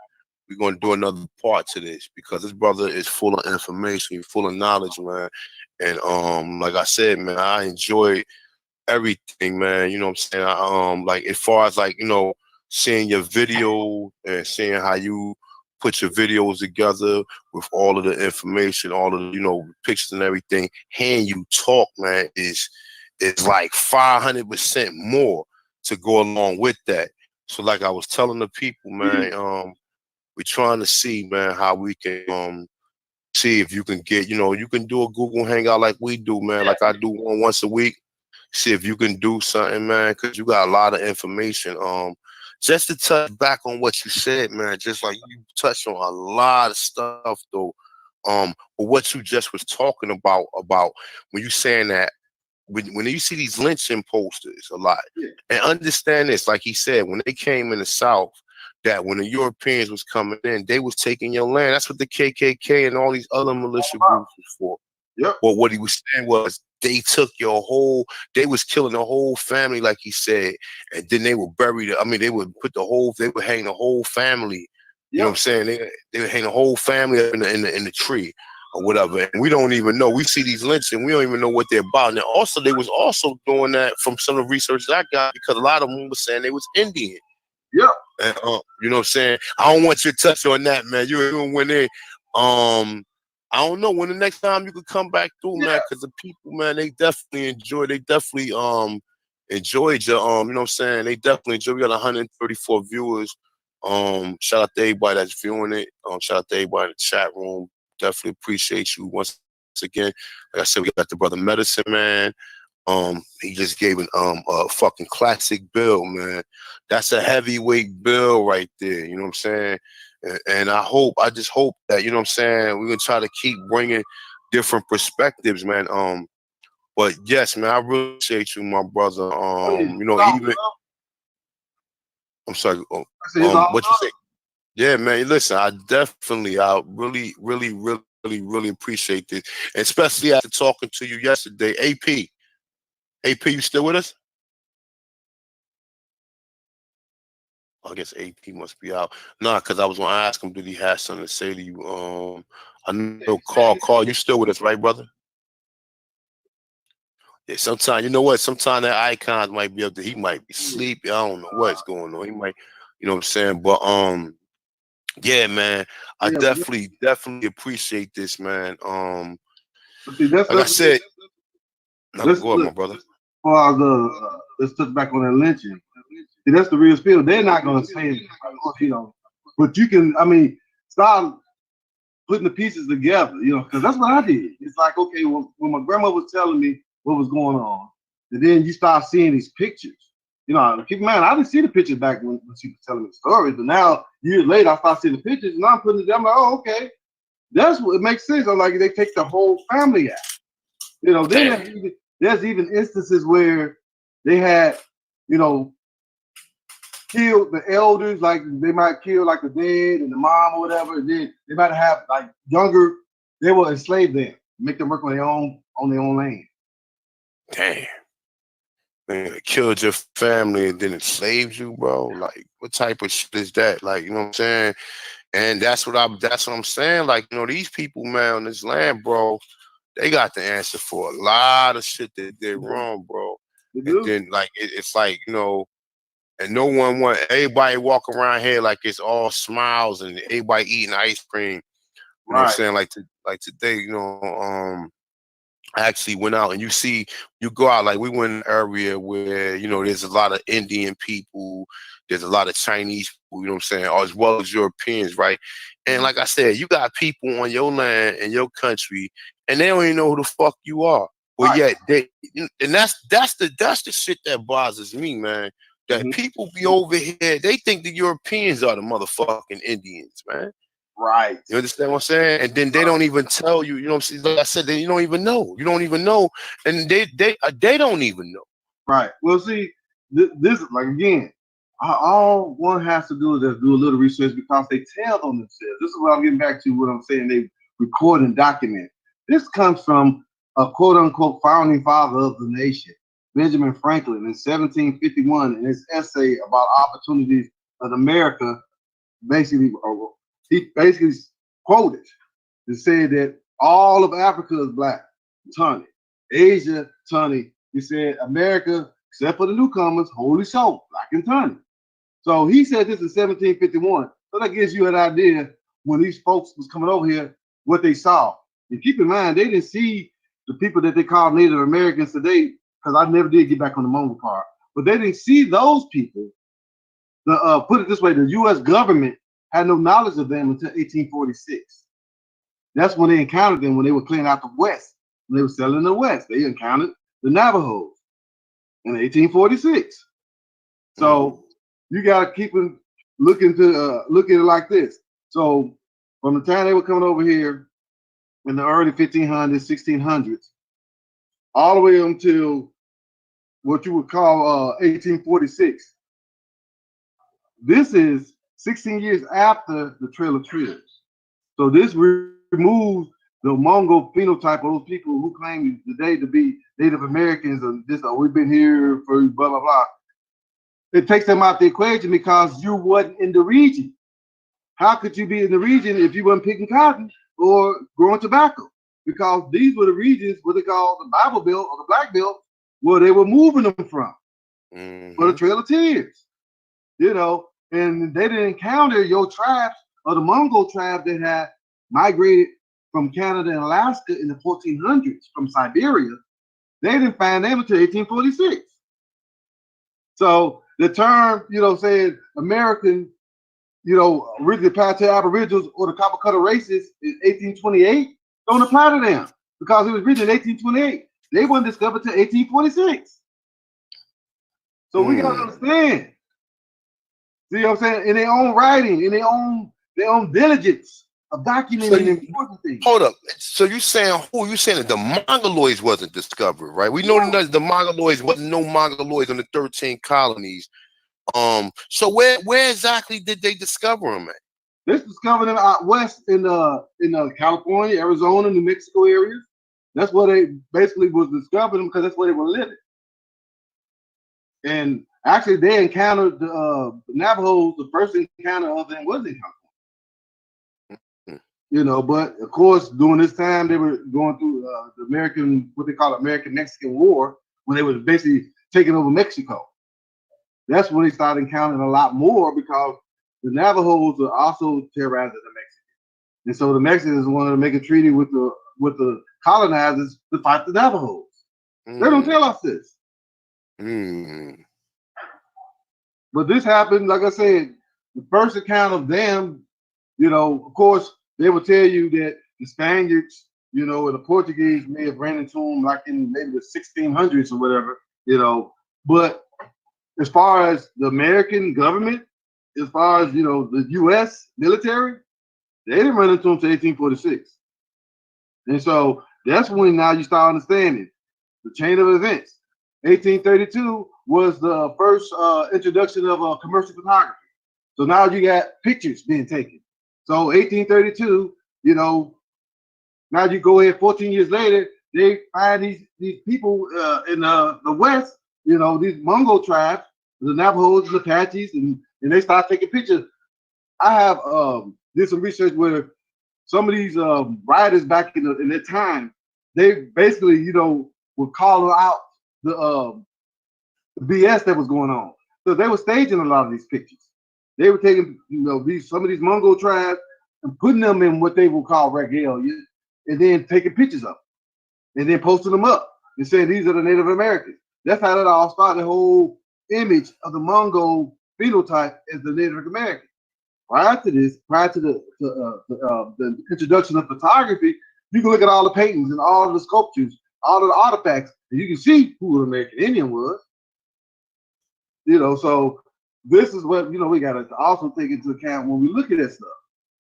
We're gonna do another part to this because this brother is full of information, full of knowledge, man. And like I said, man, I enjoyed everything, man. You know what I'm saying? Like as far as like seeing your video and seeing how you put your videos together with all of the information, all of the pictures and everything. Hearing you talk, man, is like 500% more to go along with that. So like I was telling the people, man, we're trying to see, man, how we can see if you can get, you can do a Google Hangout like we do, man, like I do one once a week. See if you can do something, man, because you got a lot of information. Just to touch back on what you said, man, just like you touched on a lot of stuff, though. But what you just was talking about when you saying that, when you see these lynching posters a lot, and understand this, like he said, when they came in the South, that when the Europeans was coming in, they was taking your land. That's what the KKK and all these other militia groups was for. Yep. Well, what he was saying was they took they was killing the whole family, like he said, and then they would bury they would hang the whole family. You know what I'm saying? They would hang the whole family up in the tree or whatever. And we don't even know. We see these lynching, we don't even know what they're about. And also, they was also doing that from some of the research that I got, because a lot of them were saying they was Indian. Yeah. And you know what I'm saying? I don't want you to touch on that, man. You went in. I don't know when the next time you could come back through, man, because the people, man, they definitely enjoyed enjoyed your you know what I'm saying? They definitely enjoyed. We got 134 viewers. Shout out to everybody that's viewing it. Shout out to everybody in the chat room. Definitely appreciate you once again. Like I said, we got the brother Medicine Man. He just gave a fucking classic bill, man. That's a heavyweight bill right there. You know what I'm saying? And I just hope that, you know what I'm saying, we're gonna try to keep bringing different perspectives, man. But yes, man, I really appreciate you, my brother. You know, even I'm sorry. What you say? Yeah, man. Listen, I really appreciate this, and especially after talking to you yesterday. AP, you still with us? I guess AP must be out. Nah, because I was gonna ask him, did he have something to say to you? I know Carl, you still with us, right, brother? Yeah, sometimes, you know what? Sometimes that icon might be up there. He might be sleepy. I don't know what's going on. He might, you know what I'm saying? But yeah, man, I definitely appreciate this, man. See, like I said, go ahead, my brother. Let's touch back on that lynching. See, that's the real spiel. They're not gonna say it, you know, but you can, I mean, start putting the pieces together, you know, because that's what I did. It's like, okay, well, when my grandma was telling me what was going on, and then you start seeing these pictures. You know, keep in mind, I didn't see the pictures back when she was telling me the stories, but now years later, I start seeing the pictures, and I'm putting it down. I'm like, oh, okay, that's what it makes sense. I'm like, they take the whole family out. You know, then there's even instances where they had, you know, killed the elders, like they might kill like the dad and the mom or whatever, and then they might have like younger, they will enslave them, make them work on their own land. Damn. Man, it killed your family and then enslaved you, bro. Like, what type of shit is that? Like, you know what I'm saying? And that's what I'm saying. Like, you know, these people, man, on this land, bro, they got the answer for a lot of shit that did wrong, bro. And then, like, it's like, you know, and no one want everybody walk around here like it's all smiles and everybody eating ice cream. You know what I'm saying? Like today, you know, I actually went out and you go out, like we went in an area where, you know, there's a lot of Indian people, there's a lot of Chinese people, you know what I'm saying, as well as Europeans, right? And like I said, you got people on your land and your country, and they don't even know who the fuck you are. But yet and that's the shit that bothers me, man. That people be over here, they think the Europeans are the motherfucking Indians, man. Right. You understand what I'm saying? And then they don't even tell you, you know what I'm saying? Like I said, you don't even know. You don't even know. And they don't even know. Right. Well, see, this like again, all one has to do is just do a little research because they tell on themselves. This is what I'm getting back to what I'm saying. They record and document. This comes from a quote unquote founding father of the nation, Benjamin Franklin, in 1751, in his essay about opportunities of America. Basically, he basically quoted and said that all of Africa is black, Tony. Asia, Tony. He said America, except for the newcomers, wholly so, black and Tony. So he said this in 1751. So that gives you an idea when these folks was coming over here, what they saw. And keep in mind, they didn't see the people that they call Native Americans today, because I never did get back on the Mongol part, but they didn't see those people. Put it this way, the U.S. government had no knowledge of them until 1846. That's when they encountered them when they were clearing out the West. When they were selling the West, they encountered the Navajos in 1846. So you got to keep looking at it like this. So from the time they were coming over here in the early 1500s, 1600s, all the way until what you would call 1846. This is 16 years after the Trail of Tears. So this removes the Mongol phenotype of those people who claim today to be Native Americans and this, we've been here for blah, blah, blah. It takes them out the equation because you wasn't in the region. How could you be in the region if you weren't picking cotton or growing tobacco? Because these were the regions, what they call the Bible Belt or the Black Belt, where they were moving them from for the Trail of Tears. You know, and they didn't encounter your tribes or the Mongol tribe that had migrated from Canada and Alaska in the 1400s from Siberia, they didn't find them until 1846. So the term, saying American, originally applied to Aboriginals or the copper cutter races in 1828 don't apply to them because it was written in 1828. They weren't discovered until 1846. So we gotta understand. See what I'm saying? In their own writing, in their own diligence of documenting important things. Hold up. So you saying that the Mongoloids wasn't discovered, right? We know that the Mongoloids wasn't no Mongoloids on the 13 colonies. So where exactly did they discover them at? They discovered them out west in California, Arizona, New Mexico areas. That's where they basically was discovering them because that's where they were living. And actually, they encountered the Navajos. The first encounter of them was in California. But of course, during this time, they were going through the what they call American-Mexican War, when they was basically taking over Mexico. That's when they started encountering a lot more because the Navajos are also terrorizing the Mexicans, and so the Mexicans wanted to make a treaty with the colonizers to fight the Navajos. They don't tell us this. But this happened, like I said, the first account of them, of course, they will tell you that the Spaniards, and the Portuguese may have ran into them like in maybe the 1600s or whatever, But as far as the American government, as far as, the U.S. military, they didn't run into them until 1846. And so that's when now you start understanding the chain of events. 1832 was the first introduction of commercial photography. So now you got pictures being taken. So 1832, now you go ahead 14 years later, they find these people in the West, these Mongol tribes, the Navajos and the Apaches, and they start taking pictures. I have did some research where some of these writers back in their time, they basically, were calling out the BS that was going on. So they were staging a lot of these pictures. They were taking, some of these Mongol tribes and putting them in what they would call regalia, and then taking pictures of them, and then posting them up and saying these are the Native Americans. That's how that all started. The whole image of the Mongol phenotype as the Native American. Prior to the introduction of photography, you can look at all the paintings and all of the sculptures, all of the artifacts, and you can see who the American Indian was. So this is what we got to also take into account when we look at that stuff.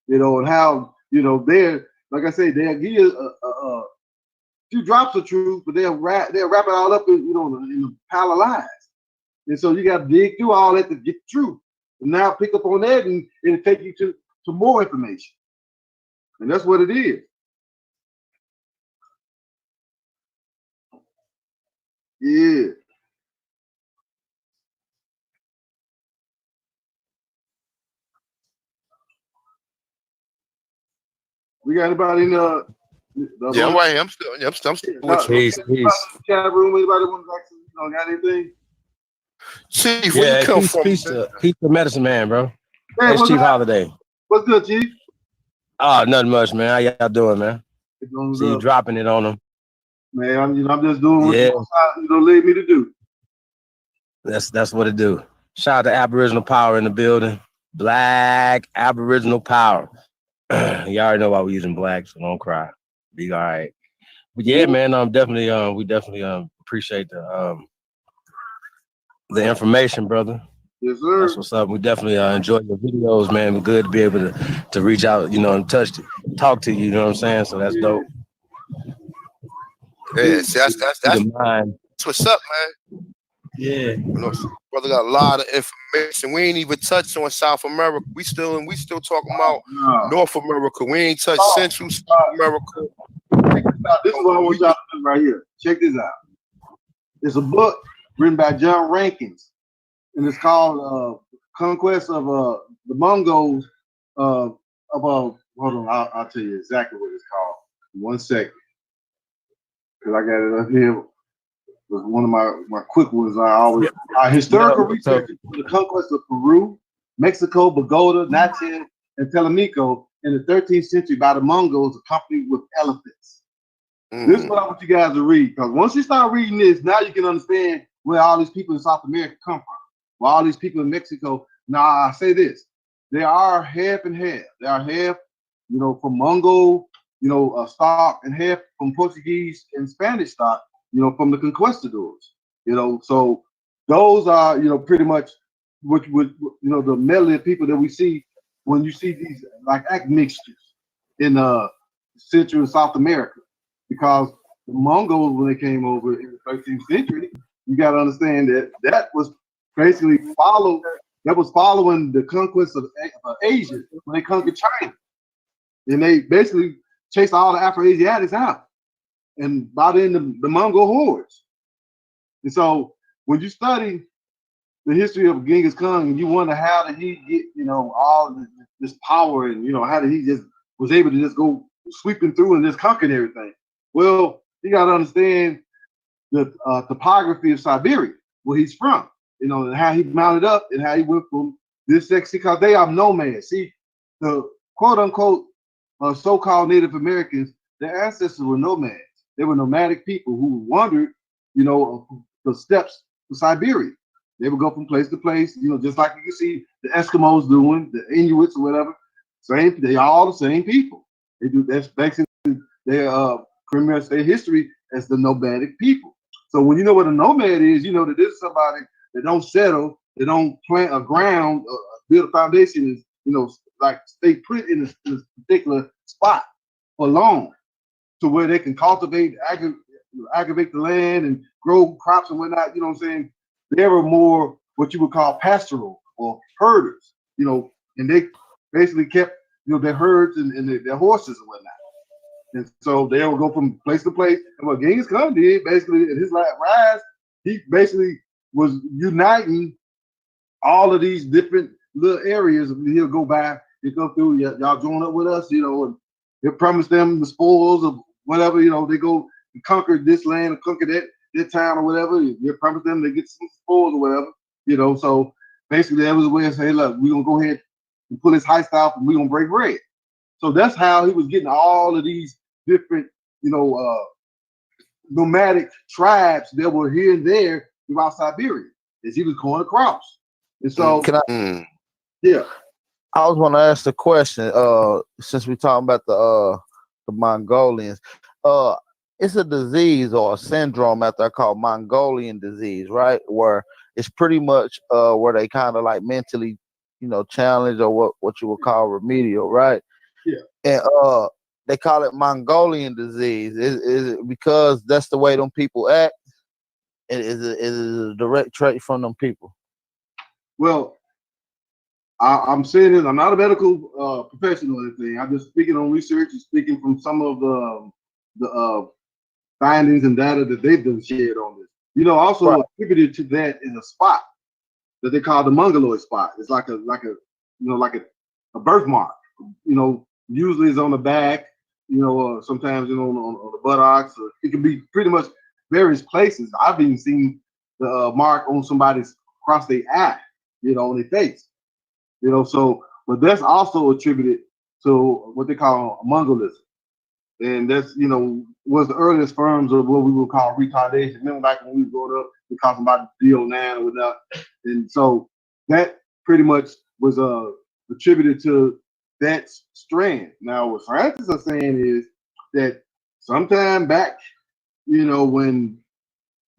And how they're, like I say, they'll give you a few drops of truth, but they'll wrap it all up in a pile of lies. And so you got to dig through all that to get the truth. And now pick up on that and it'll take you to more information. And that's what it is. Yeah. We got anybody in the Yeah, I'm right here. I'm still with you. Peace. Chat room, anybody want to actually, got anything? Chief, where you come from? Peace to Medicine Man, bro. Hey, It's Chief Holiday. What's good, Chief? Oh, nothing much, man. How y'all doing, man? See you dropping it on them. Man, I'm just doing what you lead me to do. That's what it do. Shout out to Aboriginal Power in the building. Black Aboriginal Power. You already know why we're using black, so don't cry. Be all right. But yeah, man, we definitely appreciate the information, brother. Yes, sir. That's what's up. We definitely enjoy your videos, man. We're good to be able to reach out, and talk to you. You know what I'm saying? So that's dope. Yeah, that's what's up, man. Yeah. Brother got a lot of information. We ain't even touched on South America. We still talking about North America. We ain't touched Central South America. This is what I want y'all to do right here. Check this out. It's a book written by John Rankins, and it's called Conquest of the Mongols. Hold on, I'll tell you exactly what it's called. 1 second, because I got it up here. Was one of my quick ones. I always historical research for the conquest of Peru, Mexico, Bogota, Nachen, and Telemico in the 13th century by the Mongols accompanied with elephants. Mm. This is what I want you guys to read, because once you start reading this, now you can understand where all these people in South America come from, where all these people in Mexico. Now, I say this, they are half and half. They are half, from Mongol, stock, and half from Portuguese and Spanish stock, from the conquistadors. So those are, pretty much what the medley of people that we see when you see these like admixtures in Central and South America. Because the Mongols, when they came over in the 13th century, you got to understand that was basically following the conquest of Asia when they conquered China. And they basically chased all the Afro-Asiatics out and brought in the Mongol hordes. And so when you study the history of Genghis Khan, you wonder how did he get, all this power, and how did he just was able to just go sweeping through and just conquering everything. Well, you got to understand the topography of Siberia, where he's from, and how he mounted up and how he went from this section, because they are nomads. See, the quote unquote so-called Native Americans, their ancestors were nomads. They were nomadic people who wandered, the steppes to Siberia. They would go from place to place, just like you can see the Eskimos doing, the Inuits or whatever. They are all the same people. They do that's basically their premier state history as the nomadic people. So when you know what a nomad is, you know that this is somebody that don't settle, they don't plant a ground, build a foundation, is like stay put in this particular spot for long, to where they can cultivate, aggravate the land and grow crops and whatnot. You know what I'm saying? They were more what you would call pastoral or herders, and they basically kept, their herds and their horses and whatnot. And so they would go from place to place. And what Genghis Khan did, basically, in his last rise, he basically was uniting all of these different little areas. He'll go by, he'll go through, y'all join up with us, and he'll promise them the spoils of whatever, they go and conquer this land or conquer that town or whatever. He'll promise them they get some spoils or whatever, So basically, that was a way of saying, look, we're going to go ahead and pull his heist off and we're going to break bread. So that's how he was getting all of these different, nomadic tribes that were here and there throughout Siberia as he was going across. And so, yeah. I was want to ask the question, since we're talking about the Mongolians, it's a disease or a syndrome out there called Mongolian disease, right? Where it's pretty much where they kind of like mentally, challenged, or what you would call remedial, right? Yeah. And they call it Mongolian disease. Is it because that's the way them people act? Is it a direct trait from them people? Well, I'm saying this, I'm not a medical professional or anything. I'm just speaking on research and speaking from some of the findings and data that they've been shared on this. Also right. Attributed to that is a spot that they call the mongoloid spot. It's like a birthmark. Usually it's on the back, sometimes on the buttocks. Or it can be pretty much various places. I've even seen the mark on somebody's across their eye, on their face. So, but that's also attributed to what they call Mongolism. And that's, was the earliest forms of what we would call retardation. Remember back when we were growing up, we called somebody DO9 or whatnot. And so that pretty much was attributed to that strand. Now, what scientists are saying is that sometime back, when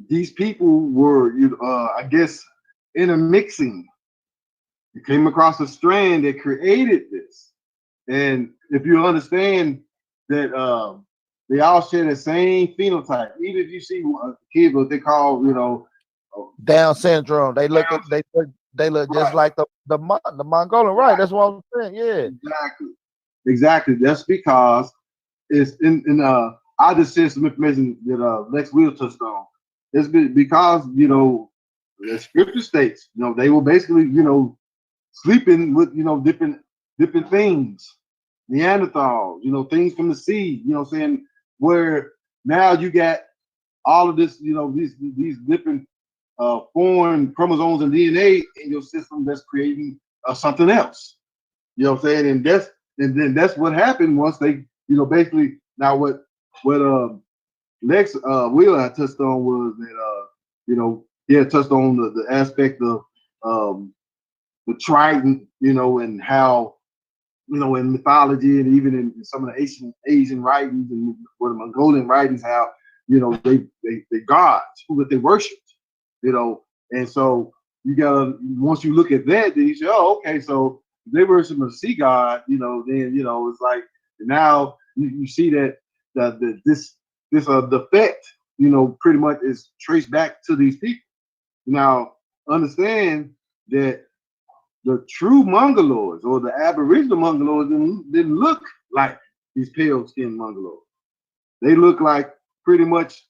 these people were, I guess, intermixing, you came across a strand that created this. And if you understand that they all share the same phenotype, even if you see a kid what they call, Down syndrome, they look just like the Mongolian, right? That's what I'm saying. Yeah, exactly. That's because it's in I just shared some information that Lex Will touched on. It's because the scripture states, they were basically sleeping with different things, Neanderthals, things from the sea, saying, where now you got all of this, these different foreign chromosomes and DNA in your system that's creating something else. You know what I'm saying? And that's And then that's what happened once they, basically now what Lex Wheeler had touched on was that he had touched on the aspect of the trident, and how in mythology and even in some of the Asian writings and the Mongolian writings, how they gods who they worshipped, and so you gotta, once you look at that, then you say, oh, okay, so they worship a sea god, then it's like now you see that this defect, pretty much is traced back to these people. Now understand that the true Mongoloids or the Aboriginal Mongoloids didn't look like these pale-skinned Mongoloids. They look like pretty much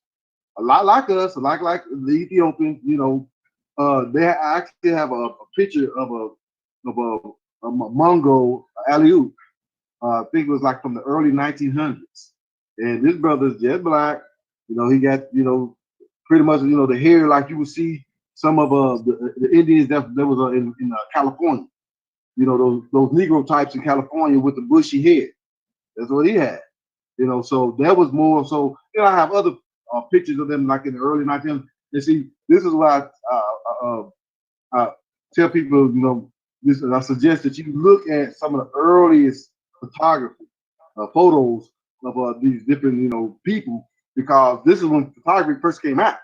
a lot like us, like the Ethiopians. They actually have a picture of a Mongol Aleut. I think it was like from the early 1900s, and this brother's jet black. He got pretty much the hair like you would see some of the Indians that was in California. Those Negro types in California with the bushy hair. That's what he had. So that was more so. I have other pictures of them like in the early 1900s. You see, this is why I tell people, this. I suggest that you look at some of the earliest photography, photos of these different, people, because this is when photography first came out.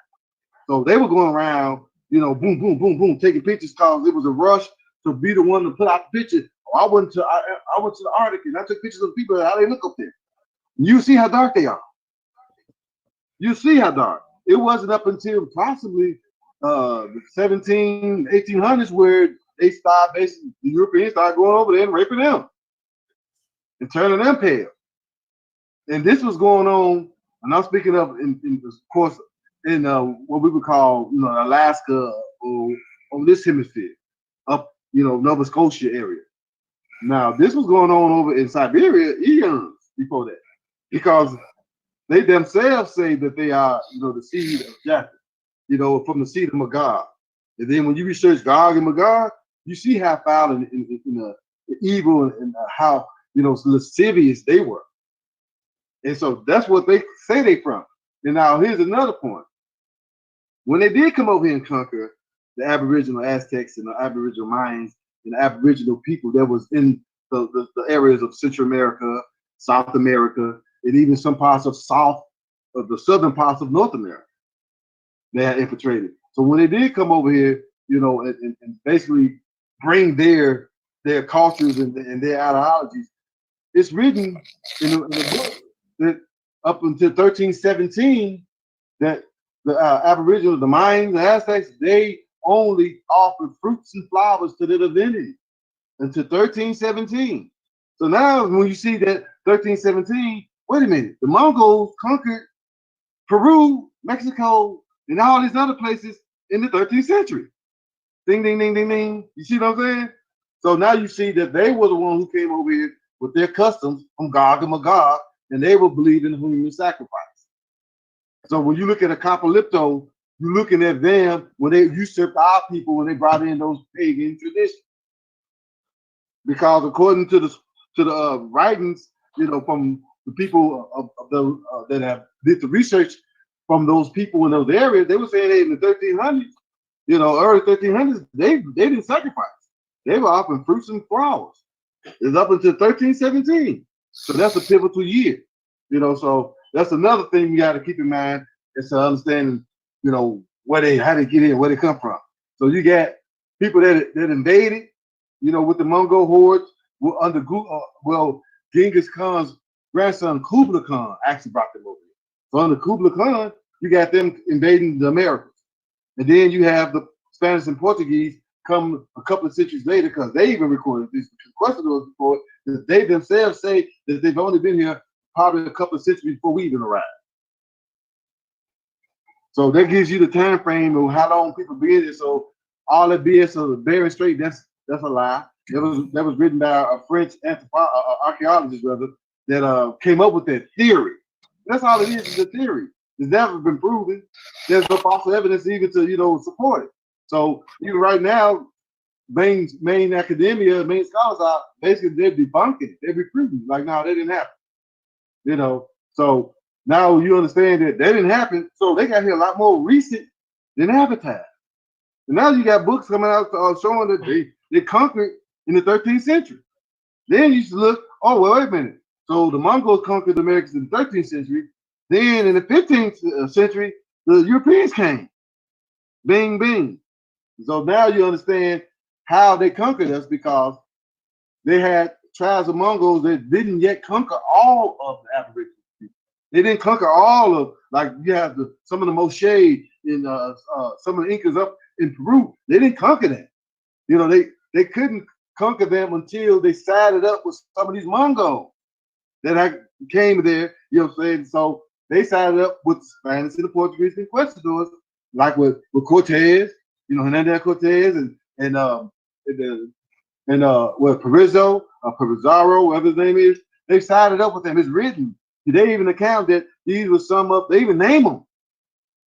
So they were going around, boom, boom, boom, boom, taking pictures because it was a rush to be the one to put out the picture. I went to the Arctic and I took pictures of the people, how they look up there. You see how dark they are. You see how dark. It wasn't up until possibly the 1800s where they started, basically, the Europeans started going over there and raping them and turning them pale. And this was going on, and I'm speaking of, of course, in what we would call, Alaska or on this hemisphere, up, Nova Scotia area. Now, this was going on over in Siberia eons before that, because they themselves say that they are, the seed of Japheth, from the seed of Magog. And then when you research Gog and Magog, you see how foul and evil and how, lascivious they were. And so that's what they say they from. And now here's another point. When they did come over here and conquer the Aboriginal Aztecs and the Aboriginal Mayans and the Aboriginal people that was in the areas of Central America, South America, and even some parts of the southern parts of North America, they had infiltrated. So when they did come over here, and basically bring their cultures and their ideologies, it's written in the book that up until 1317, that the Aboriginal, the Mayans, the Aztecs, they only offered fruits and flowers to their divinity until 1317. So now when you see that 1317, wait a minute, the Mongols conquered Peru, Mexico, and all these other places in the 13th century. Ding, ding, ding, ding, ding. You see what I'm saying? So now you see that they were the one who came over here with their customs from Gog and Magog, and they were believing in human sacrifice. So when you look at Apocalypto, you're looking at them when they usurped our people, when they brought in those pagan traditions. Because according to the writings, from the people that have did the research from those people in those areas, they were saying that in the 1300s, early 1300s, they didn't sacrifice. They were offering fruits and flowers. It's up until 1317. So that's a pivotal year. So that's another thing you got to keep in mind, is to understand, how they get in, where they come from. So you got people that invaded, with the Mongol hordes under Genghis Khan's grandson Kublai Khan actually brought them over here. So under Kublai Khan, you got them invading the Americas. And then you have the Spanish and Portuguese come a couple of centuries later, because they even recorded this. The question was before that they themselves say that they've only been here probably a couple of centuries before we even arrived. So that gives you the time frame of how long people been here. So all that BS of the Bering Strait, that's a lie. That was written by a French archaeologist, rather, that came up with that theory. That's all it is a theory. It's never been proven. There's no fossil evidence even to support it. So even right now, main academia, main scholars are basically they're debunking it. They're recruiting. Like, no, that didn't happen. You know, so now you understand that didn't happen. So they got here a lot more recent than advertised. And now you got books coming out showing that they conquered in the 13th century. Then you should look, oh, well, wait a minute. So the Mongols conquered the Americans in the 13th century. Then in the 15th century, the Europeans came. Bing, bing. So now you understand how they conquered us, because they had tribes of Mongols that didn't yet conquer all of the Aboriginal people. They didn't conquer all of, like you have some of the Moshe in some of the Incas up in Peru. They didn't conquer that. You know, they couldn't conquer them until they sided up with some of these Mongols that came there. You know what I'm saying? So they sided up with the Spanish and the Portuguese conquistadors, like with Cortez, you know, Hernandez Cortez what Pizarro, whatever his name is. They sided up with them. It's written. They even account that these were some of. They even name them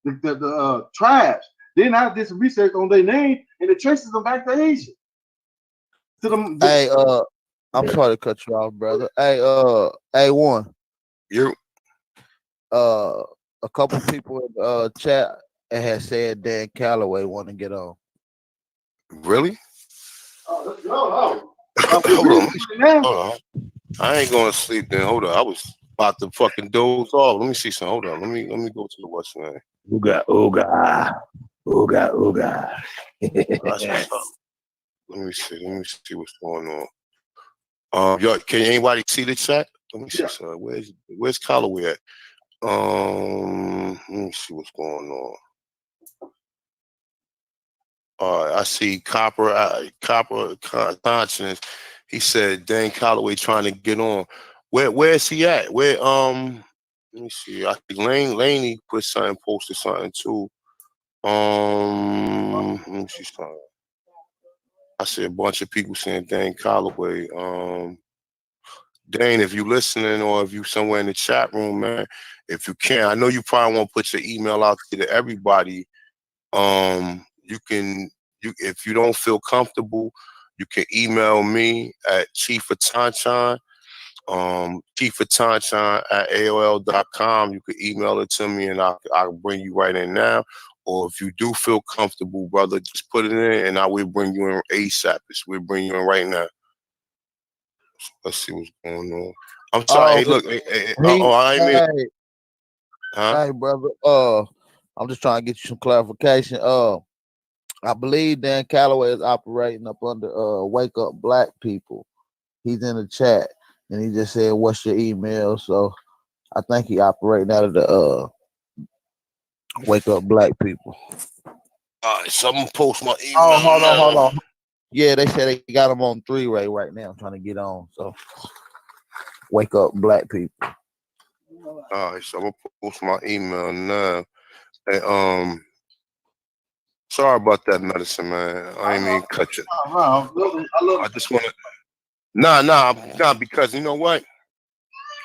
the tribes. Then I did some research on their name, and it traces them back to Asia. Hey, I'm sorry to cut you off, brother. Hey, A1. You. A couple people in the chat had said Dan Callaway want to get on. Really? Oh, let's go. Hold on. I ain't going to sleep then. Hold on. I was about to fucking doze off. Let me see some. Hold on. Let me go to the what's name. Ooga. That's what's up. Let me see what's going on. Yo, can anybody see the chat? Let me see. So where's Callaway at? Let me see what's going on. I see Copper Conscience. He said Dan Callaway trying to get on. Where is he at? Where let me see. I think Laney posted something too. Let me see something. I see a bunch of people saying Dan Callaway. Dane, if you listening or if you somewhere in the chat room, man, if you can, I know you probably won't put your email out to everybody. If you don't feel comfortable, you can email me at chiefatanchan, chiefatanchan at AOL.com. You can email it to me and I'll bring you right in now. Or if you do feel comfortable, brother, just put it in and I will bring you in ASAP. We'll bring you in right now. Let's see what's going on. I'm sorry. Hey, look. Hey, brother. I'm just trying to get you some clarification. I believe Dan Callaway is operating up under Wake Up Black People. He's in the chat and he just said, "What's your email?" So I think he operating out of the Wake Up Black People. All right, someone post my email. Oh, hold on. Yeah, they said they got him on 3-way right now. I'm trying to get on. So Wake Up Black People. All right, so I'm gonna post my email now. And sorry about that, medicine man. I ain't mean cut you. I just want to. Nah, because you know what?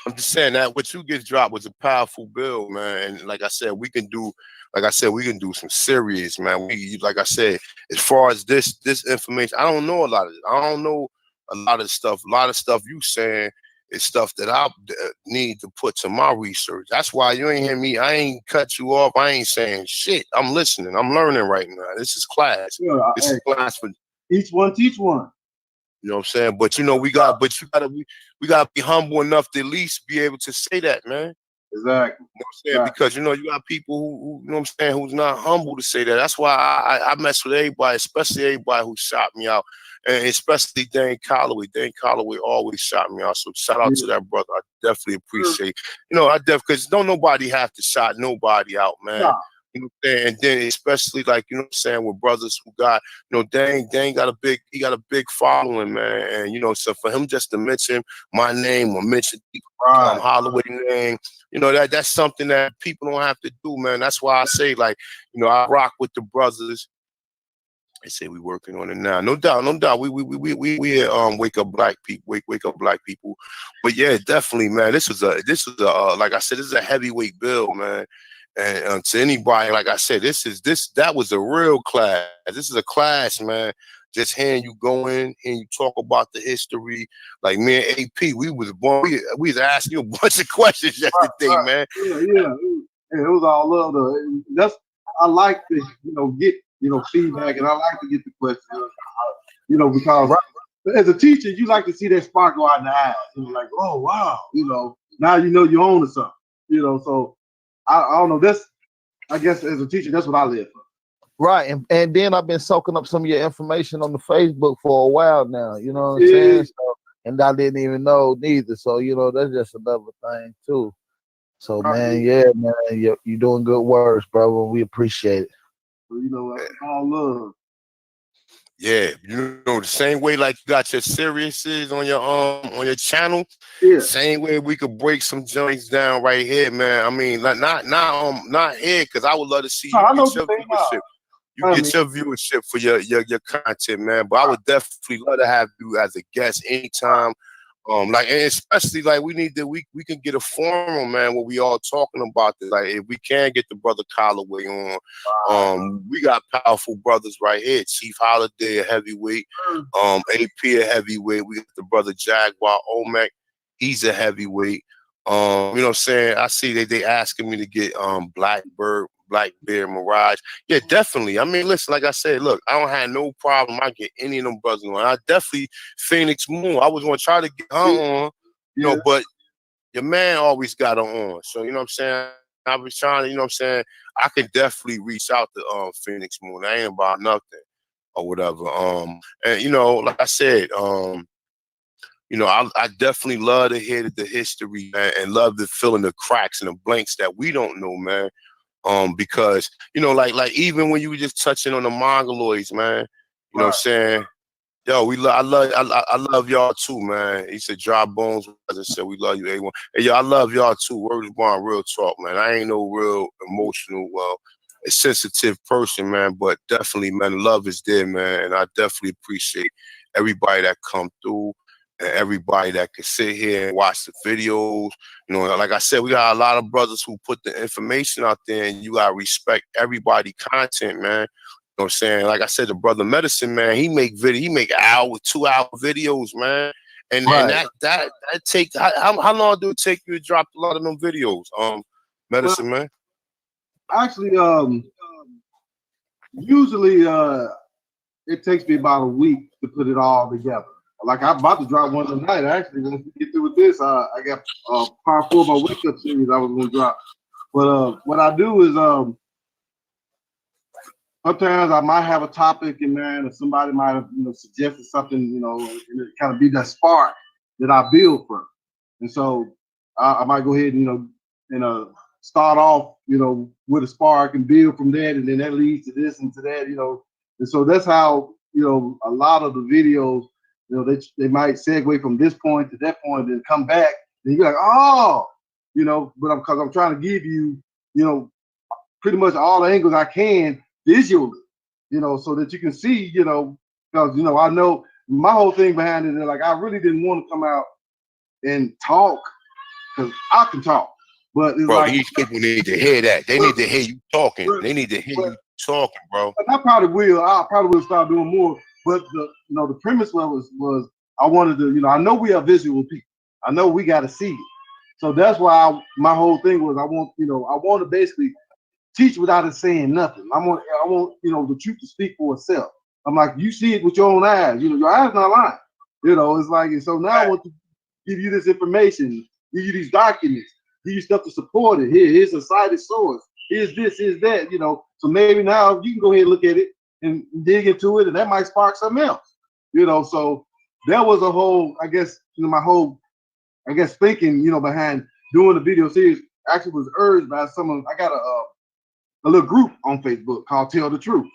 I'm just saying that what you get dropped was a powerful bill, man. And like I said, we can do some serious, man. Like I said, as far as this information, I don't know a lot of it. I don't know a lot of stuff. A lot of stuff you saying is stuff that I need to put to my research. That's why you ain't hear me. I ain't cut you off. I ain't saying shit. I'm listening. I'm learning right now. This is class. This is class for each one teach one. You know what I'm saying? But you know, we gotta be humble enough to at least be able to say that, man. Exactly. You know what I'm saying? Right. Because you know, you got people who you know what I'm saying, who's not humble to say that. That's why I mess with everybody, especially everybody who shot me out. And especially Dan Callaway. Dan Callaway always shot me out. So shout out to that brother. I definitely appreciate. You know, because don't nobody have to shot nobody out, man. Nah. You know what I'm saying? And then especially like, you know what I'm saying, with brothers who got, you know, Dan got a big following, man. And you know, so for him just to mention my name or mention Holloway name, you know, that's something that people don't have to do, man. That's why I say, like, you know, I rock with the brothers. They say we working on it now. No doubt. We wake up black people, wake up black people. But yeah, definitely, man. This is a like I said, this is a heavyweight bill, man. And to anybody, like I said, that was a real class. This is a class, man, just hearing you go in and you talk about the history. Like me and AP, we was born. We was asking you a bunch of questions yesterday, man. Yeah. It was all love though. That's I like to get feedback, and I like to get the questions. Because as a teacher, you like to see that spark go out in the eyes. Like, oh wow, now you're on to something. So I don't know. That's I guess as a teacher, that's what I live for. Right, and then I've been soaking up some of your information on the Facebook for a while now. You know what I'm saying? So, and I didn't even know neither. So that's just another thing too. So man, you're doing good works, bro. We appreciate it. So, all love. Yeah, the same way like you got your seriouses on your channel. Yeah. Same way we could break some joints down right here, man. I mean, not here, because I would love to see you get your viewership. You get your viewership for your content, man. But I would definitely love to have you as a guest anytime. And especially like we can get a forum, man, where we all talking about this. Like if we can get the brother Callaway on, we got powerful brothers right here. Chief Holiday, a heavyweight, AP a heavyweight. We got the brother Jaguar Omek, he's a heavyweight. You know what I'm saying? I see they asking me to get Black Bear Mirage. Yeah, definitely. I mean, listen, like I said, look, I don't have no problem. I get any of them brothers on. I definitely Phoenix Moon. I was gonna try to get her on, but your man always got her on. So you know what I'm saying? I was trying to, you know what I'm saying? I can definitely reach out to Phoenix Moon. I ain't about nothing or whatever. And like I said, I definitely love to hear the history, man, and love to fill in the cracks and the blanks that we don't know, man. Because like even when you were just touching on the Mongoloids, man, you know what I'm saying? Yo, I love y'all too, man. He said Dry Bones, as I said, we love you, A1. Hey, yo, I love y'all too. Word is born, real talk, man. I ain't no real emotional, a sensitive person, man, but definitely, man, love is there, man, and I definitely appreciate everybody that come through. And everybody that can sit here and watch the videos. Like I said, we got a lot of brothers who put the information out there, and you gotta respect everybody content, man. You know what I'm saying? Like I said, the brother Medicine Man, he make 2-hour videos, man. And that take how long do it take you to drop a lot of them videos, Medicine Man? Actually, usually it takes me about a week to put it all together. Like I'm about to drop one tonight. Actually, once we get through with this, I got part 4 of my wake up series I was gonna drop. But what I do is sometimes I might have a topic in there, and somebody might have suggested something, and it kind of be that spark that I build from. And so I might go ahead and start off with a spark and build from that, and then that leads to this and to that, And so that's how a lot of the videos. They might segue from this point to that point and come back. And you're like, oh, but because I'm trying to give you, pretty much all the angles I can visually, so that you can see, because, I know my whole thing behind it is like, I really didn't want to come out and talk because I can talk. But it's bro, these people need to hear that. They need to hear you talking. They need to hear you talking, bro. I probably will start doing more. But the premise was I wanted to, I know we are visual people. I know we got to see it. So that's why my whole thing was I want to basically teach without it saying nothing. I want the truth to speak for itself. I'm like, you see it with your own eyes. Your eyes not lying. It's like, and so now I want to give you this information, give you these documents, give you stuff to support it. Here's a cited source. Here's this, here's that. So maybe now you can go ahead and look at it and dig into it, and that might spark something else, So that was a whole, I guess, my whole, thinking, behind doing the video series. Actually, was urged by someone. I got a little group on Facebook called Tell the Truth.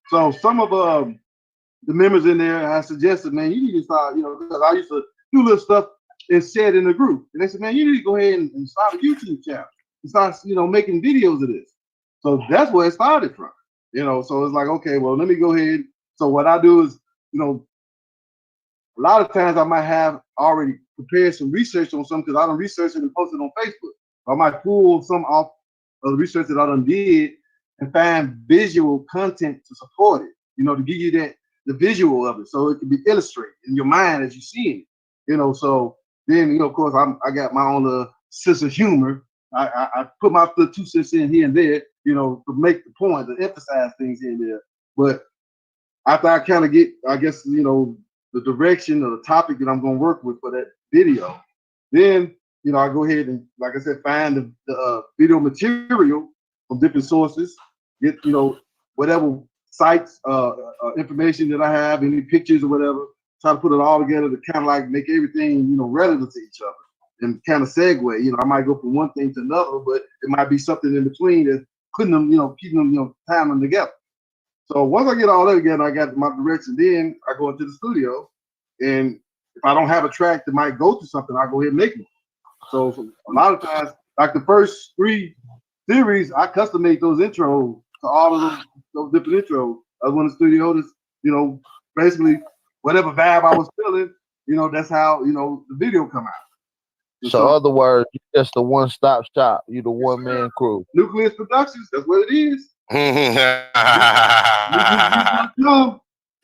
So some of the members in there, I suggested, man, you need to start, because I used to do little stuff and share it in the group, and they said, man, you need to go ahead and start a YouTube channel and start, making videos of this. So that's where it started from. So it's like, okay, well, let me go ahead. So what I do is, a lot of times I might have already prepared some research on something because I done researched it and posted on Facebook. I might pull some off of the research that I done did and find visual content to support it, to give you the visual of it, so it can be illustrated in your mind as you see it. You know, so then of course I got my own sense of humor. I put my 2 cents in here and there, to make the point, to emphasize things in there. But after I kind of get, I guess, the direction or the topic that I'm going to work with for that video, then, I go ahead and, like I said, find the video material from different sources, get, whatever sites, information that I have, any pictures or whatever, try to put it all together to kind of like make everything, relative to each other and kind of segue. I might go from one thing to another, but it might be something in between that's putting them, keeping them, tying them together. So once I get all that together, I got my direction, then I go into the studio, and if I don't have a track that might go to something, I go ahead and make it. So a lot of times, like the first 3 series, I custom made those intros to all of those different intros. I was in the studio, just, basically whatever vibe I was feeling, that's how, the video come out. So other words, you're just a one-stop shop. You the one-man crew. Nucleus Productions, that's what it is.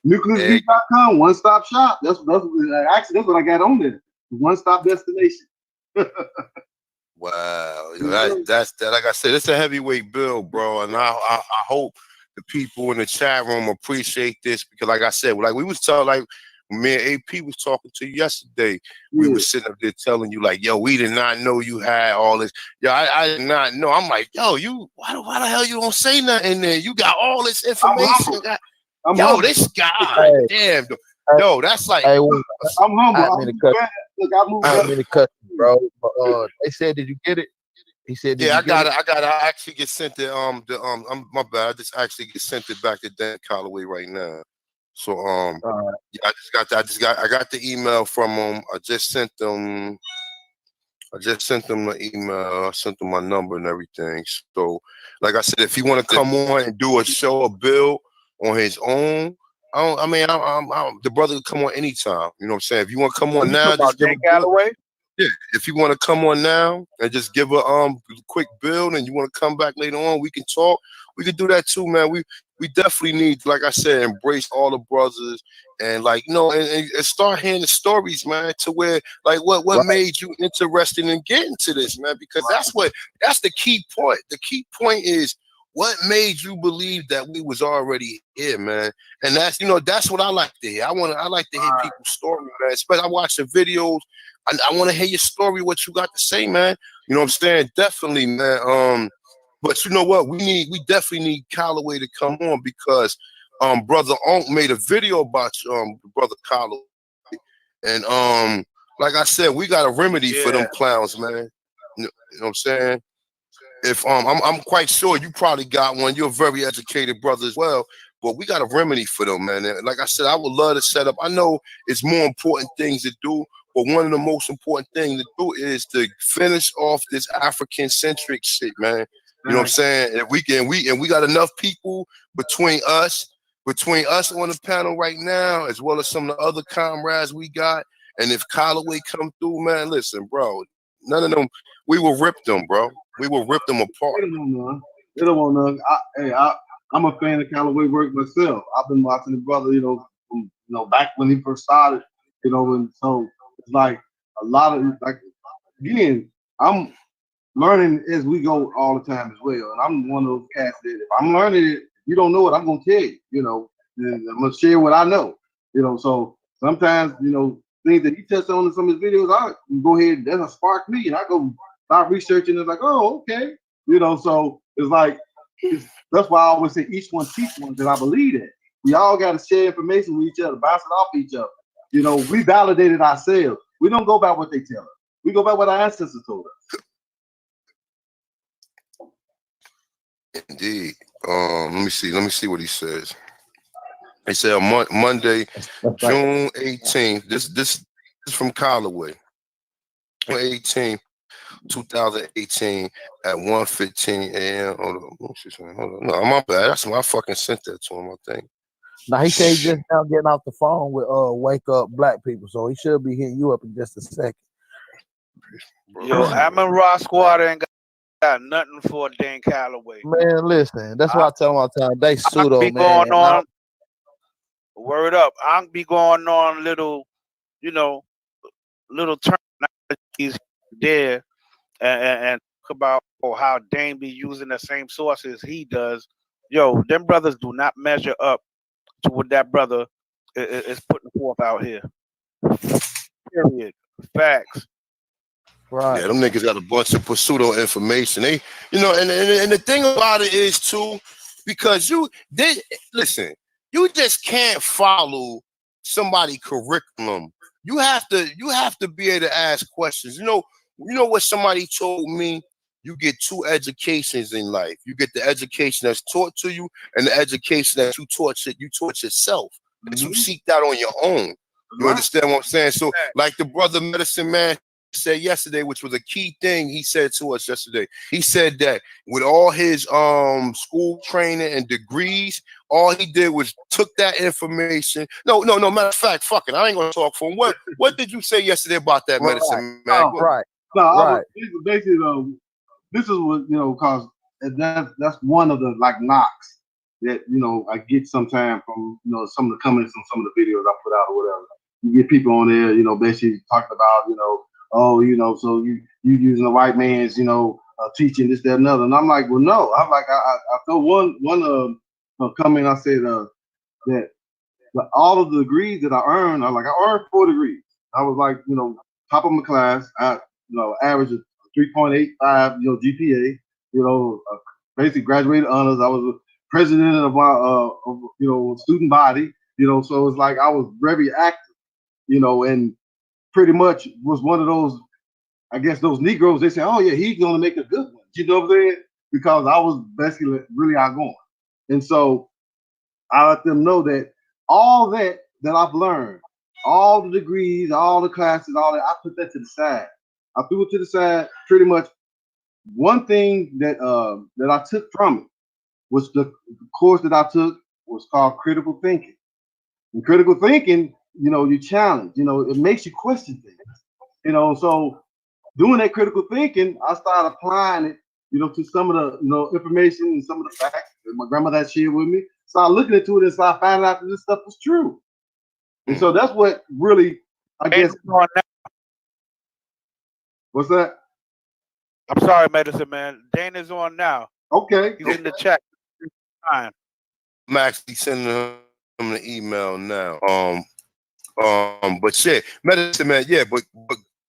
Nucleusbeat.com, one-stop shop. That's what I got on there. One-stop destination. Wow, that's like I said, it's a heavyweight bill, bro, and I hope the people in the chat room appreciate this, because, like I said, like we was telling, like me and AP was talking to you yesterday. We were sitting up there telling you, like, yo, we did not know you had all this. Yo, I did not know. I'm like, yo, why the hell you don't say nothing in there? You got all this information. This guy, damn. Yo, that's like, hey, I'm humble. I'm in the cut, bro. They said, did you get it? He said, yeah, I got it. I actually get sent it. My bad. I just actually get sent it back to Dan Callaway right now. So yeah, I got the email from him. I just sent them the email. I sent them my number and everything. So, like I said, if you want to come on and do a show, a bill on his own, I'm the brother can come on anytime. You know what I'm saying? If you want to come on now, just give Dan Callaway. Yeah, if you want to come on now and just give a quick build, and you want to come back later on, we can talk. We can do that too, man. We definitely need, like I said, embrace all the brothers and and start hearing the stories, man, to where like what made you interested in getting to this, man? Because that's the key point. The key point is what made you believe that we was already here, man. And that's that's what I like to hear. I like to hear people's stories, man. Especially I watch the videos. I want to hear your story, what you got to say, man. You know what I'm saying? Definitely, man. But you know what? We definitely need Callaway to come on, because Brother Onk made a video about Brother Callaway. And like I said, we got a remedy for them clowns, man. You know what I'm saying? If I'm quite sure you probably got one. You're a very educated brother as well. But we got a remedy for them, man. And like I said, I would love to set up. I know it's more important things to do, but one of the most important things to do is to finish off this African-centric shit, man. You know what I'm saying? And we got enough people between us on the panel right now, as well as some of the other comrades we got. And if Callaway come through, man, listen, bro, none of them, we will rip them, bro. We will rip them apart. They don't want none. I'm a fan of Callaway work myself. I've been watching the brother, from, back when he first started, and so it's like a lot of, like, again, I'm learning as we go all the time as well. And I'm one of those cats that if I'm learning it, you don't know it, I'm gonna tell you, and I'm gonna share what I know. So sometimes, things that he touched on in some of his videos, I go ahead, that'll spark me, and I go start researching. It's like, oh, okay, so it's like, that's why I always say each one teach one, because I believe that we all got to share information with each other, bounce it off each other. We validated ourselves. We don't go by what they tell us. We go by what our ancestors told us. Indeed. Let me see what he says. He said Monday, June 18th. This is from Callaway. June 18th, 2018 at 1:15 a.m. Hold on. No, my bad. That's my fucking sent that to him, I think. Now he said he's just now getting off the phone with Wake Up Black People, so he should be hitting you up in just a second. Yo, Amon Ross Squad ain't got nothing for Dan Callaway. Man, listen, that's why I tell him all the time. They pseudo, be man. Going on. Word up. I'll be going on little, you know, little terminologies there and talk about how Dane be using the same sources he does. Yo, them brothers do not measure up to what that brother is putting forth out here. Period. Facts. Right. Yeah, them niggas got a bunch of pseudo information. They, you know, and the thing about it is too, because listen, you just can't follow somebody's curriculum. You have to be able to ask questions. You know what somebody told me? You get two educations in life. You get the education that's taught to you, and the education that you taught yourself. That you seek that on your own. You understand what I'm saying? So, like the brother Medicine Man said yesterday, which was a key thing he said to us yesterday. He said that with all his school training and degrees, all he did was took that information. No, matter of fact, fuck it. I ain't gonna talk for him. What did you say yesterday about that, Medicine Man? Right. No, basically, this is what, cause that's one of the like knocks that I get sometimes from some of the comments on some of the videos I put out or whatever. You get people on there, basically talking about so you using the white man's teaching this, that, and other. And I'm like, well, no. I'm like, I throw one comment. I said that all of the degrees that I earned, I earned 4 degrees. I was like, top of my class. I average of 3.85, GPA. Basically graduated honors. I was a president of my student body. So it's like I was very active. And pretty much was one of those, I guess, those Negroes. They say, oh yeah, he's gonna make a good one. You know what I'm saying? Because I was basically really outgoing. And so I let them know that all that I've learned, all the degrees, all the classes, all that, I put that to the side. I threw it to the side. Pretty much one thing that I took from it was the course that I took was called critical thinking. And critical thinking, you challenge, it makes you question things. So doing that critical thinking, I started applying it, to some of the, information and some of the facts that my grandmother had shared with me. Started looking into it and started finding out that this stuff was true. And so that's what really, I guess. What's that? I'm sorry, Medicine Man. Dane is on now. Okay. He's in the chat. I'm actually sending him an email now. But yeah, Medicine Man, yeah, but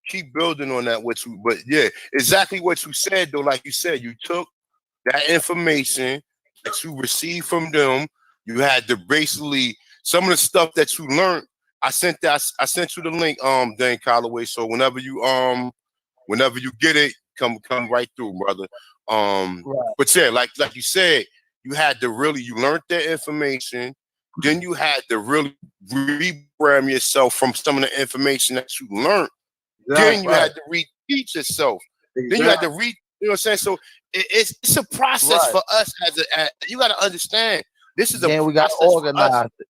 keep building on that. But yeah, exactly what you said though. Like you said, you took that information that you received from them. You had to basically some of the stuff that you learned. I sent you the link, Dane Callaway. So whenever you get it, come right through, brother. But yeah, like you said, you learned that information. Then you had to really reprogram yourself from some of the information that you learned. Then you had to reteach yourself. Then you had to you know what I'm saying? So it's a process for us you got to understand. This is we got to organize it.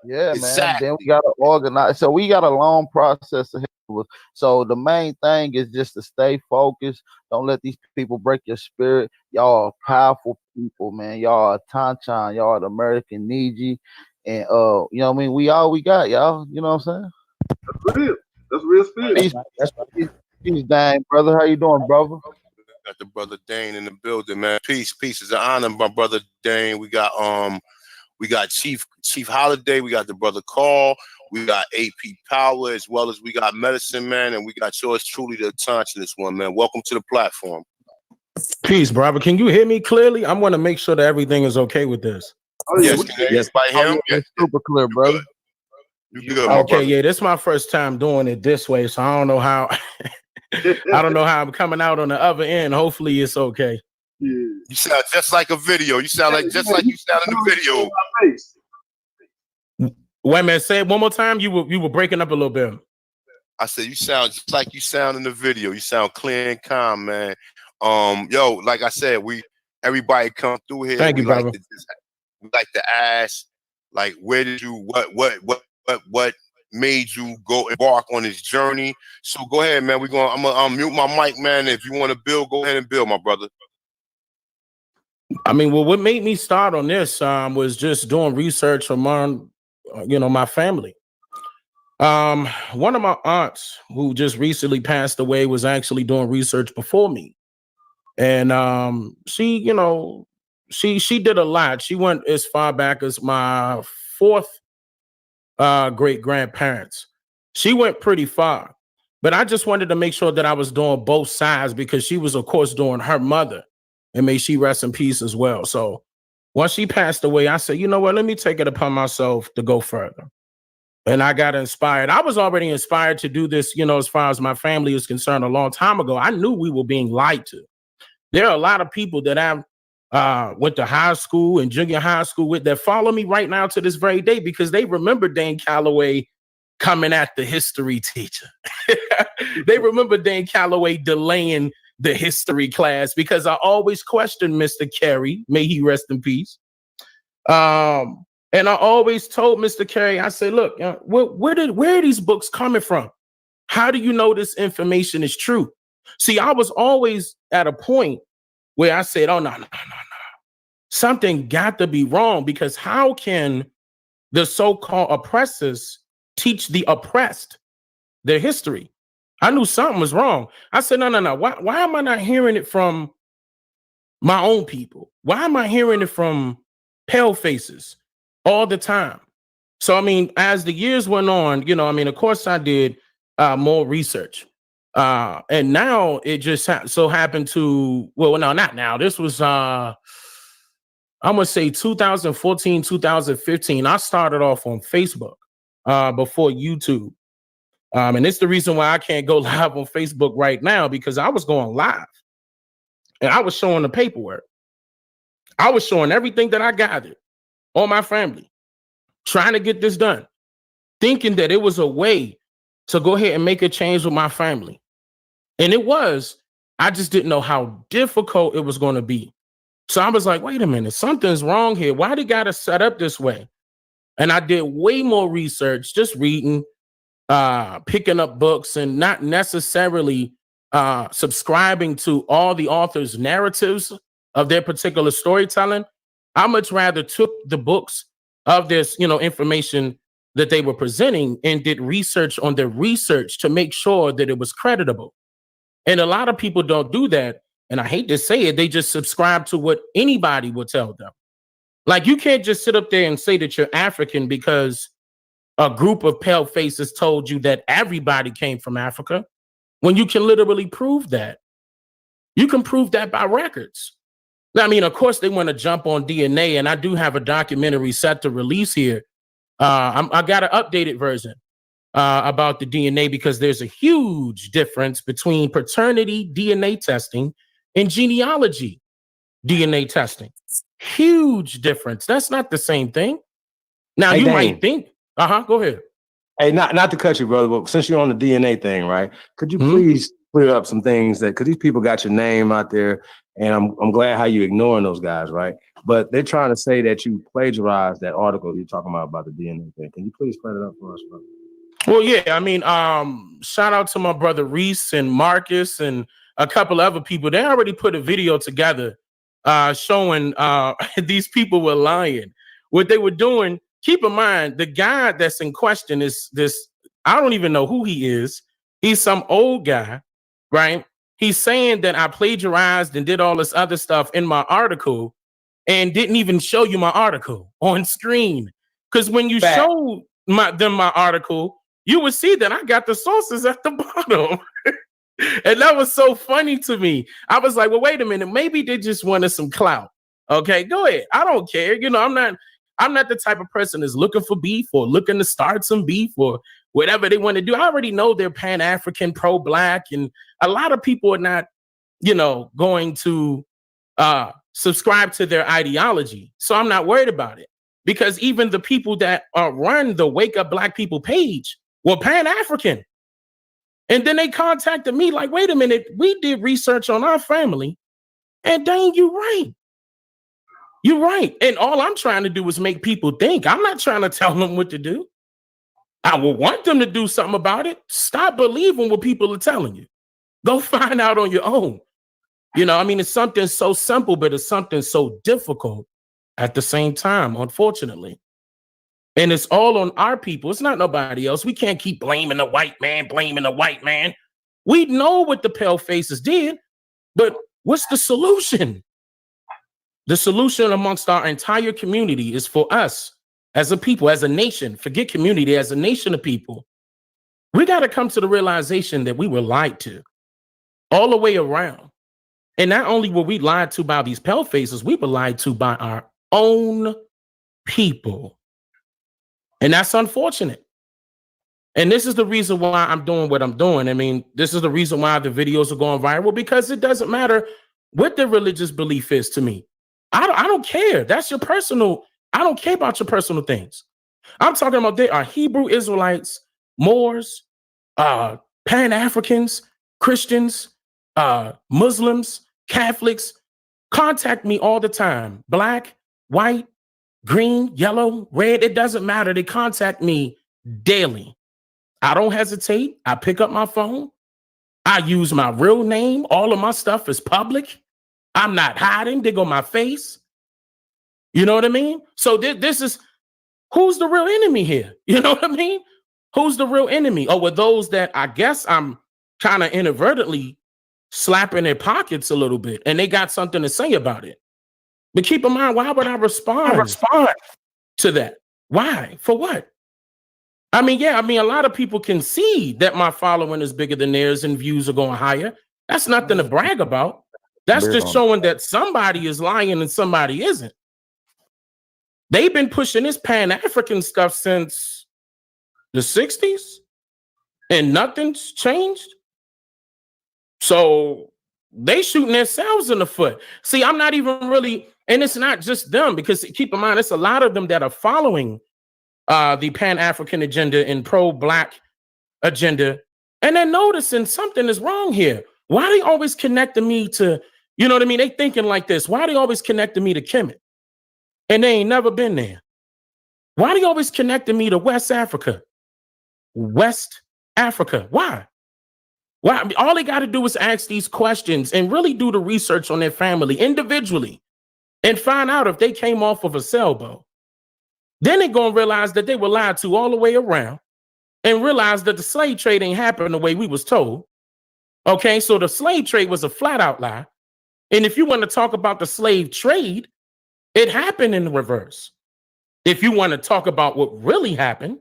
Yeah, exactly. Man. Then we got to organize. So we got a long process ahead of us. So the main thing is just to stay focused. Don't let these people break your spirit. Y'all are powerful people, man. Y'all are Tanchan. Y'all are the American Niji. And you know what I mean? We all we got, y'all. You know what I'm saying? That's real. That's real spirit. Peace, Dane, brother. How you doing, brother? Got the brother Dane in the building, man. Peace. It's an honor, my brother Dane. We got Chief Holiday, we got the brother Carl, we got AP Power, as well as we got Medicine Man, and we got yours truly, the Tanchanist one, man. Welcome to the platform. Peace, brother. Can you hear me clearly? I'm going to make sure that everything is okay with this. Oh, yeah. Yes, by him. Yeah, super clear, brother. You good, okay, yeah, this is my first time doing it this way, so I don't know how I'm coming out on the other end. Hopefully it's okay. Yeah. You sound just like a video. You sound like you sound in the video. Wait a minute, say it one more time. You were breaking up a little bit. I said you sound just like you sound in the video. You sound clear and calm, man. Yo, like I said, everybody come through here. Thank you, brother. We like to ask, like, where did you what made you go embark on this journey? So go ahead, man. I'm gonna mute my mic, man. If you want to build, go ahead and build, my brother. I mean, well, what made me start on this was just doing research among my family. One of my aunts who just recently passed away was actually doing research before me. And she did a lot. She went as far back as my fourth great grandparents. She went pretty far, but I just wanted to make sure that I was doing both sides because she was, of course, doing her mother, and may she rest in peace as well. So once she passed away, I said, you know what, let me take it upon myself to go further. And I got inspired. I was already inspired to do this, as far as my family is concerned, a long time ago. I knew we were being lied to. There are a lot of people that I went to high school and junior high school with that follow me right now to this very day because they remember Dane Callaway coming at the history teacher. They remember Dane Callaway delaying the history class because I always questioned Mr. Carey, may he rest in peace. And I always told Mr. Carey, I said, look, where are these books coming from? How do you know this information is true? See, I was always at a point where I said, oh, no. Something got to be wrong because how can the so-called oppressors teach the oppressed their history? I knew something was wrong. I said, no. Why am I not hearing it from my own people? Why am I hearing it from pale faces all the time? So, as the years went on, of course I did more research. And now it just so happened to, well, no, not now. This was, I'm going to say 2014, 2015. I started off on Facebook before YouTube. And it's the reason why I can't go live on Facebook right now because I was going live and I was showing the paperwork. I was showing everything that I gathered on my family, trying to get this done, thinking that it was a way to go ahead and make a change with my family. And it was. I just didn't know how difficult it was going to be. So I was like, wait a minute, something's wrong here. Why they got to set up this way? And I did way more research, just reading, picking up books and not necessarily subscribing to all the authors' narratives of their particular storytelling. I much rather took the books of this, information that they were presenting and did research on their research to make sure that it was creditable. And a lot of people don't do that. And I hate to say it, they just subscribe to what anybody will tell them. Like you can't just sit up there and say that you're African because a group of pale faces told you that everybody came from Africa when you can literally prove that. You can prove that by records. Now, of course, they want to jump on DNA, and I do have a documentary set to release here. I got an updated version about the DNA because there's a huge difference between paternity DNA testing and genealogy DNA testing. Huge difference. That's not the same thing. Now, hey, you Dane, might think, go ahead. Hey, not to cut you, brother, but since you're on the DNA thing, right? Could you please clear up some things because these people got your name out there, and I'm glad how you ignoring those guys, right? But they're trying to say that you plagiarized that article you're talking about the DNA thing. Can you please clear it up for us, brother? Well, yeah, shout out to my brother Reese and Marcus and a couple other people. They already put a video together showing these people were lying. What they were doing, keep in mind, the guy that's in question is this, I don't even know who he is. He's some old guy, right? He's saying that I plagiarized and did all this other stuff in my article and didn't even show you my article on screen. Because when you show them my article, you would see that I got the sources at the bottom. And that was so funny to me. I was like, well, wait a minute. Maybe they just wanted some clout. Okay, go ahead. I don't care. I'm not the type of person that's looking for beef or looking to start some beef or whatever they want to do. I already know they're Pan-African, pro-Black, and a lot of people are not, going to subscribe to their ideology. So I'm not worried about it because even the people that run the Wake Up Black People page were Pan-African. And then they contacted me like, wait a minute, we did research on our family. And dang, you're right. You're right. And all I'm trying to do is make people think. I'm not trying to tell them what to do. I will want them to do something about it. Stop believing what people are telling you. Go find out on your own. It's something so simple, but it's something so difficult at the same time, unfortunately. And it's all on our people. It's not nobody else. We can't keep blaming the white man, blaming the white man. We know what the pale faces did, but what's the solution? The solution amongst our entire community is for us as a people, as a nation, forget community, as a nation of people. We got to come to the realization that we were lied to all the way around. And not only were we lied to by these pale faces, we were lied to by our own people. And that's unfortunate. And this is the reason why I'm doing what I'm doing. I mean, this is the reason why the videos are going viral, because it doesn't matter what their religious belief is to me. I don't care. That's your personal. I don't care about your personal things. I'm talking about they are Hebrew Israelites, Moors, Pan-Africans, Christians, Muslims, Catholics. Contact me all the time. Black, white, green, yellow, red. It doesn't matter. They contact me daily. I don't hesitate. I pick up my phone. I use my real name. All of my stuff is public. I'm not hiding. They go my face. You know what I mean? So this is, who's the real enemy here? You know what I mean? Who's the real enemy? Oh, with those that I guess I'm kind of inadvertently slapping their pockets a little bit, and they got something to say about it. But keep in mind, why would I respond to that? Why? For what? I mean, yeah, a lot of people can see that my following is bigger than theirs and views are going higher. That's nothing to brag about. That's just showing that somebody is lying and somebody isn't. They've been pushing this Pan-African stuff since the 60s and nothing's changed. So they shooting themselves in the foot. See, I'm not even really, and it's not just them, because keep in mind, it's a lot of them that are following the Pan-African agenda and pro-Black agenda. And they're noticing something is wrong here. Why are they always connecting me to, you know what I mean? They thinking like this. Why are they always connecting me to Kemet? And they ain't never been there. Why are they always connecting me to West Africa? West Africa. Why? Why? All they got to do is ask these questions and really do the research on their family individually and find out if they came off of a sailboat. Then they're going to realize that they were lied to all the way around and realize that the slave trade ain't happened the way we was told. Okay, so the slave trade was a flat out lie. And if you want to talk about the slave trade, it happened in the reverse. If you want to talk about what really happened,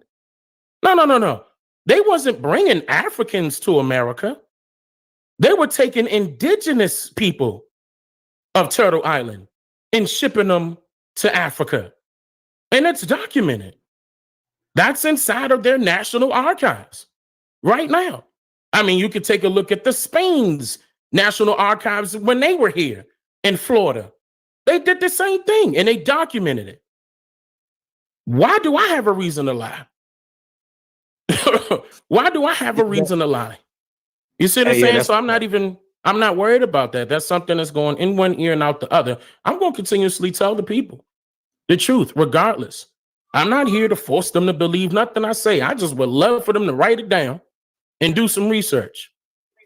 no. They wasn't bringing Africans to America. They were taking indigenous people of Turtle Island and shipping them to Africa. And it's documented. That's inside of their national archives right now. I mean, you could take a look at the Spain's national archives when they were here in Florida. They did the same thing and they documented it. Why do I have a reason to lie? Why do I have a reason to lie? You see what I'm saying? So I'm not worried about that. That's something that's going in one ear and out the other. I'm going to continuously tell the people the truth, regardless. I'm not here to force them to believe nothing I say. I just would love for them to write it down and do some research.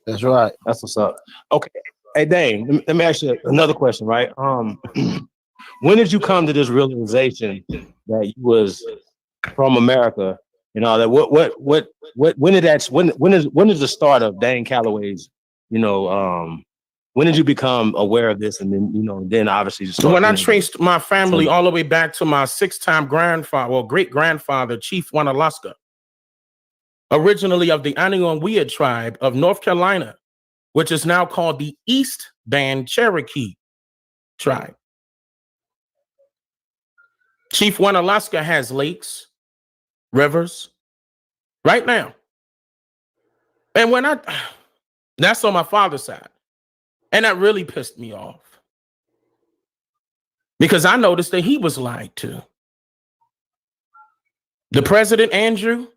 That's right. That's what's up. Okay. Hey, Dane, let me ask you another question, right? When did you come to this realization that you was from America and all that? When is the start of Dane Callaway's, when did you become aware of this? And then, then obviously just when I traced my family all the way back to my six-time great-grandfather, Chief Wanalaska, originally of the Anion tribe of North Carolina, which is now called the East Band Cherokee tribe. Chief Wanalaska has lakes, rivers, right now. And that's on my father's side. And that really pissed me off. Because I noticed that he was lied to. The President Andrew,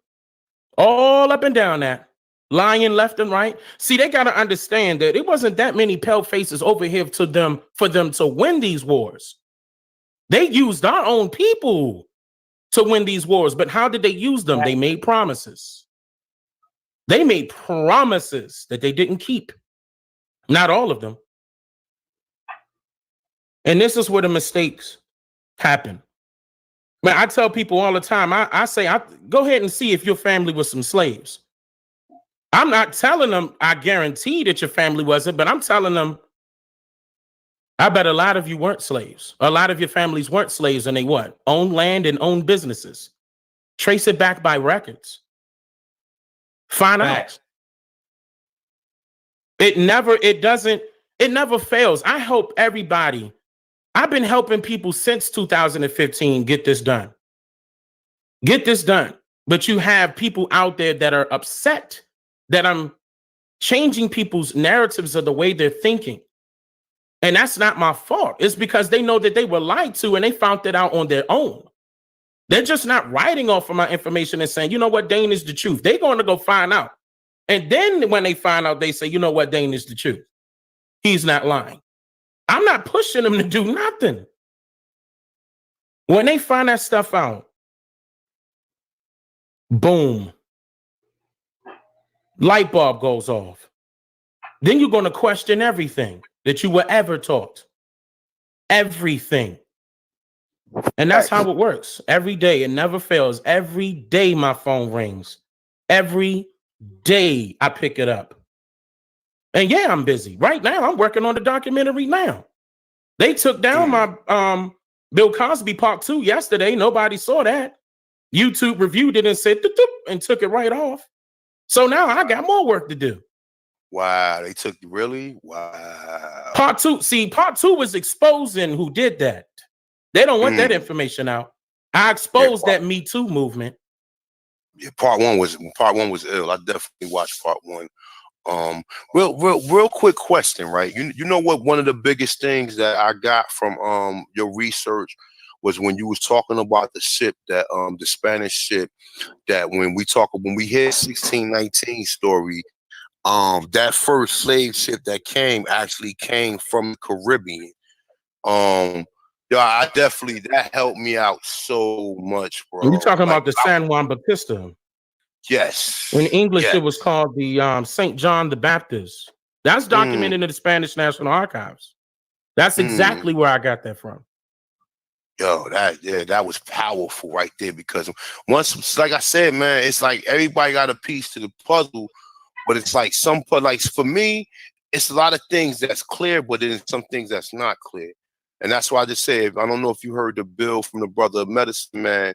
all up and down that, lying left and right. See, they got to understand that it wasn't that many pale faces over here for them to win these wars. They used our own people to win these wars. But how did they use them? They made promises. They made promises that they didn't keep. Not all of them. And this is where the mistakes happen. Man, I tell people all the time, I say, go ahead and see if your family was some slaves. I'm not telling them I guarantee that your family wasn't, but I'm telling them, I bet a lot of you weren't slaves. A lot of your families weren't slaves, and they what? Own land and own businesses. Trace it back by records. Find out. It never fails. I hope everybody, I've been helping people since 2015 get this done. Get this done. But you have people out there that are upset that I'm changing people's narratives of the way they're thinking. And that's not my fault. It's because they know that they were lied to and they found it out on their own. They're just not writing off of my information and saying, you know what, Dane is the truth. They're going to go find out. And then when they find out, they say, you know what, Dane is the truth. He's not lying. I'm not pushing them to do nothing. When they find that stuff out, boom, light bulb goes off. Then you're going to question everything that you were ever taught. Everything. And that's how it works. Every day. It never fails. Every day my phone rings. Every day I pick it up. And yeah, I'm busy. Right now, I'm working on the documentary now. They took down my Bill Cosby Part 2 yesterday. Nobody saw that. YouTube reviewed it and said, and took it right off. So now I got more work to do. Wow, they took really? Wow. Part 2. See, Part 2 was exposing who did that. They don't want that information out. I exposed that Me Too movement. Yeah, part one was ill. I definitely watched Part 1. Real quick question, right? You know what? One of the biggest things that I got from your research was when you was talking about the ship that the Spanish ship that when we hear 1619 story, that first slave ship that actually came from the Caribbean. Yeah, I definitely, that helped me out so much, bro. You're talking about the San Juan Bautista. Yes. In English, it was called the St. John the Baptist. That's documented in the Spanish National Archives. That's exactly where I got that from. Yo, that was powerful right there, because once, like I said, man, it's like everybody got a piece to the puzzle, but it's like like for me, it's a lot of things that's clear, but then some things that's not clear. And that's why I just said, I don't know if you heard the bill from the brother Medicine Man.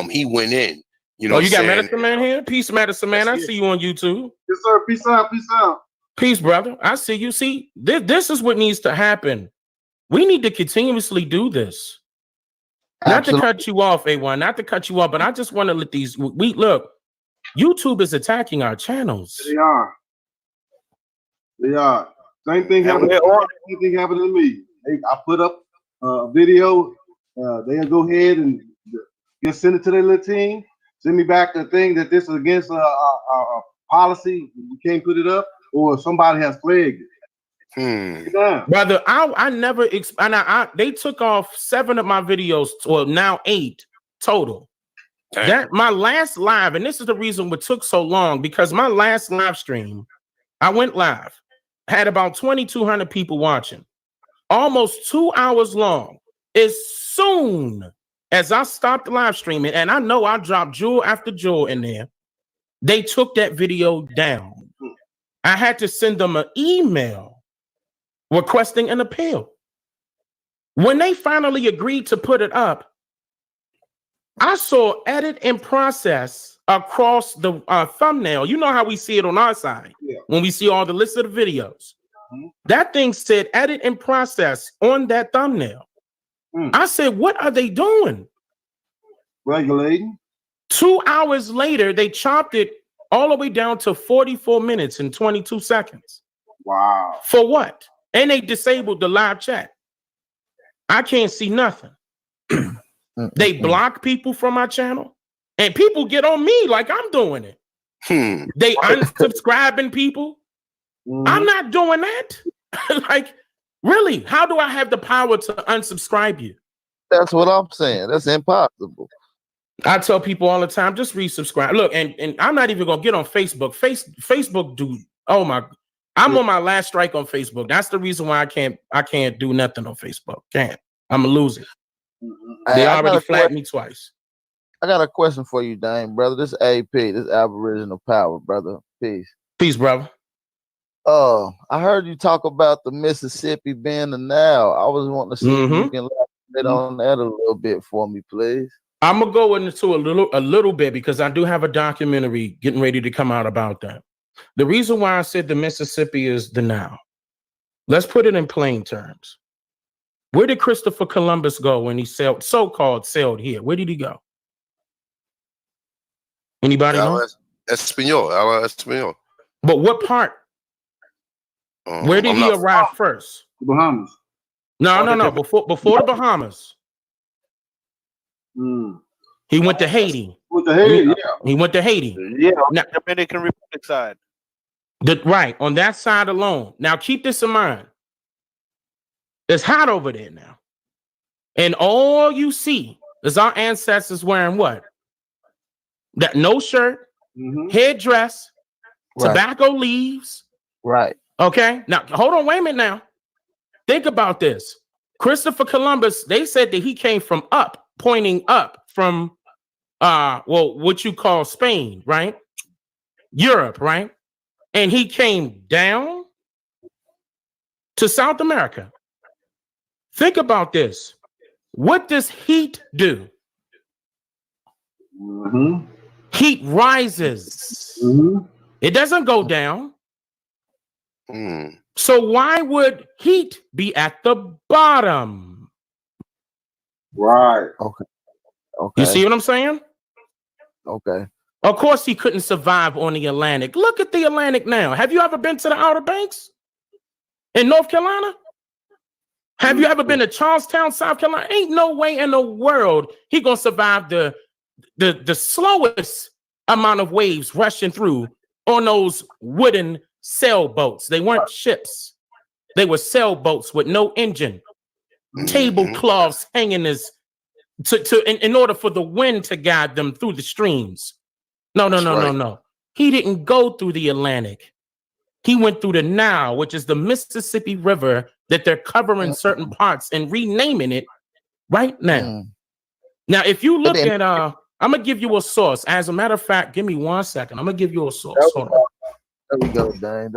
He went in. You know, you got Medicine Man here? Peace, Medicine Man. I see you on YouTube. Yes, sir. Peace out. Peace out. Peace, brother. I see you. See, this is what needs to happen. We need to continuously do this. Not to cut you off, A1, not to cut you off, but I just want to let look, YouTube is attacking our channels. They are. They are. Same thing happened to me. I put up a video. They'll go ahead and just send it to their little team. Send me back the thing that this is against a policy. You can't put it up, or somebody has flagged it. Yeah. Brother, I never they took off 7 of my videos, or now 8 total. That my last live, and this is the reason what took so long, because my last live stream, I went live, had about 2,200 people watching, almost 2 hours long. As soon as I stopped live streaming, and I know I dropped jewel after jewel in there, they took that video down. I had to send them an email requesting an appeal. When they finally agreed to put it up, I saw edit in process across the thumbnail. You know how we see it on our side when we see all the list of the videos. That thing said edit in process on that thumbnail. I said, what are they doing? Regulating. 2 hours later, they chopped it all the way down to 44 minutes and 22 seconds. Wow. For what? And they disabled the live chat. I can't see nothing. They block people from my channel, and people get on me like I'm doing it. They unsubscribing people. I'm not doing that. Like, really? How do I have the power to unsubscribe you? That's what I'm saying. That's impossible. I tell people all the time, just resubscribe. Look, and I'm not even gonna get on Facebook. Facebook, dude. Oh my, I'm on my last strike on Facebook. That's the reason why I can't do nothing on Facebook. I'm gonna lose it. They I already flagged me twice. I got a question for you, Dane, brother. This AP, this Aboriginal Power, brother. Peace. Peace, brother. I heard you talk about the Mississippi being the Nile. I was wanting to see if you can elaborate on that a little bit for me, please. I'm gonna go into a little bit because I do have a documentary getting ready to come out about that. The reason why I said the Mississippi is the Nile, let's put it in plain terms. Where did Christopher Columbus go when he so-called sailed here? Where did he go? Anybody know? Espanol. But what part? Where did he arrive first? The Bahamas. No. Before the Bahamas. He went to Haiti. He went to Haiti. Yeah, on the Dominican Republic side. Right, on that side alone. Now, keep this in mind. It's hot over there now. And all you see is our ancestors wearing what? That no shirt, headdress, tobacco leaves. Right. Okay. Now, hold on. Wait a minute now. Think about this. Christopher Columbus, they said that he came from up, pointing up from, what you call Spain, right? Europe, right? And he came down to South America. Think about this. What does heat do? Heat rises. It doesn't go down. So why would heat be at the bottom? Right. Okay. You see what I'm saying? Okay. Of course he couldn't survive on the Atlantic. Look at the Atlantic now. Have you ever been to the Outer Banks in North Carolina? Have you ever been to Charlestown, South Carolina? Ain't no way in the world he gonna survive the slowest amount of waves rushing through on those wooden sailboats. They weren't ships. They were sailboats with no engine. Tablecloths hanging in order for the wind to guide them through the streams. No. He didn't go through the Atlantic. He went through the Nile, which is the Mississippi River that they're covering certain parts and renaming it right now. Now, if you look at, I'm going to give you a source. As a matter of fact, give me 1 second. I'm going to give you a source. Hold on. There we go, Dane.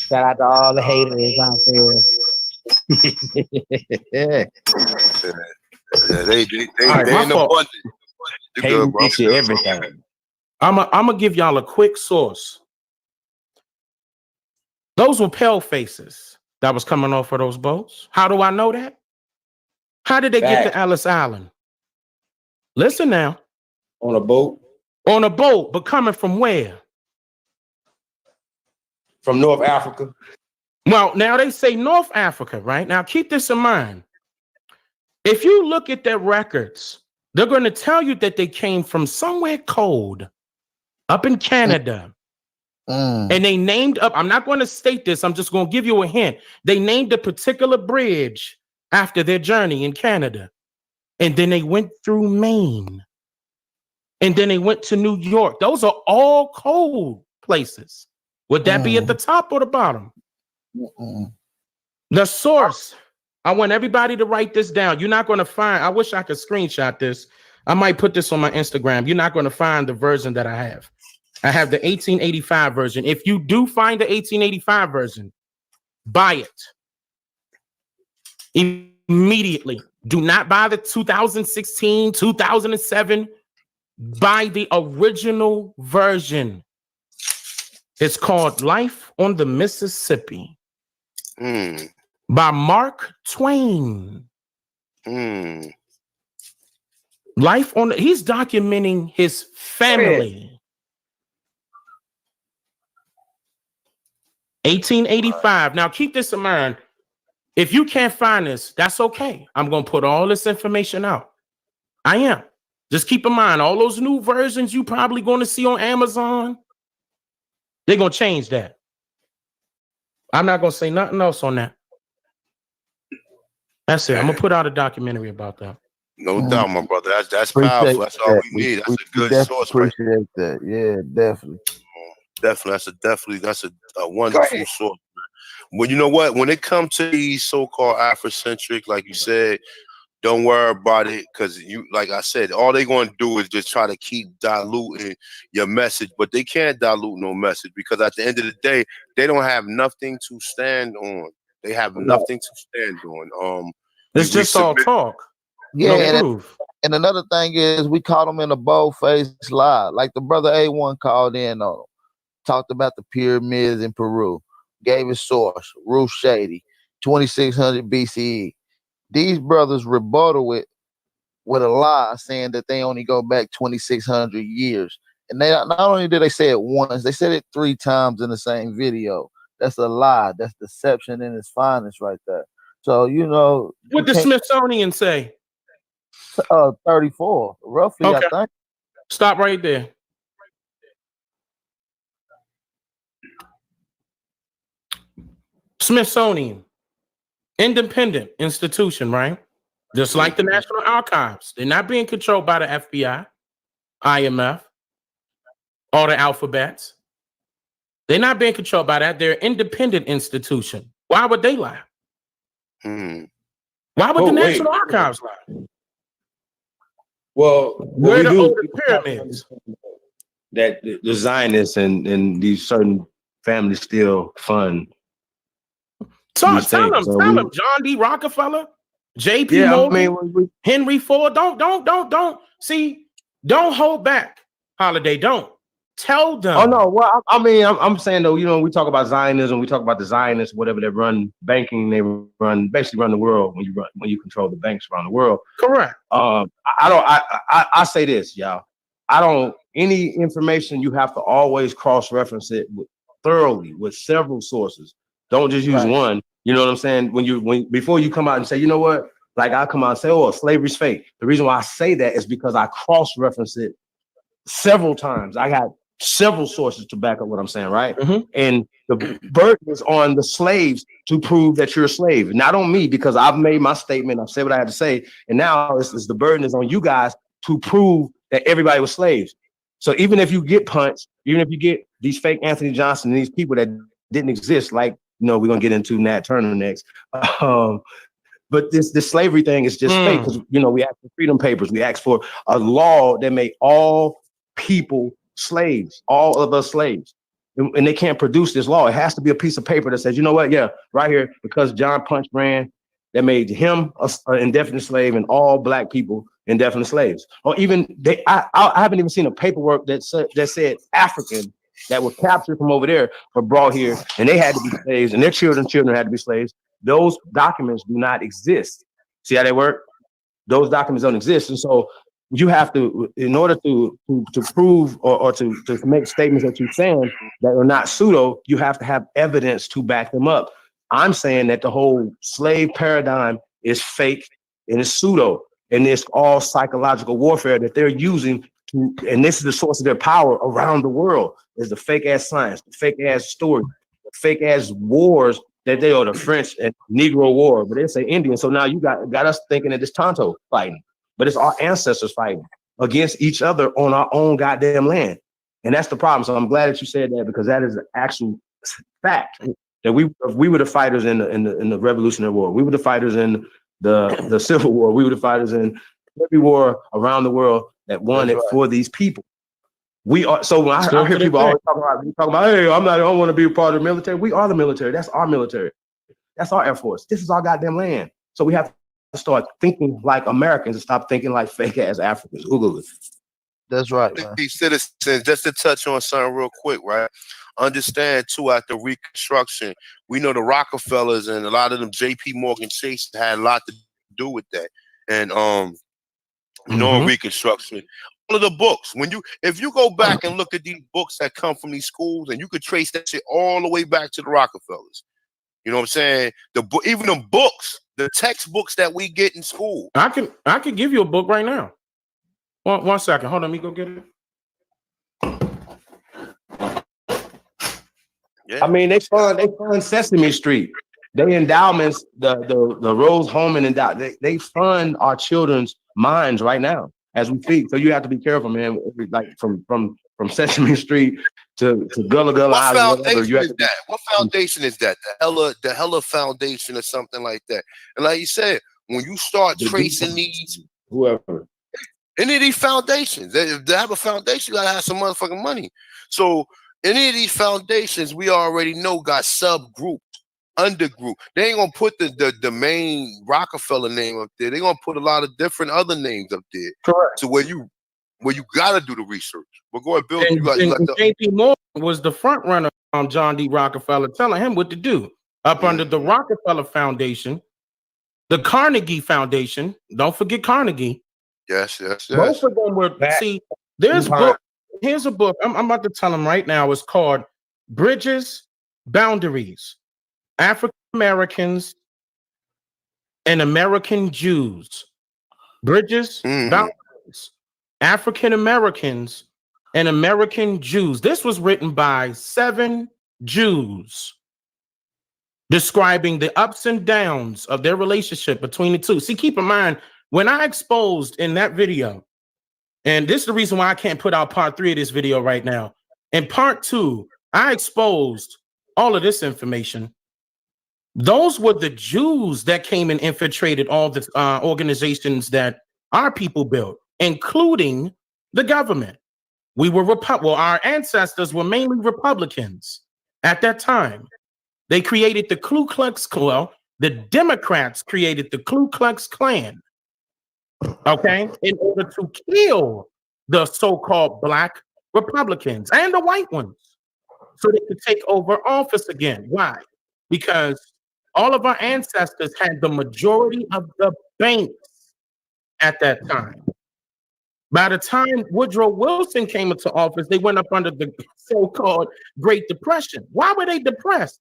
Shout out to all the haters out there. They know what. You good, bro. Everything. I'm gonna give y'all a quick source. Those were pale faces that was coming off of those boats. How do I know that? How did they get to Ellis Island? Listen now. On a boat? On a boat, but coming from where? From North Africa. Well, now they say North Africa, right? Now keep this in mind. If you look at their records, they're going to tell you that they came from somewhere cold up in Canada. And they named up, I'm not going to state this, I'm just going to give you a hint. They named a particular bridge after their journey in Canada. And then they went through Maine. And then they went to New York. Those are all cold places. Would that be at the top or the bottom? The source. I want everybody to write this down. You're not going to find, I wish I could screenshot this. I might put this on my Instagram. You're not going to find the version that I have. I have the 1885 version. If you do find the 1885 version, buy it immediately. Do not buy the 2016, 2007. Buy the original version. It's called Life on the Mississippi by Mark Twain. Life on he's documenting his family. 1885. Now keep this in mind. If you can't find this, that's okay. I'm going to put all this information out. I am. Just keep in mind, all those new versions you probably going to see on Amazon, they're going to change that. I'm not going to say nothing else on that. That's it. I'm going to put out a documentary about that. No doubt, my brother. That's powerful. That's all we need. That's a good source. Appreciate that. Yeah, definitely. Definitely. That's a wonderful source, man. Well, you know what? When it comes to these so-called Afrocentric, like you said, don't worry about it, because you, like I said, all they're going to do is just try to keep diluting your message, but they can't dilute no message, because at the end of the day, they don't have nothing to stand on. They have nothing to stand on. It's just all talk. Yeah, No proof. And another thing is we caught them in a bold-faced lie. Like the brother A1 called in on them, talked about the pyramids in Peru, gave his source, Ruth Shady, 2600 BCE. These brothers rebuttal it with a lie, saying that they only go back 2600 years. And they not only did they say it once, they said it 3 times in the same video. That's a lie. That's deception in its finest right there. So, you know, what the Smithsonian say? 34, roughly, okay. I think. Stop right there. Smithsonian, independent institution, right? Just like the National Archives. They're not being controlled by the FBI, IMF, or the alphabets. They're not being controlled by that. They're an independent institution. Why would they lie? Why would the National Archives lie? Well, where the older pyramids? That the Zionists and these certain families still fund. Tell them, John D. Rockefeller, J.P. Morgan, Henry Ford. Don't see. Don't hold back, Holiday. Don't tell them. Oh no, well, I mean, I'm saying though, you know, we talk about Zionism, we talk about the Zionists, whatever, they run banking, they basically run the world when you control the banks around the world. Correct. I say this, y'all. Any information, you have to always cross-reference it thoroughly with several sources. Don't just use one. You know what I'm saying? Before you come out and say, you know what, like I come out and say, oh, slavery's fake. The reason why I say that is because I cross-reference it several times. I got several sources to back up what I'm saying, right? And the burden is on the slaves to prove that you're a slave, not on me, because I've made my statement, I've said what I had to say, and now the burden is on you guys to prove that everybody was slaves. So even if you get punched, even if you get these fake Anthony Johnson and these people that didn't exist, like, you know, we're gonna get into Nat Turner next. But this slavery thing is just fake, because, you know, we asked for freedom papers, we asked for a law that made all people slaves, all of us slaves, and they can't produce this law. It has to be a piece of paper that says, you know what, yeah, right here, because John punched Rand, that made him an indefinite slave and all black people indefinite slaves. Or even I haven't even seen a paperwork that said African that were captured from over there were brought here and they had to be slaves and their children had to be slaves. Those documents do not exist. See how they work? Those documents don't exist. And so you have to, in order to prove or to make statements that you're saying that are not pseudo, you have to have evidence to back them up. I'm saying that the whole slave paradigm is fake and it's pseudo, and it's all psychological warfare that they're using to, and this is the source of their power around the world, is the fake ass science, the fake ass story, the fake ass wars that they are, the French and Negro War, but they say Indian. So now you got us thinking that it's Tonto fighting, but it's our ancestors fighting against each other on our own goddamn land. And that's the problem. So I'm glad that you said that, because that is the actual fact. That we were the fighters in the Revolutionary War. We were the fighters in the Civil War. We were the fighters in every war around the world that won it for these people. We are. So when I hear people always talking about, hey, I don't want to be a part of the military. We are the military. That's our military. That's our Air Force. This is our goddamn land. So we have to start thinking like Americans and stop thinking like fake ass Africans. Google it. That's right, man. Citizens, just to touch on something real quick, right? Understand too, after Reconstruction, we know the Rockefellers and a lot of them J.P. Morgan Chase had a lot to do with that. And you know, in Reconstruction, all of the books, if you go back and look at these books that come from these schools, and you could trace that shit all the way back to the Rockefellers. You know what I'm saying? Even the books, the textbooks that we get in school. I can give you a book right now. One second. Hold on, let me go get it. Yeah. I mean, they fund Sesame Street. They endowments, the Rose Holman endowment. They fund our children's minds right now as we speak. So you have to be careful, man. Like from from Sesame Street to Gullah Gullah What Island. Whatever. foundation You have is that? What foundation is that? The Hella Foundation or something like that. And like you said, when you start tracing these, whoever. any of these foundations, they have a foundation, you gotta have some motherfucking money. So any of these foundations, we already know got subgroups, undergroup. They ain't gonna put the main Rockefeller name up there. They're gonna put a lot of different other names up there. Correct. So where you gotta do the research. But go ahead, Bill. And, you got the JP Morgan was the front runner on John D. Rockefeller, telling him what to do. Up under the Rockefeller Foundation, the Carnegie Foundation. Don't forget Carnegie. Yes. Both of them were. See, there's book. Here's a book. I'm about to tell them right now. It's called Bridges, Boundaries, African Americans and American Jews. Bridges, Boundaries, African Americans and American Jews. This was written by 7 Jews describing the ups and downs of their relationship between the two. See, keep in mind, when I exposed in that video, and this is the reason why I can't put out part 3 of this video right now. In part 2, I exposed all of this information. Those were the Jews that came and infiltrated all the organizations that our people built, including the government. We were our ancestors were mainly Republicans at that time. They created the Ku Klux Klan. Well, the Democrats created the Ku Klux Klan, okay, in order to kill the so-called black Republicans and the white ones so they could take over office again. Why? Because all of our ancestors had the majority of the banks at that time. By the time Woodrow Wilson came into office, they went up under the so-called Great Depression. Why were they depressed?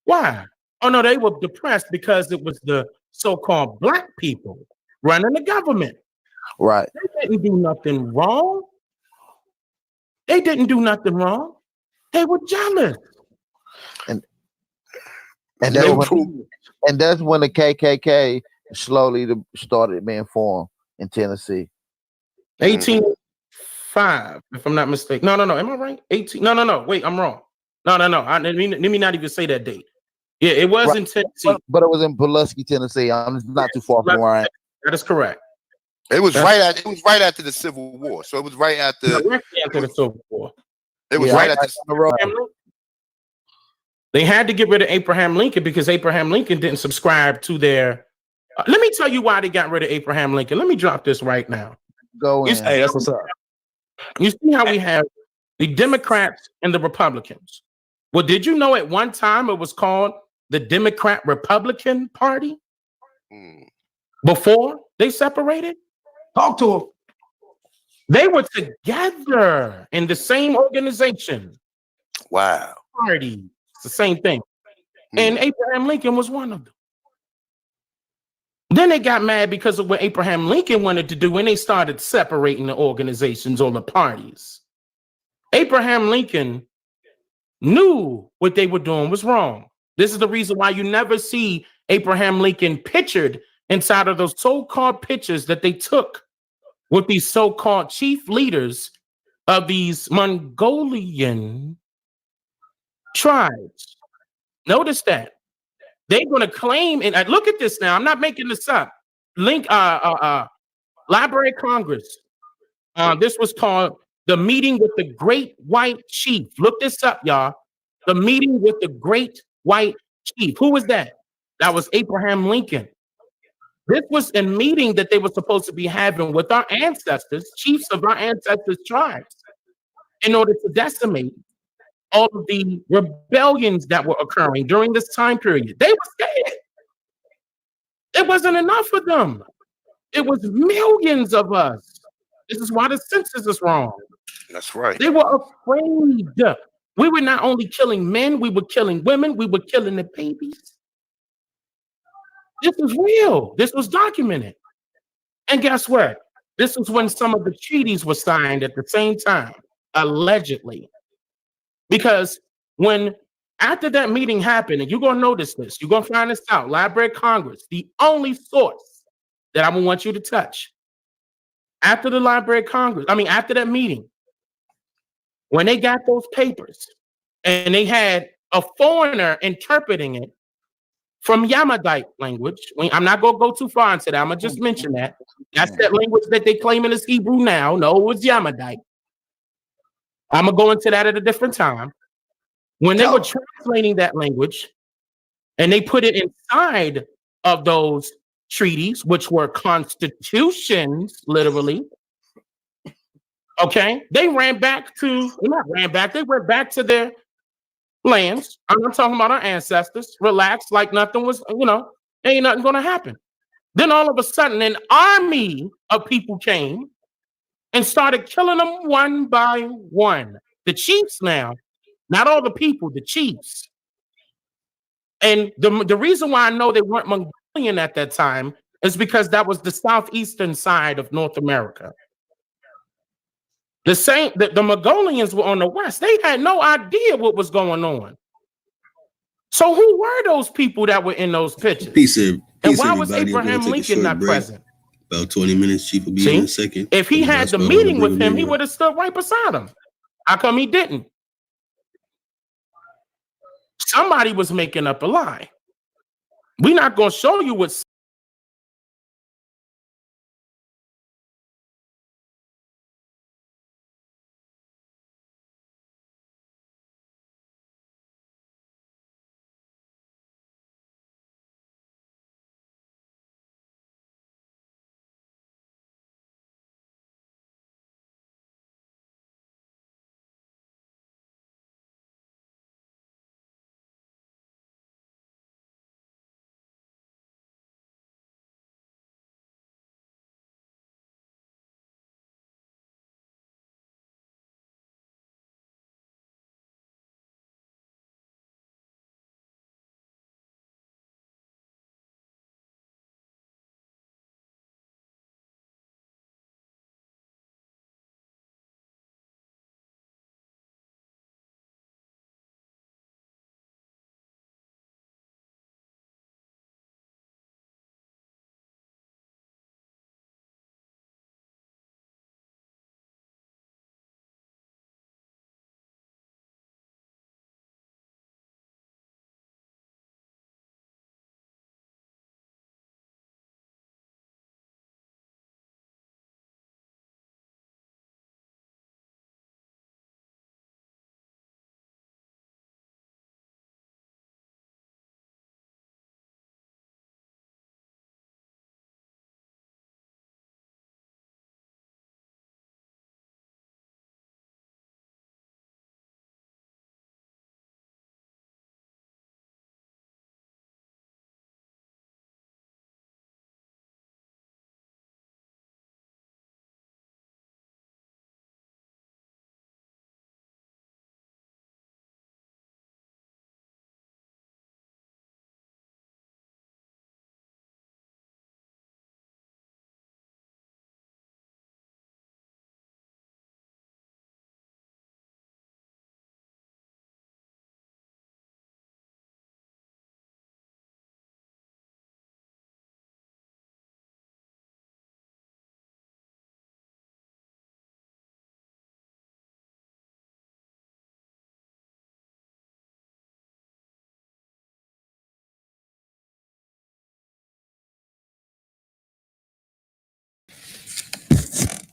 Why? Oh, no, they were depressed because it was the so-called black people running the government. Right. They didn't do nothing wrong. They didn't do nothing wrong. They were jealous. And that's when the KKK slowly started being formed in Tennessee. 1805, if I'm not mistaken. No. Am I right? 18. No. Wait, I'm wrong. No. Let me not even say that date. Yeah, it was in Tennessee. But it was in Pulaski, Tennessee. I'm not too far from where I am. That is correct. It was right after the Civil War. So it was right after the Civil War. It was right after the road. They had to get rid of Abraham Lincoln because Abraham Lincoln didn't subscribe to their. Let me tell you why they got rid of Abraham Lincoln. Let me drop this right now. Go in. Hey, that's what's up. You see how we have the Democrats and the Republicans. Well, did you know at one time it was called the Democrat Republican Party? Before they separated? Talk to them. They were together in the same organization. Wow. Party. It's the same thing. And Abraham Lincoln was one of them. Then they got mad because of what Abraham Lincoln wanted to do when they started separating the organizations or the parties. Abraham Lincoln knew what they were doing was wrong. This is the reason why you never see Abraham Lincoln pictured inside of those so-called pictures that they took with these so-called chief leaders of these Mongolian tribes. Notice that. They're going to claim, and look at this now. I'm not making this up. Library of Congress. This was called the meeting with the Great White Chief. Look this up, y'all. The meeting with the Great White Chief. Who was that? That was Abraham Lincoln. This was a meeting that they were supposed to be having with our ancestors, chiefs of our ancestors' tribes, in order to decimate all of the rebellions that were occurring during this time period. They were scared. It wasn't enough for them. It was millions of us. This is why the census is wrong. That's right. They were afraid. We were not only killing men, we were killing women, we were killing the babies. This was real. This was documented. And guess what? This was when some of the treaties were signed at the same time, allegedly. Because when after that meeting happened, and you're going to notice this, you're going to find this out, Library of Congress, the only source that I would want you to touch. After the Library of Congress, after that meeting, when they got those papers and they had a foreigner interpreting it from Yamadite language. I'm not going to go too far into that. I'm going to just mention that. That's that language that they claiming is Hebrew now. No, it was Yamadite. I'm going to go into that at a different time. When they were translating that language and they put it inside of those treaties, which were constitutions, literally, okay, they ran back to, not ran back, they went back to their lands. I'm not talking about our ancestors. Relax, like nothing was, ain't nothing going to happen. Then all of a sudden, an army of people came and started killing them one by one. The chiefs now, not all the people, the chiefs. And the reason why I know they weren't Mongolian at that time is because that was the southeastern side of North America. The Mongolians were on the west. They had no idea what was going on. So who were those people that were in those pictures? And why was Abraham Lincoln not present? About 20 minutes, Chief will be in a second. If he had the meeting with him, he would have stood right beside him. How come he didn't? Somebody was making up a lie. We're not going to show you what.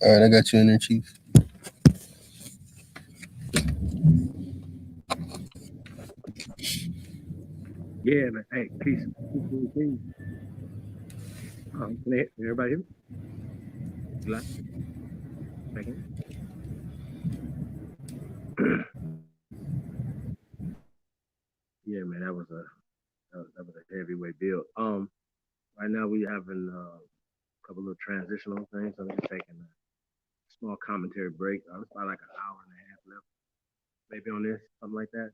All right, I got you in there, Chief. Yeah, man. Hey, peace. Peace. Can everybody hear me? Yeah, man, that was a heavyweight build. Right now we having a couple of transitional things. So we're taking a small commentary break. It's about like an hour and a half left, maybe on this, something like that.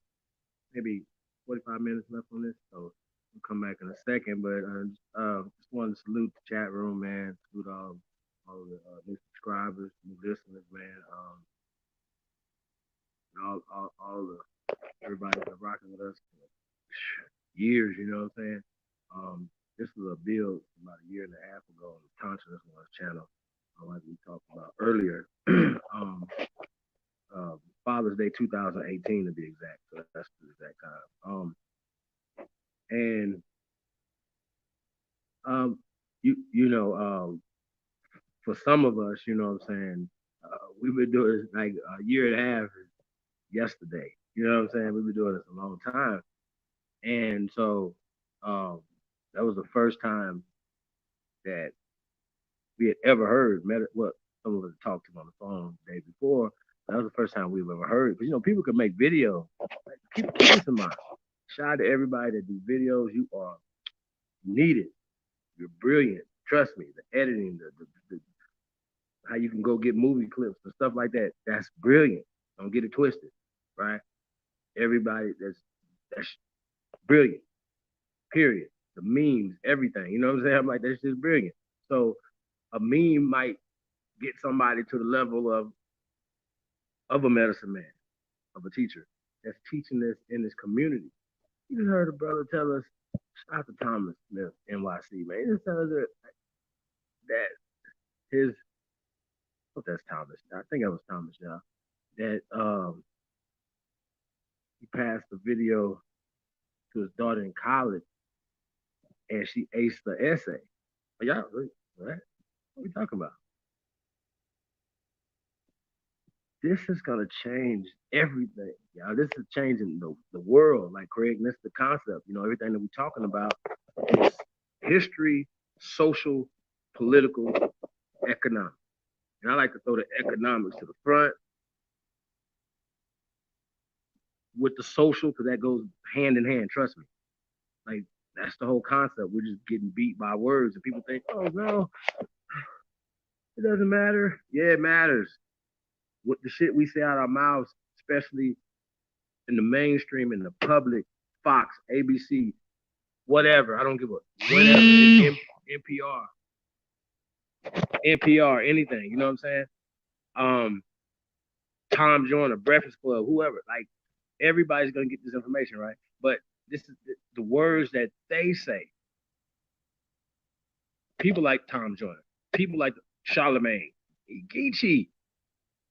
Maybe 45 minutes left on this. So we'll come back in a second. But just wanted to salute the chat room, man. Salute all the new subscribers, new listeners, man. All the everybody that's rocking with us for years, you know what I'm saying? This was a build about a year and a half ago on the Consciousness One's channel, like we talked about earlier. Father's Day 2018 to be exact. So that's the exact time. And you know, for some of us, you know what I'm saying, we've been doing this like a year and a half yesterday. You know what I'm saying? We've been doing this a long time. And so that was the first time that we had ever heard what some of us talked to him on the phone the day before. That was the first time we've ever heard. But you know, people can make videos. Like, keep this in mind. Shout out to everybody that do videos. You are needed. You're brilliant. Trust me. The editing, the how you can go get movie clips and stuff like that. That's brilliant. Don't get it twisted, right? Everybody that's brilliant. Period. The memes, everything. You know what I'm saying? I'm like, that's just brilliant. So a meme might get somebody to the level of a medicine man, of a teacher that's teaching this in this community. You just heard a brother tell us, shout out to Thomas Smith, NYC, man. He just tell us that his, what that's Thomas, I think that was Thomas, y'all, that he passed the video to his daughter in college and she aced the essay. Y'all, what? What are we talking about? This is gonna change everything, y'all. This is changing the world, like Craig. And that's the concept. You know, everything that we're talking about is history, social, political, economic. And I like to throw the economics to the front with the social, because that goes hand in hand. Trust me. Like, that's the whole concept. We're just getting beat by words, and people think, oh no, it doesn't matter. Yeah, it matters. What the shit we say out our mouths, especially in the mainstream, in the public, Fox, ABC, whatever. I don't give a whatever. NPR, anything. You know what I'm saying? Tom Joyner, Breakfast Club, whoever. Like, everybody's gonna get this information, right? But this is the words that they say. People like Tom Joyner, people like Charlemagne, Geechee,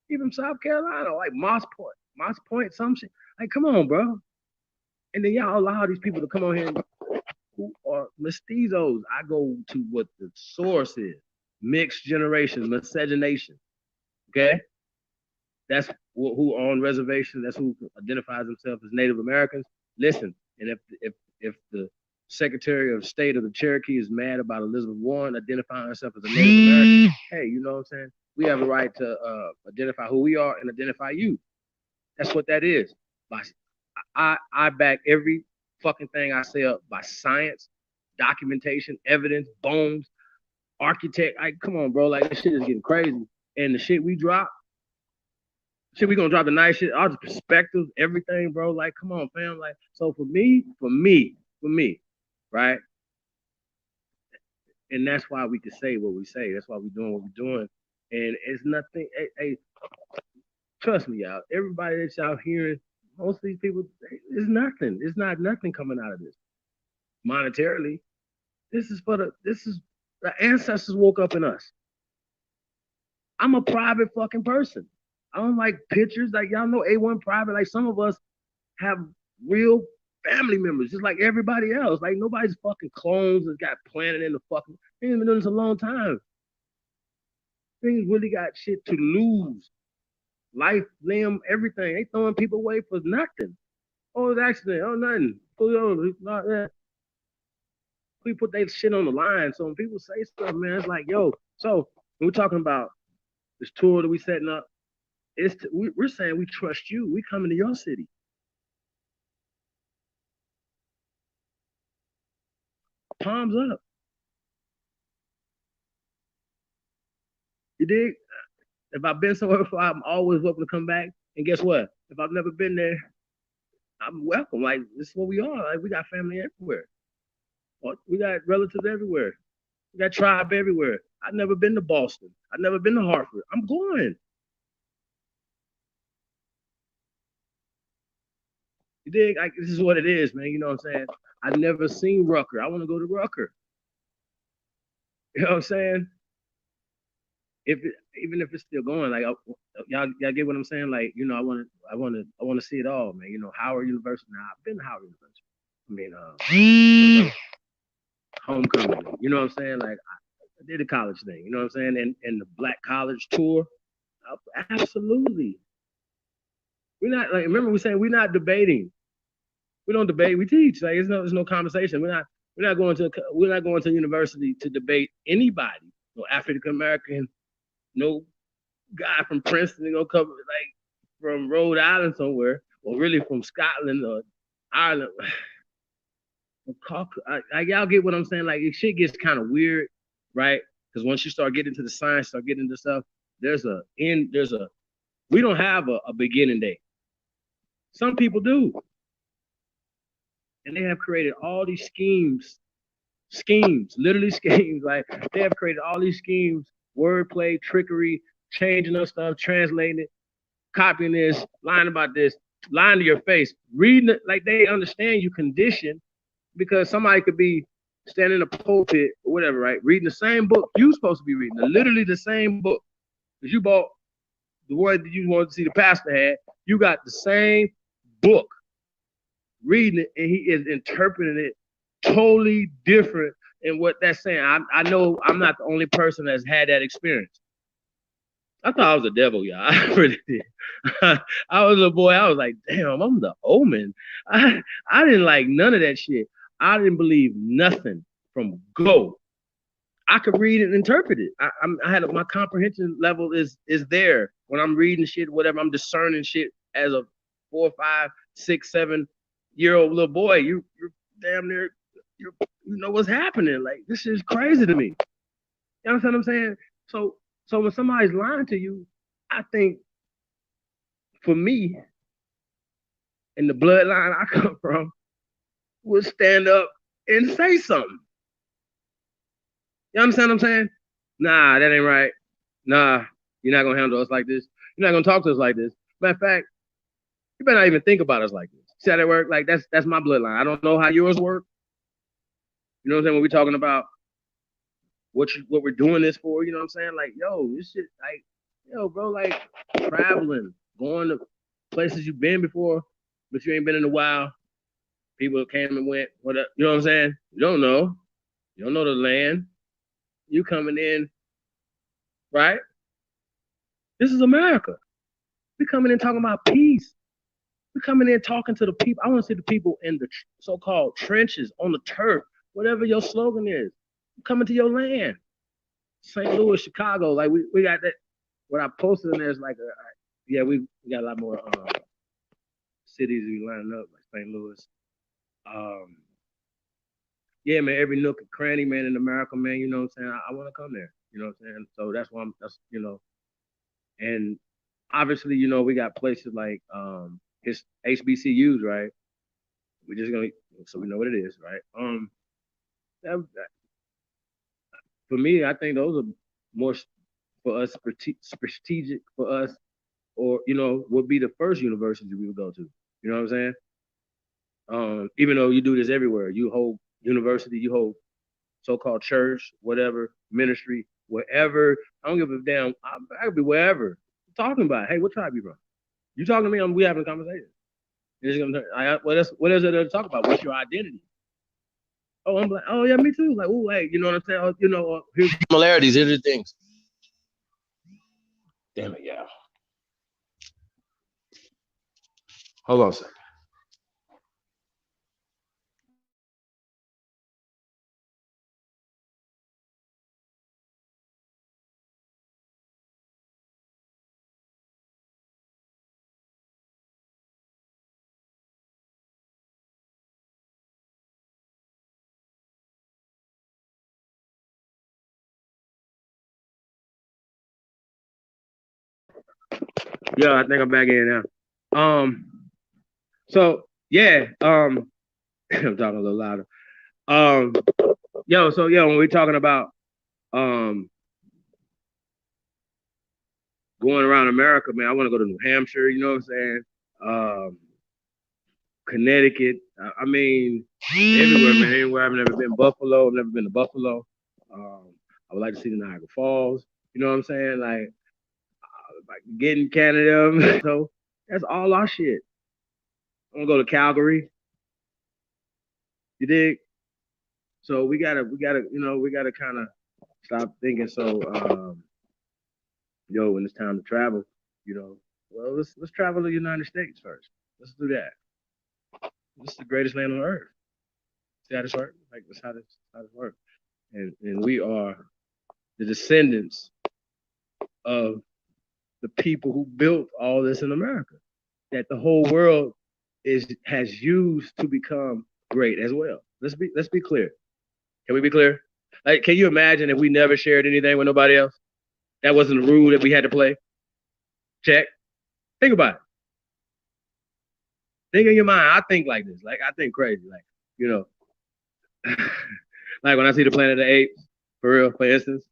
even South Carolina, like Moss Point, some shit. Like, come on, bro. And then y'all allow these people to come on here who are mestizos. I go to what the source is. Mixed generations, miscegenation. Okay? That's who are on reservation. That's who identifies themselves as Native Americans. Listen, and if the Secretary of State of the Cherokee is mad about Elizabeth Warren identifying herself as a Native American, hey, you know what I'm saying? We have a right to identify who we are and identify you. That's what that is. I back every fucking thing I say up by science, documentation, evidence, bones, architect. Like, come on, bro. Like, this shit is getting crazy. And the shit we drop, we gonna drop the nice shit, our perspectives, everything, bro. Like, come on, fam. Like, so for me, right? And that's why we can say what we say. That's why we're doing what we're doing. And it's nothing. Hey, trust me, y'all. Everybody that's out hearing, most of these people, it's nothing. It's not nothing coming out of this monetarily. This is the ancestors woke up in us. I'm a private fucking person. I don't like pictures. Like, y'all know A1 private. Like, some of us have real family members, just like everybody else. Like, nobody's fucking clones that got planted in the fucking. They ain't been doing this a long time. Things really got shit to lose. Life, limb, everything. They throwing people away for nothing. Oh, it's accident. Oh, nothing. Oh, not that. We put that shit on the line. So when people say stuff, man, it's like, yo. So when we're talking about this tour that we setting up, we're saying we trust you. We coming to your city. Palms up. You dig? If I've been somewhere before, I'm always welcome to come back. And guess what? If I've never been there, I'm welcome. Like, this is what we are. Like, we got family everywhere. We got relatives everywhere. We got tribe everywhere. I've never been to Boston. I've never been to Hartford. I'm going. You dig? Like, this is what it is, man. You know what I'm saying? I've never seen Rucker. I want to go to Rucker. You know what I'm saying? even if it's still going, like y'all get what I'm saying? Like, you know, I want to see it all, man. You know, Howard University. Now I've been to Howard University. I mean, homecoming. You know what I'm saying? Like I did a college thing. You know what I'm saying? And the Black College tour. Absolutely. We're not like. Remember, we saying we're not debating. We don't debate. We teach. Like there's no conversation. We're not going to university to debate anybody. No African American. No guy from Princeton gonna cover like from Rhode Island somewhere, or really from Scotland or Ireland. Y'all get what I'm saying? Like it shit gets kind of weird, right? Because once you start getting into the science, start getting into stuff, we don't have a beginning date. Some people do. And they have created all these schemes, literally schemes. Like they have created all these schemes, wordplay, trickery, changing up stuff, translating it, copying this, lying about this, lying to your face, reading it like they understand you conditioned because somebody could be standing in a pulpit or whatever, right? Reading the same book you're supposed to be reading, literally the same book. Because you bought the one that you wanted to see the pastor had, you got the same book, reading it, and he is interpreting it totally different than what that's saying. I know I'm not the only person that's had that experience. I thought I was a devil, y'all. I really did. I was a boy. I was like, damn, I'm the omen. I didn't like none of that shit. I didn't believe nothing from go. I could read and interpret it. I had my comprehension level is there when I'm reading shit, whatever. I'm discerning shit as a 4, 5, 6, 7-year-old little boy. You're damn near you know what's happening. Like this is crazy to me. You understand what I'm saying? So when somebody's lying to you, I think for me, in the bloodline I come from, would stand up and say something. You understand what I'm saying? Nah, that ain't right. Nah, you're not gonna handle us like this. You're not gonna talk to us like this. Matter of fact, you better not even think about us like this. See how that work? Like that's my bloodline. I don't know how yours work. You know what I'm saying? When we're talking about what we're doing this for, you know what I'm saying? Like, yo, this shit, like, yo, bro, like traveling, going to places you've been before, but you ain't been in a while. People came and went. What up? You know what I'm saying? You don't know. You don't know the land. You coming in, right? This is America. We coming in talking about peace. We coming in talking to the people. I want to see the people in the so-called trenches, on the turf, whatever your slogan is. Coming to your land. St. Louis, Chicago, like we got that. What I posted in there is like, we got a lot more cities we lining up, like St. Louis. Yeah, man, every nook and cranny, man, in America, man, you know what I'm saying? I want to come there, you know what I'm saying? So that's why you know, and obviously, you know, we got places like his HBCUs, right? We're just gonna, so we know what it is, right? For me, I think those are more for us, strategic for us, or, you know, would be the first university we would go to. You know what I'm saying? Even though you do this everywhere, you hold university, you hold so-called church, whatever, ministry, wherever. I don't give a damn. I could be wherever. I'm talking about, hey, what tribe you from? You talking to me? We having a conversation. What is it to talk about? What's your identity? Oh, I'm like, oh yeah, me too. Like, oh, hey, you know what I'm saying? Oh, you know, here's Similarities, here's the things. Damn it, yeah. Hold on a second. Yeah, I think I'm back in now. So yeah, I'm talking a little louder. So when we're talking about going around America, man, I want to go to New Hampshire. You know what I'm saying? Connecticut. I mean, everywhere, man. Anywhere. I've never been Buffalo. I've never been to Buffalo. I would like to see the Niagara Falls. You know what I'm saying? Like, like getting Canada. So that's all our shit. I'm gonna go to Calgary. You dig? So we gotta, we gotta kind of stop thinking so. When it's time to travel, well, let's travel to the United States first. Let's do that. This is the greatest land on earth. See how this works? Like that's how this works. And we are the descendants of the people who built all this in America, that the whole world has used to become great as well. Let's be clear. Can we be clear? Like, can you imagine if we never shared anything with nobody else? That wasn't a rule that we had to play. Check. Think about it. Think in your mind. I think like this. Like I think crazy. Like, like when I see the Planet of the Apes, for real, for instance,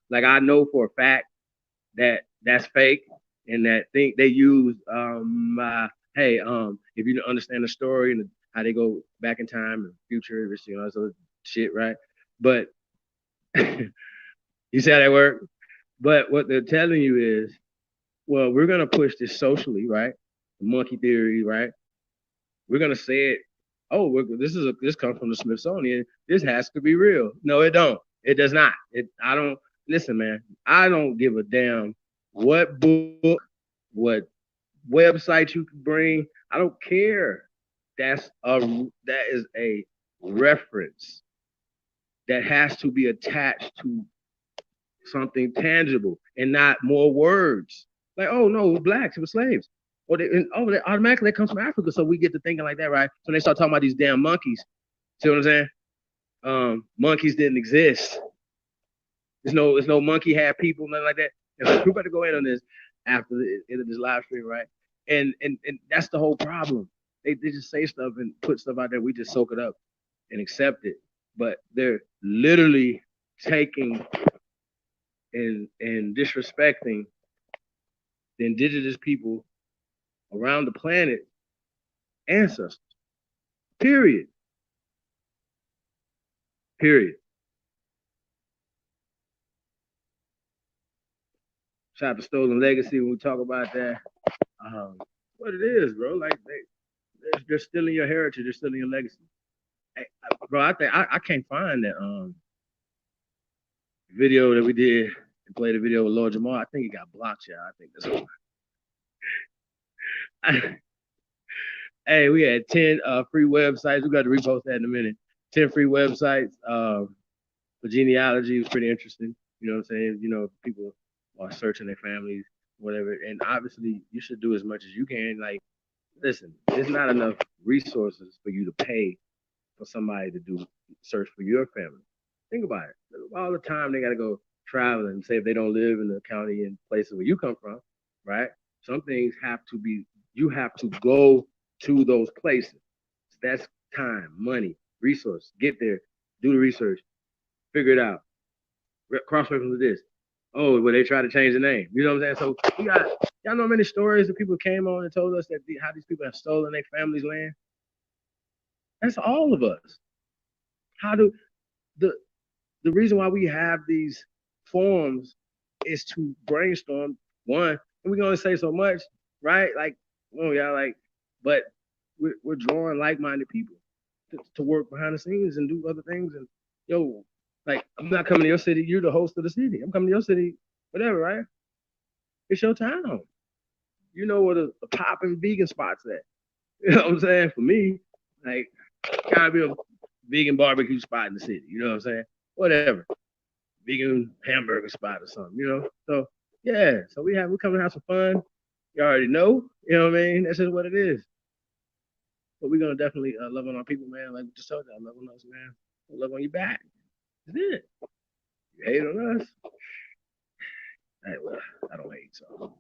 like I know for a fact that that's fake and that thing they use if you don't understand the story and how they go back in time and future, so shit, right? But you see how that work? But what they're telling you is, well, we're gonna push this socially, right? The monkey theory, right? We're gonna say it. Oh, this comes from the Smithsonian. This has to be real. No, it don't. It does not. I don't listen, man. I don't give a damn what book, what website you can bring. I don't care. That is a reference that has to be attached to something tangible and not more words. Like, oh no, blacks, it was slaves. They automatically that comes from Africa. So we get to thinking like that, right? So they start talking about these damn monkeys. See what I'm saying? Monkeys didn't exist. There's no monkey had people, nothing like that. We better go in on this after the end of this live stream, right? And that's the whole problem. They just say stuff and put stuff out there. We just soak it up and accept it. But they're literally taking and disrespecting the indigenous people around the planet ancestors. Period. Shout out to Stolen Legacy when we talk about that. What it is, bro. Like they're stealing your heritage, they're stealing your legacy. Hey, bro, I think I can't find that video that we did and played a video with Lord Jamal. I think it got blocked, yeah. I think that's what. Hey, we had 10 free websites. We got to repost that in a minute. 10 free websites for genealogy. It was pretty interesting. You know what I'm saying? People are searching their families, whatever. And obviously, you should do as much as you can. Like, listen, there's not enough resources for you to pay for somebody to do search for your family. Think about it. All the time they got to go traveling and say if they don't live in the county and places where you come from, right? Some things you have to go to those places. That's time, money, resource. Get there, do the research, figure it out. Cross-reference with this. Oh, well, they try to change the name. You know what I'm saying? So y'all know many stories that people came on and told us that how these people have stolen their family's land. That's all of us. How do the reason why we have these forums is to brainstorm one, and we can only say so much, right? Like, oh yeah, like, but we're drawing like-minded people to work behind the scenes and do other things. And like, I'm not coming to your city. You're the host of the city. I'm coming to your city, whatever, right? It's your town. You know where the popping vegan spots at. You know what I'm saying? For me, like, gotta be a vegan barbecue spot in the city. You know what I'm saying? Whatever. Vegan hamburger spot or something, So yeah, so we're coming to have some fun. You already know, you know what I mean? That's just what it is. But we're gonna definitely love on our people, man. Like we just told you, love on us, man. We'll love on you back. That's it. You hate on us. Hey, well, I don't hate, so.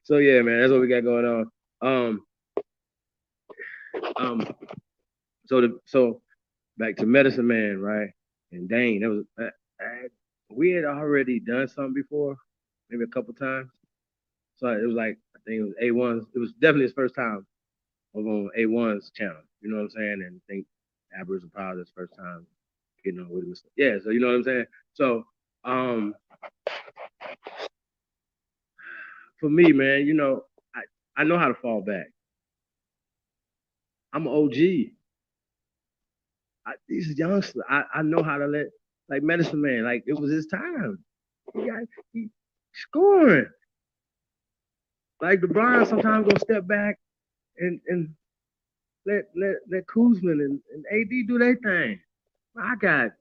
So yeah, man, that's what we got going on. So back to Medicine Man, right? And Dane, that was we had already done something before, maybe a couple times. So it was like, I think it was A1's. It was definitely his first time on A1's channel. You know what I'm saying? And I think Aboriginal Power is his first time getting on with him. Yeah, so you know what I'm saying? So for me, man, you know, I know how to fall back. I'm an OG. These youngsters, I know how to let, like Medicine Man, like it was his time. He scoring. Like LeBron sometimes gonna step back and let Kuzma and AD do their thing. I got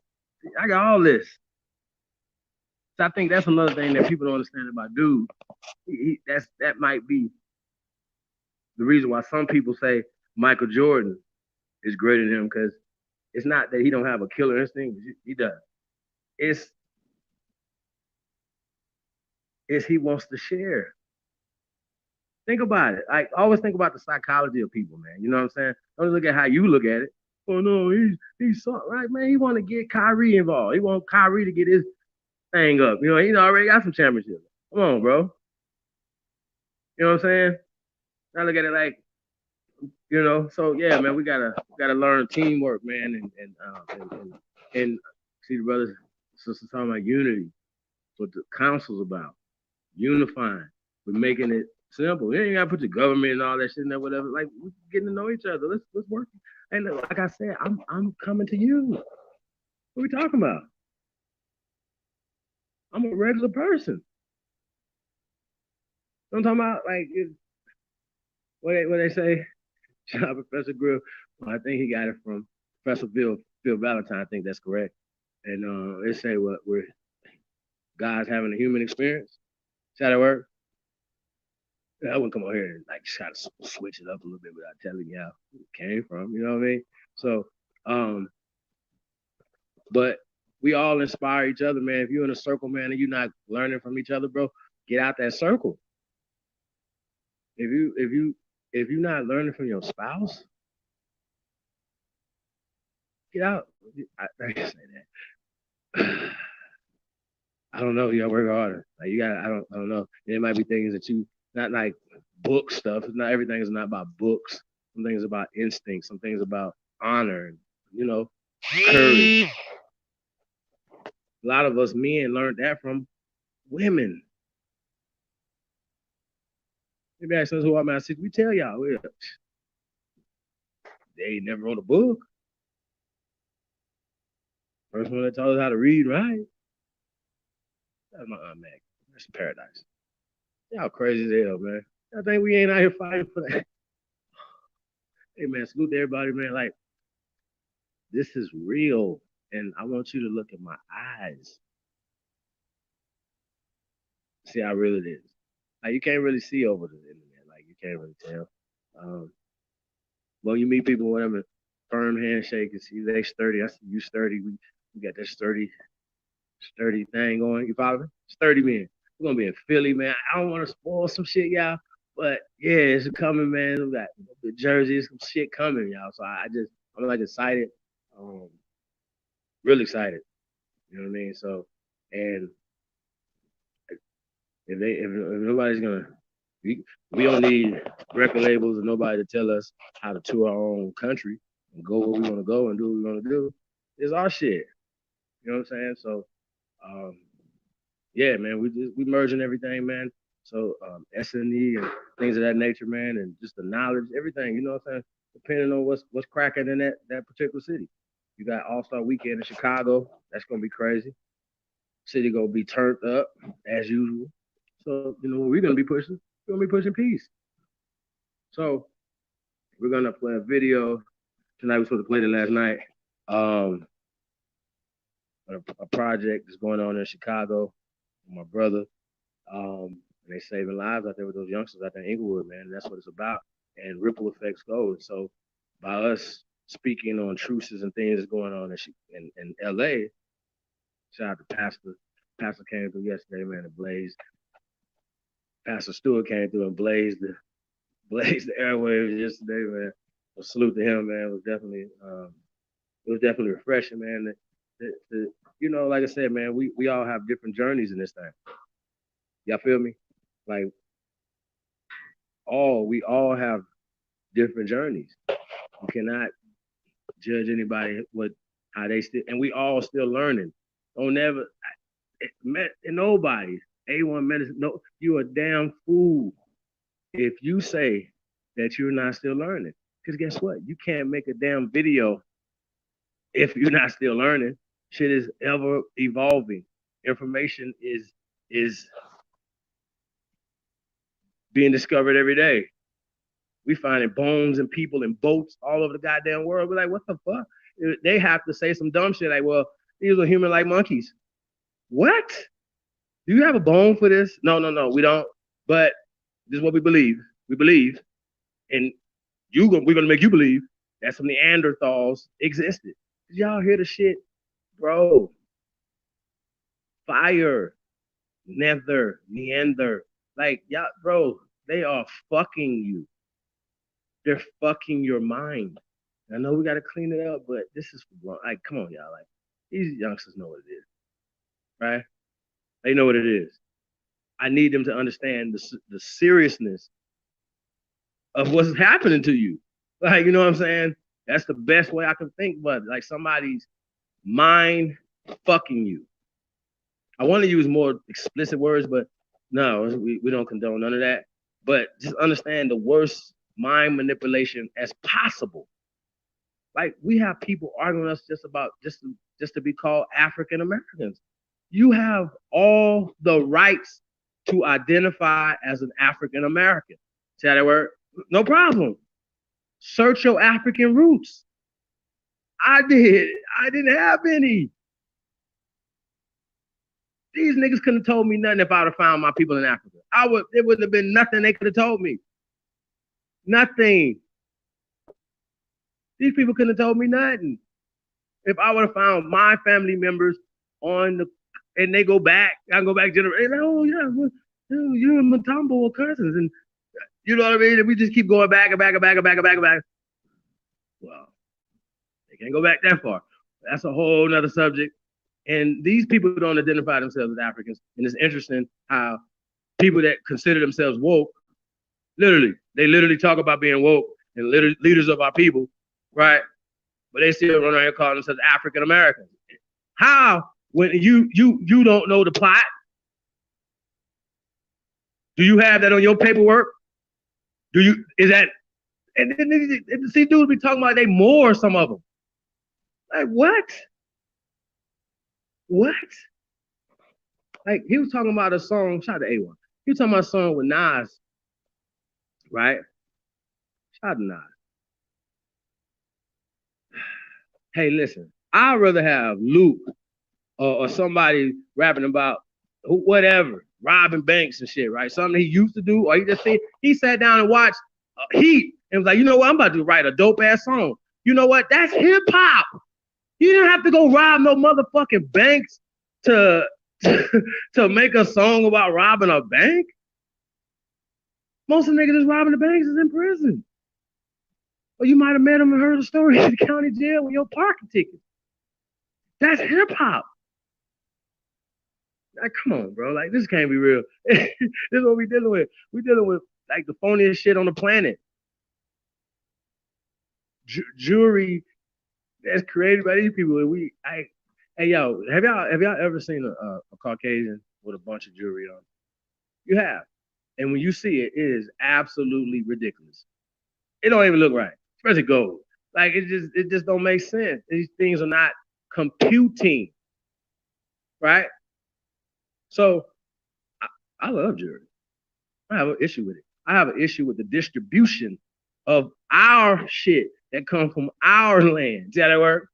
all this. So I think that's another thing that people don't understand about dude. That might be the reason why some people say Michael Jordan is greater than him, because it's not that he don't have a killer instinct. He does. It's he wants to share. Think about it. Like, always think about the psychology of people, man. You know what I'm saying? Don't look at how you look at it. Oh no, he's so right, man. He want to get Kyrie involved. He want Kyrie to get his thing up. You know, he already got some championships. Come on, bro. You know what I'm saying? I look at it like, you know. So yeah, man, we gotta learn teamwork, man, and see the brothers sisters talking about unity. What the council's about, unifying. We're making it simple. You ain't gotta put the government and all that shit in there, whatever. Like, we're getting to know each other. Let's work. And like I said, I'm coming to you. What are we talking about? I'm a regular person. I'm talking about, like, what they say. Shout out Professor Grill. Well, I think he got it from Professor Phil Valentine. I think that's correct. And they say what we're God's having a human experience. Is that work? I wouldn't come on here and like try to switch it up a little bit without telling you how it came from. You know what I mean? So, but we all inspire each other, man. If you're in a circle, man, and you're not learning from each other, bro, get out that circle. If you're not learning from your spouse, get out. I can say that. I don't know. You gotta work harder. Like, you gotta. I don't know. There might be things that you not like book stuff. Not everything is not about books. Some things about instinct. Some things about honor. And, you know, courage. A lot of us men learned that from women. Maybe ask us who I'm at. We tell y'all, they ain't never wrote a book. First one that taught us how to read, right? That's my Aunt Mag. That's paradise. Y'all crazy as hell, man. I think we ain't out here fighting for that. Hey, man, salute to everybody, man. Like, this is real, and I want you to look at my eyes. See how real it is. Like, you can't really see over the internet. Like, you can't really tell. Well, you meet people, whatever, firm handshake, and see they sturdy. I see you sturdy. We got that sturdy thing going. You follow me? Sturdy men. We're gonna be in Philly, man. I don't want to spoil some shit, y'all, but yeah, it's coming, man. We got the jerseys, some shit coming, y'all. So I'm like excited, really excited. You know what I mean? So, and if nobody's gonna, we don't need record labels and nobody to tell us how to tour our own country and go where we want to go and do what we want to do. It's our shit. You know what I'm saying? So, yeah, man, we merging everything, man. So S&E and things of that nature, man, and just the knowledge, everything, you know what I'm saying? Depending on what's cracking in that particular city. You got All-Star Weekend in Chicago. That's gonna be crazy. City gonna be turned up as usual. So, you know what we're gonna be pushing? We're gonna be pushing peace. So we're gonna play a video tonight. We're supposed to play it last night. A project that's going on in Chicago with my brother. And they saving lives out there with those youngsters out there in Inglewood, man. And that's what it's about. And ripple effects go. And so by us speaking on truces and things that's going on in LA, shout out to Pastor. Pastor came through yesterday, man, and blazed. Pastor Stewart came through and blazed the airwaves yesterday, man. A salute to him, man. It was definitely refreshing, man. You know, like I said, man, we all have different journeys in this thing. Y'all feel me? Like, we all have different journeys. You cannot judge anybody how they still, and we all still learning. Don't never, nobody A1 medicine. No, you're a damn fool if you say that you're not still learning. Because guess what? You can't make a damn video if you're not still learning. Shit is ever evolving. Information is being discovered every day. We finding bones and people and boats all over the goddamn world. We're like, what the fuck? They have to say some dumb shit like, well, these are human like monkeys. What? Do you have a bone for this? No, we don't. But this is what we believe. We believe, and we're gonna make you believe that some Neanderthals existed. Did y'all hear the shit, bro? Fire, nether, neander, like y'all, bro. They are fucking you. They're fucking your mind. I know we gotta clean it up, but this is like, come on, y'all. Like these youngsters know what it is, right? They know what it is. I need them to understand the seriousness of what's happening to you. Like, you know what I'm saying? That's the best way I can think, but like somebody's mind fucking you. I want to use more explicit words, but no, we don't condone none of that. But just understand the worst mind manipulation as possible. Like we have people arguing us just to be called African Americans. You have all the rights to identify as an African American. See how that work? No problem. Search your African roots. I did. I didn't have any. These niggas couldn't have told me nothing if I would have found my people in Africa. It wouldn't have been nothing they could have told me. Nothing. These people couldn't have told me nothing. If I would have found my family members and they go back, I go back generation. Oh yeah, you're in Matumbo or cousins, and you know what I mean. And we just keep going back and back and back and back and back and back. Well, they can't go back that far. That's a whole nother subject. And these people don't identify themselves as Africans. And it's interesting how people that consider themselves woke, they literally talk about being woke and leaders of our people, right? But they still run around here calling themselves African Americans. How? When you don't know the plot? Do you have that on your paperwork? And see, dudes be talking about they more, some of them. Like, what? What? Like, he was talking about a song, shout out to A1. He was talking about a song with Nas, right? Shout out to Nas. Hey, listen, I'd rather have Luke or somebody rapping about whatever, robbing banks and shit, right? Something he used to do, or he sat down and watched Heat and was like, you know what, I'm about to write a dope ass song. You know what? That's hip hop. You didn't have to go rob no motherfucking banks to make a song about robbing a bank. Most of the niggas that's robbing the banks is in prison. Or you might have met them and heard the story in the county jail with your parking ticket. That's hip hop. Like, come on, bro. Like, this can't be real. This is what we're dealing with. We're dealing with like the phoniest shit on the planet. Jewelry that's created by these people. Hey, yo, have y'all ever seen a Caucasian with a bunch of jewelry on? You have. And when you see it, it is absolutely ridiculous. It don't even look right, especially gold. Like, it just don't make sense. These things are not computing, right? So I love jewelry. I have an issue with it. I have an issue with the distribution of our shit that comes from our land. See how that work?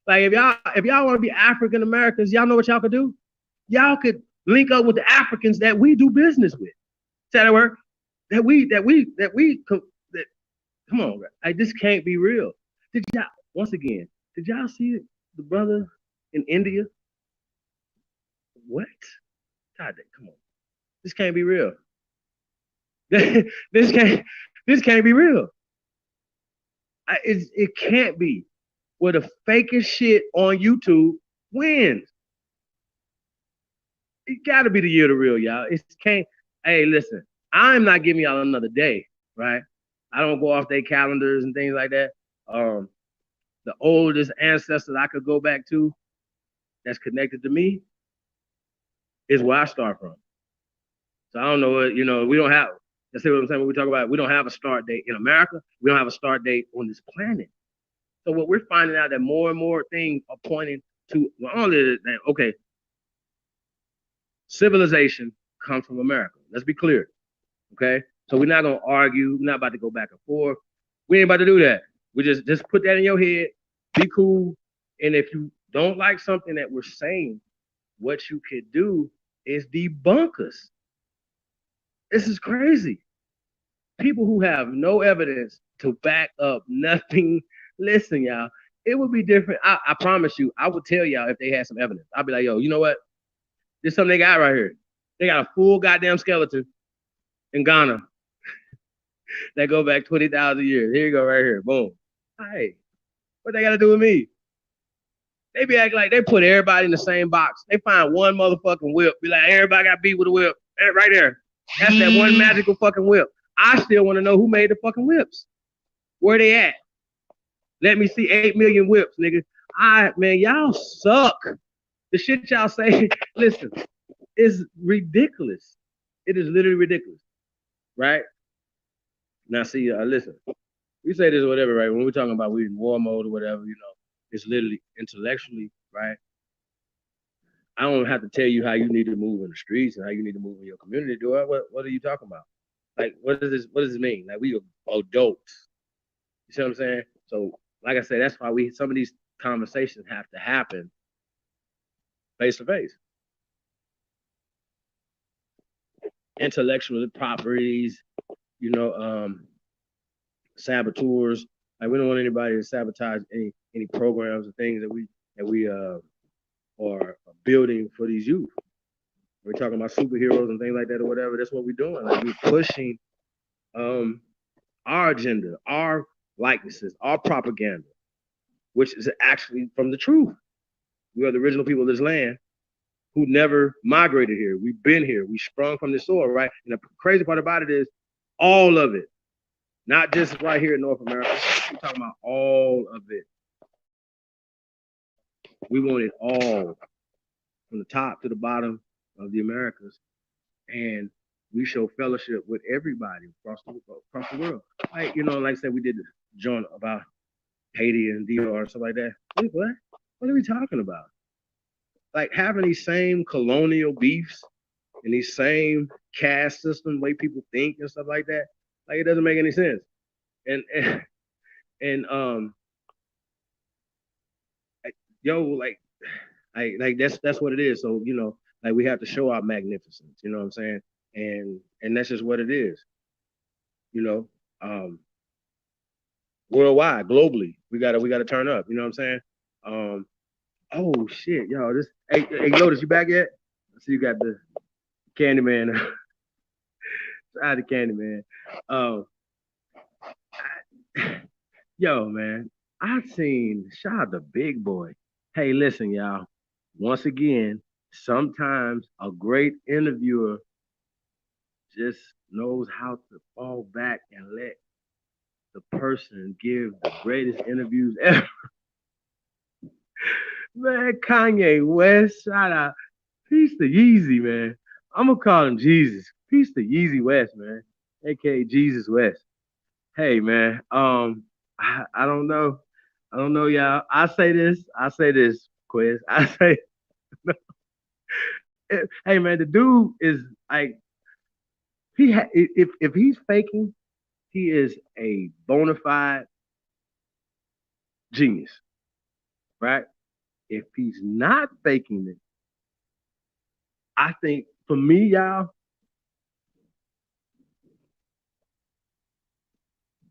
Like, if y'all want to be African Americans, y'all know what y'all could do? Y'all could link up with the Africans that we do business with. See how that work? Come on, like, this can't be real. Did y'all see the brother in India? What? God, come on. This can't be real. This can't be real. It can't be. Where the fakest shit on YouTube wins. It gotta be the year of the real, y'all. It can't. Hey, listen, I'm not giving y'all another day, right? I don't go off their calendars and things like that. The oldest ancestor I could go back to that's connected to me is where I start from. So I don't know what, we don't have, let's see what I'm saying when we talk about we don't have a start date in America. We don't have a start date on this planet. So what we're finding out that more and more things are pointing to not only that, okay, civilization comes from America. Let's be clear. Okay. So we're not gonna argue, we're not about to go back and forth. We ain't about to do that. We just put that in your head, be cool. And if you don't like something that we're saying, what you could do is debunk us. This is crazy. People who have no evidence to back up nothing. Listen, y'all, it would be different. I promise you, I would tell y'all if they had some evidence. I'd be like, yo, you know what? This is something they got right here. They got a full goddamn skeleton in Ghana that go back 20,000 years. Here you go, right here. Boom. Hey, what they got to do with me? They be acting like they put everybody in the same box. They find one motherfucking whip. Be like, everybody got beat with a whip. Right there. That's that one magical fucking whip. I still want to know who made the fucking whips. Where they at? Let me see 8 million whips, nigga. Man, y'all suck. The shit y'all say, listen, is ridiculous. It is literally ridiculous, right? Now, see, listen, we say this or whatever, right? When we're talking about we in war mode or whatever, it's literally intellectually, right? I don't have to tell you how you need to move in the streets and how you need to move in your community. What are you talking about? Like, what does this mean? Like, we are adults. You see what I'm saying? So, like I said, that's why some of these conversations have to happen face to face. Intellectual properties, saboteurs. Like, we don't want anybody to sabotage any programs or things that we are building for these youth. We're talking about superheroes and things like that or whatever. That's what we're doing. Like, we're pushing our agenda, our likenesses, our propaganda, which is actually from the truth. We are the original people of this land who never migrated here. We've been here. We sprung from the soil, right? And the crazy part about it is all of it, not just right here in North America. We're talking about all of it. We want it all, from the top to the bottom of the Americas. And we show fellowship with everybody across the world. Like, like I said, we did the joint about Haiti and DR and stuff like that. Wait, what? What are we talking about? Like, having these same colonial beefs and these same caste system, way people think and stuff like that. Like, it doesn't make any sense. And that's what it is. So, like, we have to show our magnificence, you know what I'm saying? And that's just what it is. Worldwide, globally, we gotta turn up, you know what I'm saying? Oh shit, yo, hey Lotus, you back yet? I see you got the Candyman. Try the Candyman. Yo, man, I seen, shout out to Big Boy. Hey, listen, y'all. Once again, sometimes a great interviewer just knows how to fall back and let the person give the greatest interviews ever. Man, Kanye West, shout out. Peace to Yeezy, man. I'm gonna call him Jesus. Peace to Yeezy West, man. AKA Jesus West. Hey, man. I don't know. I don't know, y'all. I say this, Quiz. I say, hey, man, the dude is like, if he's faking, he is a bona fide genius, right? If he's not faking it, I think for me, y'all,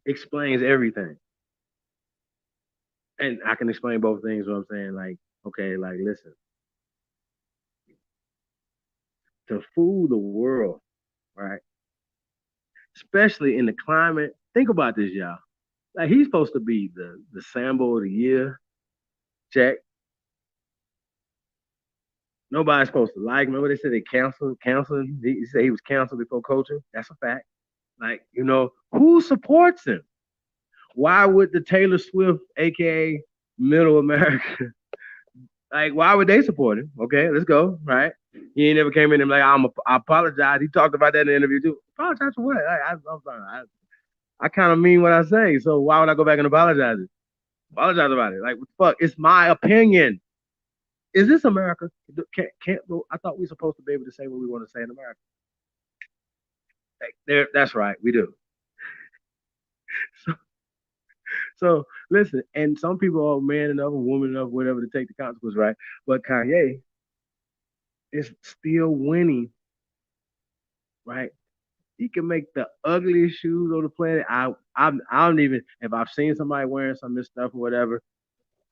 explains everything. And I can explain both things, what I'm saying. Like, okay, like, listen. To fool the world, right? Especially in the climate. Think about this, y'all. Like, he's supposed to be the Sambo of the year. Check. Nobody's supposed to like him. Remember they said they canceled him? He said he was canceled before coaching. That's a fact. Like, who supports him? Why would the Taylor Swift, aka Middle America, like, why would they support him? Okay, let's go, right? He ain't never came in and like, I apologize. He talked about that in the interview too. Apologize for what? I'm sorry. I kind of mean what I say. So why would I go back and apologize? Apologize about it. Like, what the fuck? It's my opinion. Is this America? Can't I thought we were supposed to be able to say what we want to say in America. Like, that's right. We do. So listen, and some people are man enough, woman enough, whatever, to take the consequences, right? But Kanye is still winning, right? He can make the ugliest shoes on the planet. I don't even, if I've seen somebody wearing some of this stuff or whatever,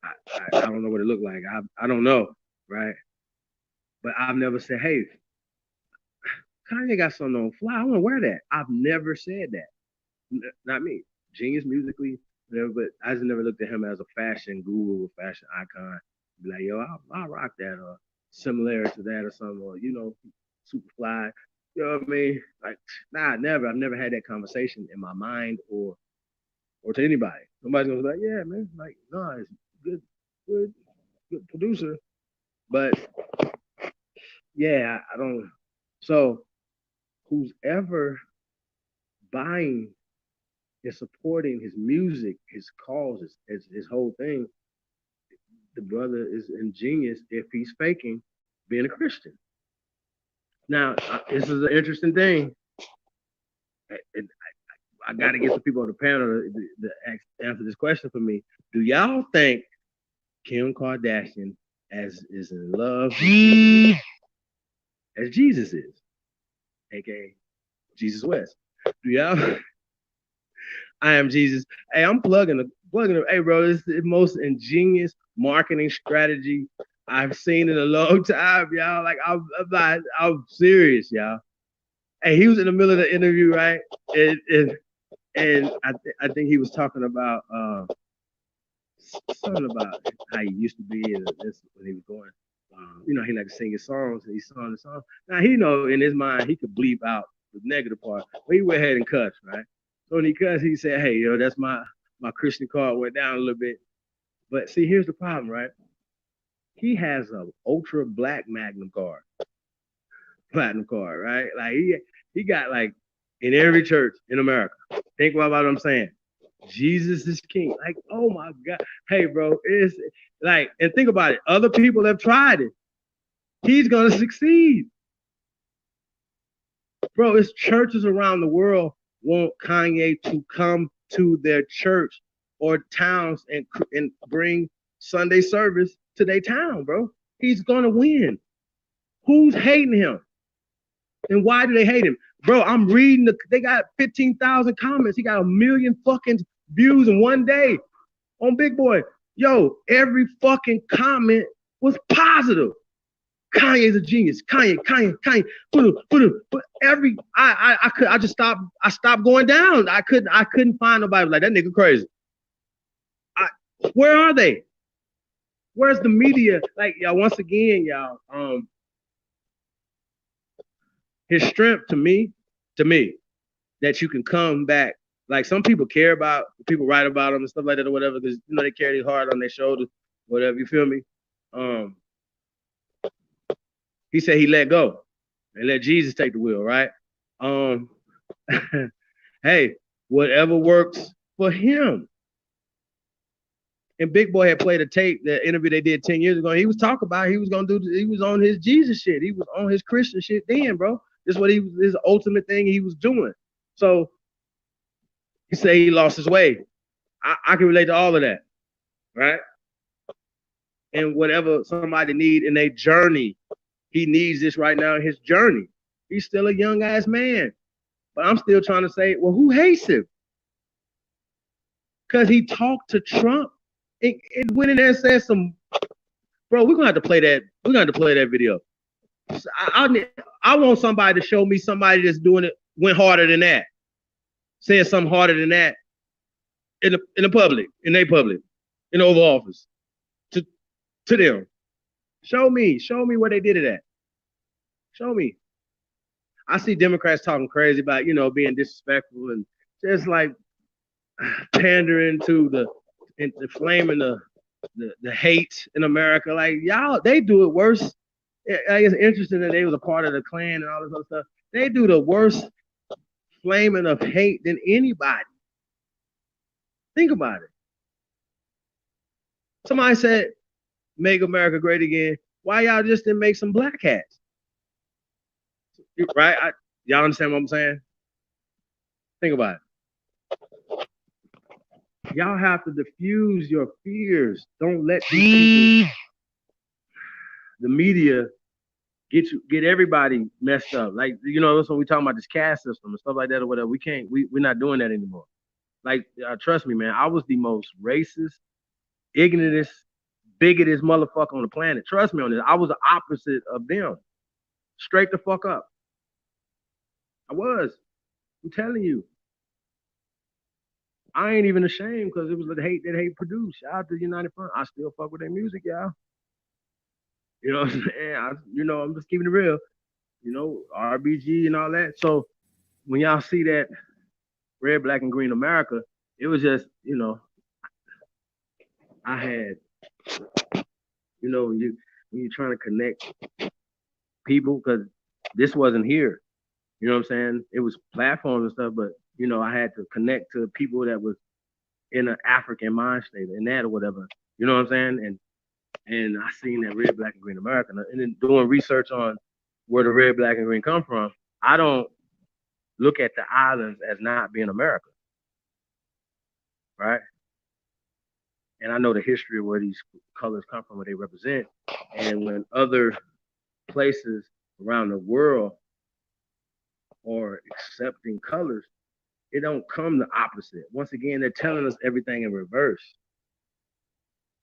I don't know what it looked like. I don't know, right? But I've never said, hey, Kanye got something on fly. I want to wear that. I've never said that. Not me. Genius musically, whatever, but I just never looked at him as a fashion guru or fashion icon. Be like, yo, I'll rock that, or similar to that or something, or, you know, super fly. You know what I mean? Like, nah, never. I've never had that conversation in my mind or to anybody. Somebody's gonna be like, yeah, man, like, no, it's good producer. But yeah, I don't. So who's ever buying and supporting his music, his causes, his whole thing, the brother is ingenious if he's faking being a Christian. Now, this is an interesting thing. I got to get some people on the panel to answer this question for me. Do y'all think Kim Kardashian is in love with Jesus as Jesus is, aka Jesus West? Do y'all? I am Jesus. Hey, I'm plugging it. Hey, bro, this is the most ingenious marketing strategy I've seen in a long time, y'all. Like, I'm serious, y'all. Hey, he was in the middle of the interview, right? And I think he was talking about something about how he used to be, and this when he was going. You know, he liked to sing his songs, and he sung the song. Now he know in his mind he could bleep out the negative part, but he went ahead and cussed, right? So when he cussed, he said, "Hey, yo, that's my Christian card went down a little bit." But see, here's the problem, right? He has an ultra black platinum card, right? Like he got like in every church in America. Think about what I'm saying. Jesus is king. Like, oh my God. Hey, bro, it's like, and think about it. Other people have tried it. He's gonna succeed. Bro, it's churches around the world want Kanye to come to their church or towns and bring Sunday service to their town, bro. He's gonna win. Who's hating him? And why do they hate him? Bro, I'm reading they got 15,000 comments. He got 1 million fucking views in one day on Big Boy. Yo, every fucking comment was positive. Kanye's a genius. Kanye. But I stopped going down. I couldn't find nobody like that nigga crazy. Where are they? Where's the media? Like, y'all, once again, y'all, his strength to me, that you can come back. Like, some people care about, people write about him and stuff like that or whatever, because, you know, they carry their heart on their shoulders, whatever, you feel me? He said he let go and let Jesus take the wheel, right? Hey, whatever works for him. And Big Boy had played a tape, the interview they did 10 years ago. He was talking about he was on his Jesus shit. He was on his Christian shit then, bro. This is what his ultimate thing he was doing. So he said he lost his way. I can relate to all of that, right? And whatever somebody need in their journey, he needs this right now in his journey. He's still a young ass man. But I'm still trying to say, well, who hates him? Because he talked to Trump. It went in there and said some, bro, we're gonna have to play that. We're gonna have to play that video. I want somebody to show me somebody that's doing it, went harder than that. Saying something harder than that in the public, in the Oval Office. To them. Show me where they did it at. Show me. I see Democrats talking crazy about, you know, being disrespectful and just like pandering to the inflaming the hate in America. Like, y'all, they do it worse it's interesting that they was a part of the Klan and all this other stuff. They do the worst flaming of hate than anybody. Think about it. Somebody said, "Make America Great Again." Why y'all just didn't make some black hats? Right? Y'all understand what I'm saying? Think about it. Y'all have to diffuse your fears. Don't let these people, the media, get everybody messed up. Like, you know, that's when we talking about this caste system and stuff like that or whatever. We're not doing that anymore. Like, trust me, man, I was the most racist, ignorantest, bigotest motherfucker on the planet. Trust me on this. I was the opposite of them. Straight the fuck up. I was. I'm telling you. I ain't even ashamed because it was the hate that hate produced. Shout out to United Front. I still fuck with their music, y'all. You know what I'm saying? I'm just keeping it real. You know, RBG and all that. So when y'all see that red, black, and green America, it was just, I had, when you're trying to connect people, because this wasn't here. You know what I'm saying? It was platforms and stuff, but I had to connect to people that was in an African mind state and that or whatever. You know what I'm saying? And I seen that red, black, and green America. And then doing research on where the red, black, and green come from, I don't look at the islands as not being America. Right? And I know the history of where these colors come from, what they represent. And when other places around the world are accepting colors, it don't come the opposite. Once again, they're telling us everything in reverse.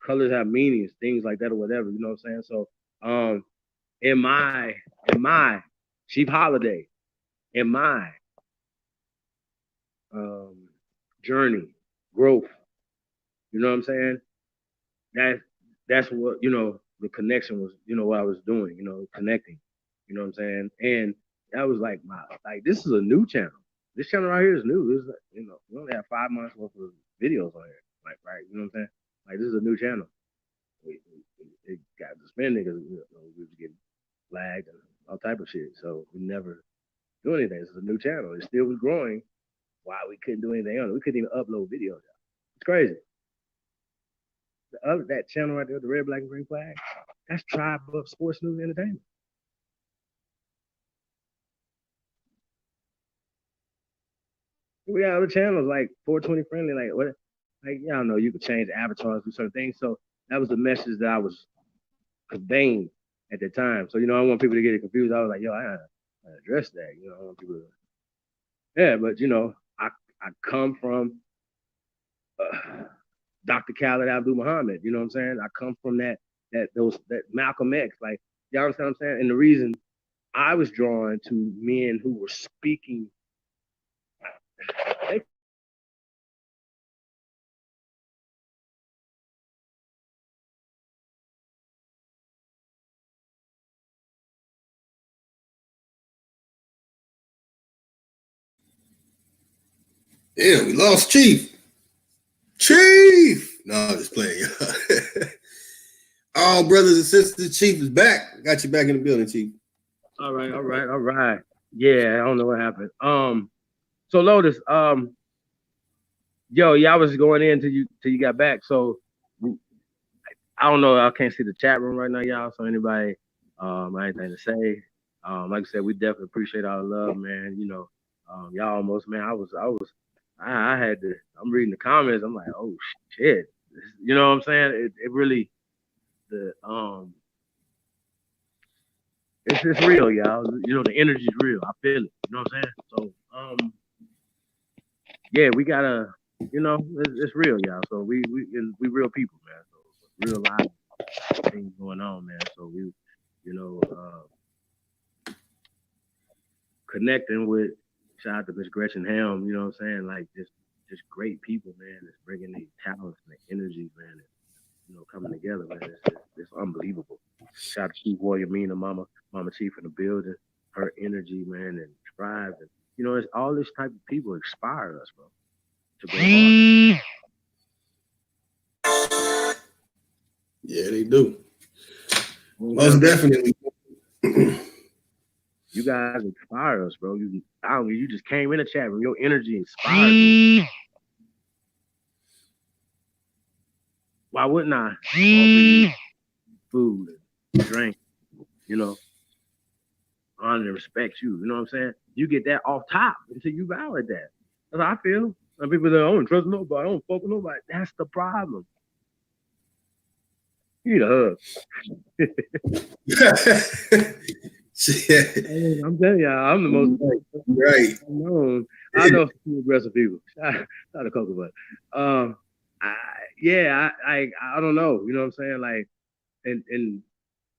Colors have meanings, things like that or whatever, you know what I'm saying? So in my Chief Holiday, in my journey, growth, you know what I'm saying? That's what, the connection was, what I was doing, connecting, you know what I'm saying? And that was like this is a new channel. This channel right here is new. This is, we only have 5 months worth of videos on here. Like, right, you know what I'm saying? Like, this is a new channel. It got suspended because we was getting flagged and all type of shit. So we never do anything. This is a new channel. It still was growing. Why we couldn't do anything on it? We couldn't even upload videos. It's crazy. That channel right there, the red, black, and green flag, that's Tribe of Sports News Entertainment. We got other channels like 420 Friendly, like what? Like, y'all know you can change avatars, do certain things. So that was the message that I was conveying at the time. So, I don't want people to get it confused. I was like, I gotta address that. I want people to, but I come from Dr. Khaled Abdul Muhammad. You know what I'm saying? I come from that Malcolm X. Like, y'all understand what I'm saying? And the reason I was drawn to men who were speaking. Yeah, we lost Chief. Chief! No, I'm just playing, y'all. All brothers and sisters, Chief is back. Got you back in the building, Chief. All right. Yeah, I don't know what happened. So Lotus, I was going in till you got back. So I don't know. I can't see the chat room right now, y'all. So anybody, anything to say? Like I said, we definitely appreciate all the love, man. Y'all almost, man. I had to. I'm reading the comments. I'm like, oh shit. You know what I'm saying? It really, it's real, y'all. The energy's real. I feel it. You know what I'm saying? So, yeah, we gotta, it's real, y'all. So we real people, man. So real life things going on, man. So we, connecting with, shout out to Miss Gretchen Helm, you know what I'm saying? Like just great people, man. That's bringing these talents and the energies, man. And, coming together, man. It's unbelievable. Shout out to Chief Warrior, Mama Chief in the building. Her energy, man, and drive, and it's all this type of people inspire us, bro. To go hard. Yeah, they do. Most definitely. You guys inspire us, bro. You just came in the chat room. Your energy inspires me. Why wouldn't I offer you food and drink, you know, honor and respect you? You know what I'm saying? You get that off top until you validate that. That's how I feel. Some people say, I don't trust nobody, I don't fuck with nobody. That's the problem. You need a hug. I'm telling y'all, I'm the most right. I know some aggressive people. Not a cocoa, but I don't know. You know what I'm saying? Like, and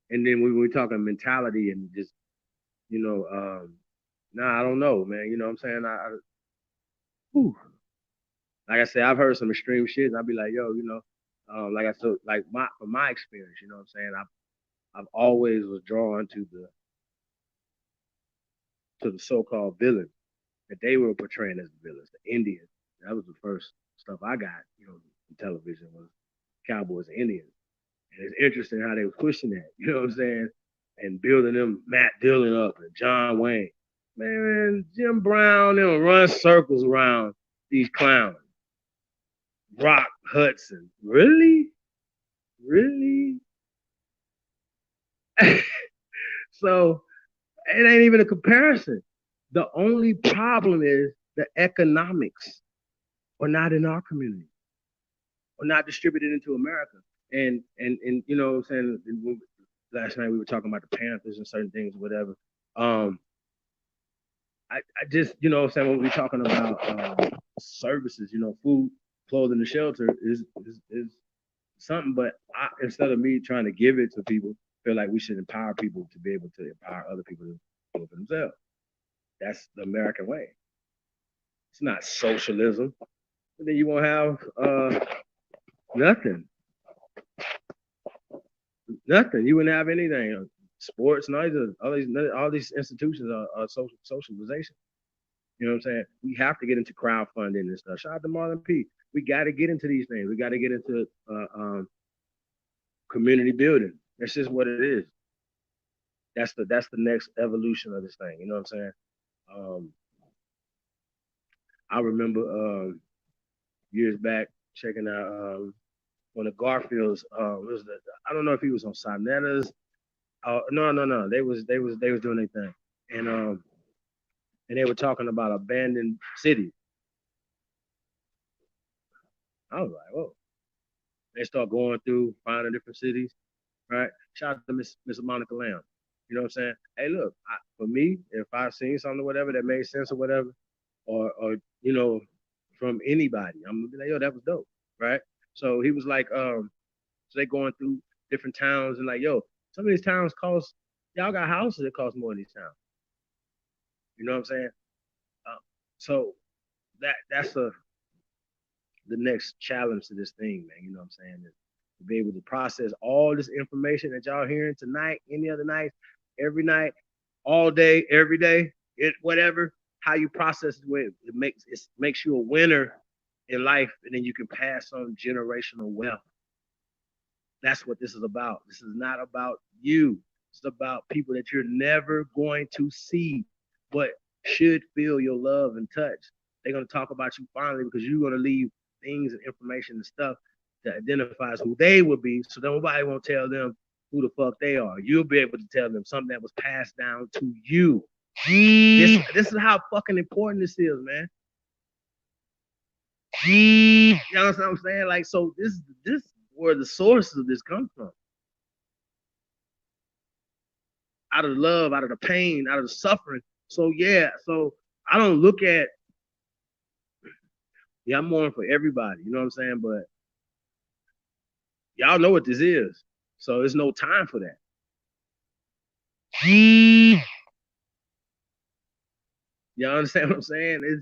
then when we're talking mentality and just, you know, I don't know, man. You know what I'm saying? Like I said, I've heard some extreme shit, and I'll be like, yo, you know, like I said, like from my experience, you know what I'm saying? I've always was drawn to the so-called villain that they were portraying as the villains, the Indians. That was the first stuff I got, you know, on television was cowboys and Indians. And it's interesting how they were pushing that, you know what I'm saying? And building them Matt Dillon up and John Wayne. Man, Jim Brown, they'll run circles around these clowns. Rock Hudson. Really? Really? So it ain't even a comparison. The only problem is the economics are not in our community, or not distributed into America. And you know what I'm saying? Last night we were talking about the Panthers and certain things, whatever. I just, you know what I'm saying, when we're talking about services, you know, food, clothing, and shelter is something, but instead of me trying to give it to people, I feel like we should empower people to be able to empower other people to do it for themselves. That's the American way. It's not socialism. And then you won't have nothing. Nothing. You wouldn't have anything. Sports and all these institutions are socialization. You know what I'm saying? We have to get into crowdfunding and stuff. Shout out to Marlon P. We got to get into these things. We got to get into community building. That's just what it is. That's the next evolution of this thing. You know what I'm saying? I remember years back checking out one of Garfield's. I don't know if he was on Sonetta's. No. They was doing their thing, and they were talking about abandoned cities. I was like, whoa. They start going through, finding different cities, right? Shout out to Miss Monica Lamb. You know what I'm saying? Hey, look, for me, if I seen something or whatever that made sense or whatever, or you know, from anybody, I'm gonna be like, yo, that was dope, right? So he was like, so they going through different towns and like, yo, some of these towns cost, y'all got houses that cost more than these towns. You know what I'm saying? So that's the next challenge to this thing, man. You know what I'm saying? To be able to process all this information that y'all hearing tonight, any other night, every night, all day, every day, whatever, how you process it makes you a winner in life, and then you can pass on generational wealth. That's what this is about. This is not about you. It's about people that you're never going to see, but should feel your love and touch. They're going to talk about you finally because you're going to leave things and information and stuff that identifies who they will be, so nobody won't tell them who the fuck they are. You'll be able to tell them something that was passed down to you. This is how fucking important this is, man. You know what I'm saying? Like, so this where the source of this comes from. Out of the love, out of the pain, out of the suffering. So yeah, so I don't look at, I'm mourning for everybody, you know what I'm saying? But y'all know what this is. So there's no time for that. Y'all understand what I'm saying?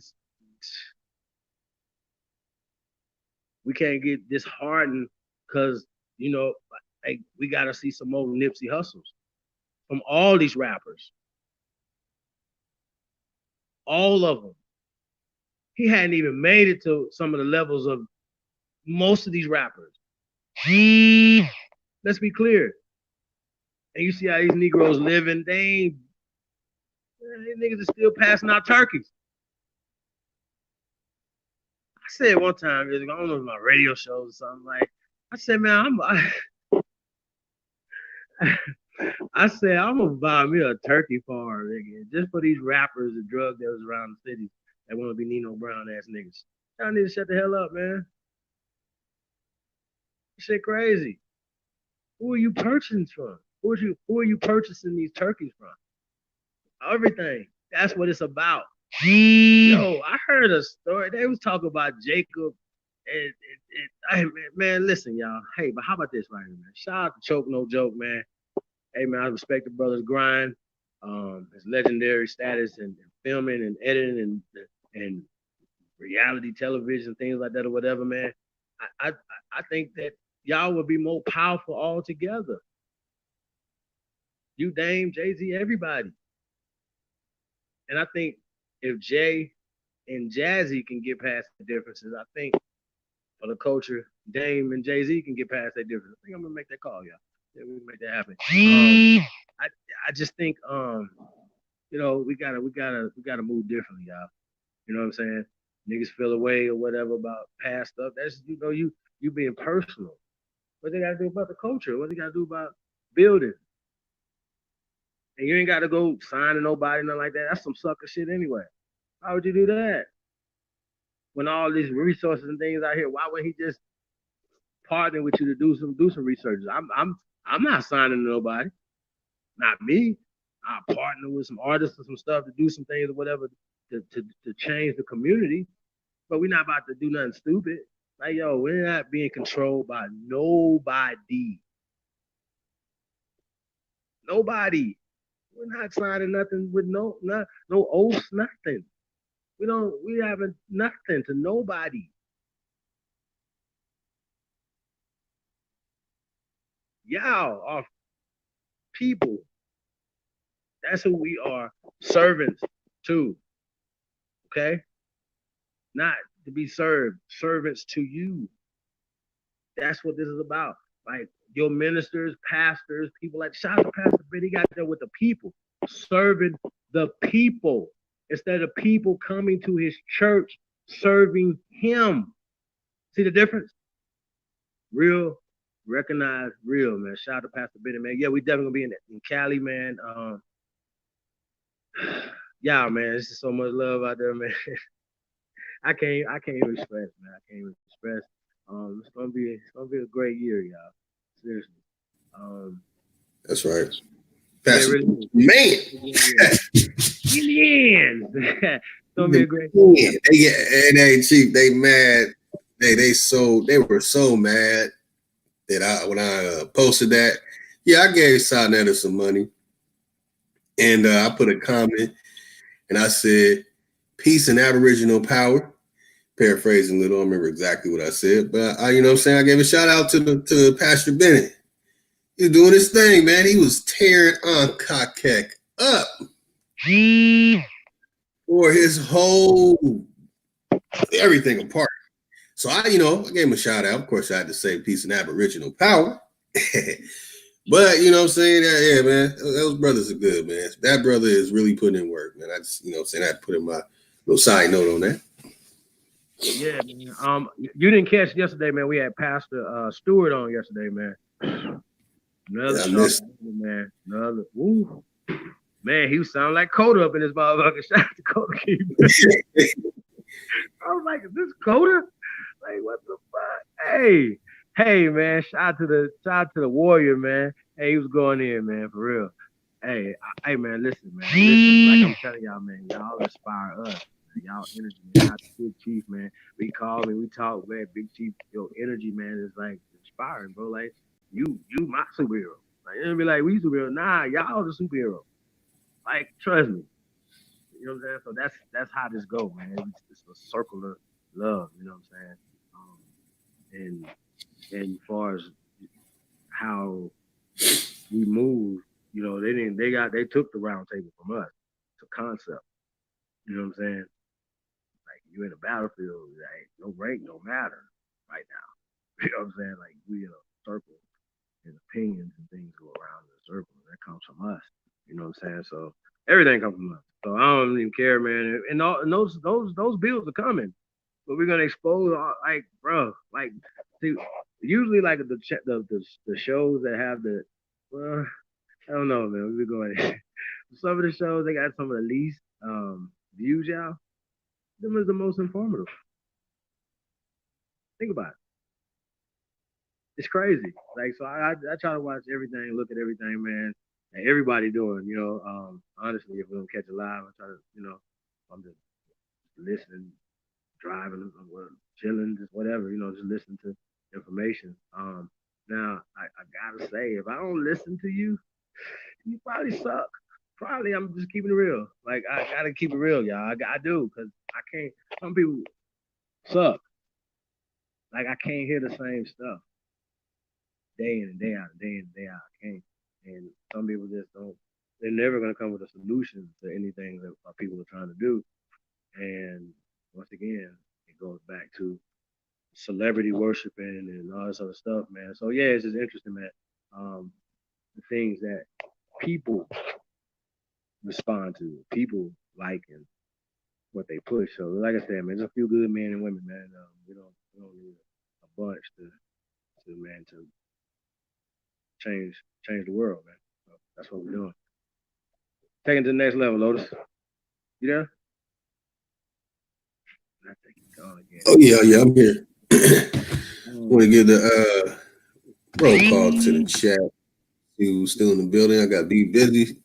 We can't get disheartened because, you know, like we got to see some more Nipsey Hussles from all these rappers. All of them. He hadn't even made it to some of the levels of most of these rappers. Let's be clear. And you see how these Negroes living, they ain't, These niggas are still passing out turkeys. I said one time, I don't know if it was my radio shows or something, like, I said, man, I said, I'm gonna buy me a turkey farm, nigga, just for these rappers and drug dealers around the city that want to be Nino Brown ass niggas. Y'all need to shut the hell up, man. Shit crazy. Who are you purchasing from? Who are you purchasing these turkeys from? Everything. That's what it's about. Yo, I heard a story. They was talking about Jacob. Man, listen, y'all. Hey, but how about this right here, man? Shout out to Choke No Joke, man. Hey, man, I respect the brother's grind, his legendary status in filming and editing and reality television, things like that or whatever, man. I think that y'all would be more powerful all together. You, Dame, Jay-Z, everybody. And I think if Jay and Jazzy can get past the differences, I think for the culture, Dame and Jay-Z can get past that difference. I think I'm gonna make that call, y'all. Yeah, we can make that happen. I just think you know, we gotta move differently, y'all. You know what I'm saying? Niggas feel away or whatever about past stuff. That's, you know, you being personal. What they gotta do about the culture? What they gotta do about building? And you ain't gotta go sign to nobody, nothing like that. That's some sucker shit anyway. Why would you do that? When all these resources and things out here, why wouldn't he just partner with you to do some research? I'm not signing to nobody. Not me. I partner with some artists or some stuff to do some things or whatever to change the community. But we're not about to do nothing stupid. Like, yo, we're not being controlled by nobody. Nobody. We're not signing nothing with no oaths, nothing. We haven't nothing to nobody. Y'all are people. That's who we are, servants to. Okay? Not to be served, servants to you. That's what this is about. Like your ministers, pastors, people like, shout out to Pastor Ben, he got there with the people, serving the people instead of people coming to his church serving him. See the difference? Real, recognize real, man. Shout out to Pastor Ben, man. Yeah, we definitely gonna be in Cali, man. Yeah, man, this is so much love out there, man. I can't even express, man. I can't even express. It's gonna be a great year, y'all. Seriously. That's right. Yeah, Pastor, really. man. Millions. It's gonna be a great year. They Chief, they mad. They were so mad that when I posted that, yeah, I gave Sonetta some money. And I put a comment and I said, peace and Aboriginal power. Paraphrasing a little, I don't remember exactly what I said, but you know what I'm saying? I gave a shout out to Pastor Bennett. He was doing his thing, man. He was tearing Kakek up for his whole everything apart. So I gave him a shout out. Of course, I had to say peace and Aboriginal power. But you know what I'm saying? Yeah, man. Those brothers are good, man. That brother is really putting in work, man. I just, I had to put in my little side note on that. Yeah, man. You didn't catch yesterday, man. We had Pastor Stewart on yesterday, man. Another man. Another man, he was sounding like Coda up in his motherfucker. Shout out to Coda. I was like, is this Coda? Like, what the fuck? Hey, man. Shout out to the Warrior, man. Hey, he was going in, man, for real. Hey, man, listen, man. Listen, like I'm telling y'all, man, y'all inspire us. Y'all energy, man. Not the Big Chief, man. We call me, we talk, man. Big Chief, your energy, man, is like inspiring, bro. Like you my superhero. Like it'll be like we superhero. Nah, y'all the superhero. Like trust me. You know what I'm saying? So that's how this go, man. It's a circular love. You know what I'm saying? And as far as how we move, they took the round table from us. It's a concept. You know what I'm saying? You in a battlefield, like no rank, no matter right now. You know what I'm saying? Like we in a circle and opinions and things go around in a circle. That comes from us. You know what I'm saying? So everything comes from us. So I don't even care, man. And those bills are coming, but we're gonna expose like, bro, like, see, usually like the shows that have the, well, I don't know, man. We're going some of the shows they got some of the least views, y'all. Them is the most informative. Think about it. It's crazy. Like, so I try to watch everything, look at everything, man. And everybody doing, honestly, if we don't catch it live, I try to, I'm just listening, driving, chilling, just whatever, just listening to information. Now I gotta say, if I don't listen to you, you probably suck. Probably, I'm just keeping it real. Like, I gotta keep it real, y'all. I do, because I can't. Some people suck. Like, I can't hear the same stuff day in and day out, day in and day out. I can't. And some people just don't. They're never gonna come with a solution to anything that people are trying to do. And once again, it goes back to celebrity worshiping and all this other stuff, man. So yeah, it's just interesting, man. The things that people respond to, people like, and what they push. So like I said, man, there's a few good men and women, man. We don't need a bunch to change the world, man. So that's what we're doing. Taking it to the next level, Lotus. You there? I think he's gone again. Oh yeah, I'm here. Want to give the roll call to the chat. Who's still in the building? I got Be Busy.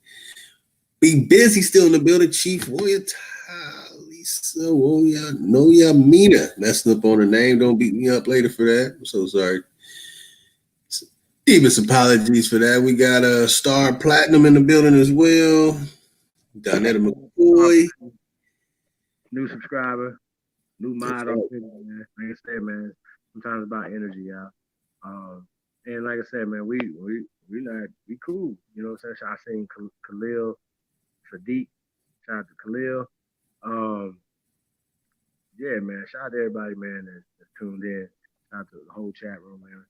Be Busy still in the building. Chief Warrior Lisa Noya Mina. Messing up on her name. Don't beat me up later for that. I'm so sorry. Deepest apologies for that. We got a Star Platinum in the building as well. Donetta McCoy. New subscriber. New mod on Twitter, man. Like I said, man, sometimes it's about energy, y'all. And like I said, man, we cool. You know what I'm saying? I seen Khalil Sadiq. Shout out to Khalil. Yeah, man. Shout out to everybody, man, that's tuned in. Shout out to the whole chat room, man.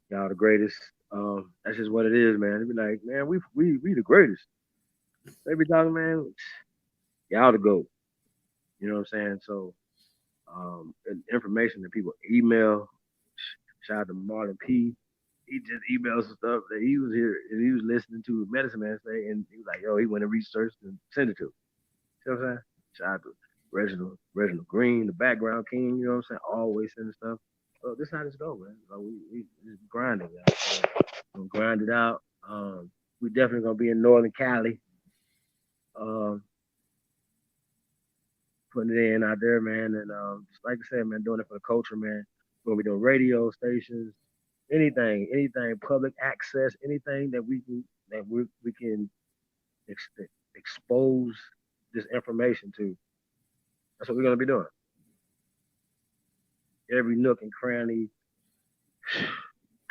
Y'all the greatest. That's just what it is, man. They be like, man, we the greatest. They be talking, man, y'all the GOAT. You know what I'm saying? So information that people email. Shout out to Marlon P. He just emailed some stuff that he was here and he was listening to Medicine Man say, and he was like, yo, he went and researched and sent it to him. You know what I'm saying? Shout out to Reginald Green, the background king, you know what I'm saying? Always sending stuff. So this is how this go, man. So we just grinding, y'all. So we'll grind it out. We definitely gonna be in Northern Cali. Putting it in out there, man, and just like I said, man, doing it for the culture, man. We're gonna be doing radio stations, anything public access, anything that we can expose this information to. That's what we're gonna be doing. Every nook and cranny,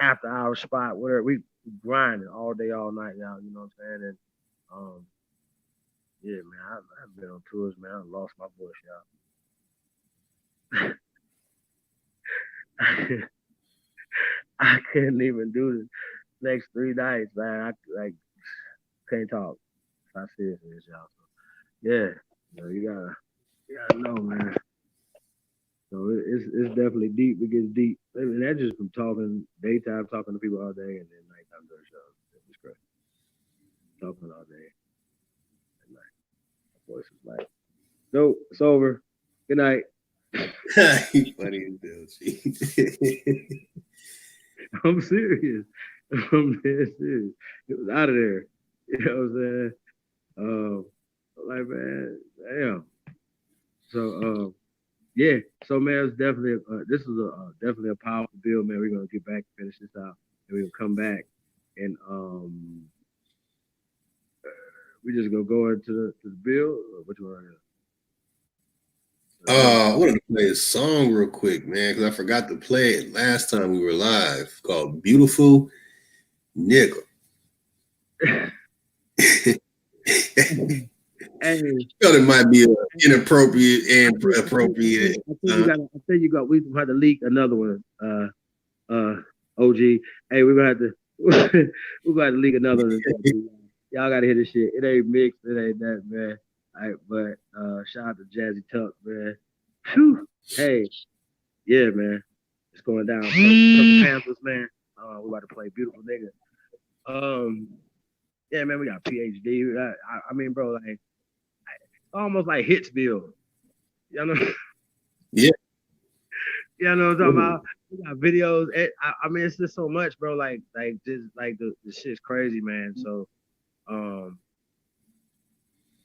after hour spot, whatever, we grinding all day, all night, y'all. You know what I'm saying? And yeah, man, I've been on tours, man. I lost my voice, y'all. I couldn't even do the next 3 nights, man. I can't talk. I'm serious, y'all. So, yeah, you gotta know, man. So it's definitely deep. It gets deep. And that's just from daytime talking to people all day, and then nighttime doing shows. It's great. Talking all day at night. My voice is like, no, it's over. Good night. You funny as hell, I'm serious. I'm dead serious. It was out of there. You know what I'm saying? Like, man, damn. So, yeah. So, man, it's definitely this is definitely a powerful bill, man. We're gonna get back and finish this out, and we're gonna come back, and we just gonna go into the bill. Or what you want to do? I wanted to play a song real quick, man, because I forgot to play it last time we were live, called Beautiful Nigga. Hey, it might be inappropriate and appropriate. I think you got. We have to leak another one. OG. Hey, we're gonna have to. We're gonna have to leak another one. Y'all gotta hear this shit. It ain't mixed. It ain't that, man. But shout out to Jazzy Tuck, man. Whew. Hey, yeah, man. It's going down. Purple Panthers, man. We about to play Beautiful Nigga. Yeah, man, we got PhD. I mean, bro, like almost like Hitsville. You know? Yeah. Yeah, I know what I'm talking about. We got videos. I mean, it's just so much, bro. Like just like the shit's crazy, man. So,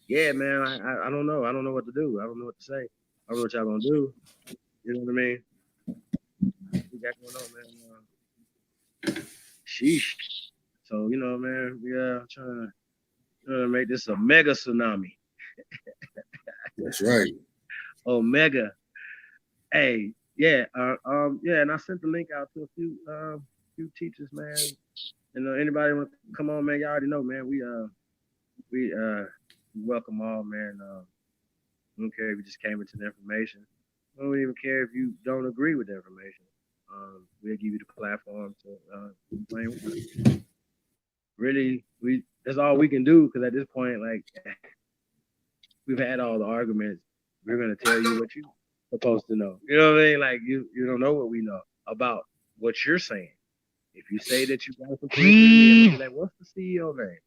yeah, man. I don't know. I don't know what to do. I don't know what to say. I don't know what y'all gonna do. You know what I mean? What we got going on, man? Sheesh. So you know, man, we trying to make this a mega tsunami. That's right. Omega. Hey, yeah, yeah, and I sent the link out to a few teachers, man. And anybody want to come on, man? Y'all already know, man. We welcome all, man. I don't care if you just came into the information. I don't even care if you don't agree with the information. We'll give you the platform to explain with us. Really, that's all we can do, because at this point, like, we've had all the arguments. We're gonna tell you what you're supposed to know. You know what I mean? Like, you don't know what we know about what you're saying. If you say that you got some curriculum, like, what's the CEO name?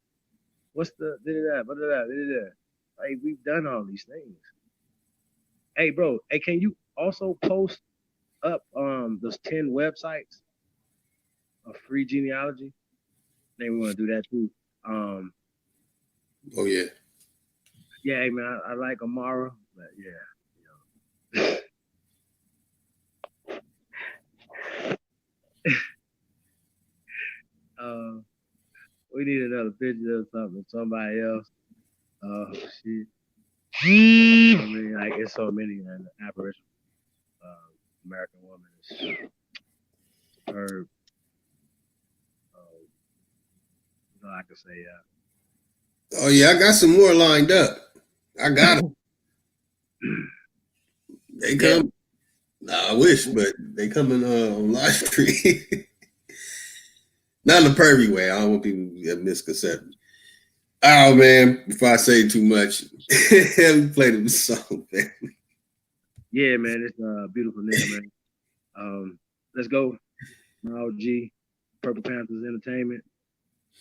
What's the da-da-da? Like, we've done all these things. Hey, bro. Hey, can you also post up those 10 websites of free genealogy? Maybe we want to do that too. Oh yeah. Yeah, hey, man. I like Amara, but yeah. We need another picture or something. Somebody else. Shit. I mean, like, it's so many, man. The Aboriginal American woman is superb. You know, I can say, Oh yeah, I got some more lined up. I got them. They come. Nah, I wish, but they coming on live stream. Not in a pervy way. I don't want people to get misconceptions. Oh man, before I say too much, we play the song, man. yeah, man, it's a beautiful nigga, man. Let's go. OG, Purple Panthers Entertainment.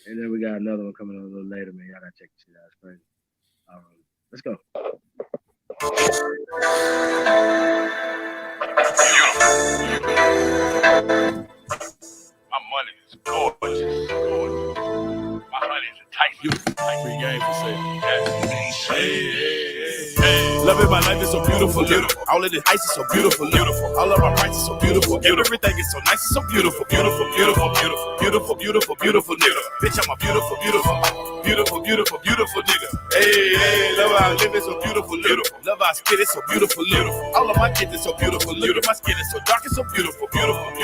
And then we got another one coming on a little later, man. Y'all gotta check this shit out. It's crazy. Let's go. My money is gorgeous. My honey is a tight, beautiful, tight. Free game for sale. Hey. Loving my life is so beautiful, beautiful. All of this ice is so beautiful, beautiful. All of my prices so beautiful. Everything is so nice and so beautiful, beautiful, beautiful, beautiful, beautiful, beautiful, beautiful nigga. Bitch, I'm a beautiful, beautiful nigga. Hey, love how I live is so beautiful, beautiful. Love how I spit is so beautiful, beautiful. All of my kids is so beautiful. Look at my skin is so dark and so beautiful, beautiful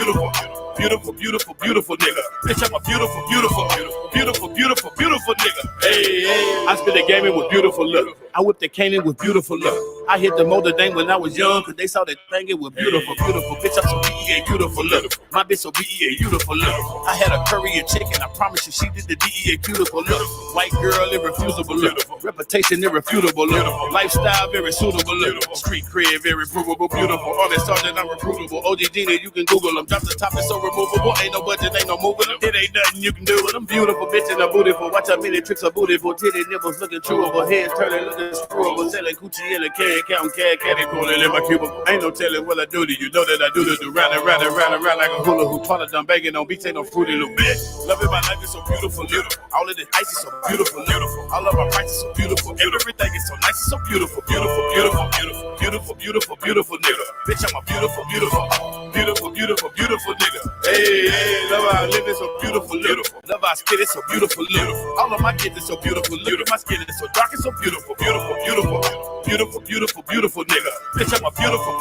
nigga. Bitch, I'm a beautiful nigga. Hey, I spit the game in with beautiful look. I whipped the cane in with beautiful look. I hit the Motor Dane when I was young, cause they saw that thing it was beautiful. Bitch, I'm so DEA, beautiful look. My bitch so BEA, beautiful look. I had a curry and chicken, I promise you she did the DEA, beautiful look. White girl, irrefusable look. Reputation, irrefutable look. Lifestyle, very suitable look. Street cred, very provable, beautiful. Honest sergeant, I'm recruitable. OG Gina, you can Google them. Drop the top, it's so removable. Ain't no budget, ain't no moving them. It ain't nothing you can do with them. Beautiful bitch and a bootiful. Watch how many tricks are bootiful. Titty nipples looking trueable. Heads turning, looking screwable. Selling coochie in a can, counting caddy corner in my cubicle. Ain't no telling what I do to you. Know that I do to do round and round and round and round like a hula hoop. Trying to done banging on beats, ain't no fruity little bitch. Loving my life is so beautiful, beautiful. All of this ice is so beautiful, beautiful. All of my prices so beautiful. Everything is so nice and so beautiful, beautiful nigga. Bitch, I'm a beautiful nigga. Hey, love how I live is so beautiful, beautiful. Love how I spit is so beautiful, beautiful. All of my kids is so beautiful, beautiful. My skin is so dark and so beautiful, beautiful nigga. Bitch, I'm a beautiful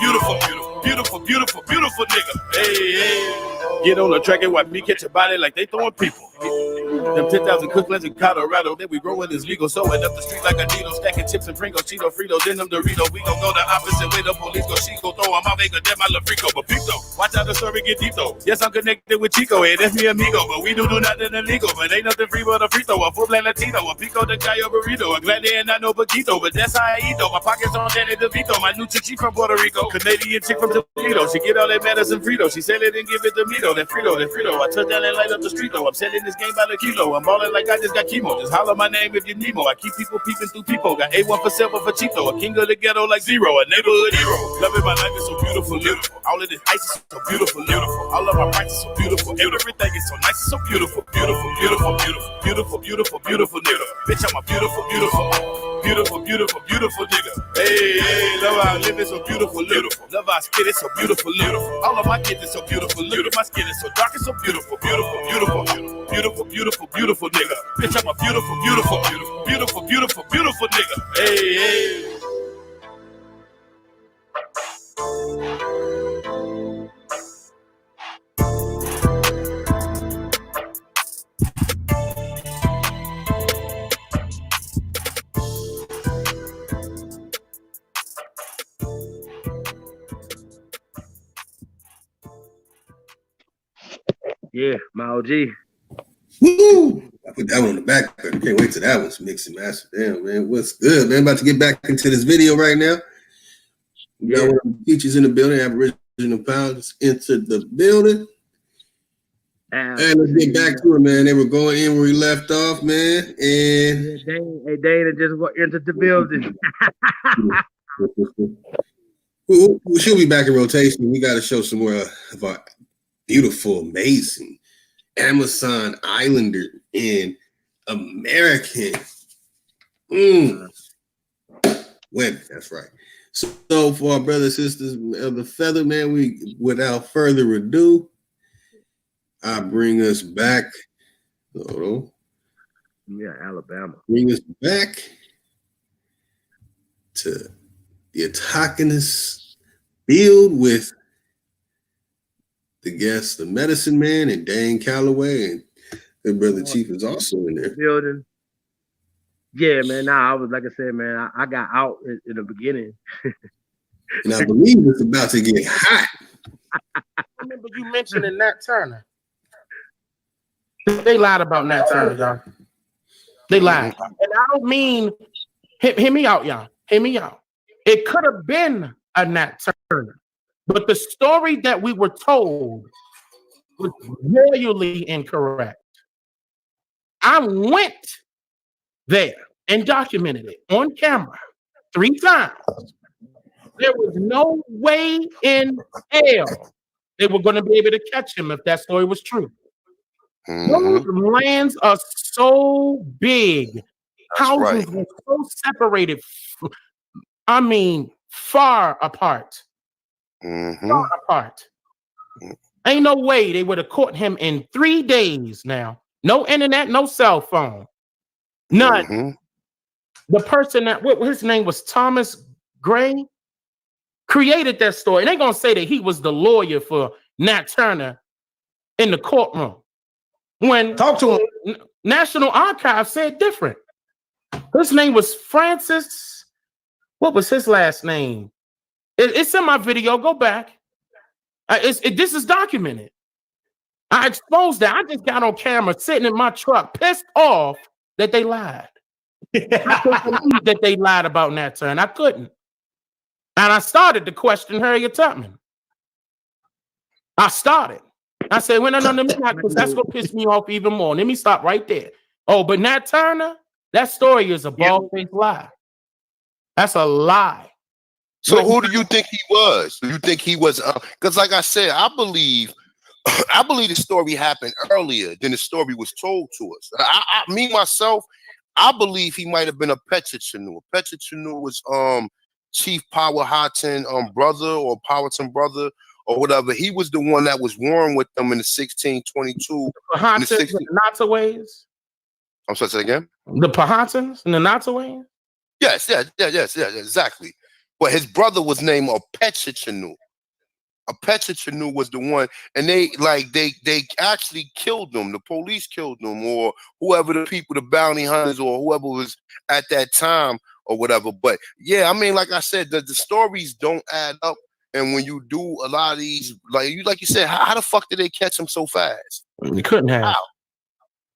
nigga. Hey, get on the track and watch me catch a body like they throwing people. Them 10,000 cooklands in Colorado that we growing is legal. Sewing up the street like a needle, stacking chips and Pringles, Cheeto, Fritos, then them Doritos. We gon' go the opposite way. The police go Chico, throw 'em out, make a dead my Lafrico. But peep though, watch out the story get deep though. Yes, I'm connected with Chico, and that's me amigo. But we do nothing illegal. But ain't nothing free but a free throw, a full black Latino, a pico de gallo burrito, a glad and not no poquito. But that's how I eat though. My pockets on Danny DeVito, my new chick from Puerto Rico, Canadian chick from Toledo. She get all that medicine Frito. She sell it and give it to me though. That Frito. I touch down and light up the street though. I'm selling this game by the kilo. I'm balling like I just got chemo. Just holler my name if you Nemo. I keep people peeping through people. Got A1 for silver for Cheeto. A king of the ghetto like Zero. A neighborhood hero. Loving my life is so beautiful, beautiful. All of this ice is so beautiful, beautiful. All of my prices so beautiful. Everything is so nice, it's so beautiful, beautiful, beautiful, beautiful, beautiful, beautiful, beautiful nigga. Bitch, I'm a beautiful, beautiful, beautiful, beautiful, beautiful nigga. Hey, hey, love how I live it so beautiful, beautiful. Love how I spit it so beautiful, beautiful. All of my kids is so beautiful. Look at my skin is so dark, it's so beautiful, beautiful, beautiful, beautiful, beautiful, beautiful nigga. Bitch, I'm a beautiful, beautiful, beautiful, beautiful, beautiful, beautiful nigga. Hey, hey. Yeah, my OG. Woo! I put that one on the back. I can't wait till that one's mixed and mastered. Damn, man. What's good, man? About to get back into this video right now. We got one of the teachers in the building, Aboriginal Pounds entered the building. Hey, let's get back to it, man. They were going in where we left off, man. And Dane just entered the building. she'll be back in rotation. We got to show some more of our beautiful, amazing Amazon Islander and American women. That's right. So for our brothers and sisters of the feather, man, we without further ado, I bring us back. Hold on. Yeah, Alabama. Bring us back to the autochthonous field with the guest, the medicine man, and Dane Callaway, and their brother Chief is also in there. Building. Yeah, man. I was like I said, man. I got out in the beginning, and I believe it's about to get hot. I remember you mentioning Nat Turner. They lied about Nat Turner, y'all. They lied, and I don't mean. Hear me out, y'all. Hear me out. It could have been a Nat Turner. But the story that we were told was royally incorrect. I went there and documented it on camera 3 times. There was no way in hell they were going to be able to catch him if that story was true. Those lands are so big. Houses were so separated. I mean, far apart. Far apart. Ain't no way they would have caught him in 3 days now. No internet, no cell phone. None. The person that, what his name was, Thomas Gray, created that story. And they're going to say that he was the lawyer for Nat Turner in the courtroom. When talk to him, National Archives said different. His name was Francis. What was his last name? It's in my video. Go back. This is documented. I exposed that. I just got on camera sitting in my truck, pissed off that they lied. I couldn't believe that they lied about Nat Turner. I couldn't. And I started to question Harriet Tubman. I started. I said, well, no, because that's what pissed me off even more. Let me stop right there. Oh, but Nat Turner, that story is a bald-faced lie. That's a lie. So who do you think he was? Do you think he was? Because like I said, I believe the story happened earlier than the story was told to us. Myself, I believe he might have been a Petchachanu. Petchachanu was Chief Powhatan brother or Powhatan brother or whatever. He was the one that was warring with them in the 1622. The Nataways? I'm sorry, say that again? The Powhatans and the Nataways? Yes, exactly. But his brother was named Petchachanu. Petchenu was the one, and they actually killed them. The police killed them, or whoever the people, the bounty hunters, or whoever was at that time, or whatever. But yeah, I mean, like I said, the stories don't add up. And when you do a lot of these, like you said, how the fuck did they catch them so fast? You couldn't have. How?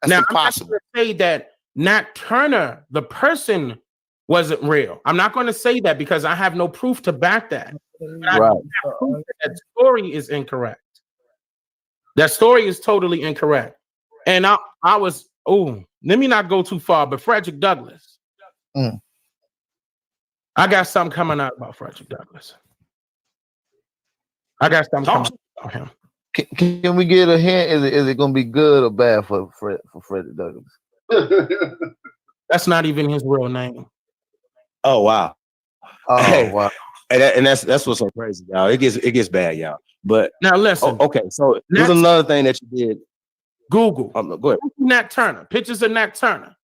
That's now, impossible. I'm not going to say that Nat Turner, the person, wasn't real. I'm not going to say that because I have no proof to back that. But I do have proof that story is incorrect. That story is totally incorrect. And I was, let me not go too far, but Frederick Douglass. I got something coming out about Frederick Douglass. I got something coming out about him. Can we get a hint? Is it going to be good or bad for Frederick Douglass? That's not even his real name. Oh wow! Oh wow! And that's what's so crazy, y'all. It gets bad, y'all. But now listen. Okay, so there's another thing that you did. Google. Go ahead. Nat Turner. Pictures of Nat Turner.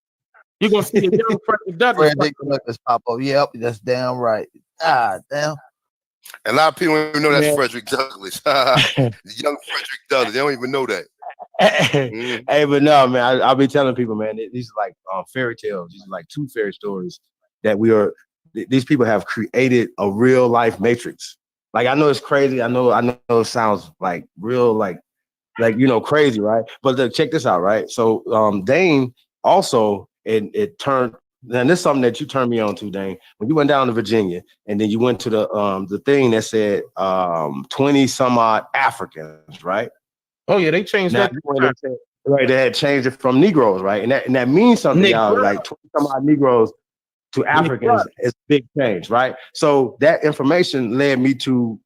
You're gonna see a young Frederick Douglass. Frederick Douglass pop up. Yep, that's damn right. Ah, damn. A lot of people don't even know that's Frederick Douglass. Young Frederick Douglass. They don't even know that. Hey, but no, man, I'll be telling people, man, these are like fairy tales. These are like two fairy stories that these people have created a real life matrix. Like, I know it's crazy. I know it sounds like real, like crazy, right? But check this out, right? So Dane also, it turned, and this is something that you turned me on to, Dane. When you went down to Virginia and then you went to the thing that said 20 some odd Africans, right? Oh yeah, they changed that. Right, they had changed it from Negroes, right? And that means something, y'all. Like 20 some odd Negroes to Africans is a big change, right? So that information led me to,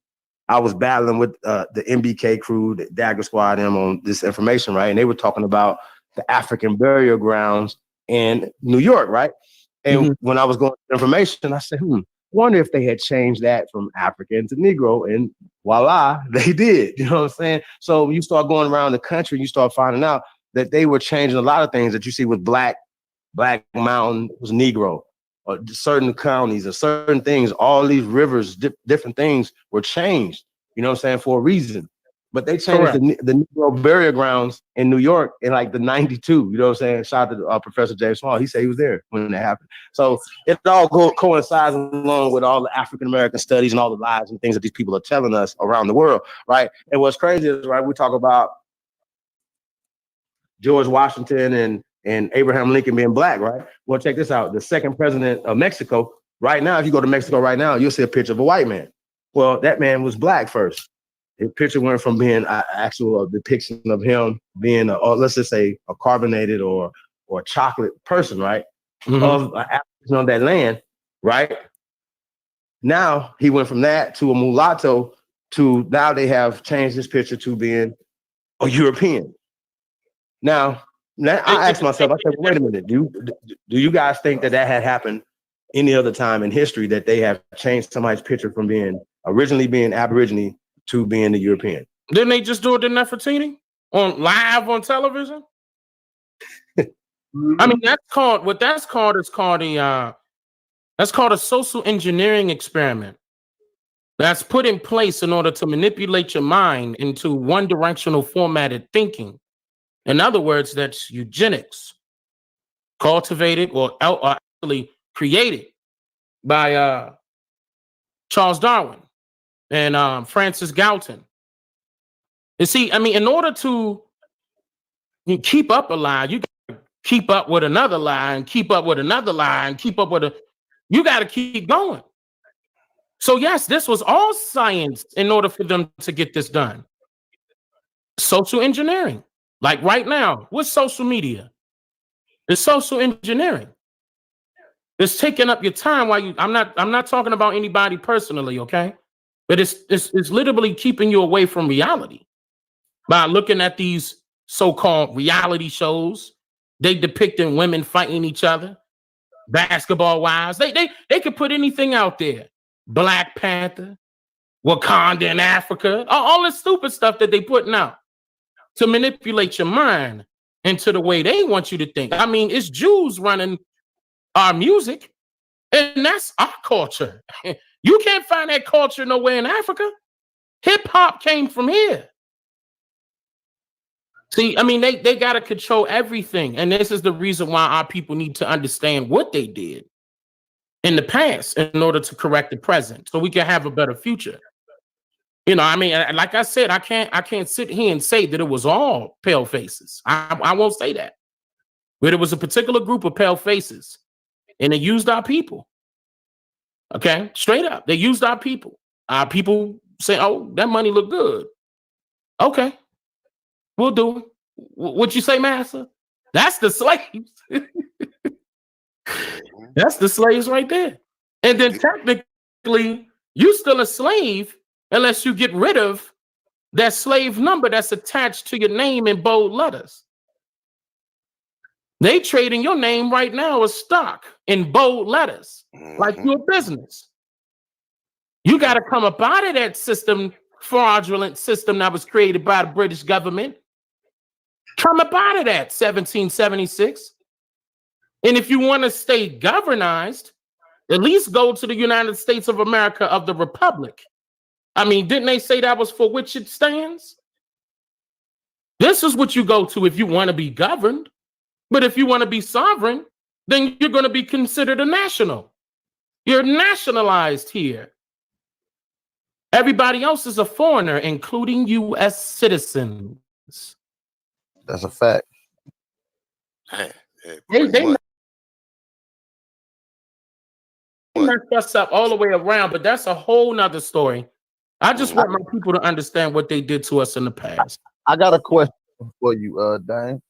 I was battling with the MBK crew, the Dagger Squad, them on this information, right? And they were talking about the African burial grounds in New York, right? And when I was going through information, I said, wonder if they had changed that from African to Negro, and voila, they did. You know what I'm saying? So you start going around the country, you start finding out that they were changing a lot of things that you see with Black Mountain was Negro, or certain counties or certain things, all these rivers, different things were changed, you know what I'm saying, for a reason. But they changed the Negro burial grounds in New York in like the 92, you know what I'm saying? Shout out to Professor James Small. He said he was there when that happened. So it all coincides along with all the African-American studies and all the lies and things that these people are telling us around the world, right? And what's crazy is, right, we talk about George Washington and Abraham Lincoln being Black, right? Well, check this out. The second president of Mexico, right now, if you go to Mexico right now, you'll see a picture of a white man. Well, that man was Black first. His picture went from being an actual depiction of him being, let's just say, a carbonated or chocolate person, right? Of African on that land, right? Now he went from that to a mulatto to now they have changed his picture to being a European. Now I asked myself, I said, wait a minute, do you guys think that had happened any other time in history, that they have changed somebody's picture from being originally being Aborigine to being the European? Didn't they just do it in Nefertiti live on television? I mean, that's called a social engineering experiment that's put in place in order to manipulate your mind into one-directional formatted thinking. In other words, that's eugenics, cultivated or actually created by Charles Darwin and Francis Galton. You see, I mean, in order to keep up a lie, you gotta keep up with another lie and keep up with another lie and keep up with you got to keep going. So yes, this was all science in order for them to get this done. Social engineering. Like right now, what's social media? It's social engineering. It's taking up your time while I'm not talking about anybody personally, okay? But it's literally keeping you away from reality by looking at these so-called reality shows. They depicting women fighting each other, basketball wives. They could put anything out there. Black Panther, Wakanda in Africa, all this stupid stuff that they putting out to manipulate your mind into the way they want you to think. I mean, it's Jews running our music, and that's our culture. You can't find that culture nowhere in Africa. Hip hop came from here. See, I mean, they got to control everything. And this is the reason why our people need to understand what they did in the past in order to correct the present so we can have a better future. You know, I mean, like I said, I can't sit here and say that it was all pale faces. I won't say that. But it was a particular group of pale faces, and they used our people. Okay, straight up, they used our people. Our people say, "Oh, that money look good." Okay, we'll do it. What you say, Master? That's the slaves. That's the slaves right there. And then technically, you still a slave unless you get rid of that slave number that's attached to your name in bold letters. They trading your name right now as stock in bold letters, like your business. You got to come up out of that system, fraudulent system that was created by the British government. Come up out of that 1776. And if you want to stay governized, at least go to the United States of America of the Republic. I mean, didn't they say that was for which it stands? This is what you go to if you want to be governed. But if you want to be sovereign, then you're going to be considered a national. You're nationalized here. Everybody else is a foreigner, including U.S. citizens. That's a fact. They messed us up all the way around, but that's a whole nother story. I just want my people to understand what they did to us in the past. I got a question for you, Dane.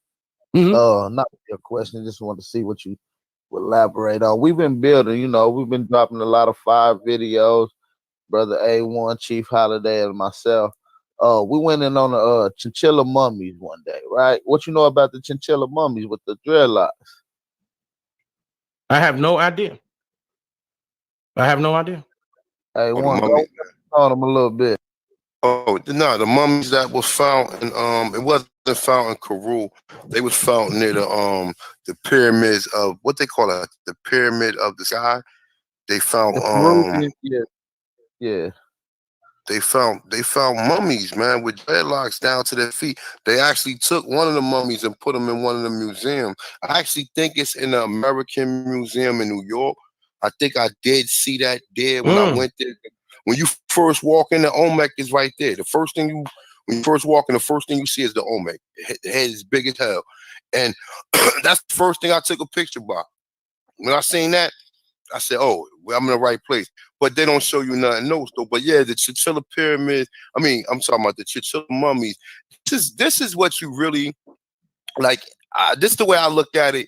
Not a question, just want to see what you would elaborate on. We've been building, you know, we've been dropping a lot of fire videos, Brother A1, Chief Holiday, and myself. We went in on the chinchilla mummies one day, right? What you know about the chinchilla mummies with the dreadlocks? I have no idea. Hey, one go on them a little bit. Oh no, the mummies that was found in it wasn't found in Peru. They was found near the pyramids of what they call it, the pyramid of the sky. They found yeah. They found mummies, man, with dreadlocks down to their feet. They actually took one of the mummies and put them in one of the museums. I actually think it's in the American Museum in New York. I think I did see that there when I went there. When you first walk in, the Olmec is right there. When you first walk in, the first thing you see is the Olmec. The head is big as hell. And that's the first thing I took a picture by. When I seen that, I said, oh, well, I'm in the right place. But they don't show you nothing else, though. But yeah, the chinchilla pyramid, I'm talking about the chinchilla mummies. This is what you really, like, this is the way I look at it.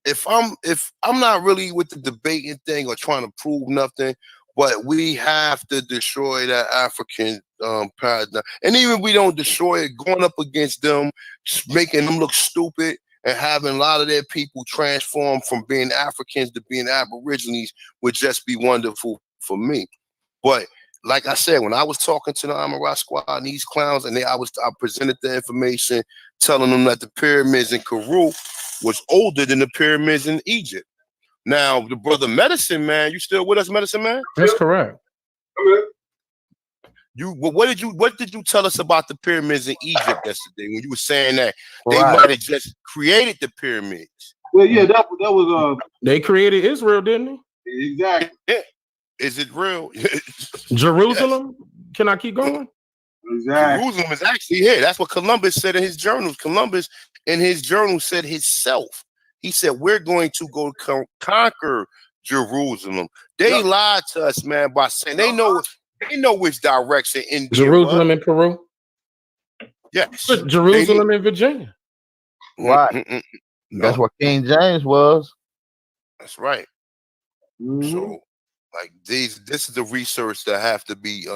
If I'm not really with the debating thing or trying to prove nothing, but we have to destroy that African paradigm. And even if we don't destroy it, going up against them, making them look stupid, and having a lot of their people transform from being Africans to being Aborigines would just be wonderful for me. But like I said, when I was talking to the Amarat squad and these clowns, and I presented the information, telling them that the pyramids in Peru was older than the pyramids in Egypt. Now, the brother Medicine Man, you still with us, Medicine Man? That's correct. What did you tell us about the pyramids in Egypt yesterday when you were saying that they might have just created the pyramids? Well, yeah, that was they created Israel, didn't they? Exactly. Yeah. Is it real? Jerusalem? Yes. Can I keep going? Exactly. Jerusalem is actually here. That's what Columbus said in his journals. Columbus in his journal said himself. He said, we're going to go conquer Jerusalem. They lied to us, man, by saying they know which direction India Jerusalem in Peru? Yes. But Jerusalem in Virginia. Right. That's what King James was. That's right. So, like, this is the research that have to be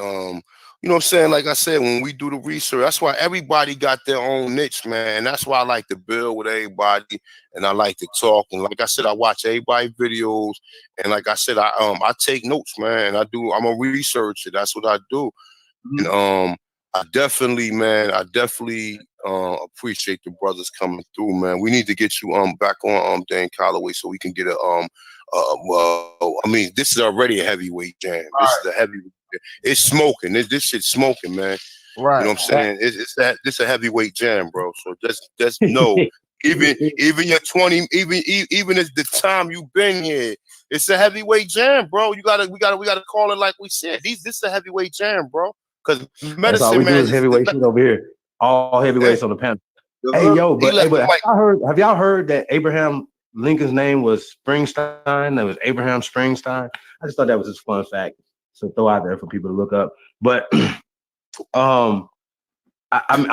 you know what I'm saying? Like I said, when we do the research, that's why everybody got their own niche, man. That's why I like to build with everybody, and I like to talk. And like I said, I watch everybody's videos, and like I said, I take notes, man. I'm a researcher. That's what I do. And I definitely appreciate the brothers coming through, man. We need to get you back on DANE CALLAWAY so we can get a well, I mean, this is already a heavyweight jam. This is a heavyweight motherfucker. It's smoking. This shit's smoking, man. Right. You know what I'm saying? This a heavyweight jam, bro. So just know, even your 20, even as the time you've been here, it's a heavyweight jam, bro. We gotta call it like we said. This is a heavyweight jam, bro. Because That's all we do is heavyweight shit over here. All heavyweights on the panel. Hey, yo, but have y'all heard that Abraham Lincoln's name was Springsteen? That was Abraham Springsteen. I just thought that was just a fun fact to throw out there for people to look up. But I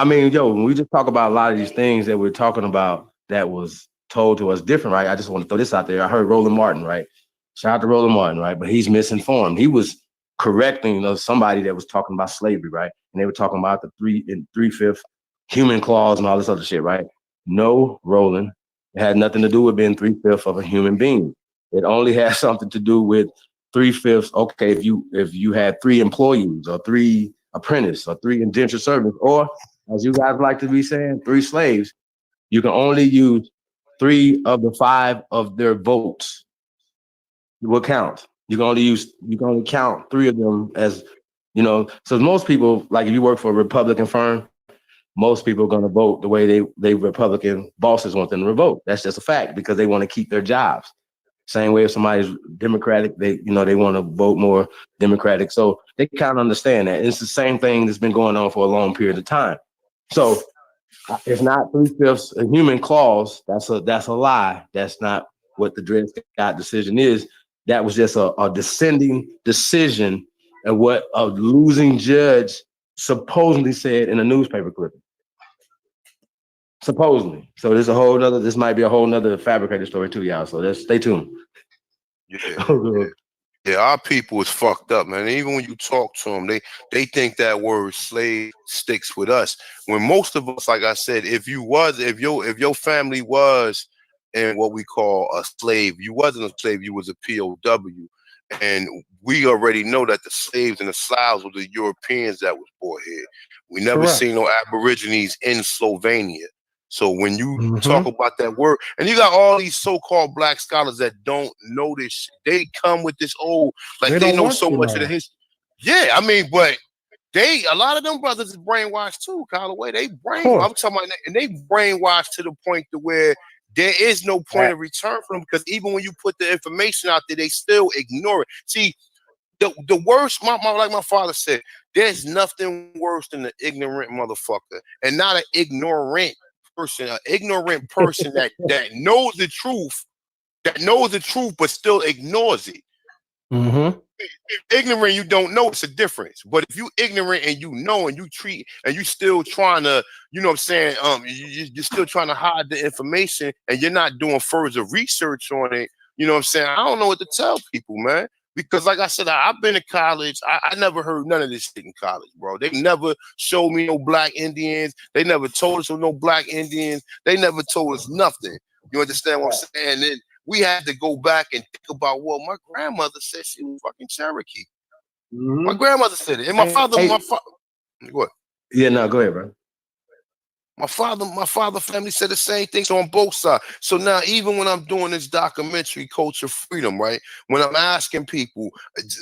mean, yo, when we just talk about a lot of these things that we're talking about that was told to us different, right? I just want to throw this out there. I heard Roland Martin, right? Shout out to Roland Martin, right? But he's misinformed. He was correcting somebody that was talking about slavery, right? And they were talking about the 3/5 human clause and all this other shit, right? No, Roland, it had nothing to do with being 3/5 of a human being. It only has something to do with 3/5. Okay, if you had 3 employees or 3 apprentices or 3 indentured servants, or as you guys like to be saying, 3 slaves, you can only use 3 of the 5 of their votes. Will count. You can only count 3 of them as, so most people, like if you work for a Republican firm, most people are going to vote the way they Republican bosses want them to vote. That's just a fact because they want to keep their jobs. Same way if somebody's Democratic, they want to vote more Democratic. So they kind of understand that. It's the same thing that's been going on for a long period of time. So if not 3/5 a human clause, that's a lie. That's not what the Dred Scott decision is. That was just a descending decision and what a losing judge supposedly said in a newspaper clipping. Supposedly. So this might be a whole nother fabricated story too, y'all. So let's stay tuned. Yeah. Yeah, our people is fucked up, man. Even when you talk to them, they think that word slave sticks with us. When most of us, like I said, if your family was in what we call a slave, you wasn't a slave, you was a POW. And we already know that the slaves and the Slavs were the Europeans that was brought here. We never seen no Aborigines in Slovenia. So when you talk about that word, and you got all these so-called black scholars that don't know this shit, they come with this old, like they know so much of the history. Yeah, I mean, but a lot of them brothers is brainwashed too, Callaway. I'm talking about, and they brainwashed to the point to where there is no point of return for them, because even when you put the information out there, they still ignore it. See, the worst, like my father said, there's nothing worse than an ignorant motherfucker, and not an ignorant person, that knows the truth, but still ignores it. Ignorant, you don't know, it's a difference. But if you ignorant and you know and you treat and you still trying to, you know what I'm saying, you're still trying to hide the information and you're not doing further research on it, you know what I'm saying? I don't know what to tell people, man. Because like I said, I've been to college. I never heard none of this shit in college, bro. They never showed me no black Indians. They never told us no black Indians. They never told us nothing. You understand what I'm saying? And then we had to go back and think about, well, my grandmother said she was fucking Cherokee. My grandmother said it. And my father, go ahead. Yeah, no, go ahead, bro. My father family said the same things on both sides. So now, even when I'm doing this documentary, Culture Freedom, right? When I'm asking people,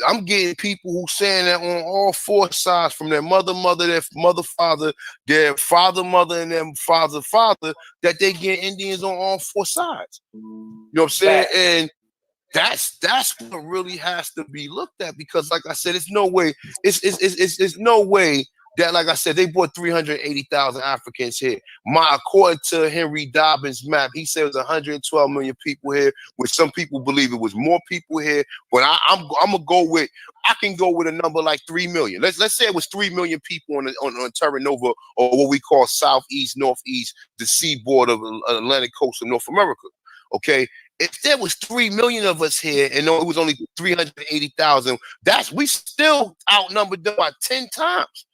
I'm getting people who saying that on all 4 sides, from their mother, their mother, father, their father, mother, and their father, that they get Indians on all 4 sides. You know what I'm saying? And that's what really has to be looked at, because, like I said, it's no way. It's no way that, like I said, they brought 380,000 Africans here. According to Henry Dobbins' map, he said it was 112 million people here, which some people believe it was more people here. But I'm gonna go with, I can go with a number like 3 million. Let's say it was 3 million people on Terra Nova, or what we call southeast, northeast, the seaboard of the Atlantic coast of North America. Okay. If there was 3 million of us here and it was only 380,000, we still outnumbered them by 10 times.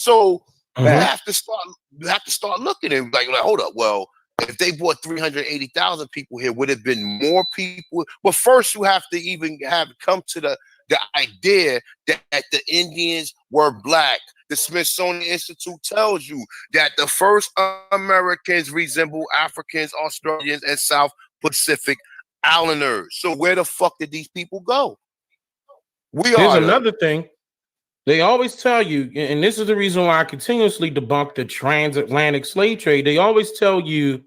So you have to start looking at like, hold up. Well, if they brought 380,000 people here, would it have been more people? But first, you have to even come to the idea that the Indians were black. The Smithsonian Institute tells you that the first Americans resemble Africans, Australians, and South Pacific Islanders. So where the fuck did these people go? Here's another thing. They always tell you, and this is the reason why I continuously debunk the transatlantic slave trade. They always tell you,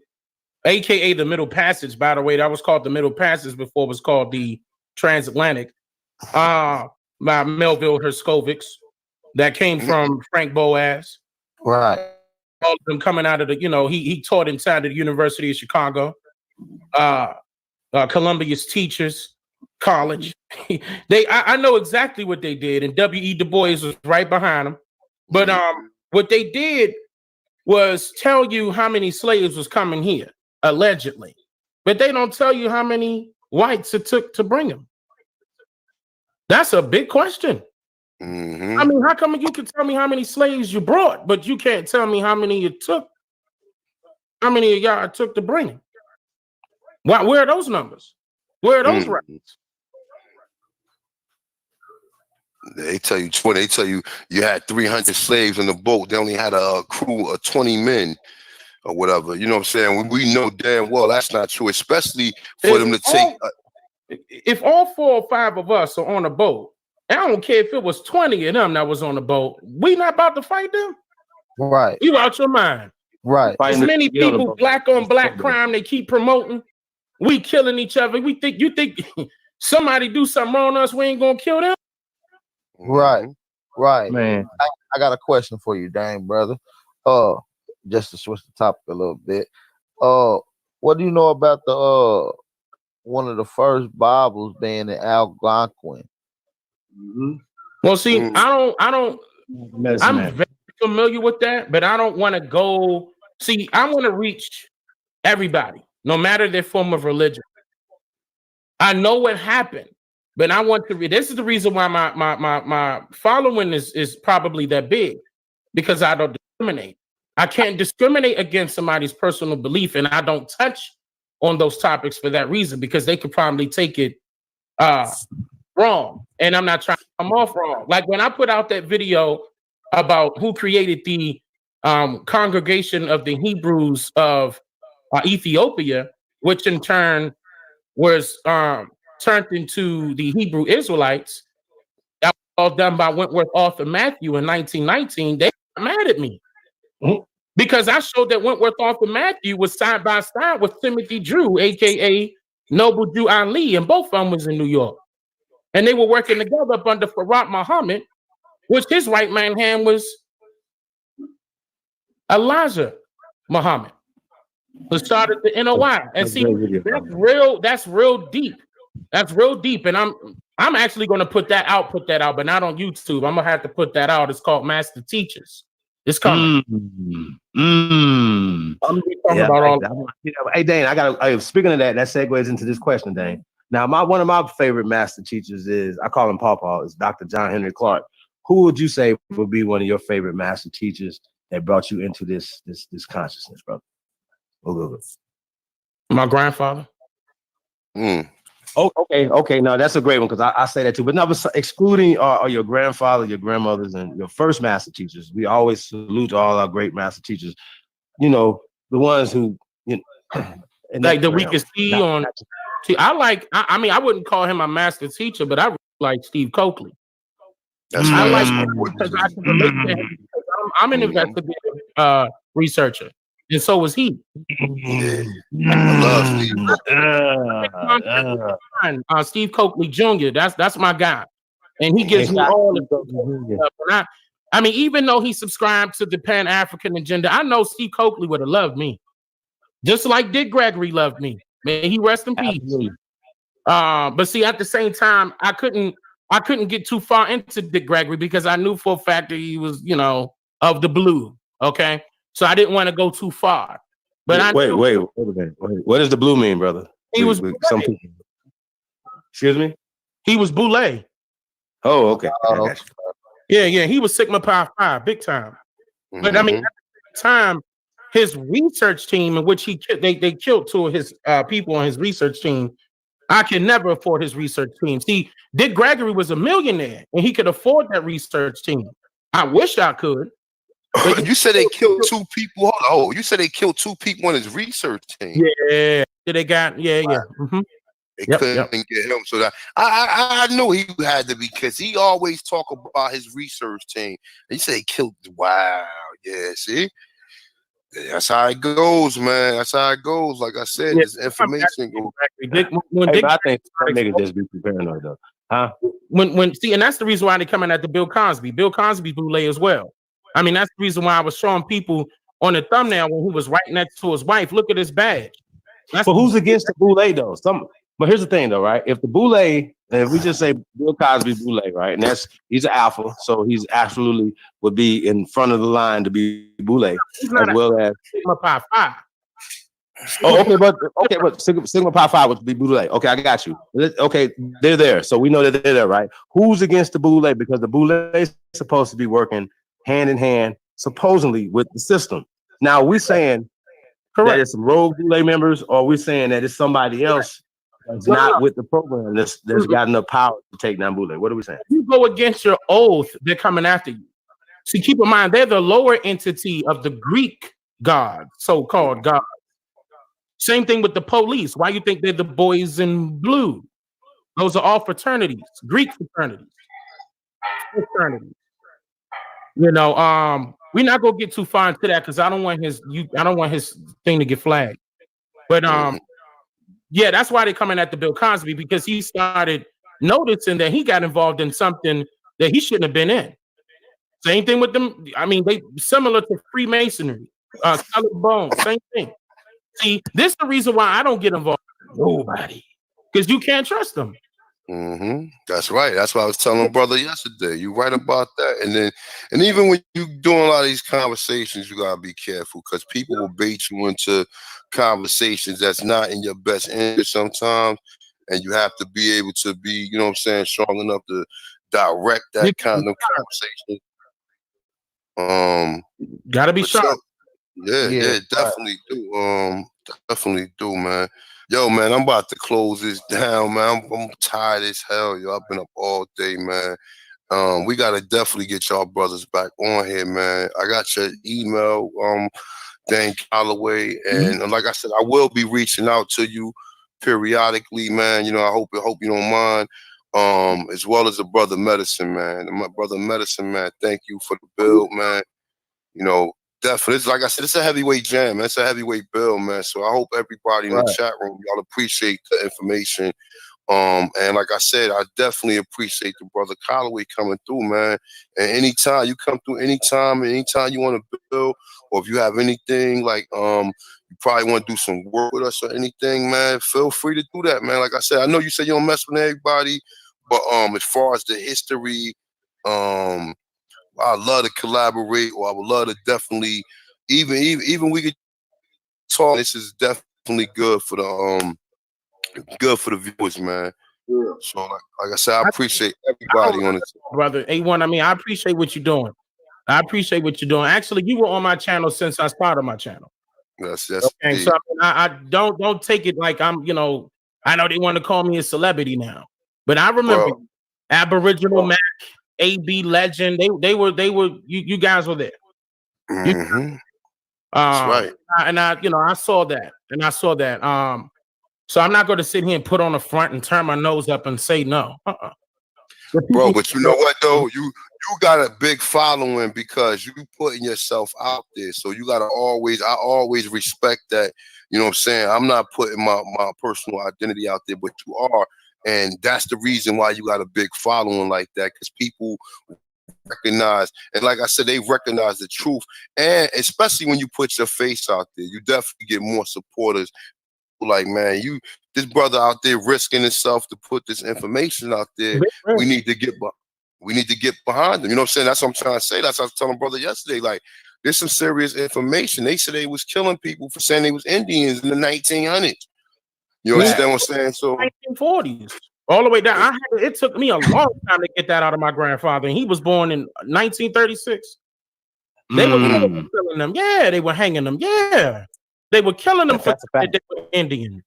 aka the Middle Passage, by the way, that was called the Middle Passage before it was called the transatlantic, by Melville Herskovich, that came from Frank Boas. Right. All of them coming out of the, he taught inside the University of Chicago, Columbia's Teachers College. I know exactly what they did, and W.E. Du Bois was right behind them. But what they did was tell you how many slaves was coming here, allegedly. But they don't tell you how many whites it took to bring them. That's a big question. Mm-hmm. I mean, how come you can tell me how many slaves you brought, but you can't tell me how many it took? How many of y'all it took to bring them? Where are those numbers? Where are those records? They tell you 20. They tell you you had 300 slaves on the boat. They only had a crew of 20 men or whatever. You know what I'm saying? We know damn well that's not true, especially for them to take. If all 4 or 5 of us are on a boat, I don't care if it was 20 of them that was on the boat, we not about to fight them. Right. You out your mind. Right. As many people, black on black crime, they keep promoting. We killing each other. You think somebody do something wrong to us, we ain't gonna kill them? Right. Right. Man. I got a question for you, Dane, brother. Just to switch the topic a little bit. What do you know about the one of the first Bibles being in Algonquin? Well, see, I don't. I'm very familiar with that, but I don't want to go. See, I want to reach everybody, no matter their form of religion. I know what happened, but I want to read. This is the reason why my following is probably that big, because I don't discriminate. I can't discriminate against somebody's personal belief, and I don't touch on those topics for that reason, because they could probably take it wrong, and I'm not trying to come off wrong. Like when I put out that video about who created the congregation of the Hebrews of Ethiopia, which in turn was turned into the Hebrew Israelites, that was all done by Wentworth Arthur Matthew in 1919. They got mad at me because I showed that Wentworth Arthur Matthew was side by side with Timothy Drew, aka Noble Drew Ali, and both of them was in New York. And they were working together up under Farad Muhammad, which his right man hand was Elijah Muhammad, who started the NOI. And see, that's real deep. That's real deep. And I'm actually going to put that out, but not on YouTube. I'm gonna have to put that out. It's called Master Teachers. It's coming. I'm gonna be talking about all. Hey, Dane, speaking of that segues into this question, Dane. Now, one of my favorite master teachers is, I call him Pawpaw, is Dr. John Henry Clark. Who would you say would be one of your favorite master teachers that brought you into this consciousness, brother? My grandfather. Oh, okay. No, that's a great one, because I say that too. But no, excluding your grandfather, your grandmothers, and your first master teachers, we always salute all our great master teachers. You know, the ones who, like that we can see on. See, I mean, I wouldn't call him a master teacher, but I really like Steve Coakley. I like him because I can relate to him. I'm an investigative researcher, and so was he. Steve Coakley Jr. That's my guy, and he gives me all of those stuff. I mean, even though he subscribed to the Pan-African agenda, I know Steve Coakley would have loved me, just like Dick Gregory loved me. May he rest in peace. But see, at the same time, I couldn't get too far into Dick Gregory because I knew for a fact that he was, of the blue. Okay, so I didn't want to go too far. But wait a minute. What does the blue mean, brother? He was some people. Excuse me. He was Boule. Oh, okay. Yeah. He was Sigma Pi Phi, big time. But I mean, at the time, his research team, in which they killed 2 of his people on his research team, I can never afford his research team. See, Dick Gregory was a millionaire, and he could afford that research team. I wish I could. But you said they killed 2 people. You said they killed 2 people on his research team. Yeah. They got. Yeah. Mm-hmm. They couldn't get him. So that I knew he had to be, because he always talk about his research team. He said he killed. Wow, yeah. See, that's how it goes, man. That's how it goes. Like I said, this information goes. Hey, but I think some niggas just be paranoid though, huh? When see, and that's the reason why they're coming at the Bill Cosby. Bill Cosby boule as well. I mean, that's the reason why I was showing people on the thumbnail when he was right next to his wife. Look at his badge. But who's against the boule though? But here's the thing though, right? If the boule, if we just say Bill Cosby boule, right, and he's an alpha, so he's absolutely would be in front of the line to be boule, as well as Sigma Pi Phi. Oh, okay, but Sigma Pi Phi would be boule. Okay, I got you. Okay, they're there, so we know that they're there, right? Who's against the boule? Because the boule is supposed to be working hand in hand, supposedly, with the system. Now, we saying that it's some rogue boule members, or we saying that it's somebody else that's not with the program that's got enough power to take down boule. What are we saying? You go against your oath, they're coming after you. See, keep in mind, they're the lower entity of the Greek gods, so-called gods. Same thing with the police. Why you think they're the boys in blue? Those are all fraternities, Greek fraternities. You know, we're not gonna get too far into that because I don't want his thing to get flagged. But yeah, that's why they're coming at the Bill Cosby, because he started noticing that he got involved in something that he shouldn't have been in. Same thing with them. I mean, they similar to Freemasonry, colored bones, same thing. See, this is the reason why I don't get involved with nobody, because you can't trust them. That's right. That's what I was telling brother yesterday. You're right about that. And even when you doing a lot of these conversations, you gotta be careful, because people will bait you into conversations that's not in your best interest sometimes, and you have to be able to be, you know what I'm saying, strong enough to direct that kind of conversation. Gotta be sharp. Yeah, definitely do. Definitely do, man. Yo, man, I'm about to close this down, man. I'm tired as hell, yo. I've been up all day, man. We gotta definitely get y'all brothers back on here, man. I got your email, Dane Callaway, and like I said, I will be reaching out to you periodically, man. You know, I hope you don't mind. As well as the brother Medicine Man. And my brother Medicine Man, thank you for the build, man. You know, definitely. It's like I said, it's a heavyweight jam, man. It's a heavyweight bill, man. So I hope everybody in the chat room, y'all appreciate the information. And like I said, I definitely appreciate the brother Callaway coming through, man. And anytime you come through, anytime you want to build, or if you have anything like you probably want to do some work with us or anything, man, feel free to do that, man. Like I said, I know you say you don't mess with everybody, but as far as the history, I'd love to collaborate, or I would love to definitely even we could talk. This is definitely good for the viewers, man. Yeah. So like I said, I appreciate everybody on it. Brother A1, I mean, I appreciate what you're doing. Actually, you were on my channel since I started my channel. Yes. Okay, so I don't take it like I'm, you know, I know they want to call me a celebrity now, but I remember Aboriginal Mac, AB Legend. They were you guys were there. That's right. And I saw that. So I'm not going to sit here and put on the front and turn my nose up and say no. Bro, but you know what though? You got a big following because you putting yourself out there. So you gotta I always respect that. You know what I'm saying? I'm not putting my personal identity out there, but you are. And that's the reason why you got a big following like that, because people recognize, and like I said, they recognize the truth. And especially when you put your face out there, you definitely get more supporters. Like, man, this brother out there risking himself to put this information out there. We need to get behind them. You know what I'm saying? That's what I'm trying to say. That's what I was telling brother yesterday. Like, there's some serious information. They said they was killing people for saying they was Indians in the 1900s. You understand what I'm saying? So 1940s, all the way down. It took me a long time to get that out of my grandfather, and he was born in 1936. They were killing them. Yeah, they were hanging them. Yeah, they were killing them for they were Indian.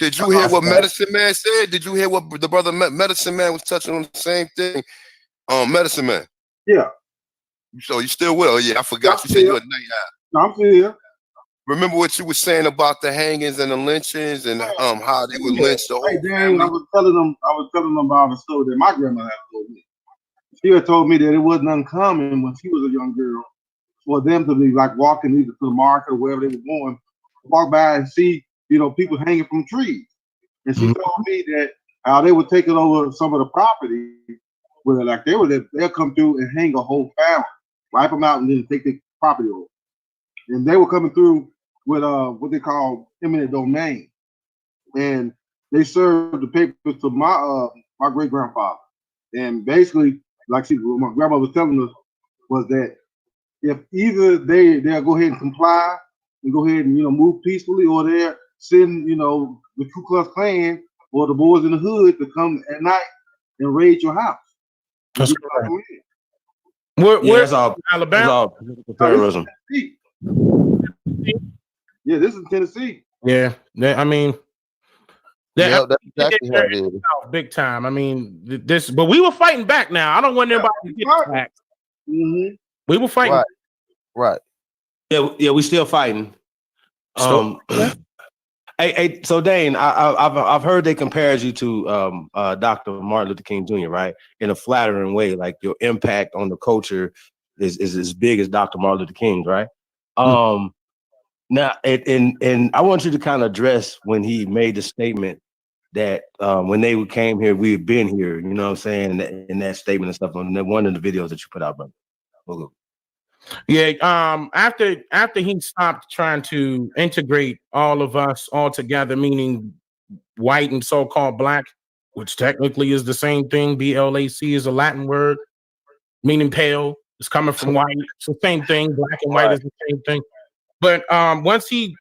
Did you hear what Medicine Man said? Did you hear what the brother Medicine Man was touching on the same thing? Medicine Man. Yeah. So you still will? Yeah, I forgot you said you're a night owl. No, I'm still here. remember what you were saying about the hangings and the lynchings and how they would lynch the Hey, whole Dane, family. I was telling them about a story that my grandma had told me. She had told me that it wasn't uncommon when she was a young girl for them to be like walking either to the market or wherever they were going, walk by and see, people hanging from trees. And she told me that how they were taking over some of the property where like they'll come through and hang a whole family, wipe them out and then take the property over. And they were coming through with what they call eminent domain. And they served the papers to my great grandfather. And basically, like what my grandma was telling us was that if either they'll go ahead and comply and go ahead and move peacefully, or they'll send the Ku Klux Klan or the boys in the hood to come at night and raid your house. That's correct. Where's that's all Alabama? That's all political terrorism. Yeah, this is Tennessee. Yeah, I mean, Yeah, that's exactly how it is. big time. I mean, but we were fighting back. Now I don't want anybody to get back. Mm-hmm. We were fighting. Right. Yeah, we still fighting. Hey, so Dane, I've heard they compared you to Dr. Martin Luther King Jr., right? In a flattering way, like your impact on the culture is as big as Dr. Martin Luther King, right? Now, and I want you to kind of address when he made the statement that when they came here, we had been here. You know what I'm saying? In that statement and stuff on one of the videos that you put out, brother. Yeah. After he stopped trying to integrate all of us all together, meaning white and so-called black, which technically is the same thing. BLAC is a Latin word meaning pale. It's coming from white. It's the same thing. Black and white is the same thing. But once he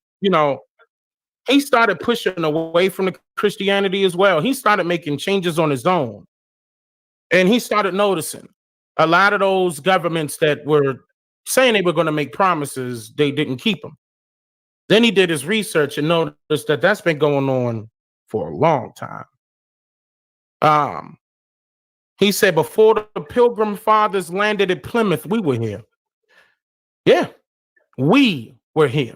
started pushing away from the Christianity as well. He started making changes on his own. And he started noticing a lot of those governments that were saying they were going to make promises, they didn't keep them. Then he did his research and noticed that that's been going on for a long time. He said before the Pilgrim Fathers landed at Plymouth, we were here. Yeah, we were here.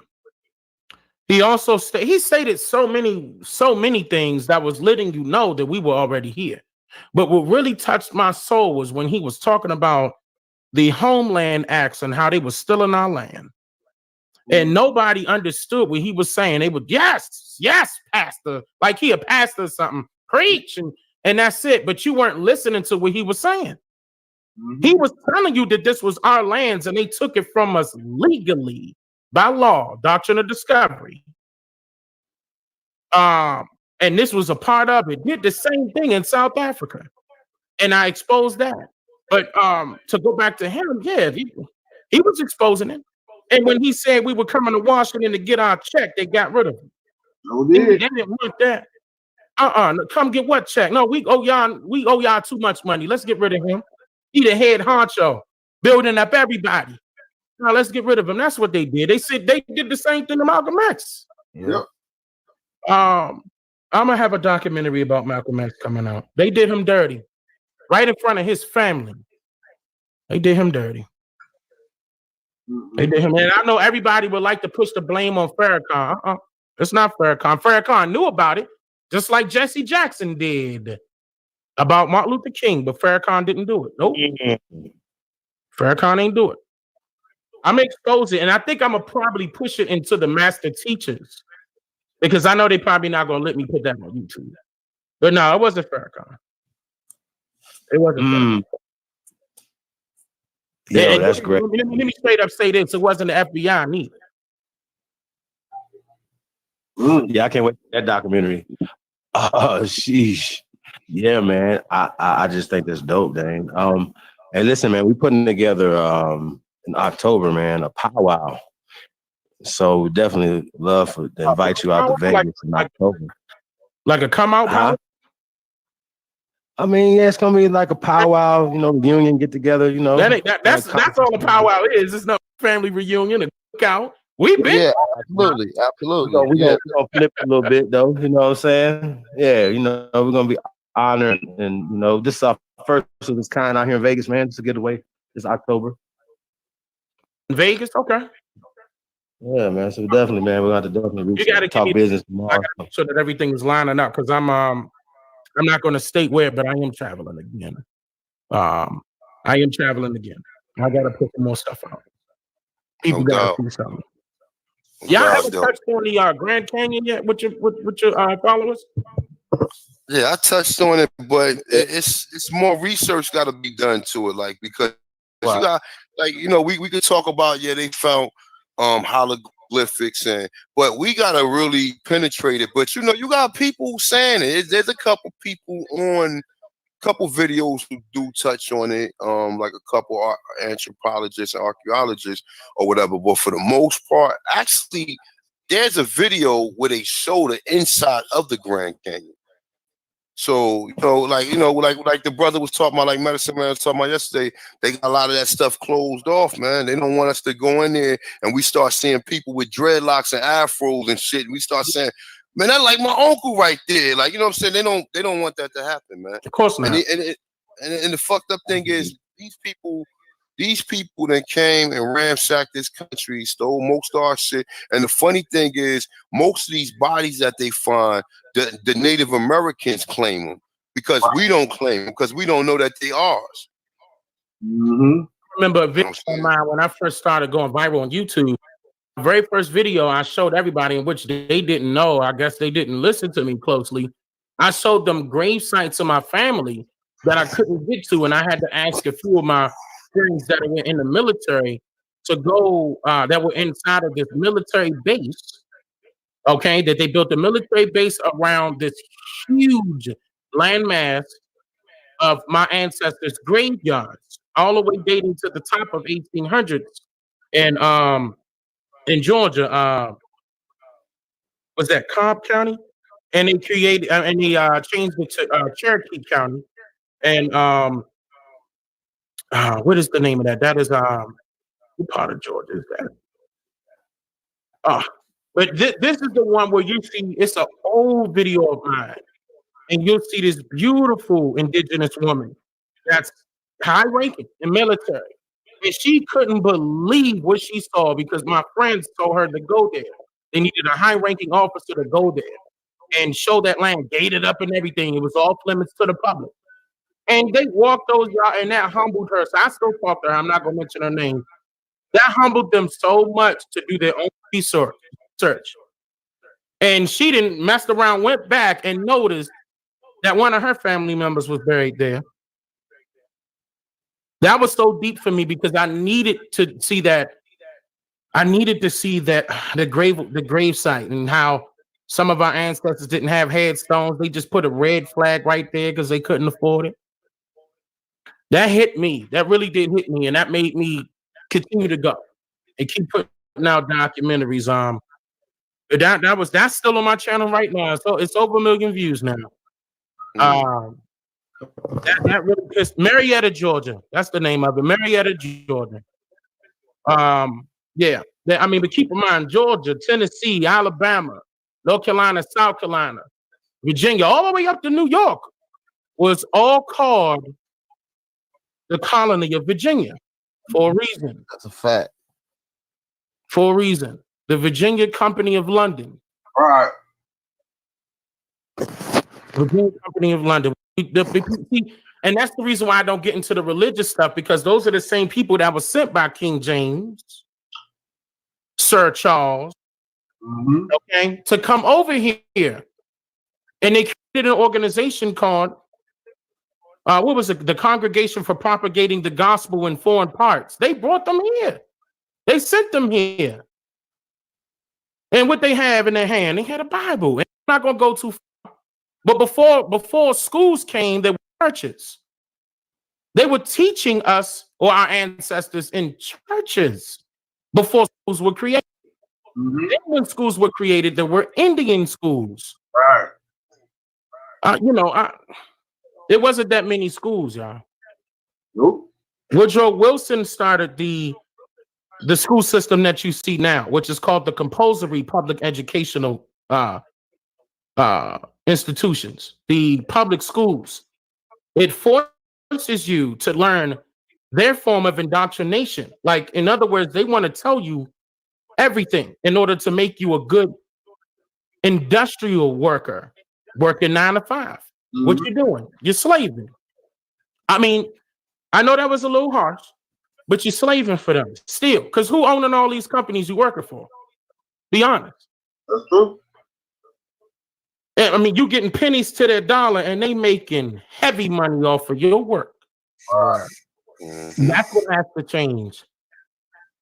He also stated so many things that was letting you know that we were already here. But what really touched my soul was when he was talking about the Homeland Acts and how they were still in our land. And nobody understood what he was saying. They would, yes, pastor, like he a pastor or something, preach, and that's it. But you weren't listening to what he was saying. He was telling you that this was our lands and they took it from us legally by law, doctrine of discovery. And this was a part of it. Did the same thing in South Africa. And I exposed that. But to go back to him, yeah, he was exposing it. And when he said we were coming to Washington to get our check, they got rid of him. They didn't want that. Come get what check? No, we owe y'all too much money. Let's get rid of him. He the head honcho, building up everybody. Now let's get rid of him. That's what they did. They said they did the same thing to Malcolm X. Yep. I'm gonna have a documentary about Malcolm X coming out. They did him dirty, right in front of his family. They did him dirty. They did him, and I know everybody would like to push the blame on Farrakhan. It's not Farrakhan. Farrakhan knew about it, just like Jesse Jackson did about Martin Luther King, but Farrakhan didn't do it. Nope. Farrakhan ain't do it. I'm gonna expose it, and I think I'm gonna probably push it into the master teachers because I know they probably not gonna let me put that on YouTube. But no, it wasn't Farrakhan. It wasn't Farrakhan. Yeah, that's great. Let me straight up say this: it wasn't the FBI neither. Yeah, I can't wait for that documentary. Sheesh. Yeah, man. I just think that's dope, Dane. And listen, man, we putting together in October, man, a powwow. So definitely love to invite you out to Vegas in October. Like a come out powwow? I mean, yeah, it's gonna be like a powwow, reunion, get together, That's all a powwow is. It's no family reunion, a cookout. We been. Yeah, absolutely. So we're gonna flip a little bit though, you know what I'm saying? Yeah, we're gonna be honored and this is our first of its kind out here in Vegas, man. It's a getaway. It's October. Vegas, okay. Yeah, man. So definitely, man, we're going to definitely reach You got to talk business tomorrow. I got to make sure that everything is lining up because I'm not going to state where, but I am traveling again. I am traveling again. I got to put some more stuff out. People got to see something. Y'all ever touched on the Grand Canyon yet with your followers? Yeah, I touched on it, but it's more research got to be done to it, like because you got like we could talk about they found hieroglyphics but we gotta really penetrate it. But you got people saying it. There's a couple people on couple videos who do touch on it, like a couple anthropologists and archaeologists or whatever. But for the most part, actually, there's a video where they show the inside of the Grand Canyon. So like the brother was talking about, like Medicine Man was talking about yesterday, they got a lot of that stuff closed off, man. They don't want us to go in there and we start seeing people with dreadlocks and afros and shit. And we start saying, man, that's like my uncle right there. Like, you know what I'm saying? They don't want that to happen, man. Of course not. And the fucked up thing is these people that came and ransacked this country, stole most of our shit. And the funny thing is, most of these bodies that they find, the Native Americans claim them because we don't claim them because we don't know that they ours. I remember a video of mine when I first started going viral on YouTube. The very first video I showed everybody, in which they didn't know, I guess they didn't listen to me closely. I showed them grave sites of my family that I couldn't get to, and I had to ask a few of my friends that were in the military to go, that were inside of this military base, okay, that they built a military base around this huge landmass of my ancestors' graveyards, all the way dating to the top of 1800s. And in Georgia, was that Cobb County? And they created and they changed it to Cherokee County. And what is the name of that? That is what part of Georgia is that? But this is the one where you see it's an old video of mine, and you'll see this beautiful indigenous woman that's high ranking in military. And she couldn't believe what she saw because my friends told her to go there. They needed a high-ranking officer to go there and show that land gated up and everything. It was off limits to the public. And they walked those y'all, and that humbled her. So I still talk to her. I'm not going to mention her name. That humbled them so much to do their own research. And she didn't mess around, went back and noticed that one of her family members was buried there. That was so deep for me because I needed to see that. I needed to see that the grave site and how some of our ancestors didn't have headstones. They just put a red flag right there because they couldn't afford it. That hit me. That really did hit me, and that made me continue to go and keep putting out documentaries. That's still on my channel right now. So it's over 1 million views now. That really pissed. Marietta, Georgia. That's the name of it. Marietta, Georgia. Yeah. I mean, but keep in mind, Georgia, Tennessee, Alabama, North Carolina, South Carolina, Virginia, all the way up to New York was all called the colony of Virginia for a reason. That's a fact. For a reason. The Virginia Company of London. All right. Virginia Company of London. And that's the reason why I don't get into the religious stuff, because those are the same people that were sent by King James, Sir Charles, okay, to come over here. And they created an organization called, what was it? The Congregation for Propagating the Gospel in Foreign Parts. They brought them here. They sent them here. And what they have in their hand, they had a Bible. And I'm not going to go too far. But before schools came, there were churches. They were teaching us, or our ancestors, in churches before schools were created. Then when schools were created, there were Indian schools. Right. There wasn't that many schools, y'all. Nope. Woodrow Wilson started the school system that you see now, which is called the compulsory public educational institutions, the public schools. It forces you to learn their form of indoctrination. Like, in other words, they want to tell you everything in order to make you a good industrial worker, working 9 to 5. What you doing? You're slaving. I mean, I know that was a little harsh, but you're slaving for them still. Because who owning all these companies you working for? Be honest. That's true. I mean, you getting pennies to their dollar, and they making heavy money off of your work. That's what has to change.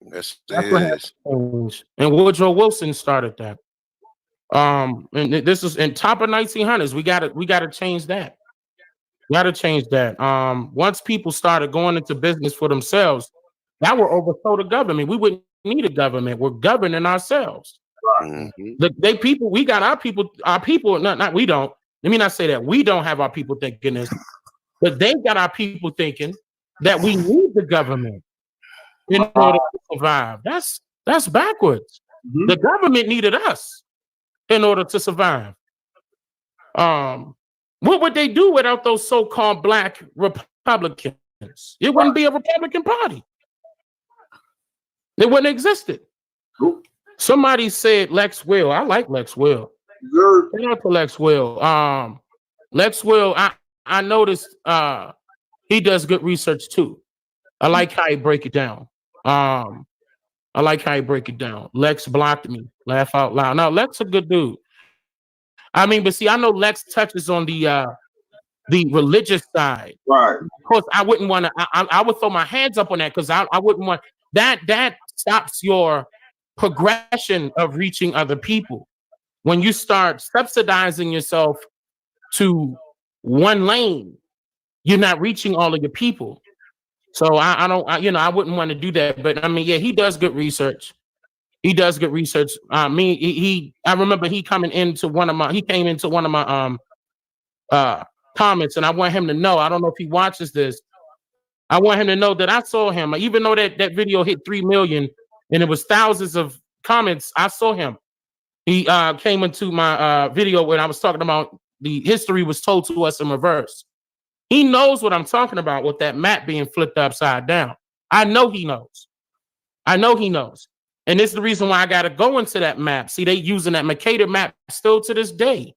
Yes, That's it what has is. to change. And Woodrow Wilson started that. And this is in top of 1900s. We gotta change that. Gotta change that. Once people started going into business for themselves, that will overthrow the government. We wouldn't need a government. We're governing ourselves. We got our people, not we don't. Let me not say that. We don't have our people thinking this, but they got our people thinking that we need the government in order to survive. That's backwards. The government needed us in order to survive. What would they do without those so-called black Republicans? It wouldn't be a Republican Party. It wouldn't have existed. Somebody said Lex Will. I like Lex Will. Shout out to Lex Will. Lex Will, I noticed he does good research too. I like how he break it down. Lex blocked me. Laugh out loud. Now Lex a good dude. I mean, but see, I know Lex touches on the religious side. Right. Of course, I wouldn't want to. I would throw my hands up on that because I wouldn't want that. That stops your progression of reaching other people. When you start subsidizing yourself to one lane, you're not reaching all of your people. So I wouldn't want to do that. But I mean, yeah, he does good research. He does good research. I remember he came into one of my comments, and I want him to know. I don't know if he watches this. I want him to know that I saw him, even though that video hit 3 million and it was thousands of comments. I saw him. He came into my video when I was talking about the history was told to us in reverse. He knows what I'm talking about with that map being flipped upside down. I know he knows. And this is the reason why I got to go into that map. See, they using that Mercator map still to this day,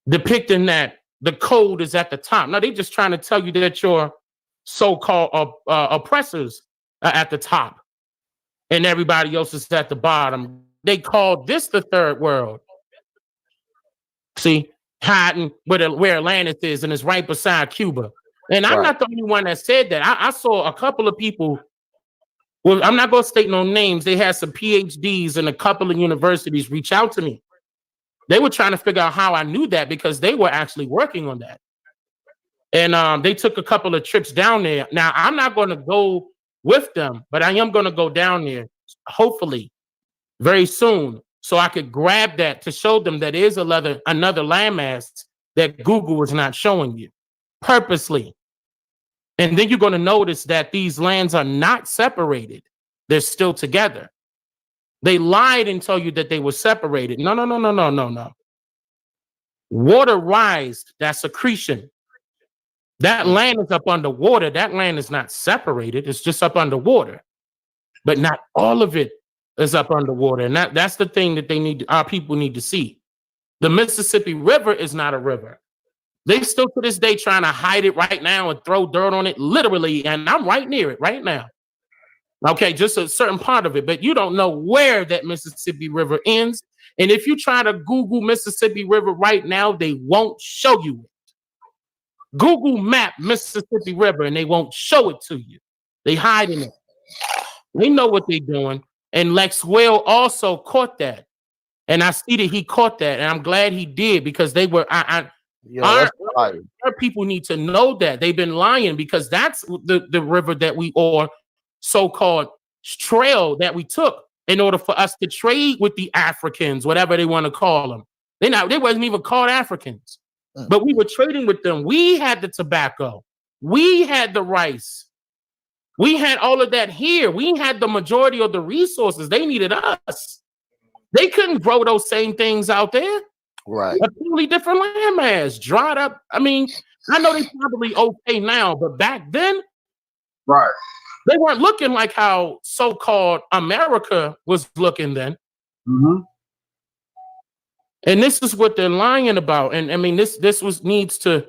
depicting that the code is at the top. Now, they just trying to tell you that your so-called oppressors are at the top and everybody else is at the bottom. They call this the third world. See, hiding where Atlantis is, and it's right beside Cuba. And I'm not the only one that said that. I saw a couple of people. Well, I'm not going to state no names. They had some PhDs in a couple of universities reach out to me. They were trying to figure out how I knew that because they were actually working on that. And they took a couple of trips down there. Now, I'm not going to go with them, but I am going to go down there, hopefully, very soon, so I could grab that to show them that is another landmass that Google is not showing you purposely. And then you're going to notice that these lands are not separated. They're still together. They lied and told you that they were separated. No. Water rised, that's accretion. That land is up underwater. That land is not separated. It's just up underwater. But not all of it is up underwater. And that's the thing that our people need to see. The Mississippi River is not a river. They still to this day trying to hide it right now and throw dirt on it, literally. And I'm right near it right now. Okay, just a certain part of it. But you don't know where that Mississippi River ends. And if you try to Google Mississippi River right now, they won't show you it. Google map Mississippi River and they won't show it to you. They hiding it. They know what they're doing. And Lex Will also caught that. And I see that he caught that. And I'm glad he did because they were our people need to know that they've been lying because that's the river that we or so-called trail that we took in order for us to trade with the Africans, whatever they want to call them. They wasn't even called Africans, but we were trading with them. We had the tobacco, we had the rice, we had all of that here. We had the majority of the resources. They needed us. They couldn't grow those same things out there. Right. A totally different landmass, dried up. I mean, I know they probably okay now, but back then, right, They weren't looking like how so-called America was looking then. Mm-hmm. And this is what they're lying about. And I mean, this needs to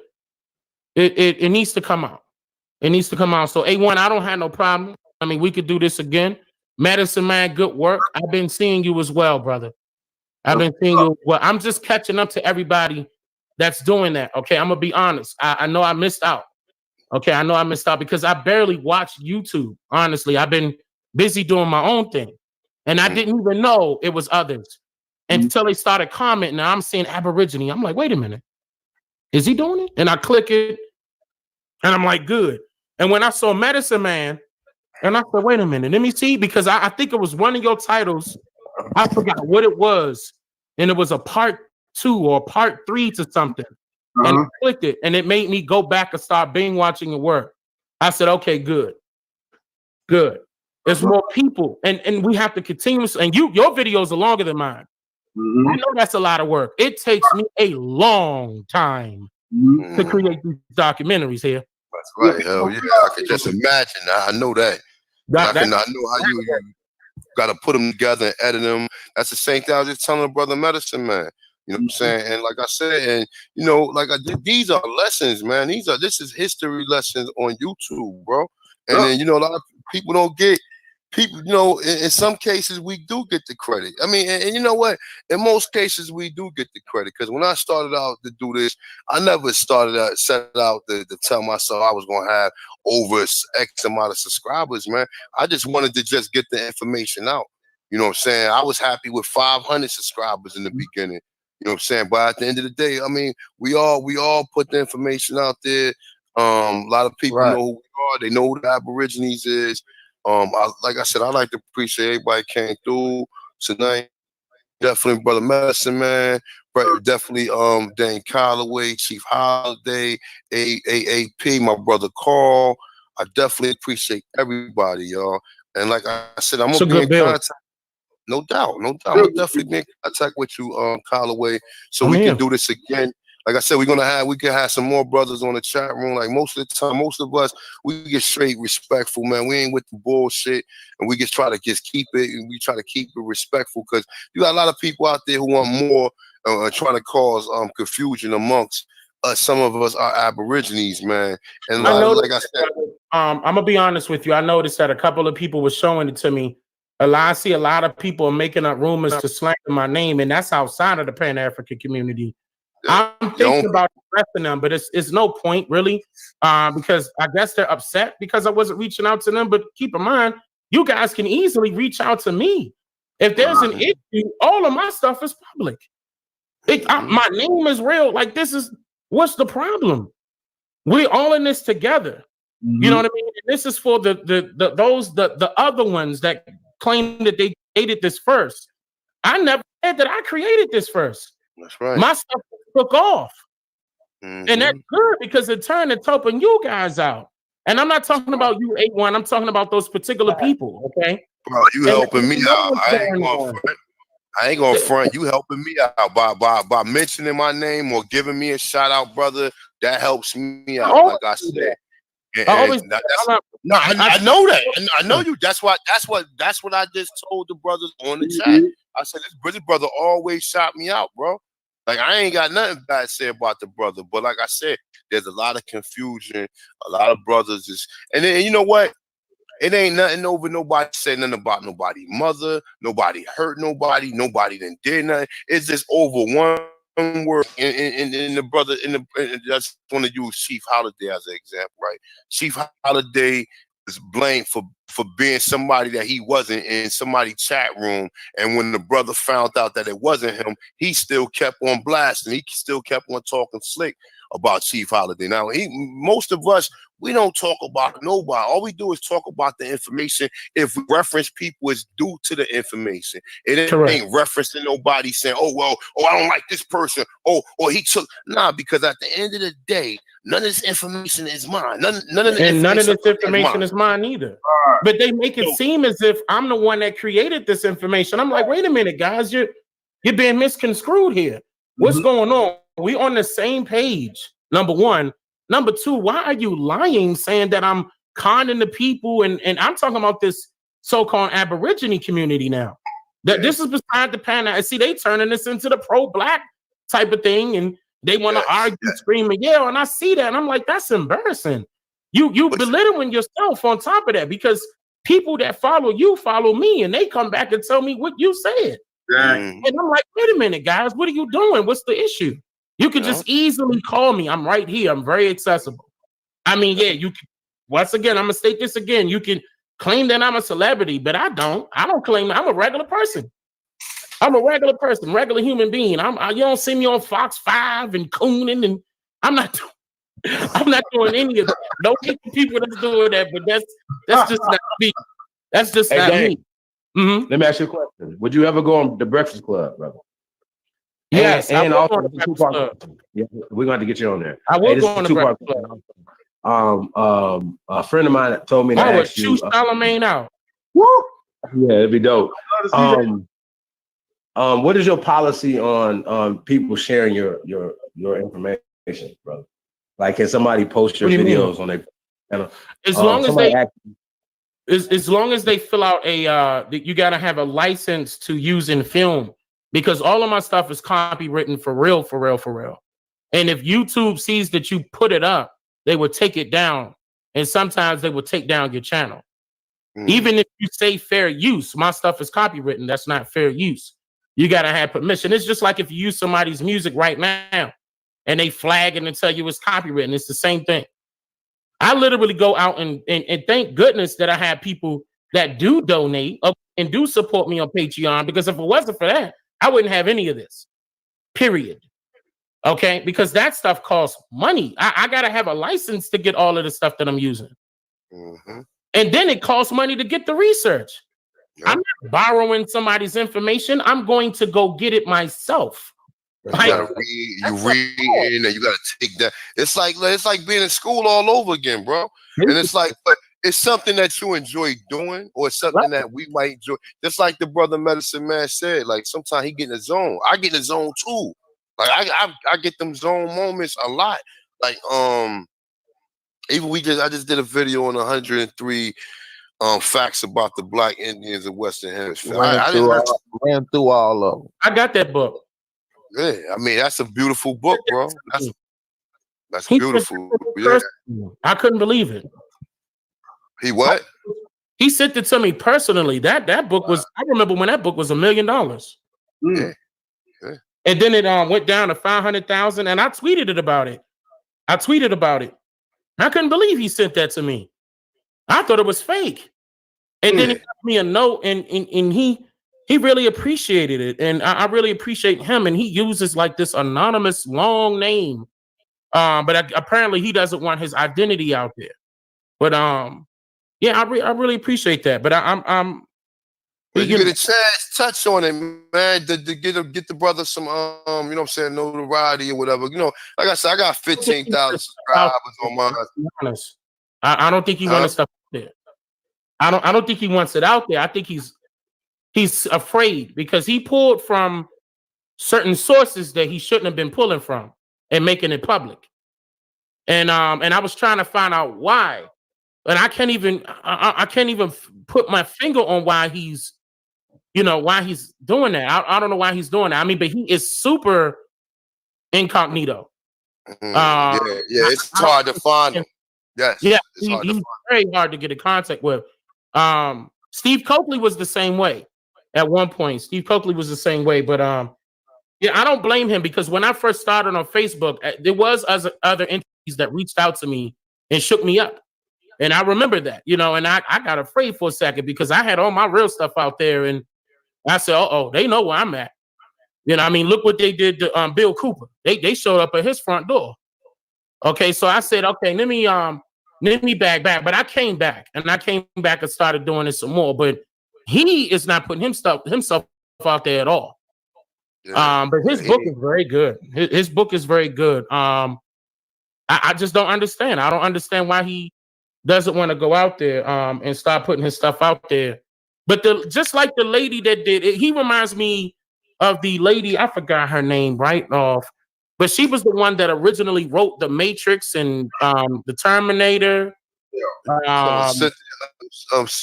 come out. It needs to come out. So A1, I don't have no problem. I mean, we could do this again. Medicine Man, good work. I've been seeing you as well, brother. I've been seeing you. Well, I'm just catching up to everybody that's doing that. Okay, I'm gonna be honest. I know I missed out. Okay, I know I missed out because I barely watched YouTube. Honestly, I've been busy doing my own thing, and I didn't even know it was others until they started commenting. Now I'm seeing Aborigine. I'm like, wait a minute, is he doing it? And I click it, and I'm like, good. And when I saw Medicine Man, and I said, wait a minute, let me see, because I think it was one of your titles. I forgot what it was, and it was a part 2 or part 3 to something. And I clicked it, and it made me go back and start binge watching the work. I said, okay, good. There's more people, and we have to continue. And your videos are longer than mine. I know that's a lot of work. It takes me a long time to create these documentaries here. That's right. Hell yeah. I can just imagine. I know that. I know how you got to put them together and edit them. That's the same thing I was just telling the brother Medicine Man. You know what I'm saying? And like I said, and you know, like I did, these are lessons, man. This is history lessons on YouTube, bro. And then, you know, a lot of people don't get people, you know, in some cases we do get the credit. I mean, and you know what? In most cases we do get the credit, because when I started out to do this, I never set out to tell myself I was gonna have over X amount of subscribers, man. I just wanted to just get the information out. You know what I'm saying? I was happy with 500 subscribers in the beginning. You know what I'm saying? But at the end of the day, I mean, we all put the information out there. A lot of people know who we are. They know who the Aborigines is. Like I said, I like to appreciate everybody came through tonight. Definitely Brother Medicine Man, definitely Dane Callaway, Chief Holiday, AAP, my brother Carl. I definitely appreciate everybody, y'all. And like I said, I'm gonna be in contact. No doubt. I'm gonna definitely be in contact with you, Callaway, so we can do this again. Like I said, we can have some more brothers on the chat room. Like most of the time, most of us, we get straight respectful, man. We ain't with the bullshit, and we just try to keep it. And we try to keep it respectful, because you got a lot of people out there who want more, trying to cause confusion amongst us. Some of us are Aborigines, man. And like I said, I'm gonna be honest with you. I noticed that a couple of people were showing it to me. I see a lot of people are making up rumors to slander my name, and that's outside of the Pan-African community. I'm thinking about arresting them, but it's no point really, because I guess they're upset because I wasn't reaching out to them. But keep in mind, you guys can easily reach out to me. If there's an issue, all of my stuff is public. My name is real. Like, what's the problem? We're all in this together. You know what I mean? And this is for the other ones that claim that they created this first. I never said that I created this first. That's right. My stuff took off. And that's good, because it turned it's helping you guys out. And I'm not talking about you, A1. I'm talking about those particular people, okay? Bro, you helping me out. I ain't gonna front. You helping me out by mentioning my name or giving me a shout out, brother. That helps me out. Like I said. I know that. And I know you. That's what I just told the brothers on the chat. I said, this brother always shout me out, bro. Like, I ain't got nothing bad to say about the brother. But like I said, there's a lot of confusion. A lot of brothers and then, you know what? It ain't nothing over nobody said nothing about nobody mother. Nobody hurt nobody. Nobody done did nothing. It's just over one word. In the brother, I just want to use Chief Holiday as an example, right? Chief Holiday is blamed for being somebody that he wasn't in somebody's chat room. And when the brother found out that it wasn't him, he still kept on blasting. He still kept on talking slick about Chief Holiday. Now, most of us, we don't talk about nobody. All we do is talk about the information. If we reference people, it's due to the information. It ain't referencing nobody saying, I don't like this person. Or he took. Nah, because at the end of the day, none of this information is mine. None of this information is mine either. But they make it seem as if I'm the one that created this information. I'm like, wait a minute, guys, you're being misconstrued here. What's going on? We on the same page, number one. Number two, why are you lying, saying that I'm conning the people, and I'm talking about this so-called Aborigine community now. That this is beside the pan. I see they turning this into the pro-black type of thing, and they want to argue, scream, and yell. And I see that, and I'm like, that's embarrassing. You belittling yourself on top of that, because people that follow you follow me, and they come back and tell me what you said. And I'm like, wait a minute, guys, what are you doing? What's the issue? You could just easily call me. I'm right here. I'm very accessible. I mean, yeah, you can. Once again, I'm gonna state this again. You can claim that I'm a celebrity, but I don't claim that. I'm a regular person. I'm a regular person, regular human being. You don't see me on Fox 5 and Coonan, and I'm not doing any of that. Don't hate the people that's doing that, but that's just not me. That's just not me. Let me ask you a question. Would you ever go on the Breakfast Club, brother? Yes, and also on the Breakfast Club. Yeah, we're going to get you on there. I will go on the Breakfast Club. A friend of mine told me to ask you. Charlemagne out. Woo! Yeah, it'd be dope. What is your policy on people sharing your information, brother? Like, can somebody post your videos on their channel? As long as they fill out you got to have a license to use in film, because all of my stuff is copywritten for real. And if YouTube sees that you put it up, they will take it down, and sometimes they will take down your channel. Even if you say fair use, my stuff is copywritten. That's not fair use. You got to have permission. It's just like if you use somebody's music right now and they flag it and tell you it's copywritten. It's the same thing. I literally go out and thank goodness that I have people that do donate and do support me on Patreon, because if it wasn't for that, I wouldn't have any of this, period. Okay, because that stuff costs money. I got to have a license to get all of the stuff that I'm using. And then it costs money to get the research. I'm not borrowing somebody's information. I'm going to go get it myself. You gotta read, and you gotta take that. It's like being in school all over again, bro. And it's like, but it's something that you enjoy doing, or it's something that we might enjoy. Just like the brother Medicine Man said, like sometimes he get in the zone. I get in the zone too. Like I get them zone moments a lot. Like even I just did a video on 103 facts about the Black Indians of Western Hemisphere. Ran through all of them. I got that book. Yeah, I mean that's a beautiful book, bro. That's beautiful. Yeah. I couldn't believe it. He what? He sent it to me personally. That book was. I remember when that book was $1 million. Yeah. And then it went down to 500,000, and I tweeted about it. I couldn't believe he sent that to me. I thought it was fake. And then he sent me a note, and he really appreciated it, and I really appreciate him. And he uses like this anonymous long name, but apparently he doesn't want his identity out there. But yeah, I really appreciate that. But I'm. When you get a chance, touch on it, man. To get the brother some you know what I'm saying, notoriety or whatever. You know, like I said, I got 15,000 subscribers on mine. Honest. I don't think he wants stuff out there. I don't think he wants it out there. I think he's afraid because he pulled from certain sources that he shouldn't have been pulling from and making it public. And I was trying to find out why, and I can't even put my finger on why he's doing that. I don't know why he's doing that. I mean, but he is super incognito. It's hard to find him. Yes, yeah, he's very hard to get in contact with. Steve Coakley was the same way at one point. Steve Coakley was the same way, but yeah, I don't blame him because when I first started on Facebook, there was other entities that reached out to me and shook me up, and I remember that, and I got afraid for a second because I had all my real stuff out there, and I said, "Oh, they know where I'm at." I mean, look what they did to Bill Cooper. They showed up at his front door. Okay, so I said, okay, let me back, but I came back and started doing it some more. But he is not putting himself out there at all. Yeah. But his book is very good. His book is very good. I just don't understand. I don't understand why he doesn't want to go out there and start putting his stuff out there. But just like the lady that did it, he reminds me of the lady, I forgot her name right off. But she was the one that originally wrote The Matrix and The Terminator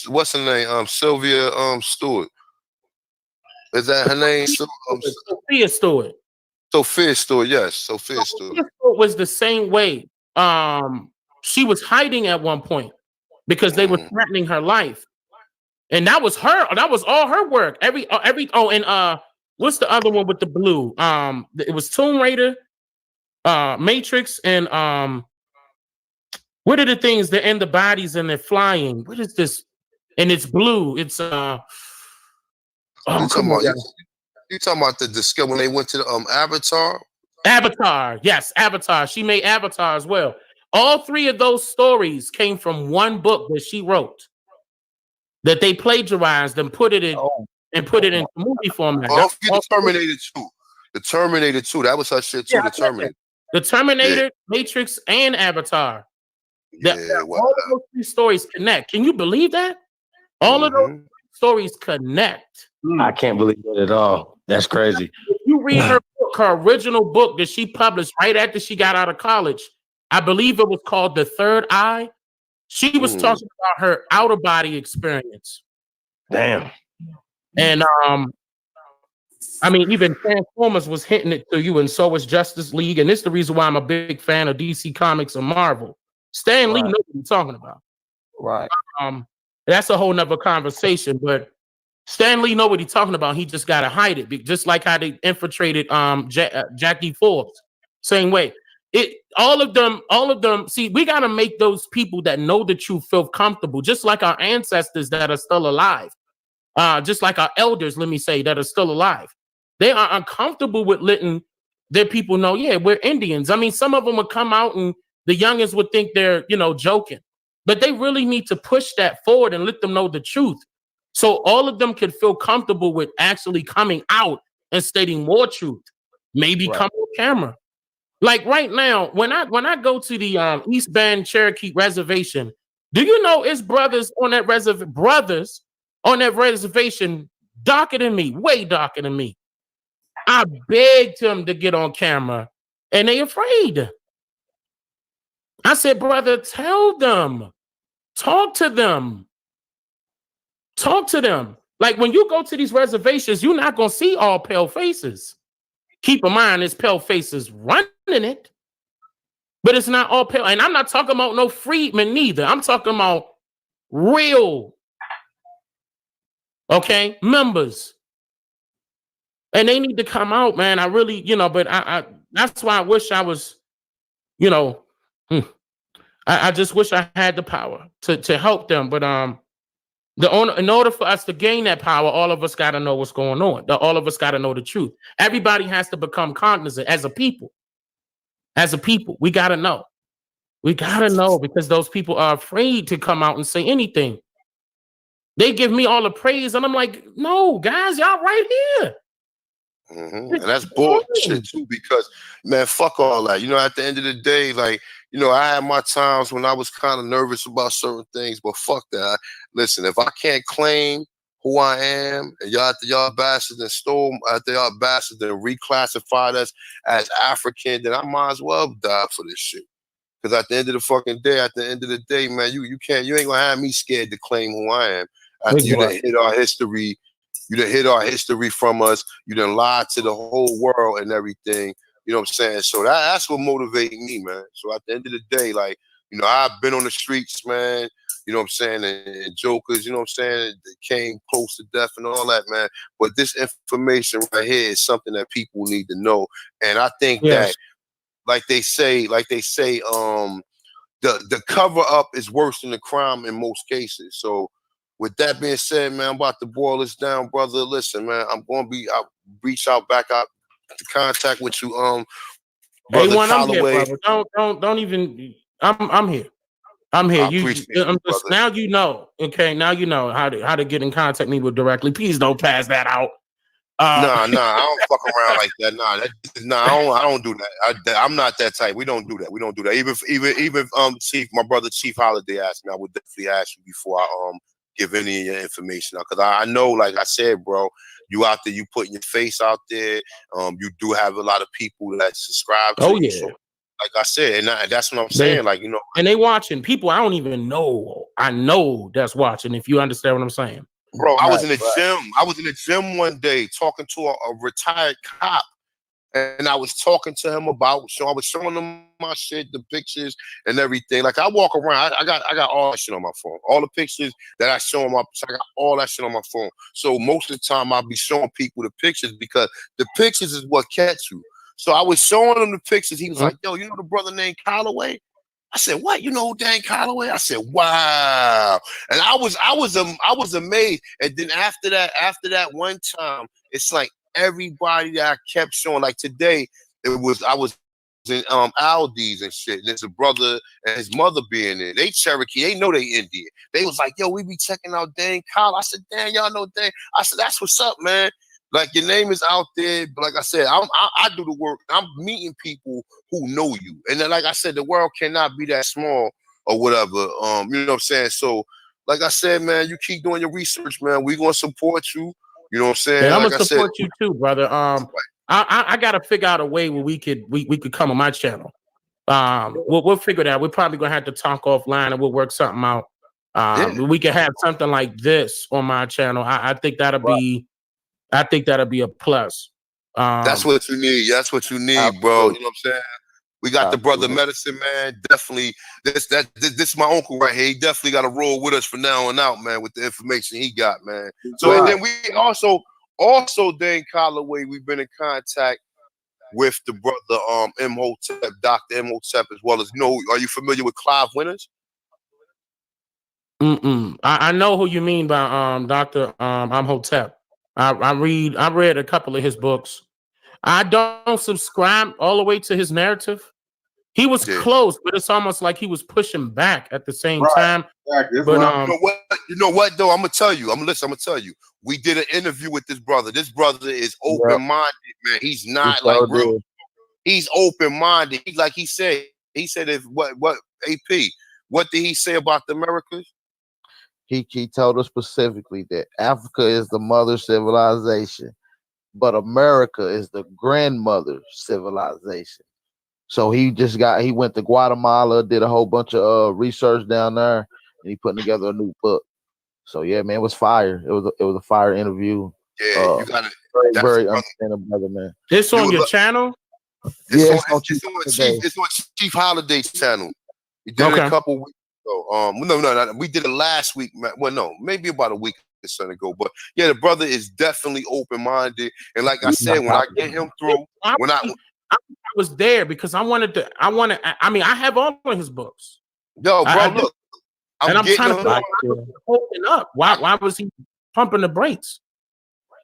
What's her name? Sylvia Stewart. Is that her name? Sophia Stewart. Sophia Stewart, yes. Sophia Stewart. Sophia Stewart was the same way. She was hiding at one point because they were threatening her life. And that was her. That was all her work. What's the other one with the blue? It was Tomb Raider, Matrix, and what are the things that end the bodies and they're flying? What is this? And it's blue. It's you talking about the skill when they went to the Avatar? Avatar, yes, Avatar. She made Avatar as well. All three of those stories came from one book that she wrote, that they plagiarized and put it in in movie format. The Terminator 2. The Terminator 2. That was her shit too. The Terminator. The Terminator, Matrix, and Avatar. All of those three stories connect. Can you believe that? All of those stories connect. I can't believe it at all. That's crazy. If you read her book, her original book that she published right after she got out of college, I believe it was called The Third Eye. She was talking about her outer body experience. Damn. And I mean, even Transformers was hinting it to you, and so was Justice League. And this is the reason why I'm a big fan of DC Comics and Marvel. Stan Lee knows what he's talking about. Right. That's a whole nother conversation, but Stan Lee know what he's talking about. He just got to hide it, just like how they infiltrated Jackie Forbes. Same way. All of them. See, we got to make those people that know the truth feel comfortable, just like our ancestors that are still alive, just like our elders, let me say, that are still alive. They are uncomfortable with letting their people know, yeah, we're Indians. I mean, some of them would come out and the youngins would think they're, joking, but they really need to push that forward and let them know the truth. So all of them can feel comfortable with actually coming out and stating more truth, maybe come on camera. Like right now, when I go to the East Bend Cherokee Reservation, do you know it's brothers on that reservation darker than me, way darker than me. I begged them to get on camera, and they afraid. I said, brother, tell them, talk to them. Like when you go to these reservations, you're not gonna see all pale faces. Keep in mind, it's pale faces running it, but it's not all pale. And I'm not talking about no freedmen neither. I'm talking about real, members. And they need to come out, man. I really, but I that's why I wish I was, I just wish I had the power to help them. But in order for us to gain that power, all of us got to know what's going on. All of us got to know the truth. Everybody has to become cognizant as a people. As a people, we got to know. We got to know because those people are afraid to come out and say anything. They give me all the praise, and I'm like, no, guys, y'all right here. And that's bullshit too, because man, fuck all that. At the end of the day, like, I had my times when I was kind of nervous about certain things, but fuck that. Listen, if I can't claim who I am, and y'all bastards and stole after y'all bastards and reclassified us as African, then I might as well die for this shit. Because at the end of the day, man, you ain't gonna have me scared to claim who I am. After you done hit our history. You done hid our history from us. You done lied to the whole world and everything. You know what I'm saying? So that's what motivates me, man. So at the end of the day, like, I've been on the streets, man. You know what I'm saying? And jokers, you know what I'm saying? They came close to death and all that, man. But this information right here is something that people need to know. And I think that, like they say, the cover up is worse than the crime in most cases. So with that being said, man, I'm about to boil this down, brother. Listen, man, I'll reach out back out to contact with you, brother Callaway. I'm here, brother. Don't even. I'm here. I'm here. Now you know. Okay, now you know how to get in contact me with directly. Please don't pass that out. Nah, I don't fuck around like that. I don't do that. I'm not that type. We don't do that. Even Chief, my brother Chief Holiday asked me, I would definitely ask you before I give any of your information out, because I know, like I said, bro, you out there, you putting your face out there. You do have a lot of people that subscribe to you. So like I said, and that's what I'm saying. Like, you know, and they watching people I don't even know. I know that's watching. If you understand what I'm saying, bro. I was in the gym. I was in the gym one day talking to a retired cop. And I was talking to him about, so I was showing him my shit, the pictures and everything. Like I walk around, I got all that shit on my phone. All the pictures that I show him, I got all that shit on my phone. So most of the time I'll be showing people the pictures because the pictures is what catch you. So I was showing him the pictures. He was like, yo, you know the brother named Callaway? I said, what? You know Dan Callaway? I said, wow. And I was amazed. And then after that one time, it's like everybody that I kept showing, like today, I was in Aldi's and shit, and there's a brother and his mother being there. They Cherokee, they know they Indian. They was like, yo, we be checking out Dan Callaway. I said, Dan, y'all know Dan. I said, that's what's up, man. Like your name is out there, but like I said, I do the work. I'm meeting people who know you, and then like I said, the world cannot be that small or whatever. You know what I'm saying? So, like I said, man, you keep doing your research, man. We gonna support you. You know what I'm saying? Yeah, I'm like gonna support you too, brother. I gotta figure out a way where we could come on my channel. We'll figure that. We're probably gonna have to talk offline and we'll work something out. We can have something like this on my channel. I think that'll be a plus. That's what you need. That's what you need, bro. You know what I'm saying? We got the brother Medicine Man. Definitely, this is my uncle right here. He definitely got to roll with us from now on out, man, with the information he got, man. So and then we also Dan Callaway, we've been in contact with the brother Imhotep, Dr. Imhotep, as well as are you familiar with Clive Winters? I know who you mean by Dr. Imhotep. I read a couple of his books. I don't subscribe all the way to his narrative. He was close, but it's almost like he was pushing back at the same time. Exactly. But you know what though? I'm gonna tell you. I'm gonna tell you. We did an interview with this brother. This brother is open-minded, man. He's not like real. He's open-minded. He said if what AP, what did he say about the Americas? He told us specifically that Africa is the mother civilization, but America is the grandmother civilization. So he went to Guatemala, did a whole bunch of research down there, and he put together a new book. So yeah, man, it was fire. It was a fire interview. Yeah, you got it. Very understanding brother, man. It's on your channel? It's on Chief Holiday's channel. We did it a couple weeks ago. No, we did it last week. Well, no, maybe about a week or so ago. But yeah, the brother is definitely open-minded. And like I said, when I get him through, I was there because I have all of his books. Yo, bro, look. I'm trying to open up. Why was he pumping the brakes?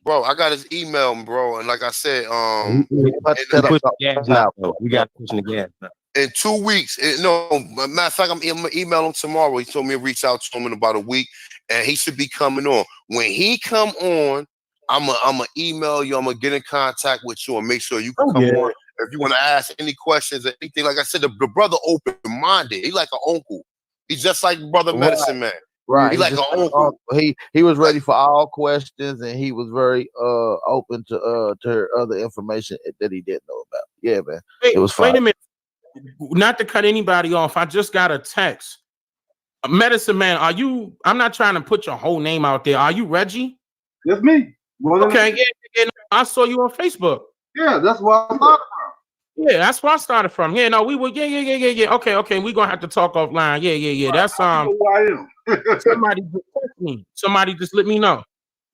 Bro, I got his email, bro, and like I said, we got to push the gas now. In 2 weeks, matter of fact, I'm gonna email him tomorrow. He told me to reach out to him in about a week, and he should be coming on. When he come on, I'm gonna email you. I'm gonna get in contact with you and make sure you can come on. If you want to ask any questions or anything, like I said, the brother open-minded. He like an uncle. He's just like brother Medicine Man. Right. He like an uncle. He was ready for all questions, and he was very open to other information that he didn't know about. Yeah, man. It was fun. Wait a minute. Not to cut anybody off, I just got a text. Medicine Man, I'm not trying to put your whole name out there. Are you Reggie? That's me. Okay, yeah, I saw you on Facebook. Yeah, that's where I started from. Yeah, that's where I started from. Yeah, no, we were. Yeah. Okay. We're gonna have to talk offline. Yeah. That's who I am. Somebody just text me. Somebody just let me know.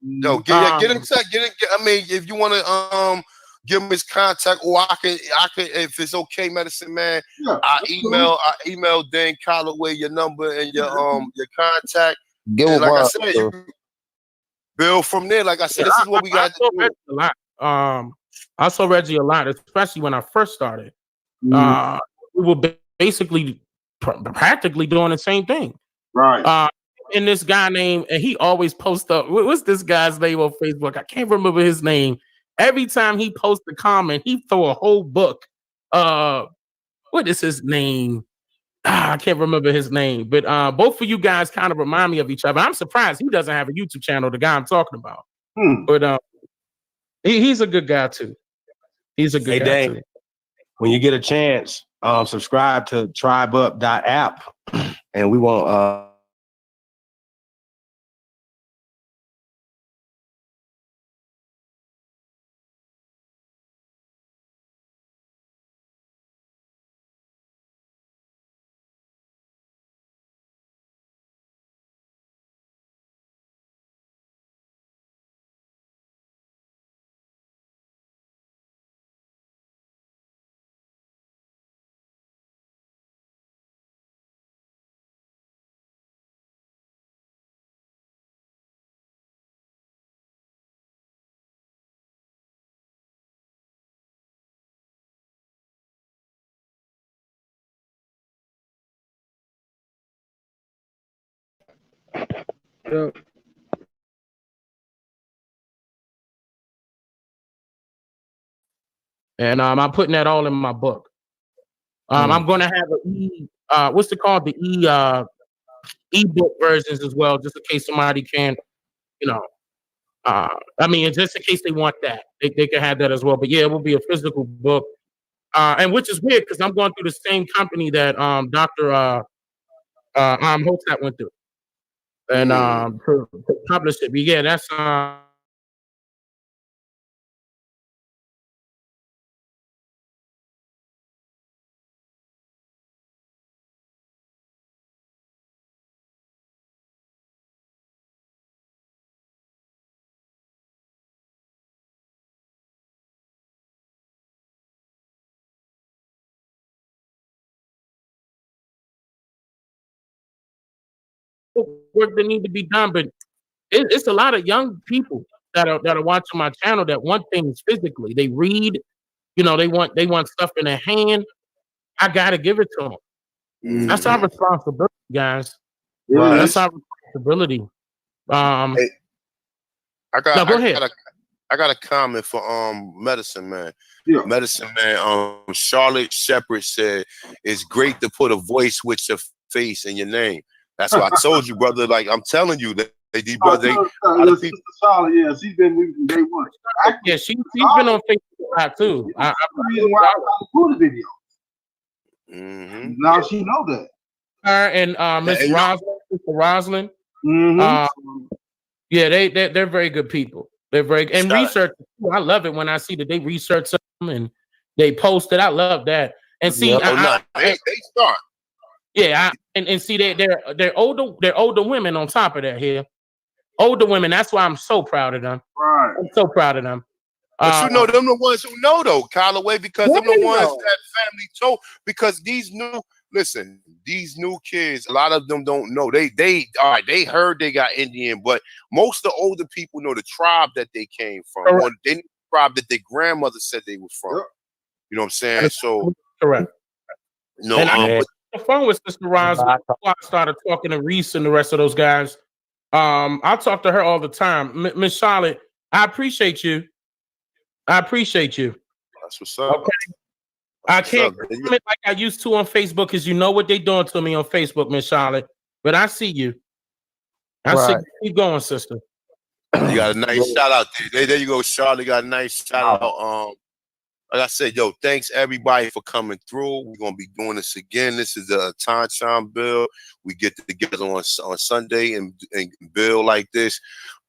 No, get in touch. I mean, if you want to give him his contact, or I can if it's okay, Medicine Man. Yeah, I email Dan Callaway your number and your contact. Give him like I said, you build from there. Like I said, this is what we got to do. A lot. I saw Reggie a lot, especially when I first started. We were basically practically doing the same thing. Right. And this guy named, and he always posts up. What's this guy's name on Facebook? I can't remember his name. Every time he posts a comment, he throw a whole book. What is his name? I can't remember his name. But both of you guys kind of remind me of each other. I'm surprised he doesn't have a YouTube channel, the guy I'm talking about. But he's a good guy too. He's a good guy Dane, too. when you get a chance, subscribe to tribeup.app, and we won't. Yeah. And I'm putting that all in my book. I'm going to have what's it called? The ebook versions as well, just in case somebody can, you know, I mean, just in case they want that, they can have that as well. But yeah, it will be a physical book, and which is weird because I'm going through the same company that Dr. Hotep went through, and to publish it. But yeah, that's work that need to be done, but it's a lot of young people that are watching my channel that want things physically. They read, you know, they want stuff in their hand. I gotta give it to them. That's our responsibility, guys. Right. That's our responsibility. Hey, No, go ahead. I got a comment for Medicine Man. Yeah. Medicine Man, Charlotte Shepherd said it's great to put a voice with your face and your name. That's why I told you, brother. Like I'm telling you that Charlotte, yeah, she's been with me from day one. Yeah, she's been on Facebook a lot too. That's the reason why I do the video. Now she know that. Her and Miss Roslyn, Mr. Roslyn. Yeah, they're very good people. They're very and research. I love it when I see that they research something and they post it. I love that. And see, they start. Yeah, and see they're older women on top of that here. Older women. That's why I'm so proud of them. Right. I'm so proud of them. But you know them the ones who know though, Callaway, because them the ones that family told. Because these new kids, a lot of them don't know. They heard they got Indian, but most of the older people know the tribe that they came from. Or they knew the tribe that their grandmother said they was from. You know what I'm saying? So correct. No, and I was on the phone with Sister Roslyn before I started talking to Reese and the rest of those guys. I talk to her all the time. Miss Charlotte, I appreciate you. That's what's up. Okay. I can't comment like I used to on Facebook because you know what they doing to me on Facebook, Miss Charlotte. But I see you. I see you. Keep going, sister. You got a nice shout out there. There you go, Charlotte. Got a nice shout out. Like I said, yo, thanks everybody for coming through. We're gonna be doing this again. This is a time bill. We get together on Sunday and build like this.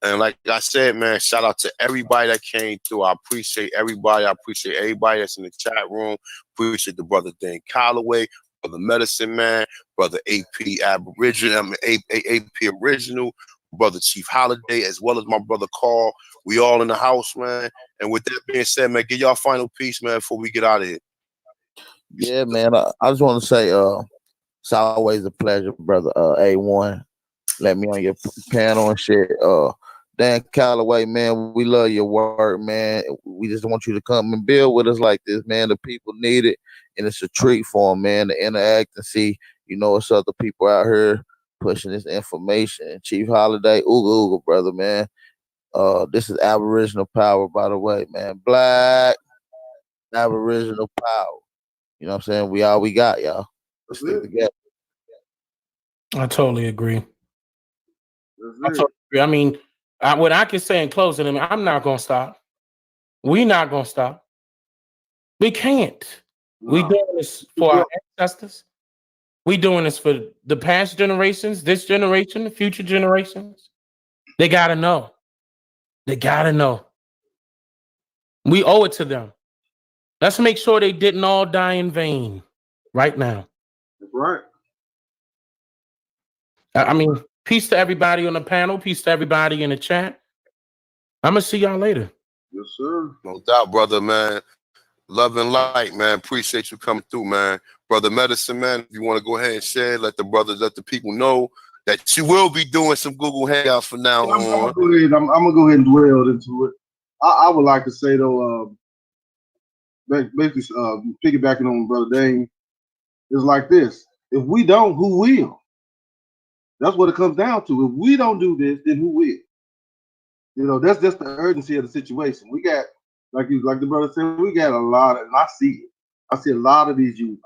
And like I said, man, shout out to everybody that came through. I appreciate everybody. I appreciate everybody that's in the chat room. Appreciate the brother Dan Callaway, brother Medicine Man, brother AP Aboriginal, AP Original, brother Chief Holiday, as well as my brother Carl. We all in the house, man. And with that being said, man, get y'all final piece, man, before we get out of here. Yeah, man. I just want to say, it's always a pleasure, brother. A1, let me on your panel and shit. Dan Callaway, man, we love your work, man. We just want you to come and build with us like this, man. The people need it, and it's a treat for them, man, to interact and see, you know, it's other people out here pushing this information. Chief Holiday, ooga, brother, man. This is Aboriginal power, by the way, man. Black Aboriginal power. You know what I'm saying? We all we got, y'all. Let's stick together. I totally agree. I mean, what I can say in closing, I mean, I'm not gonna stop. We're not gonna stop. We can't. We doing this for our ancestors. We doing this for the past generations, this generation, the future generations. They gotta know. They gotta know. We owe it to them. Let's make sure they didn't all die in vain right now. That's right. I mean, peace to everybody on the panel. Peace to everybody in the chat. I'm gonna see y'all later. Yes, sir. No doubt, brother, man. Love and light, man. Appreciate you coming through, man. Brother Medicine Man, if you want to go ahead and share, let the people know that you will be doing some Google Hangouts from now on. I'm gonna go ahead and dwell into it. I would like to say though, basically piggybacking on Brother Dane, is like this: if we don't, who will? That's what it comes down to. If we don't do this, then who will? You know, that's just the urgency of the situation. We got, like the brother said, we got a lot of, and I see it. I see a lot of these youth,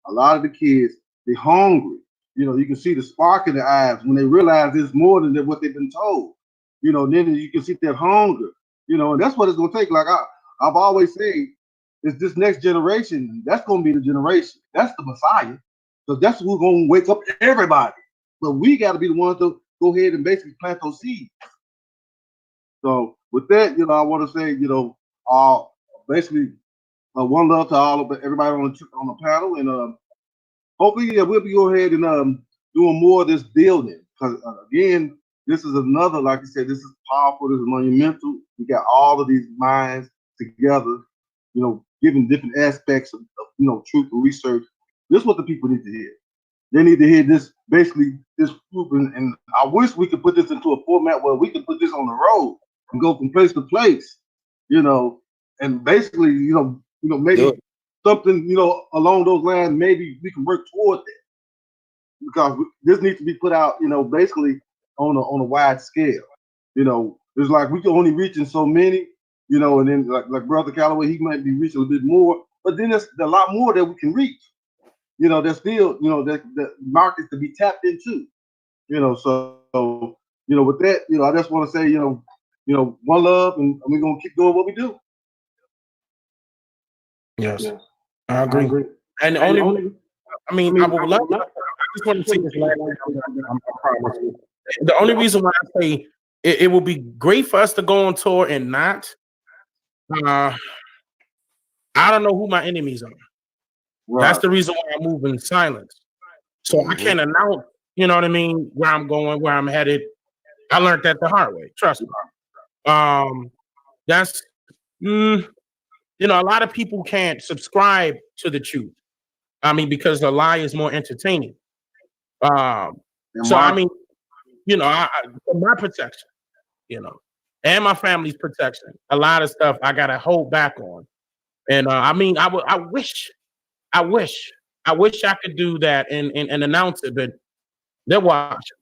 a lot of the kids, they're hungry. You know, you can see the spark in their eyes when they realize it's more than what they've been told. You know, then you can see that hunger. You know, and that's what it's gonna take. Like I've always said, it's this next generation. That's gonna be the generation. That's the Messiah. So that's who's gonna wake up everybody. But we got to be the ones to go ahead and basically plant those seeds. So with that, you know, I want to say, you know, basically one love to everybody on the panel, and hopefully we'll be go ahead and doing more of this building, because again, this is another, like you said, this is powerful, this is monumental. We got all of these minds together, you know, giving different aspects of you know, truth and research. This is what the people need to hear. They need to hear this, basically this group, and I wish we could put this into a format where we could put this on the road and go from place to place, you know, and basically, you know, maybe something, you know, along those lines. Maybe we can work toward that, because this needs to be put out, you know, basically on a wide scale. You know, it's like we can only reaching so many, you know, and then like Brother Callaway, he might be reaching a bit more, but then there's a lot more that we can reach. You know, there's still, you know, the markets to be tapped into. You know, so you know, with that, you know, I just want to say, you know, one love, and we're gonna keep doing what we do. Yes, yeah. I agree. And the only, I mean, I would love. I just want to say this last thing. I promise you. The only reason why I say it would be great for us to go on tour and not. I don't know who my enemies are. Right. That's the reason why I move in silence. So I can't announce, you know what I mean, where I'm going, where I'm headed. I learned that the hard way. Trust me. That's, you know, a lot of people can't subscribe to the truth. I mean, because the lie is more entertaining. So, I mean, you know, for my protection, you know, and my family's protection, a lot of stuff I got to hold back on. And I mean, I wish I could do that and announce it, but they're watching.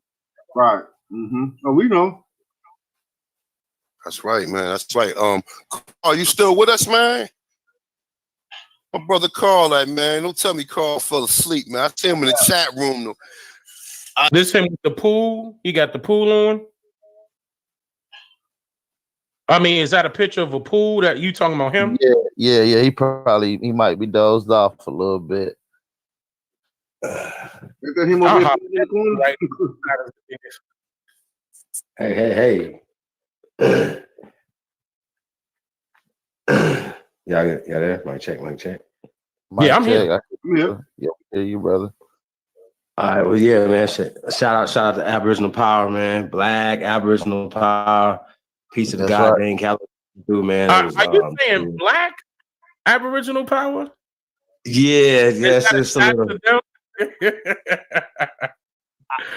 Right. Oh, we know. That's right, man. That's right. Are you still with us, man? My brother Carl, like, man, don't tell me Carl fell asleep, man. I see him in the chat room. Though. This him with the pool. He got the pool on. I mean, is that a picture of a pool that you talking about him? Yeah. He might be dozed off a little bit. Him over right. Hey. Yeah, there. Mic check. Yeah, I'm here. Yeah, you, brother. All right, well, yeah, man. Shout out to Aboriginal Power, man. Black Aboriginal Power. Peace of the God, Dane Callaway, man. Are you saying Black Aboriginal Power? Yeah, yes, it's a little.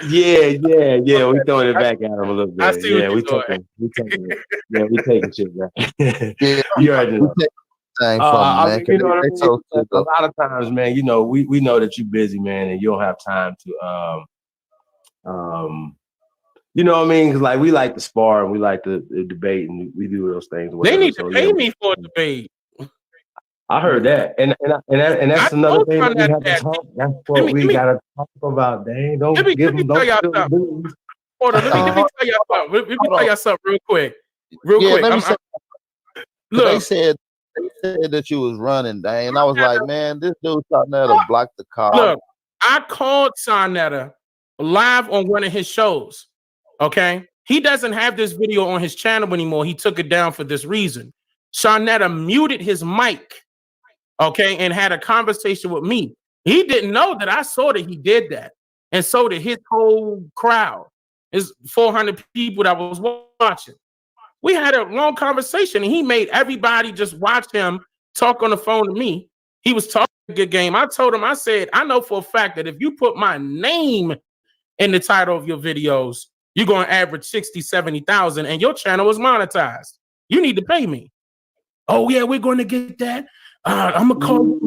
Yeah. We throwing it back at him a little bit. I see yeah, we taking shit back. You already know. Man, you know what I mean? A lot of times, man, you know, we know that you're busy, man, and you don't have time to you know what I mean? Because like we like to spar and we like to debate and we do those things. They need to pay me for a debate. I heard that, and that's another thing that we have to talk. That's what we gotta talk about. Dang, don't give them. Don't tell y'all something. Hold on, let me tell y'all something. Let me tell y'all something real quick. Look, they said said that you was running, Dane. And I was like, man, this dude thought that to block the car. Look, I called Sarnetta live on one of his shows. Okay. He doesn't have this video on his channel anymore. He took it down for this reason. Sarnetta muted his mic, okay, and had a conversation with me. He didn't know that I saw that he did that. And so did his whole crowd. It's 400 people that was watching. We had a long conversation, and he made everybody just watch him talk on the phone to me. He was talking a good game. I told him, I said, I know for a fact that if you put my name in the title of your videos, you're going to average 60, 70,000, and your channel is monetized. You need to pay me. Oh, yeah, we're going to get that. I'm going to call you.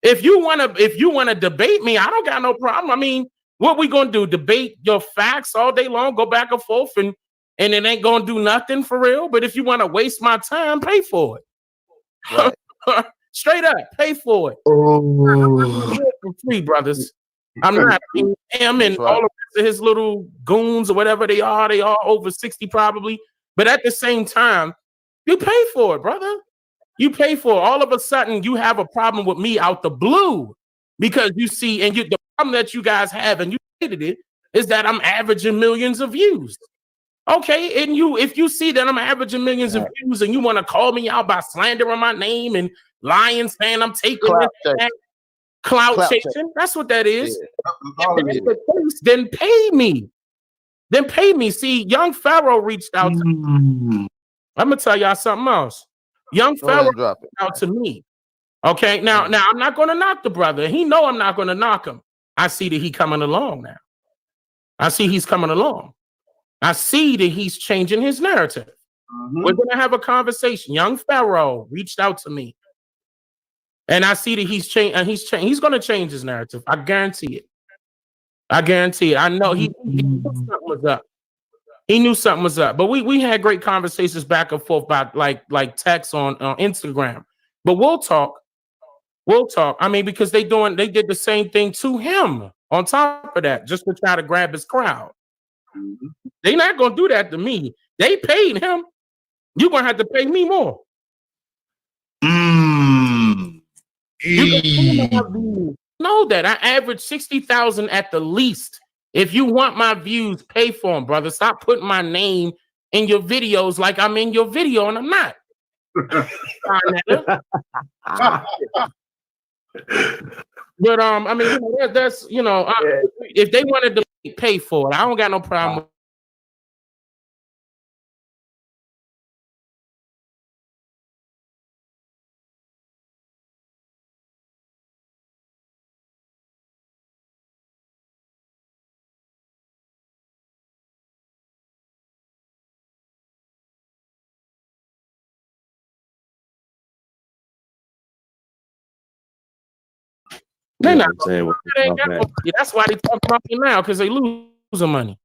If you want to debate me, I don't got no problem. I mean, what we going to do? Debate your facts all day long, go back and forth, and it ain't going to do nothing for real. But if you want to waste my time, pay for it. Right. Straight up, pay for it. For free, brothers. I'm not him and all the rest of his little goons or whatever they are. They are over 60 probably. But at the same time, you pay for it, brother. You pay for it. All of a sudden, you have a problem with me out the blue because you see, and the problem that you guys have, and you stated it, is that I'm averaging millions of views. Okay, and if you see that I'm averaging millions of views, and you want to call me out by slandering my name and lying, saying I'm taking clout chasing, that's what that is. Yeah. If that's the case, then pay me. Then pay me. See, Young Pharaoh reached out to me. I'm gonna tell y'all something else. Young Pharaoh reached out to me. Okay, now I'm not gonna knock the brother. He know I'm not gonna knock him. I see that he coming along now. I see he's coming along. I see that he's changing his narrative. We're gonna have a conversation. Young Pharaoh reached out to me, and I see that he's changed. And he's gonna change his narrative. I guarantee it. I guarantee it. I know he knew something was up. He knew something was up. But we had great conversations back and forth about like text on Instagram. But we'll talk. We'll talk. I mean, because they did the same thing to him on top of that, just to try to grab his crowd. They're not gonna do that to me. They paid him. You're gonna have to pay me more. You know that I average 60,000 at the least. If you want my views, pay for them, brother. Stop putting my name in your videos like I'm in your video and I'm not. But I mean, that's if they wanted to pay for it, I don't got no problem. They're not saying that's why they talk about me now, because they losing money.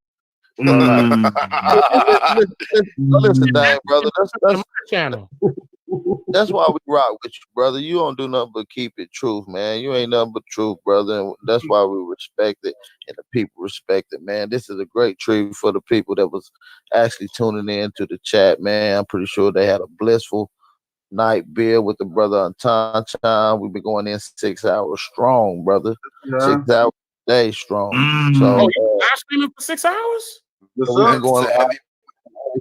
Listen, Dane, brother. That's my channel. That's why we rock with you, brother. You don't do nothing but keep it truth, man. You ain't nothing but truth, brother. And that's why we respect it, and the people respect it, man. This is a great treat for the people that was actually tuning in to the chat, man. I'm pretty sure they had a blissful night beer with the brother on time. We've been going in 6 hours strong, brother. Yeah. 6 hours a day strong. So you live streaming for 6 hours? We've been going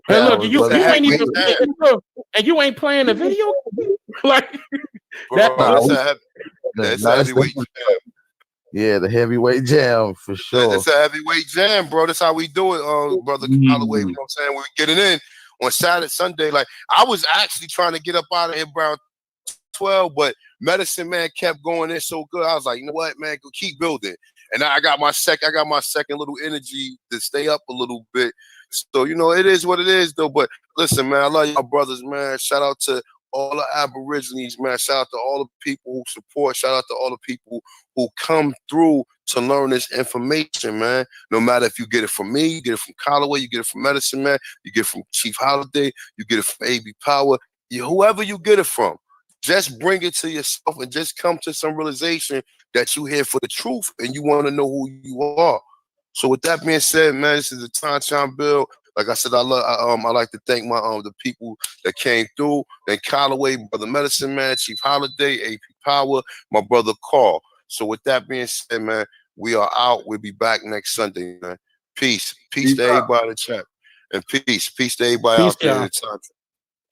hey, look, you ain't even and you ain't playing the video like that's a heavyweight jam. Yeah, the heavyweight jam for sure. It's a heavyweight jam, bro. That's how we do it, brother Callaway. You know what I'm saying? We're getting in on Saturday, Sunday. Like I was actually trying to get up out of here around 12, but Medicine Man kept going in so good. I was like, you know what, man, go keep building. And I got my second little energy to stay up a little bit. So, it is what it is, though. But listen, man, I love y'all brothers, man. Shout out to all the Aborigines, man. Shout out to all the people who support. Shout out to all the people who come through to learn this information, man. No matter if you get it from me, you get it from Callaway, you get it from Medicine Man, you get it from Chief Holiday, you get it from AB Power, whoever you get it from. Just bring it to yourself and just come to some realization that you're here for the truth and you want to know who you are. So with that being said, man, this is the Time Bill. Like I said, I like to thank my the people that came through. Then Callaway, Brother Medicine Man, Chief Holiday, AP Power, my brother Carl. So with that being said, man, we are out. We'll be back next Sunday, man. Peace. Peace to everybody in the chat. And peace. Peace to everybody out there in the time.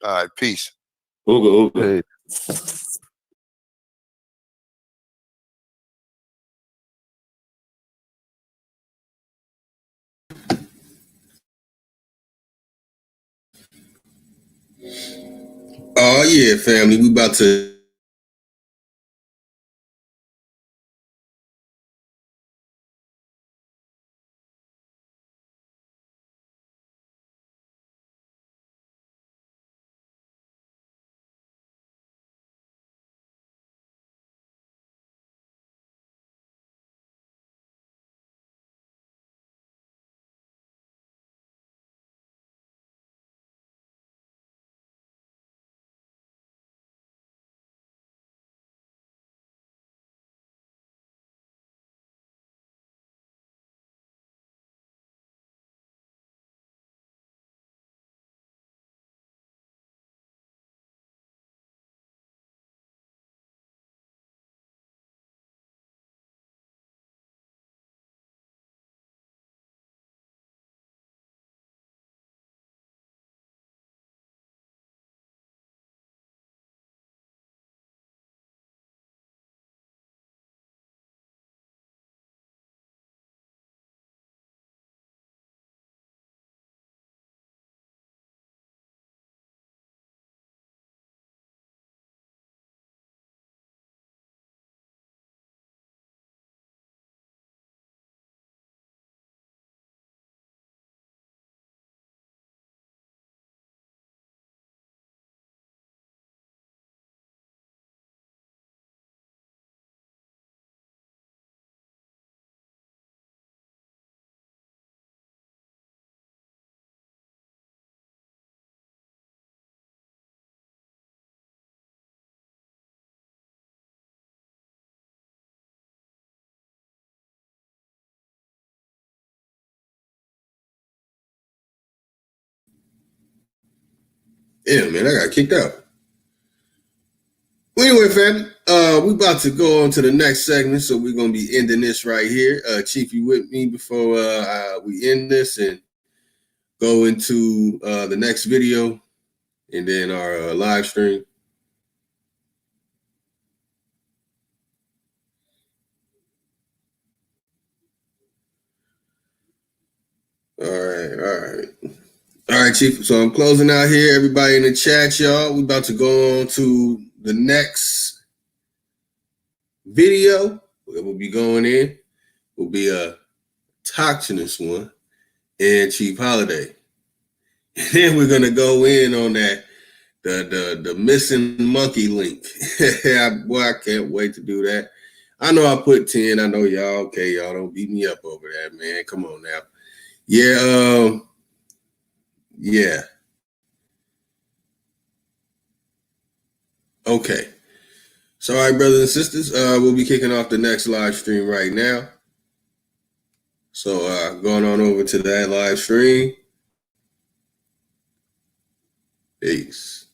All right, peace. Okay. Oh yeah, family. We about to yeah, man, I got kicked out. Well, anyway, family, we about to go on to the next segment, so we're gonna be ending this right here. Chief, you with me before we end this and go into the next video and then our live stream? All right, Chief. So I'm closing out here. Everybody in the chat, y'all. We about to go on to the next video that we'll be going in. Will be a toxinous one and Chief Holiday. And then we're gonna go in on that the missing monkey link. Boy, I can't wait to do that. I know I put 10. I know y'all okay. Y'all don't beat me up over that, man. Come on now. Yeah. Yeah. Okay. So, all right, brothers and sisters, we'll be kicking off the next live stream right now. So, going on over to that live stream. Peace.